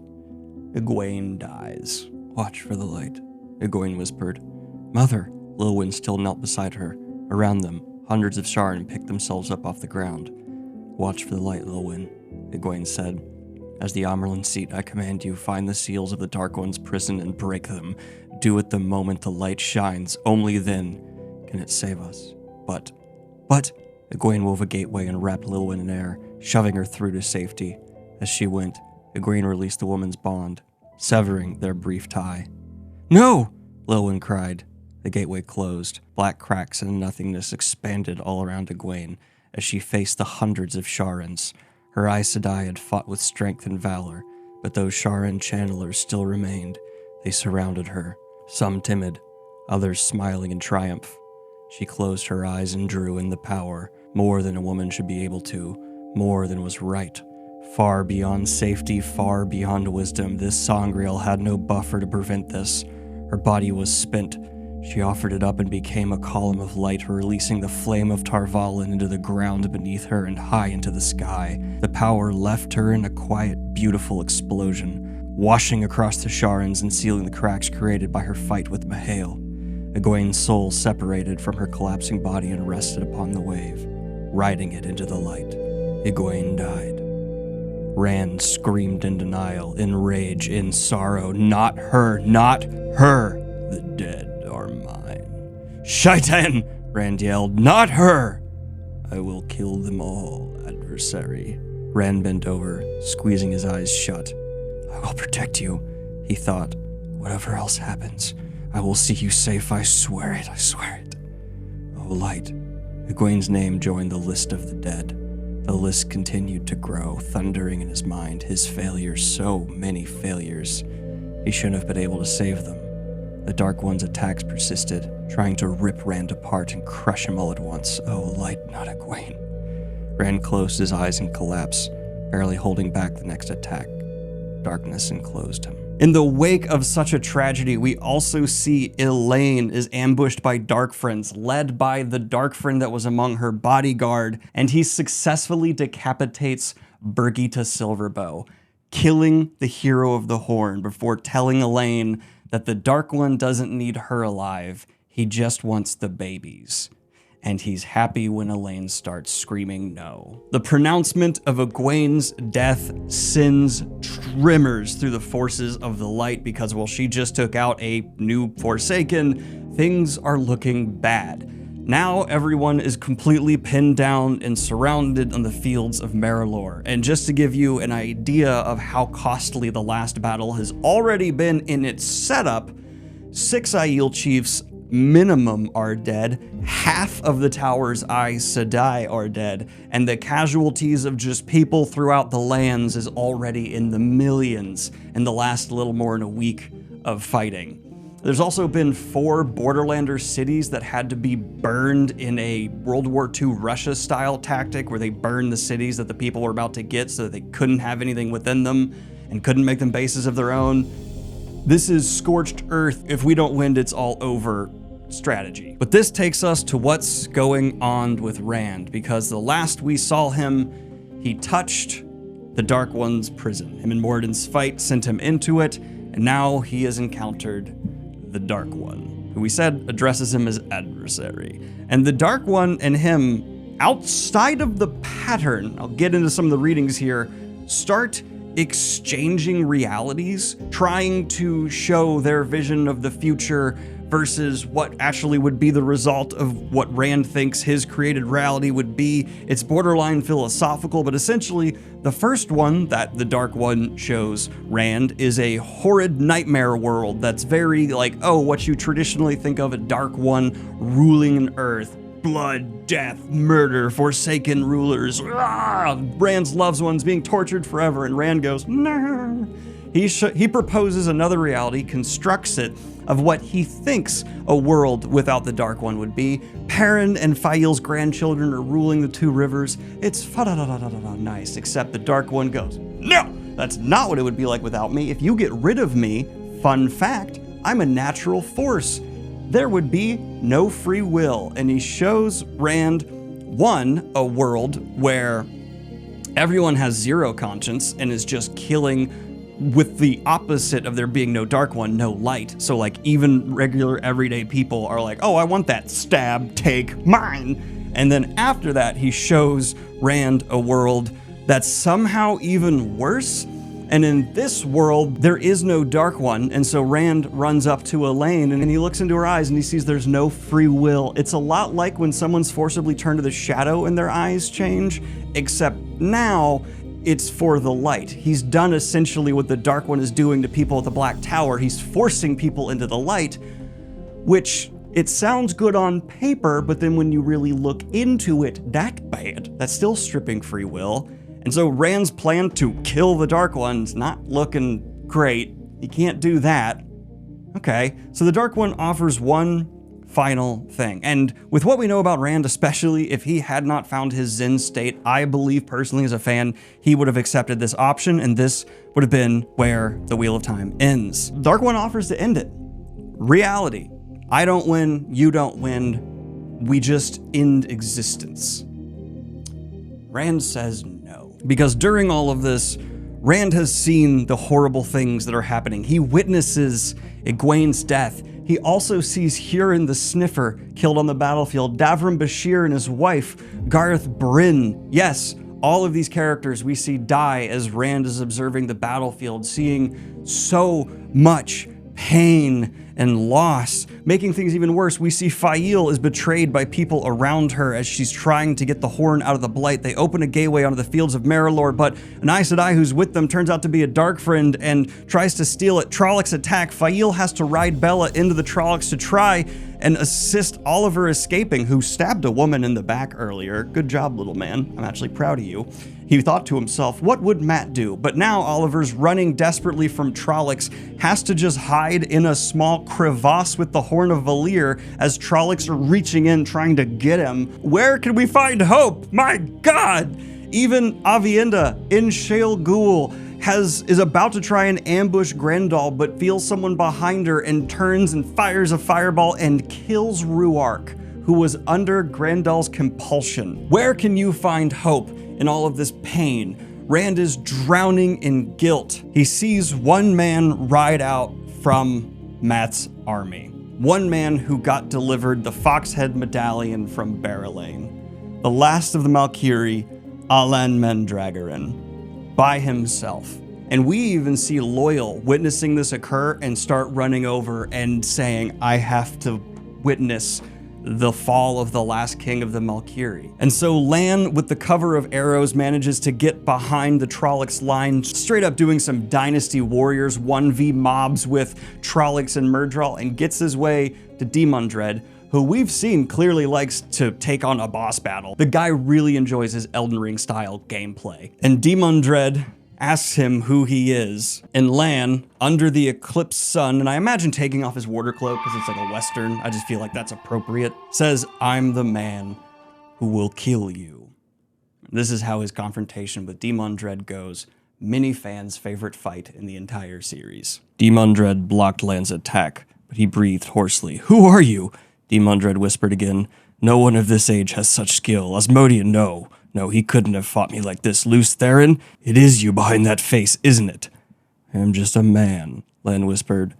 Egwene dies. Watch for the light, Egwene whispered. Mother! Lilwyn still knelt beside her. Around them, hundreds of Sharan picked themselves up off the ground. Watch for the light, Lilwyn, Egwene said. As the Amerlin seat, I command you, find the seals of the Dark One's prison and break them. Do it the moment the light shines. Only then can it save us. But, Egwene wove a gateway and wrapped Lilwyn in air, shoving her through to safety. As she went, Egwene released the woman's bond, severing their brief tie. No! Lilwyn cried. The gateway closed. Black cracks and nothingness expanded all around Egwene as she faced the hundreds of Sharans. Her Aes Sedai had fought with strength and valor, but those Sharan channelers still remained. They surrounded her, some timid, others smiling in triumph. She closed her eyes and drew in the power, more than a woman should be able to, more than was right. Far beyond safety, far beyond wisdom, this Sangreal had no buffer to prevent this. Her body was spent. She offered it up and became a column of light, releasing the flame of Tarvalin into the ground beneath her and high into the sky. The power left her in a quiet, beautiful explosion, washing across the Sharans and sealing the cracks created by her fight with Mahale. Egwene's soul separated from her collapsing body and rested upon the wave, riding it into the light. Egwene died. Rand screamed in denial, in rage, in sorrow. Not her, not her! The dead are mine. Shaitan! Rand yelled, "Not her! I will kill them all, adversary." Rand bent over, squeezing his eyes shut. "I will protect you," he thought. "Whatever else happens, I will see you safe. I swear it, I swear it." Oh, light. Egwene's name joined the list of the dead. The list continued to grow, thundering in his mind. His failures, so many failures. He shouldn't have been able to save them. The Dark One's attacks persisted, trying to rip Rand apart and crush him all at once. Oh, light, not Egwene. Rand closed his eyes in collapse, barely holding back the next attack. Darkness enclosed him. In the wake of such a tragedy, we also see Elaine is ambushed by Dark Friends, led by the Dark Friend that was among her bodyguard, and he successfully decapitates Birgitta Silverbow, killing the hero of the Horn before telling Elaine that the Dark One doesn't need her alive, he just wants the babies. And he's happy when Elaine starts screaming no. The pronouncement of Egwene's death sends tremors through the forces of the light because while she just took out a new Forsaken, things are looking bad. Now everyone is completely pinned down and surrounded on the fields of Marilor. And just to give you an idea of how costly the last battle has already been in its setup, 6 Aiel chiefs minimum are dead, half of the tower's Aes Sedai are dead, and the casualties of just people throughout the lands is already in the millions in the last little more than a week of fighting. There's also been 4 Borderlander cities that had to be burned in a World War II Russia-style tactic where they burned the cities that the people were about to get so that they couldn't have anything within them and couldn't make them bases of their own. This is scorched earth, if we don't win, it's all over strategy. But this takes us to what's going on with Rand, because the last we saw him, he touched the Dark One's prison. Him and Morden's fight sent him into it, and now he has encountered the Dark One, who we said addresses him as adversary. And the Dark One and him, outside of the pattern, I'll get into some of the readings here, start exchanging realities, trying to show their vision of the future versus what actually would be the result of what Rand thinks his created reality would be. It's borderline philosophical, but essentially the first one that the Dark One shows Rand is a horrid nightmare world that's very like, oh, what you traditionally think of a Dark One ruling an earth. Blood, death, murder, forsaken rulers, Rand's loved ones being tortured forever, and Rand goes, no. He proposes another reality, constructs it of what he thinks a world without the Dark One would be. Perrin and Fael's grandchildren are ruling the 2 rivers. It's nice, except the Dark One goes, no, that's not what it would be like without me. If you get rid of me, fun fact, I'm a natural force. There would be no free will. And he shows Rand, one, a world where everyone has 0 conscience and is just killing with the opposite of there being no Dark One, no light. So like even regular everyday people are like, oh, I want that stab, take mine. And then after that, he shows Rand a world that's somehow even worse. And in this world, there is no Dark One. And so Rand runs up to Elaine and he looks into her eyes and he sees there's no free will. It's a lot like when someone's forcibly turned to the shadow and their eyes change, except now it's for the light. He's done essentially what the Dark One is doing to people at the Black Tower. He's forcing people into the light, which it sounds good on paper, but then when you really look into it, that's bad. That's still stripping free will. And so Rand's plan to kill the Dark One's not looking great. He can't do that. Okay, so the Dark One offers one final thing. And with what we know about Rand, especially if he had not found his Zen state, I believe personally as a fan, he would have accepted this option and this would have been where the Wheel of Time ends. Dark One offers to end it. Reality. I don't win, you don't win, we just end existence. Rand says no. Because during all of this, Rand has seen the horrible things that are happening. He witnesses Egwene's death. He also sees Huron the Sniffer killed on the battlefield, Davram Bashir and his wife, Garth Bryn. Yes, all of these characters we see die as Rand is observing the battlefield, seeing so much pain and loss. Making things even worse, we see Fael is betrayed by people around her as she's trying to get the horn out of the Blight. They open a gateway onto the fields of Merilor, but an Aes Sedai who's with them turns out to be a dark friend and tries to steal it. Trolloc's attack. Fael has to ride Bella into the Trollocs to try and assist Oliver escaping, who stabbed a woman in the back earlier. Good job, little man. I'm actually proud of you. He thought to himself, what would Matt do? But now Oliver's running desperately from Trollocs, has to just hide in a small crevasse with the Horn of Valir as Trollocs are reaching in trying to get him. Where can we find hope? My God! Even Avienda in Shale Ghul is about to try and ambush Grendel, but feels someone behind her and turns and fires a fireball and kills Ruark, who was under Grendel's compulsion. Where can you find hope in all of this pain? Rand is drowning in guilt. He sees one man ride out from Matt's army. One man who got delivered the Foxhead Medallion from Barrelane. The last of the Malkiri, Alan Mendragoran, by himself. And we even see Loyal witnessing this occur and start running over and saying, I have to witness the fall of the last king of the Malkiri. And so Lan, with the cover of arrows, manages to get behind the Trollocs line, straight up doing some Dynasty Warriors 1v mobs with Trollocs and Myrddraal, and gets his way to Demon who we've seen clearly likes to take on a boss battle. The guy really enjoys his Elden Ring style gameplay. And Demon asks him who he is, and Lan, under the eclipsed sun, and I imagine taking off his warder cloak because it's like a Western, I just feel like that's appropriate, says, I'm the man who will kill you. This is how his confrontation with Demon goes. Many fans' favorite fight in the entire series. Demon blocked Lan's attack, but he breathed hoarsely. Who are you? Demon whispered again. No one of this age has such skill. Asmodean, no. No, he couldn't have fought me like this. Luce Theron, it is you behind that face, isn't it? I am just a man, Lan whispered.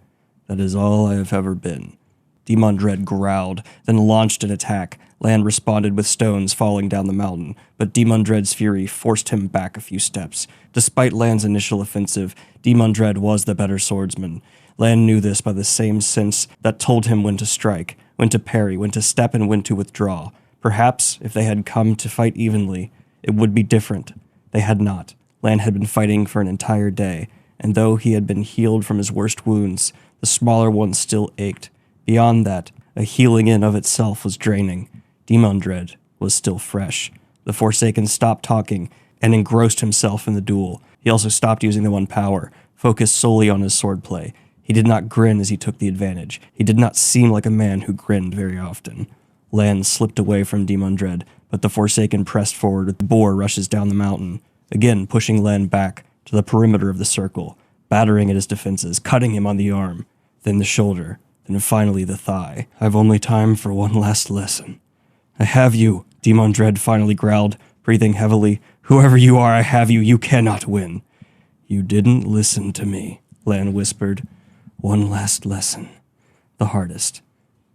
That is all I have ever been. Demon growled, then launched an attack. Lan responded with stones falling down the mountain, but Demon fury forced him back a few steps. Despite Lan's initial offensive, Demon was the better swordsman. Lan knew this by the same sense that told him when to strike, when to parry, when to step, and when to withdraw. Perhaps, if they had come to fight evenly, it would be different. They had not. Lan had been fighting for an entire day, and though he had been healed from his worst wounds, the smaller ones still ached. Beyond that, a healing in of itself was draining. Demon was still fresh. The Forsaken stopped talking and engrossed himself in the duel. He also stopped using the one power, focused solely on his swordplay. He did not grin as he took the advantage. He did not seem like a man who grinned very often. Lan slipped away from Demon but the Forsaken pressed forward with the boar rushes down the mountain, again pushing Lan back to the perimeter of the circle, battering at his defenses, cutting him on the arm, then the shoulder, then finally the thigh. I've only time for one last lesson. I have you, Demon finally growled, breathing heavily. Whoever you are, I have you. You cannot win. You didn't listen to me, Lan whispered. One last lesson. The hardest.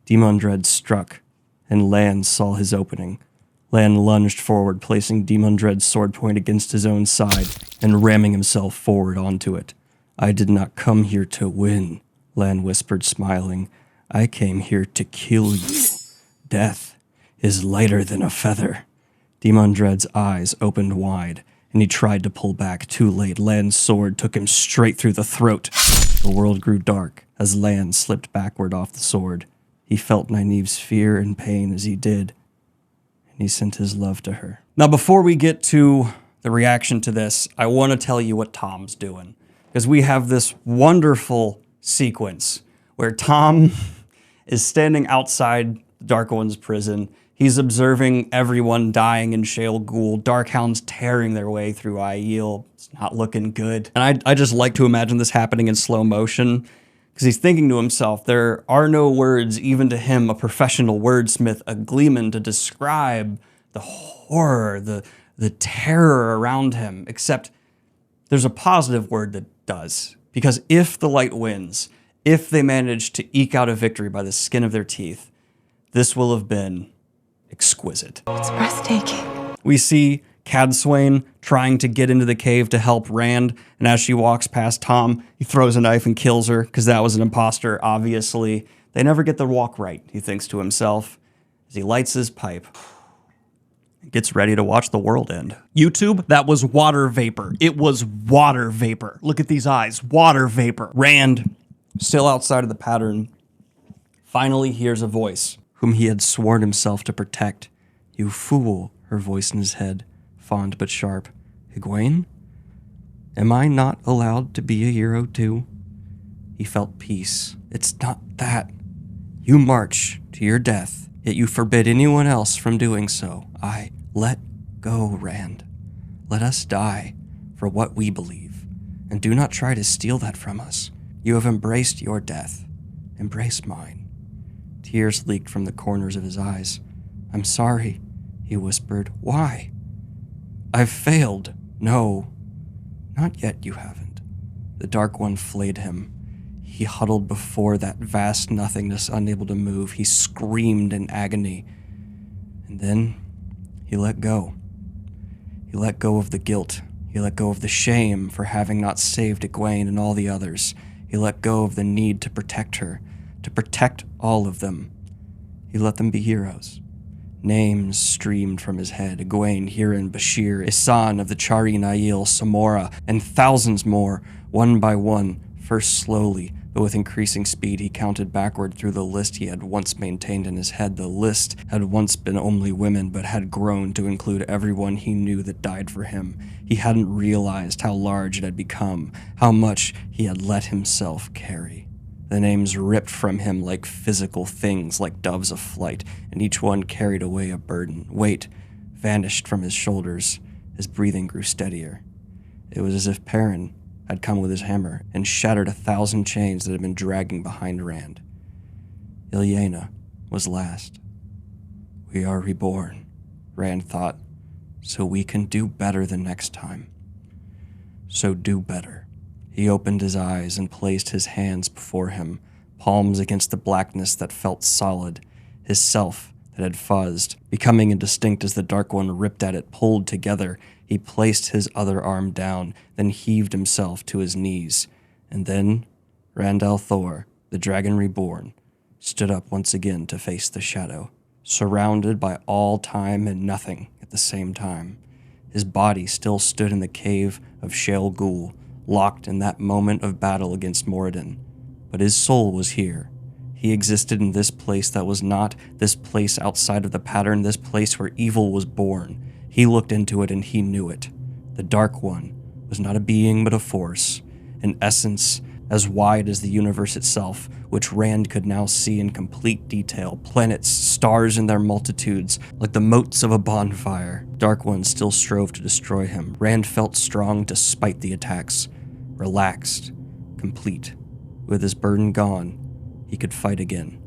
Demon struck, and Lan saw his opening. Lan lunged forward, placing Demon sword point against his own side and ramming himself forward onto it. I did not come here to win, Lan whispered, smiling. I came here to kill you. Death is lighter than a feather. Demon eyes opened wide, and he tried to pull back. Too late, Lan's sword took him straight through the throat. The world grew dark as Lan slipped backward off the sword. He felt Nynaeve's fear and pain as he did, and he sent his love to her. Now, before we get to the reaction to this, I want to tell you what Tom's doing, because we have this wonderful sequence where Tom is standing outside the Dark One's prison. He's observing everyone dying in Shale Ghul, Darkhounds tearing their way through Aiel. It's not looking good. And I just like to imagine this happening in slow motion, because he's thinking to himself, there are no words, even to him, a professional wordsmith, a gleeman, to describe the horror, the terror around him, except there's a positive word that does. Because if the light wins, if they manage to eke out a victory by the skin of their teeth, this will have been exquisite. It's breathtaking. We see Cadswain trying to get into the cave to help Rand, and as she walks past Tom, he throws a knife and kills her because that was an imposter, obviously. They never get the walk right, he thinks to himself, as he lights his pipe. Gets ready to watch the world end. YouTube, that was water vapor. It was water vapor. Look at these eyes, water vapor. Rand, still outside of the pattern, finally hears a voice, whom he had sworn himself to protect. You fool, her voice in his head, fond but sharp. Egwene? Am I not allowed to be a hero too? He felt peace. It's not that. You march to your death, yet you forbid anyone else from doing so. Let go, Rand. Let us die for what we believe, and do not try to steal that from us. You have embraced your death. Embrace mine. Tears leaked from the corners of his eyes. I'm sorry, he whispered. Why? I've failed. No, not yet you haven't. The Dark One flayed him. He huddled before that vast nothingness, unable to move. He screamed in agony. And then he let go. He let go of the guilt. He let go of the shame for having not saved Egwene and all the others. He let go of the need to protect her, to protect all of them. He let them be heroes. Names streamed from his head. Egwene, Hirin, Bashir, Isan of the Chari Nail, Samora, and thousands more, one by one, first slowly, but with increasing speed. He counted backward through the list he had once maintained in his head. The list had once been only women, but had grown to include everyone he knew that died for him. He hadn't realized how large it had become, how much he had let himself carry. The names ripped from him like physical things, like doves of flight, and each one carried away a burden. Weight vanished from his shoulders. His breathing grew steadier. It was as if Perrin had come with his hammer and shattered 1,000 chains that had been dragging behind Rand. Ilyena was last. We are reborn, Rand thought, so we can do better the next time. So do better. He opened his eyes and placed his hands before him, palms against the blackness that felt solid, his self that had fuzzed, becoming indistinct as the Dark One ripped at it, pulled together. He placed his other arm down, then heaved himself to his knees. And then Rand al'Thor, the Dragon Reborn, stood up once again to face the shadow, surrounded by all time and nothing at the same time. His body still stood in the cave of Shale Ghul, locked in that moment of battle against Moradin. But his soul was here. He existed in this place that was not, this place outside of the pattern, this place where evil was born. He looked into it and he knew it. The Dark One was not a being but a force, an essence as wide as the universe itself, which Rand could now see in complete detail. Planets, stars in their multitudes, like the motes of a bonfire. Dark One still strove to destroy him. Rand felt strong despite the attacks, relaxed, complete. With his burden gone, he could fight again.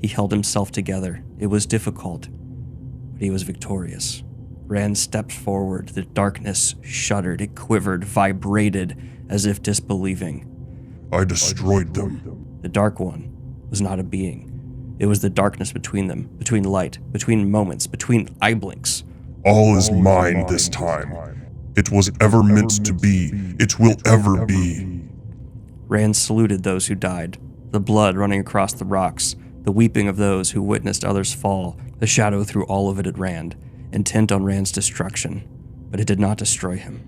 He held himself together. It was difficult, but he was victorious. Rand stepped forward. The darkness shuddered. It quivered, vibrated, as if disbelieving. I destroyed them. The Dark One was not a being. It was the darkness between them, between light, between moments, between eye blinks. All is mine this time. It was ever meant to be. It will ever be. Rand saluted those who died, the blood running across the rocks, the weeping of those who witnessed others fall. The shadow threw all of it at Rand, intent on Rand's destruction, but it did not destroy him.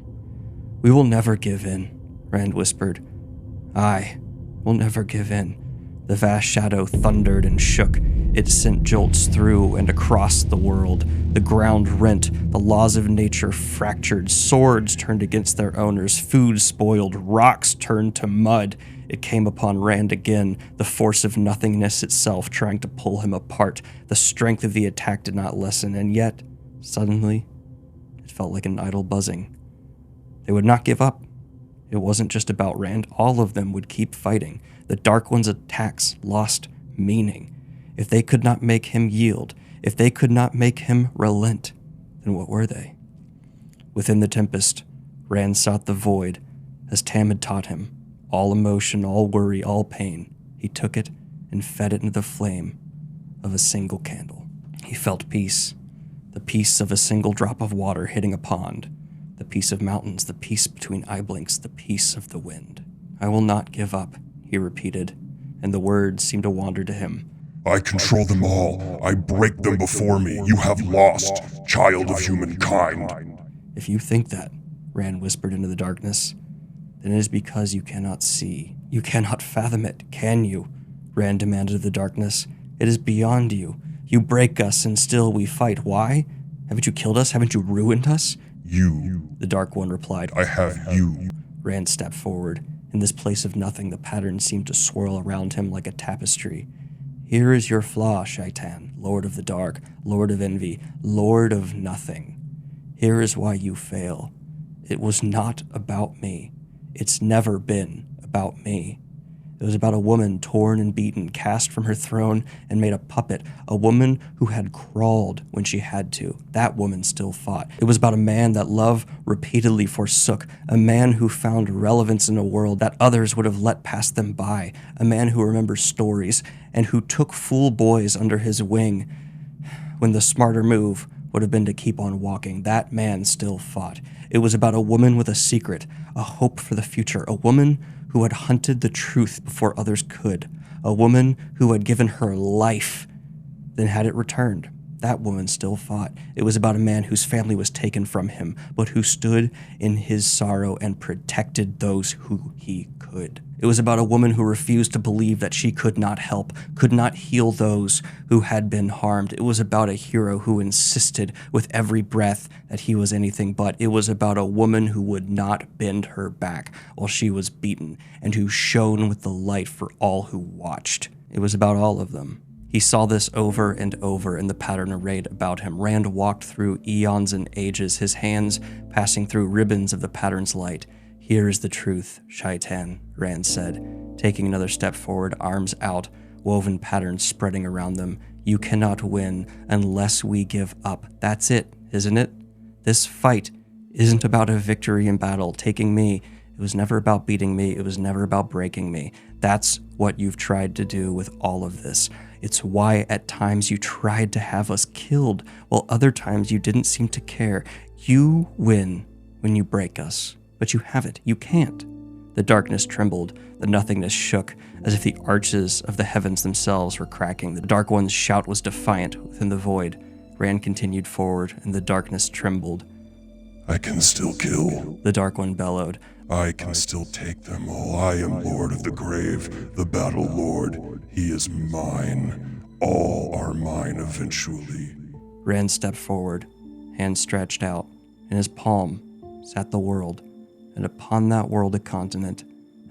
We will never give in, Rand whispered. I will never give in. The vast shadow thundered and shook. It sent jolts through and across the world. The ground rent, the laws of nature fractured, swords turned against their owners, food spoiled, rocks turned to mud. It came upon Rand again, the force of nothingness itself trying to pull him apart. The strength of the attack did not lessen, and yet, suddenly, it felt like an idle buzzing. They would not give up. It wasn't just about Rand. All of them would keep fighting. The Dark One's attacks lost meaning. If they could not make him yield, if they could not make him relent, then what were they? Within the tempest, Rand sought the void, as Tam had taught him. All emotion, all worry, all pain. He took it and fed it into the flame of a single candle. He felt peace, The peace of a single drop of water hitting a pond. The peace of mountains, the peace between eye blinks, the peace of the wind. I will not give up, he repeated, and the words seemed to wander to him. I control them all. I break them before me. You have lost, child of humankind. If you think that, Rand whispered into the darkness, then it is because you cannot see. You cannot fathom it, can you? Rand demanded of the darkness. It is beyond you. You break us and still we fight. Why? Haven't you killed us? Haven't you ruined us? You. The Dark One replied. I have you. Rand stepped forward. In this place of nothing, the pattern seemed to swirl around him like a tapestry. Here is your flaw, Shaitan, Lord of the Dark, Lord of Envy, Lord of Nothing. Here is why you fail. It was not about me. It's never been about me. It was about a woman torn and beaten, cast from her throne and made a puppet, a woman who had crawled when she had to. That woman still fought. It was about a man that love repeatedly forsook, a man who found relevance in a world that others would have let pass them by, a man who remembers stories and who took fool boys under his wing when the smarter move would have been to keep on walking. That man still fought. It was about a woman with a secret, a hope for the future, a woman who had hunted the truth before others could, a woman who had given her life, then had it returned. That woman still fought. It was about a man whose family was taken from him, but who stood in his sorrow and protected those who he could. It was about a woman who refused to believe that she could not help, could not heal those who had been harmed. It was about a hero who insisted with every breath that he was anything but. It was about a woman who would not bend her back while she was beaten, and who shone with the light for all who watched. It was about all of them. He saw this over and over in the pattern arrayed about him. Rand walked through eons and ages, his hands passing through ribbons of the pattern's light. Here is the truth, Shaitan, Rand said, taking another step forward, arms out, woven patterns spreading around them. You cannot win unless we give up. That's it, isn't it? This fight isn't about a victory in battle, taking me. It was never about beating me. It was never about breaking me. That's what you've tried to do with all of this. It's why at times you tried to have us killed, while other times you didn't seem to care. You win when you break us, but you haven't. You can't. The darkness trembled. The nothingness shook, as if the arches of the heavens themselves were cracking. The Dark One's shout was defiant within the void. Rand continued forward, and the darkness trembled. I can still kill. The Dark One bellowed. I can still take them all. I am Lord of the Grave, the Battle Lord. He is mine. All are mine eventually. Rand stepped forward, hands stretched out. In his palm sat the world, and upon that world a continent,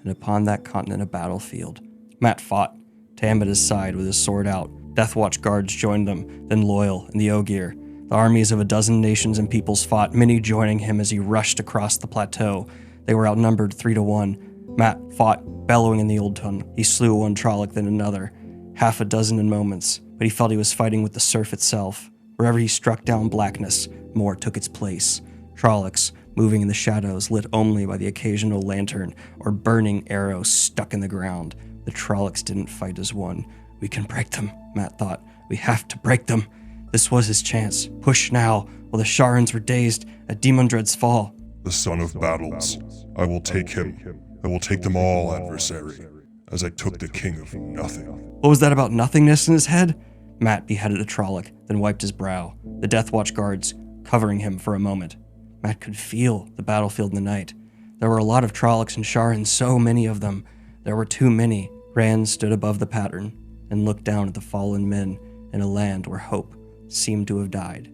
and upon that continent a battlefield. Mat fought, Tam at his side with his sword out. Deathwatch guards joined them, then Loyal and the Ogier. The armies of a dozen nations and peoples fought, many joining him as he rushed across the plateau. They were outnumbered 3-1. Mat fought, bellowing in the old tongue. He slew one Trolloc, then another. Half a dozen in moments, but he felt he was fighting with the surf itself. Wherever he struck down blackness, more took its place. Trollocs, moving in the shadows, lit only by the occasional lantern or burning arrow stuck in the ground. The Trollocs didn't fight as one. We can break them, Mat thought. We have to break them. This was his chance. Push now, while the Sharans were dazed at Demondred's fall. The son of battles. I will take him. I will take them all, adversary, as I took the king of nothing. What was that about nothingness in his head? Mat beheaded a Trolloc, then wiped his brow, the Deathwatch guards covering him for a moment. Mat could feel the battlefield in the night. There were a lot of Trollocs and Sharans, so many of them. There were too many. Rand stood above the pattern and looked down at the fallen men in a land where hope seemed to have died.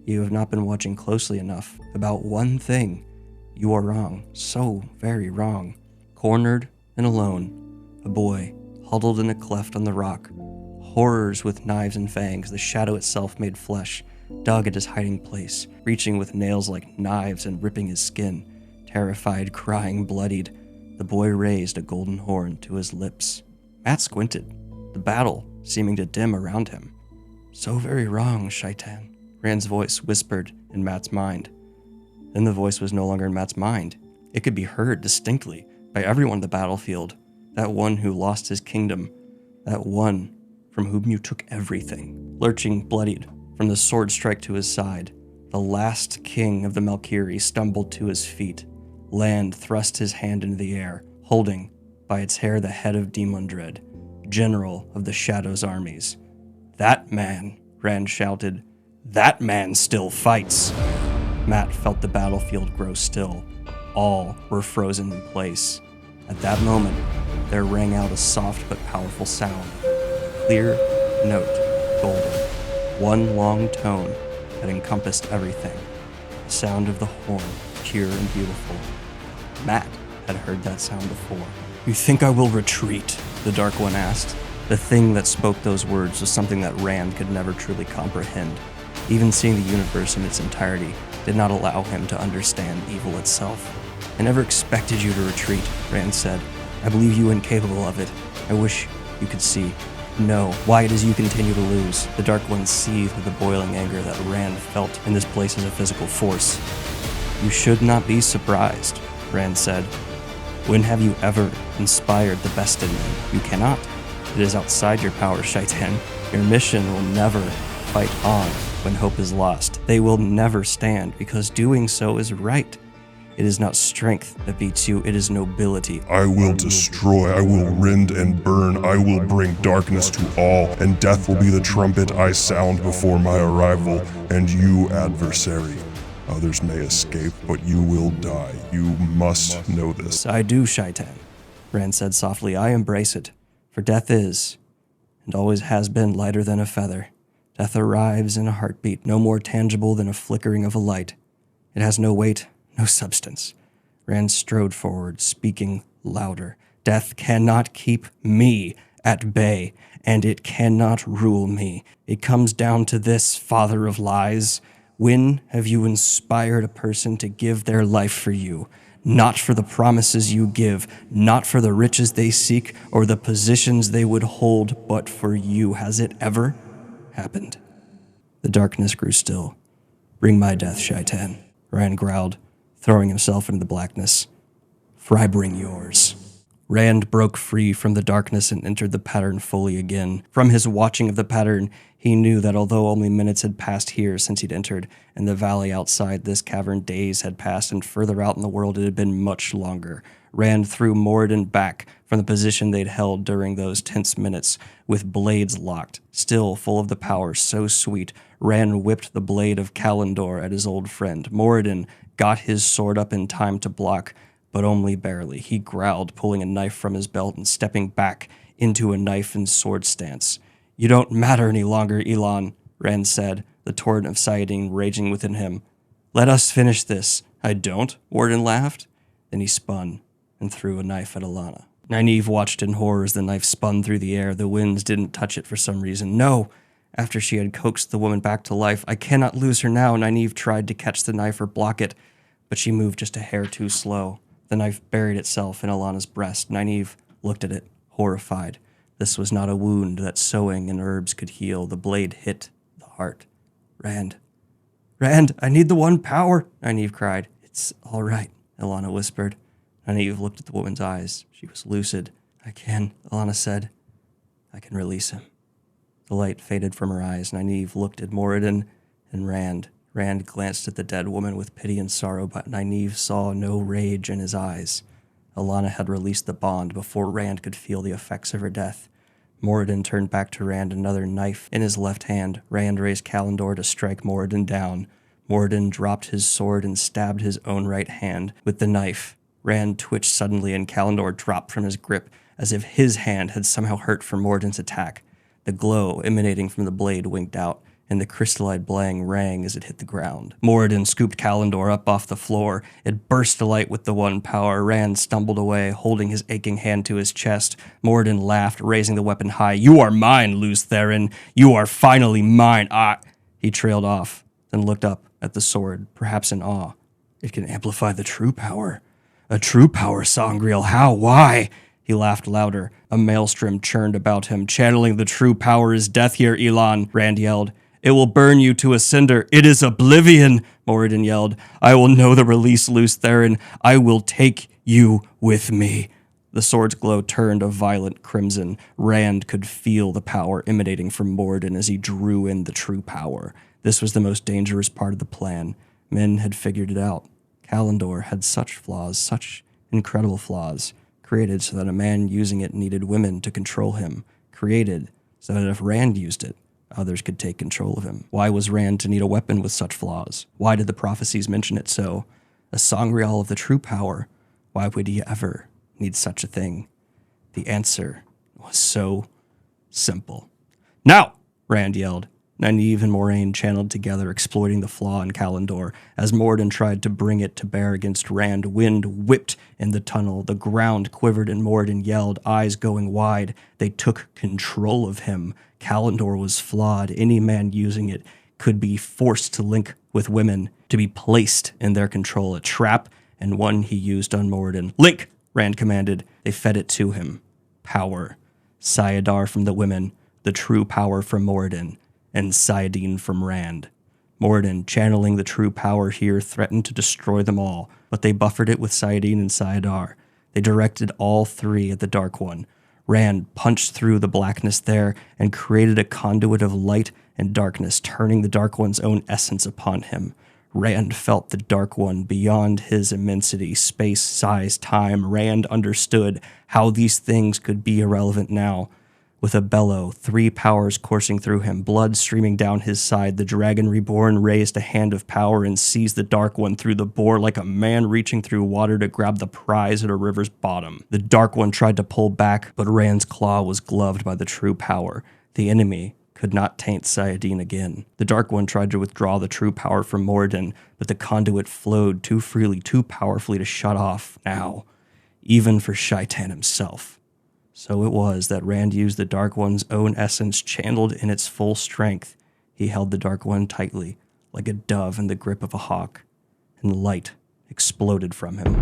You have not been watching closely enough. About one thing, you are wrong, so very wrong. Cornered and alone, a boy huddled in a cleft on the rock. Horrors with knives and fangs, the shadow itself made flesh, dug at his hiding place, reaching with nails like knives and ripping his skin. Terrified, crying, bloodied, the boy raised a golden horn to his lips. Mat squinted, the battle seeming to dim around him. So very wrong, Shaitan. Rand's voice whispered in Mat's mind. Then the voice was no longer in Mat's mind. It could be heard distinctly by everyone on the battlefield. That one who lost his kingdom. That one from whom you took everything. Lurching, bloodied, From the sword strike to his side, the last king of the Malkiri stumbled to his feet. Land thrust his hand into the air, holding by its hair the head of Demundred, general of the Shadow's armies. "That man," Rand shouted, "that man still fights." Matt felt the battlefield grow still. All were frozen in place. At that moment, there rang out a soft but powerful sound. Clear note, golden. One long tone that encompassed everything. The sound of the horn, pure and beautiful. Matt had heard that sound before. "You think I will retreat?" the Dark One asked. The thing that spoke those words was something that Rand could never truly comprehend. Even seeing the universe in its entirety did not allow him to understand evil itself. "I never expected you to retreat," Rand said. "I believe you incapable of it. I wish you could see. No, why it is you continue to lose." The Dark One seethed with the boiling anger that Rand felt in this place as a physical force. "You should not be surprised," Rand said. "When have you ever inspired the best in them? You cannot. It is outside your power, Shaitan. Your mission will never fight on when hope is lost. They will never stand, because doing so is right. It is not strength that beats you, it is nobility." "I will destroy, I will rend and burn, I will bring darkness to all, and death will be the trumpet I sound before my arrival, and you, adversary. Others may escape, but you will die. You must know this." "I do, Shaitan," Rand said softly. "I embrace it, for death is, and always has been, lighter than a feather. Death arrives in a heartbeat, no more tangible than a flickering of a light. It has no weight, no substance." Rand strode forward, speaking louder. "Death cannot keep me at bay, and it cannot rule me. It comes down to this, father of lies. When have you inspired a person to give their life for you? Not for the promises you give, not for the riches they seek or the positions they would hold, but for you. Has it ever happened?" The darkness grew still. "Bring my death, Shaitan," Rand growled, throwing himself into the blackness. "For I bring yours." Rand broke free from the darkness and entered the pattern fully again. From his watching of the pattern, he knew that although only minutes had passed here since he'd entered, in the valley outside this cavern days had passed, and further out in the world it had been much longer. Rand threw Moradin back from the position they'd held during those tense minutes, with blades locked, still full of the power so sweet. Rand whipped the blade of Kalendor at his old friend. Moradin got his sword up in time to block, but only barely. He growled, pulling a knife from his belt and stepping back into a knife and sword stance. "You don't matter any longer, Elon," Rand said, the torrent of Sayadin raging within him. "Let us finish this." "I don't," Warden laughed. Then he spun and threw a knife at Alana. Nynaeve watched in horror as the knife spun through the air. The winds didn't touch it for some reason. "No!" After she had coaxed the woman back to life. "I cannot lose her now." Nynaeve tried to catch the knife or block it, but she moved just a hair too slow. The knife buried itself in Alana's breast. Nynaeve looked at it, horrified. This was not a wound that sewing and herbs could heal. The blade hit the heart. Rand, I need the one power," Nynaeve cried. "It's all right," Alana whispered. Nynaeve looked at the woman's eyes. She was lucid. "I can," Alana said. "I can release him." The light faded from her eyes. Nynaeve looked at Moradin and Rand. Rand glanced at the dead woman with pity and sorrow, but Nynaeve saw no rage in his eyes. Alana had released the bond before Rand could feel the effects of her death. Moradin turned back to Rand, another knife in his left hand. Rand raised Kalendor to strike Moradin down. Moradin dropped his sword and stabbed his own right hand with the knife. Rand twitched suddenly and Kalendor dropped from his grip, as if his hand had somehow hurt from Moradin's attack. The glow emanating from the blade winked out, and the crystallite blang rang as it hit the ground. Moradin scooped Kalendor up off the floor. It burst alight with the one power. Rand stumbled away, holding his aching hand to his chest. Moradin laughed, raising the weapon high. "You are mine, Lews Therin. You are finally mine. He trailed off, then looked up at the sword, perhaps in awe. "It can amplify the true power." "A true power, Sangreal. How? Why?" He laughed louder. A maelstrom churned about him. "Channeling the true power is death here, Elon," Rand yelled. "It will burn you to a cinder." "It is oblivion," Moradin yelled. "I will know the release, Lews Therin. I will take you with me." The sword's glow turned a violent crimson. Rand could feel the power emanating from Moradin as he drew in the true power. This was the most dangerous part of the plan. Men had figured it out. Kalendor had such flaws, such incredible flaws, created so that a man using it needed women to control him, created so that if Rand used it, others could take control of him. Why was Rand to need a weapon with such flaws? Why did the prophecies mention it so? A sangreal of the true power. Why would he ever need such a thing? The answer was so simple. Now, Rand yelled. Nynaeve and Moraine channeled together, exploiting the flaw in Kalendor. As Moradin tried to bring it to bear against Rand, wind whipped in the tunnel. The ground quivered and Moradin yelled, eyes going wide. They took control of him. Kalendor was flawed. Any man using it could be forced to link with women, to be placed in their control. A trap, and one he used on Moradin. Link, Rand commanded. They fed it to him. Power. Sayadar from the women, the true power from Moradin, and Sayadine from Rand. Moradin, channeling the true power here, threatened to destroy them all, but they buffered it with Sayadine and Sayadar. They directed all three at the Dark One. Rand punched through the blackness there and created a conduit of light and darkness, turning the Dark One's own essence upon him. Rand felt the Dark One beyond his immensity, space, size, time. Rand understood how these things could be irrelevant now. With a bellow, three powers coursing through him, blood streaming down his side, the dragon reborn raised a hand of power and seized the Dark One through the bore like a man reaching through water to grab the prize at a river's bottom. The Dark One tried to pull back, but Rand's claw was gloved by the true power. The enemy could not taint Sayadine again. The Dark One tried to withdraw the true power from Moradin, but the conduit flowed too freely, too powerfully to shut off now, even for Shaitan himself. So it was that Rand used the Dark One's own essence channeled in its full strength. He held the Dark One tightly, like a dove in the grip of a hawk, and light exploded from him.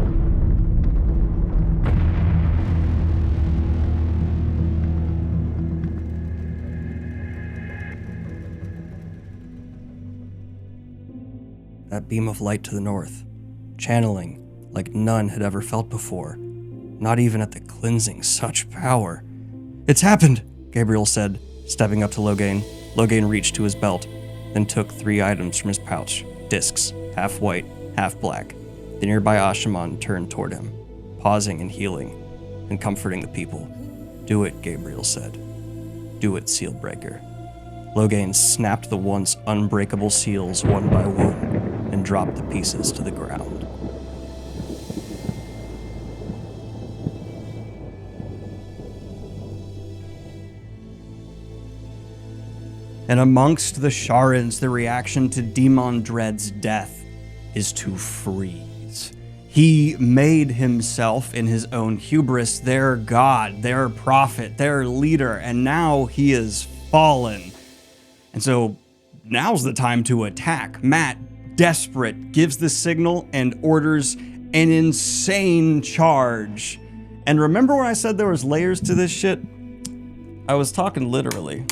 That beam of light to the north, channeling like none had ever felt before. Not even at the cleansing, such power. It's happened, Gabriel said, stepping up to Logain. Logain reached to his belt, then took 3 items from his pouch, discs, half white, half black. The nearby Ashaman turned toward him, pausing and healing, and comforting the people. Do it, Gabriel said. Do it, Sealbreaker. Logain snapped the once unbreakable seals one by one, and dropped the pieces to the ground. And amongst the Sharans, the reaction to Demon Dread's death is to freeze. He made himself, in his own hubris, their god, their prophet, their leader, and now he is fallen. And so now's the time to attack. Mat, desperate, gives the signal and orders an insane charge. And remember when I said there was layers to this shit? I was talking literally.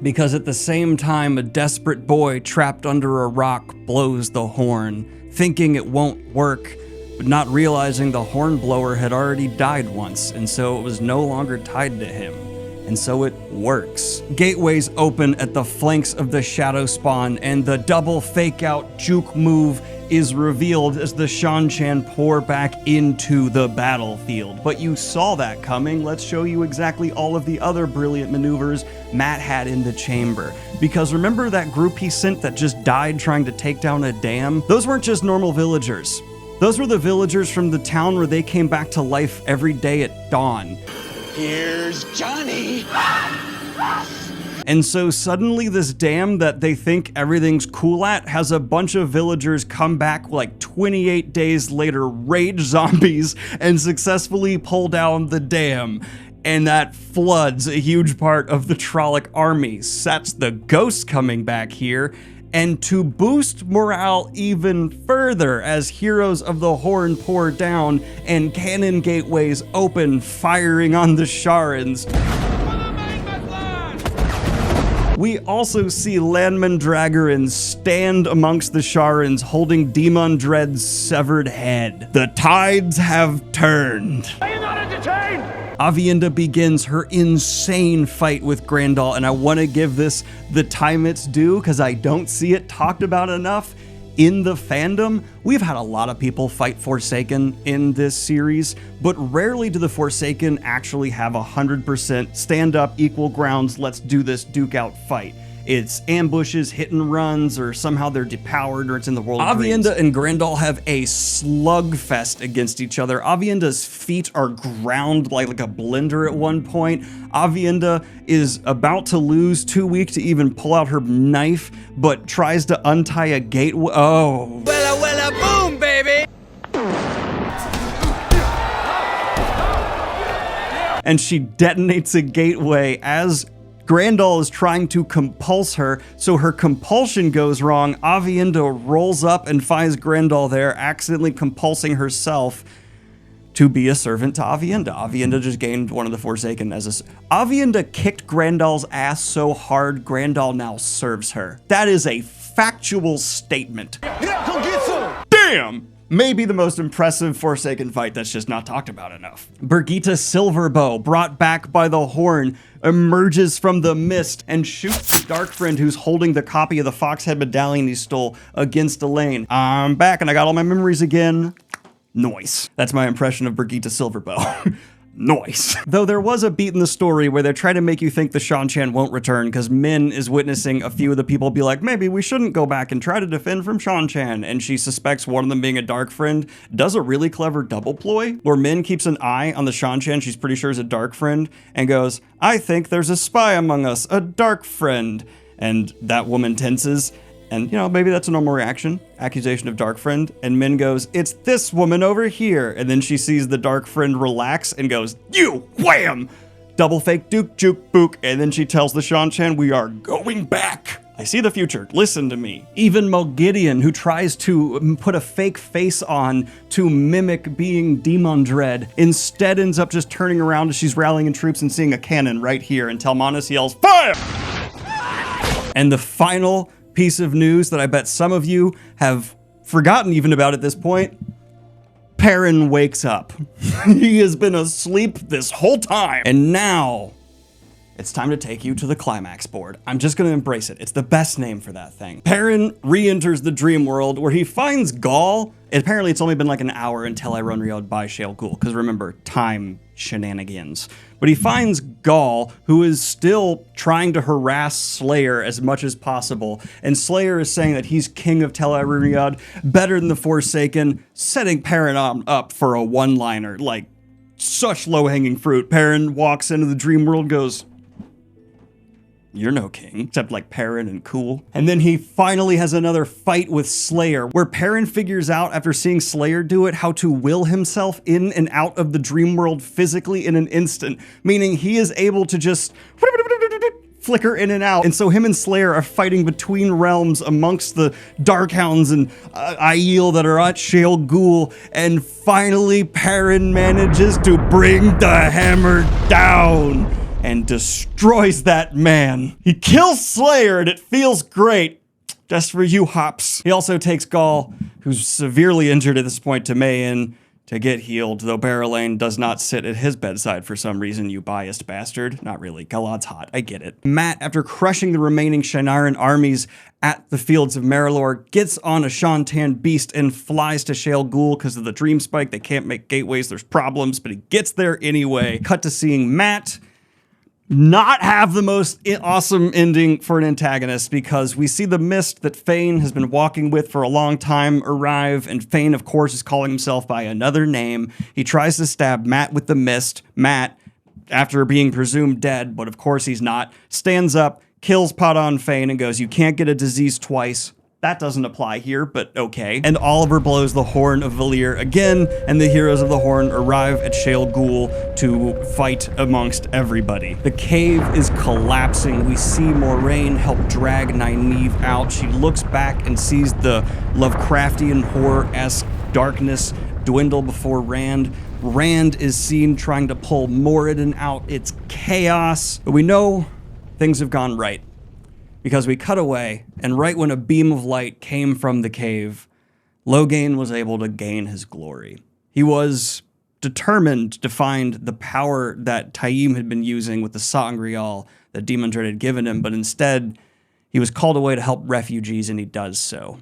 Because at the same time, a desperate boy trapped under a rock blows the horn, thinking it won't work, but not realizing the horn blower had already died once, and so it was no longer tied to him. And so it works. Gateways open at the flanks of the Shadow Spawn, and the double fake-out juke move is revealed as the Seanchan pour back into the battlefield. But you saw that coming. Let's show you exactly all of the other brilliant maneuvers Mat had in the chamber. Because remember that group he sent that just died trying to take down a dam? Those weren't just normal villagers. Those were the villagers from the town where they came back to life every day at dawn. Here's Johnny! And so suddenly this dam that they think everything's cool at has a bunch of villagers come back like 28 days later, rage zombies, and successfully pull down the dam. And that floods a huge part of the Trolloc army, sets the ghosts coming back here, and to boost morale even further as heroes of the Horn pour down and cannon gateways open, firing on the Sharans. We also see Landman Dragarin stand amongst the Sharans holding Demon Dread's severed head. The tides have turned. Are you gonna detained! Aviendha begins her insane fight with Grandal, and I want to give this the time it's due because I don't see it talked about enough in the fandom. We've had a lot of people fight Forsaken in this series, but rarely do the Forsaken actually have 100% stand up, equal grounds, let's do this duke out fight. It's ambushes, hit and runs, or somehow they're depowered, or it's in the world of dreams. Aviendha and Grandal have a slugfest against each other. Aviendha's feet are ground like a blender at one point. Aviendha is about to lose, too weak to even pull out her knife, but tries to untie a gate. Oh. Wella wella boom, baby! And she detonates a gateway as Grandal is trying to compulse her, so her compulsion goes wrong. Aviendha rolls up and finds Grandal there, accidentally compulsing herself to be a servant to Aviendha. Aviendha just gained one of the Forsaken as a... Aviendha kicked Grandal's ass so hard, Grandal now serves her. That is a factual statement. Yeah, go get some! Damn! Maybe the most impressive Forsaken fight that's just not talked about enough. Birgitta Silverbow, brought back by the horn, emerges from the mist and shoots the Dark Friend who's holding the copy of the Foxhead medallion he stole against Elaine. I'm back and I got all my memories again. Noise. That's my impression of Birgitta Silverbow. Noise. Though there was a beat in the story where they're trying to make you think the Seanchan won't return because Min is witnessing a few of the people be like, maybe we shouldn't go back and try to defend from Seanchan, and she suspects one of them being a Dark Friend, does a really clever double ploy where Min keeps an eye on the Seanchan she's pretty sure is a Dark Friend and goes, I think there's a spy among us, a Dark Friend. And that woman tenses. And, you know, maybe that's a normal reaction. Accusation of Dark Friend. And Min goes, it's this woman over here. And then she sees the Dark Friend relax and goes, you, wham! Double fake duke, juke, book. And then she tells the Seanchan, we are going back. I see the future. Listen to me. Even Malgideon, who tries to put a fake face on to mimic being Demon Dread, instead ends up just turning around as she's rallying troops and seeing a cannon right here. And Telmanis yells, fire! And the final piece of news that I bet some of you have forgotten even about at this point, Perrin wakes up. He has been asleep this whole time. And now it's time to take you to the climax board. I'm just gonna embrace it. It's the best name for that thing. Perrin re-enters the dream world where he finds Gaul. Apparently it's only been like an hour until I run Riyadh by Shale Ghul, because remember, time shenanigans. But he finds Gaul, who is still trying to harass Slayer as much as possible. And Slayer is saying that he's king of Tel Riyadh, better than the Forsaken, setting Perrin up for a one-liner, like such low-hanging fruit. Perrin walks into the dream world, goes, you're no king, except like Perrin and cool. And then he finally has another fight with Slayer, where Perrin figures out, after seeing Slayer do it, how to will himself in and out of the dream world physically in an instant, meaning he is able to just flicker in and out. And so him and Slayer are fighting between realms amongst the Darkhounds and Aiel that are at Shale Ghul. And finally, Perrin manages to bring the hammer down and destroys that man. He kills Slayer and it feels great. Just for you, Hops. He also takes Gaul, who's severely injured at this point, to Mayan to get healed, though Barrelane does not sit at his bedside for some reason, you biased bastard. Not really. Galad's hot. I get it. Mat, after crushing the remaining Shannaren armies at the fields of Marilor, gets on a Shantan beast and flies to Shale Ghul because of the dream spike. They can't make gateways. There's problems, but he gets there anyway. Cut to seeing Mat not have the most awesome ending for an antagonist, because we see the mist that Fane has been walking with for a long time arrive, and Fane, of course, is calling himself by another name. He tries to stab Mat with the mist. Mat, after being presumed dead, but of course he's not, stands up, kills Padon Fane, and goes, you can't get a disease twice. That doesn't apply here, but okay. And Oliver blows the horn of Valir again, and the heroes of the horn arrive at Shale Ghul to fight amongst everybody. The cave is collapsing. We see Moraine help drag Nynaeve out. She looks back and sees the Lovecraftian horror-esque darkness dwindle before Rand. Rand is seen trying to pull Moradin out. It's chaos, but we know things have gone right, because we cut away, and right when a beam of light came from the cave, Logain was able to gain his glory. He was determined to find the power that Taim had been using with the Sangreal that Demon Dread had given him, but instead he was called away to help refugees, and he does so.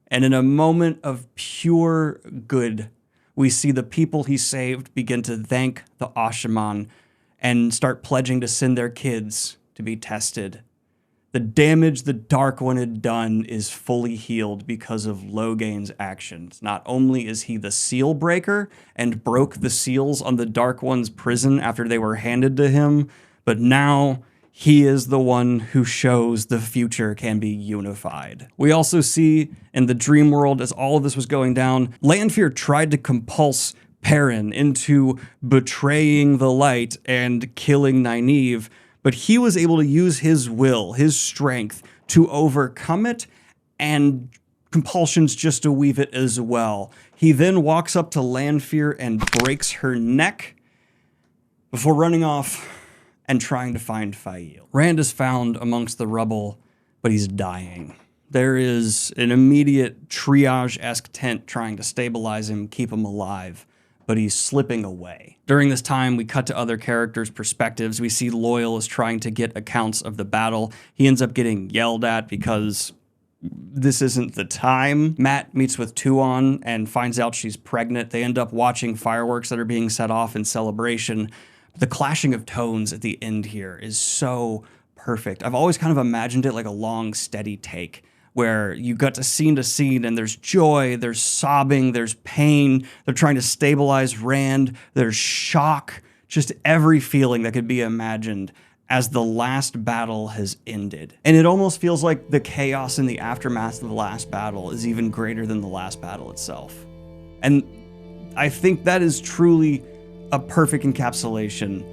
And in a moment of pure good, we see the people he saved begin to thank the Ashaman and start pledging to send their kids to be tested. The damage the Dark One had done is fully healed because of Logain's actions. Not only is he the seal breaker and broke the seals on the Dark One's prison after they were handed to him, but now he is the one who shows the future can be unified. We also see in the dream world, as all of this was going down, Lanfear tried to compulse Perrin into betraying the light and killing Nynaeve, but he was able to use his will, his strength, to overcome it, and compulsions just to weave it as well. He then walks up to Lanfear and breaks her neck before running off and trying to find Fail. Rand is found amongst the rubble, but he's dying. There is an immediate triage-esque tent trying to stabilize him, keep him alive, but he's slipping away. During this time, we cut to other characters' perspectives. We see Loyal is trying to get accounts of the battle. He ends up getting yelled at because this isn't the time. Matt meets with Tuon and finds out she's pregnant. They end up watching fireworks that are being set off in celebration. The clashing of tones at the end here is so perfect. I've always kind of imagined it like a long, steady take where you got to scene and there's joy, there's sobbing, there's pain. They're trying to stabilize Rand. There's shock, just every feeling that could be imagined as the last battle has ended. And it almost feels like the chaos in the aftermath of the last battle is even greater than the last battle itself. And I think that is truly a perfect encapsulation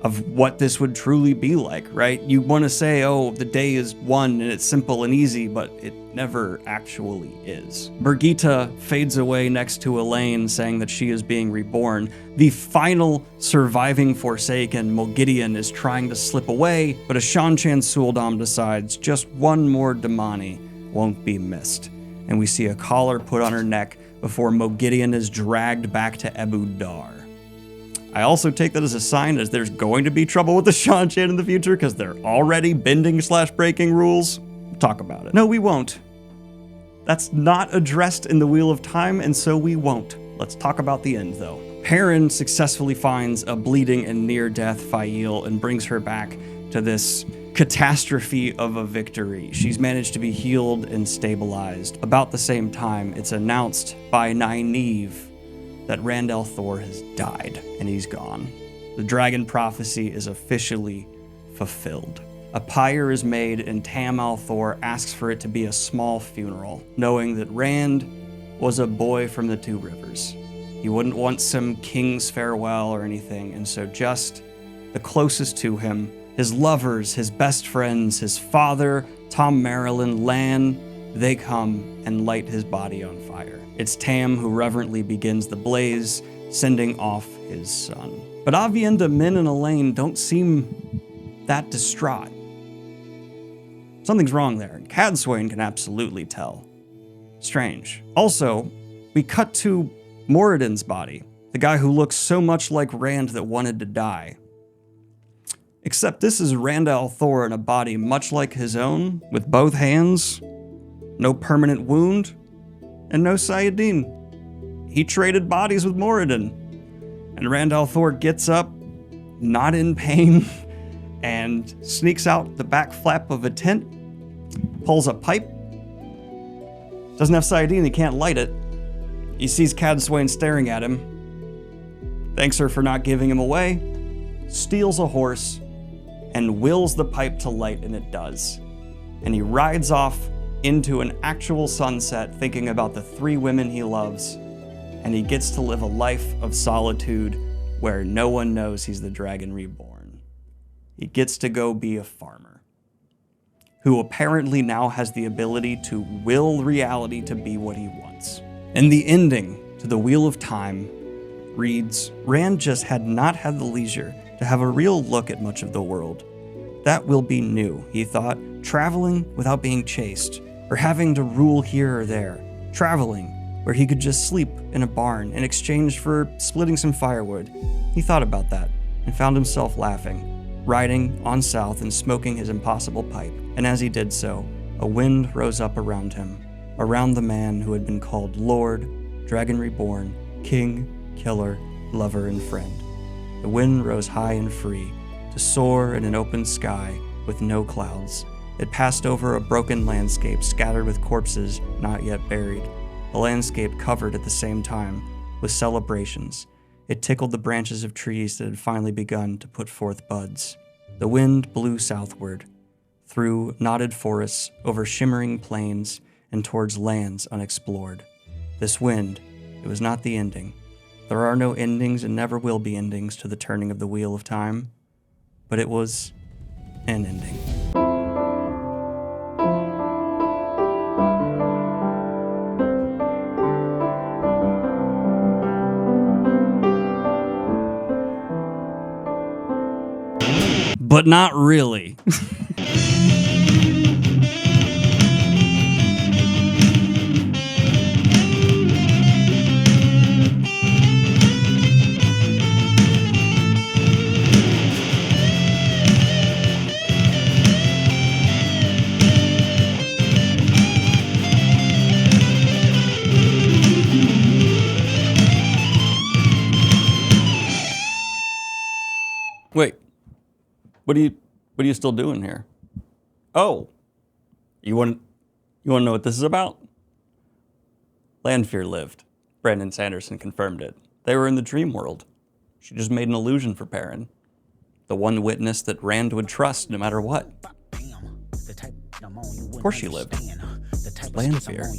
of what this would truly be like, right? You want to say, oh, the day is won and it's simple and easy, but it never actually is. Birgitta fades away next to Elaine, saying that she is being reborn. The final surviving Forsaken, Moghedien, is trying to slip away, but a Seanchan Suldam decides just one more Damani won't be missed. And we see a collar put on her neck before Moghedien is dragged back to Ebu Dar. I also take that as a sign as there's going to be trouble with the Seanchan in the future because they're already bending/breaking rules. Talk about it. No, we won't. That's not addressed in the Wheel of Time, and so we won't. Let's talk about the end, though. Perrin successfully finds a bleeding and near-death Fail and brings her back to this catastrophe of a victory. She's managed to be healed and stabilized. About the same time, it's announced by Nynaeve that Rand al'Thor has died and he's gone. The dragon prophecy is officially fulfilled. A pyre is made and Tam al'Thor asks for it to be a small funeral, knowing that Rand was a boy from the Two Rivers. He wouldn't want some king's farewell or anything, and so just the closest to him, his lovers, his best friends, his father, Tom Marilyn, Lan, they come and light his body on fire. It's Tam who reverently begins the blaze, sending off his son. But Aviendha, Min, and Elaine don't seem that distraught. Something's wrong there, and Cadsuane can absolutely tell. Strange. Also, we cut to Moradin's body, the guy who looks so much like Rand that wanted to die. Except this is Rand al'Thor in a body much like his own, with both hands, no permanent wound, and no Sayadin. He traded bodies with Moradin. And Rand al'Thor gets up, not in pain, and sneaks out the back flap of a tent, pulls a pipe, doesn't have Sayadin, he can't light it. He sees Cadsuane staring at him, thanks her for not giving him away, steals a horse, and wills the pipe to light, and it does. And he rides off into an actual sunset, thinking about the 3 women he loves, and he gets to live a life of solitude where no one knows he's the Dragon Reborn. He gets to go be a farmer, who apparently now has the ability to will reality to be what he wants. And the ending to the Wheel of Time reads, Rand just had not had the leisure to have a real look at much of the world. That will be new, he thought, traveling without being chased, or having to rule here or there, traveling where he could just sleep in a barn in exchange for splitting some firewood. He thought about that and found himself laughing, riding on south and smoking his impossible pipe. And as he did so, a wind rose up around him, around the man who had been called Lord, Dragon Reborn, King, Killer, Lover, and Friend. The wind rose high and free, to soar in an open sky with no clouds. It passed over a broken landscape scattered with corpses not yet buried, a landscape covered at the same time with celebrations. It tickled the branches of trees that had finally begun to put forth buds. The wind blew southward, through knotted forests, over shimmering plains, and towards lands unexplored. This wind, it was not the ending. There are no endings and never will be endings to the turning of the wheel of time, but it was an ending. But not really. Wait. What are you still doing here? Oh, you want to know what this is about? Lanfear lived. Brandon Sanderson confirmed it. They were in the dream world. She just made an illusion for Perrin. The one witness that Rand would trust no matter what. Of course she lived. Lanfear.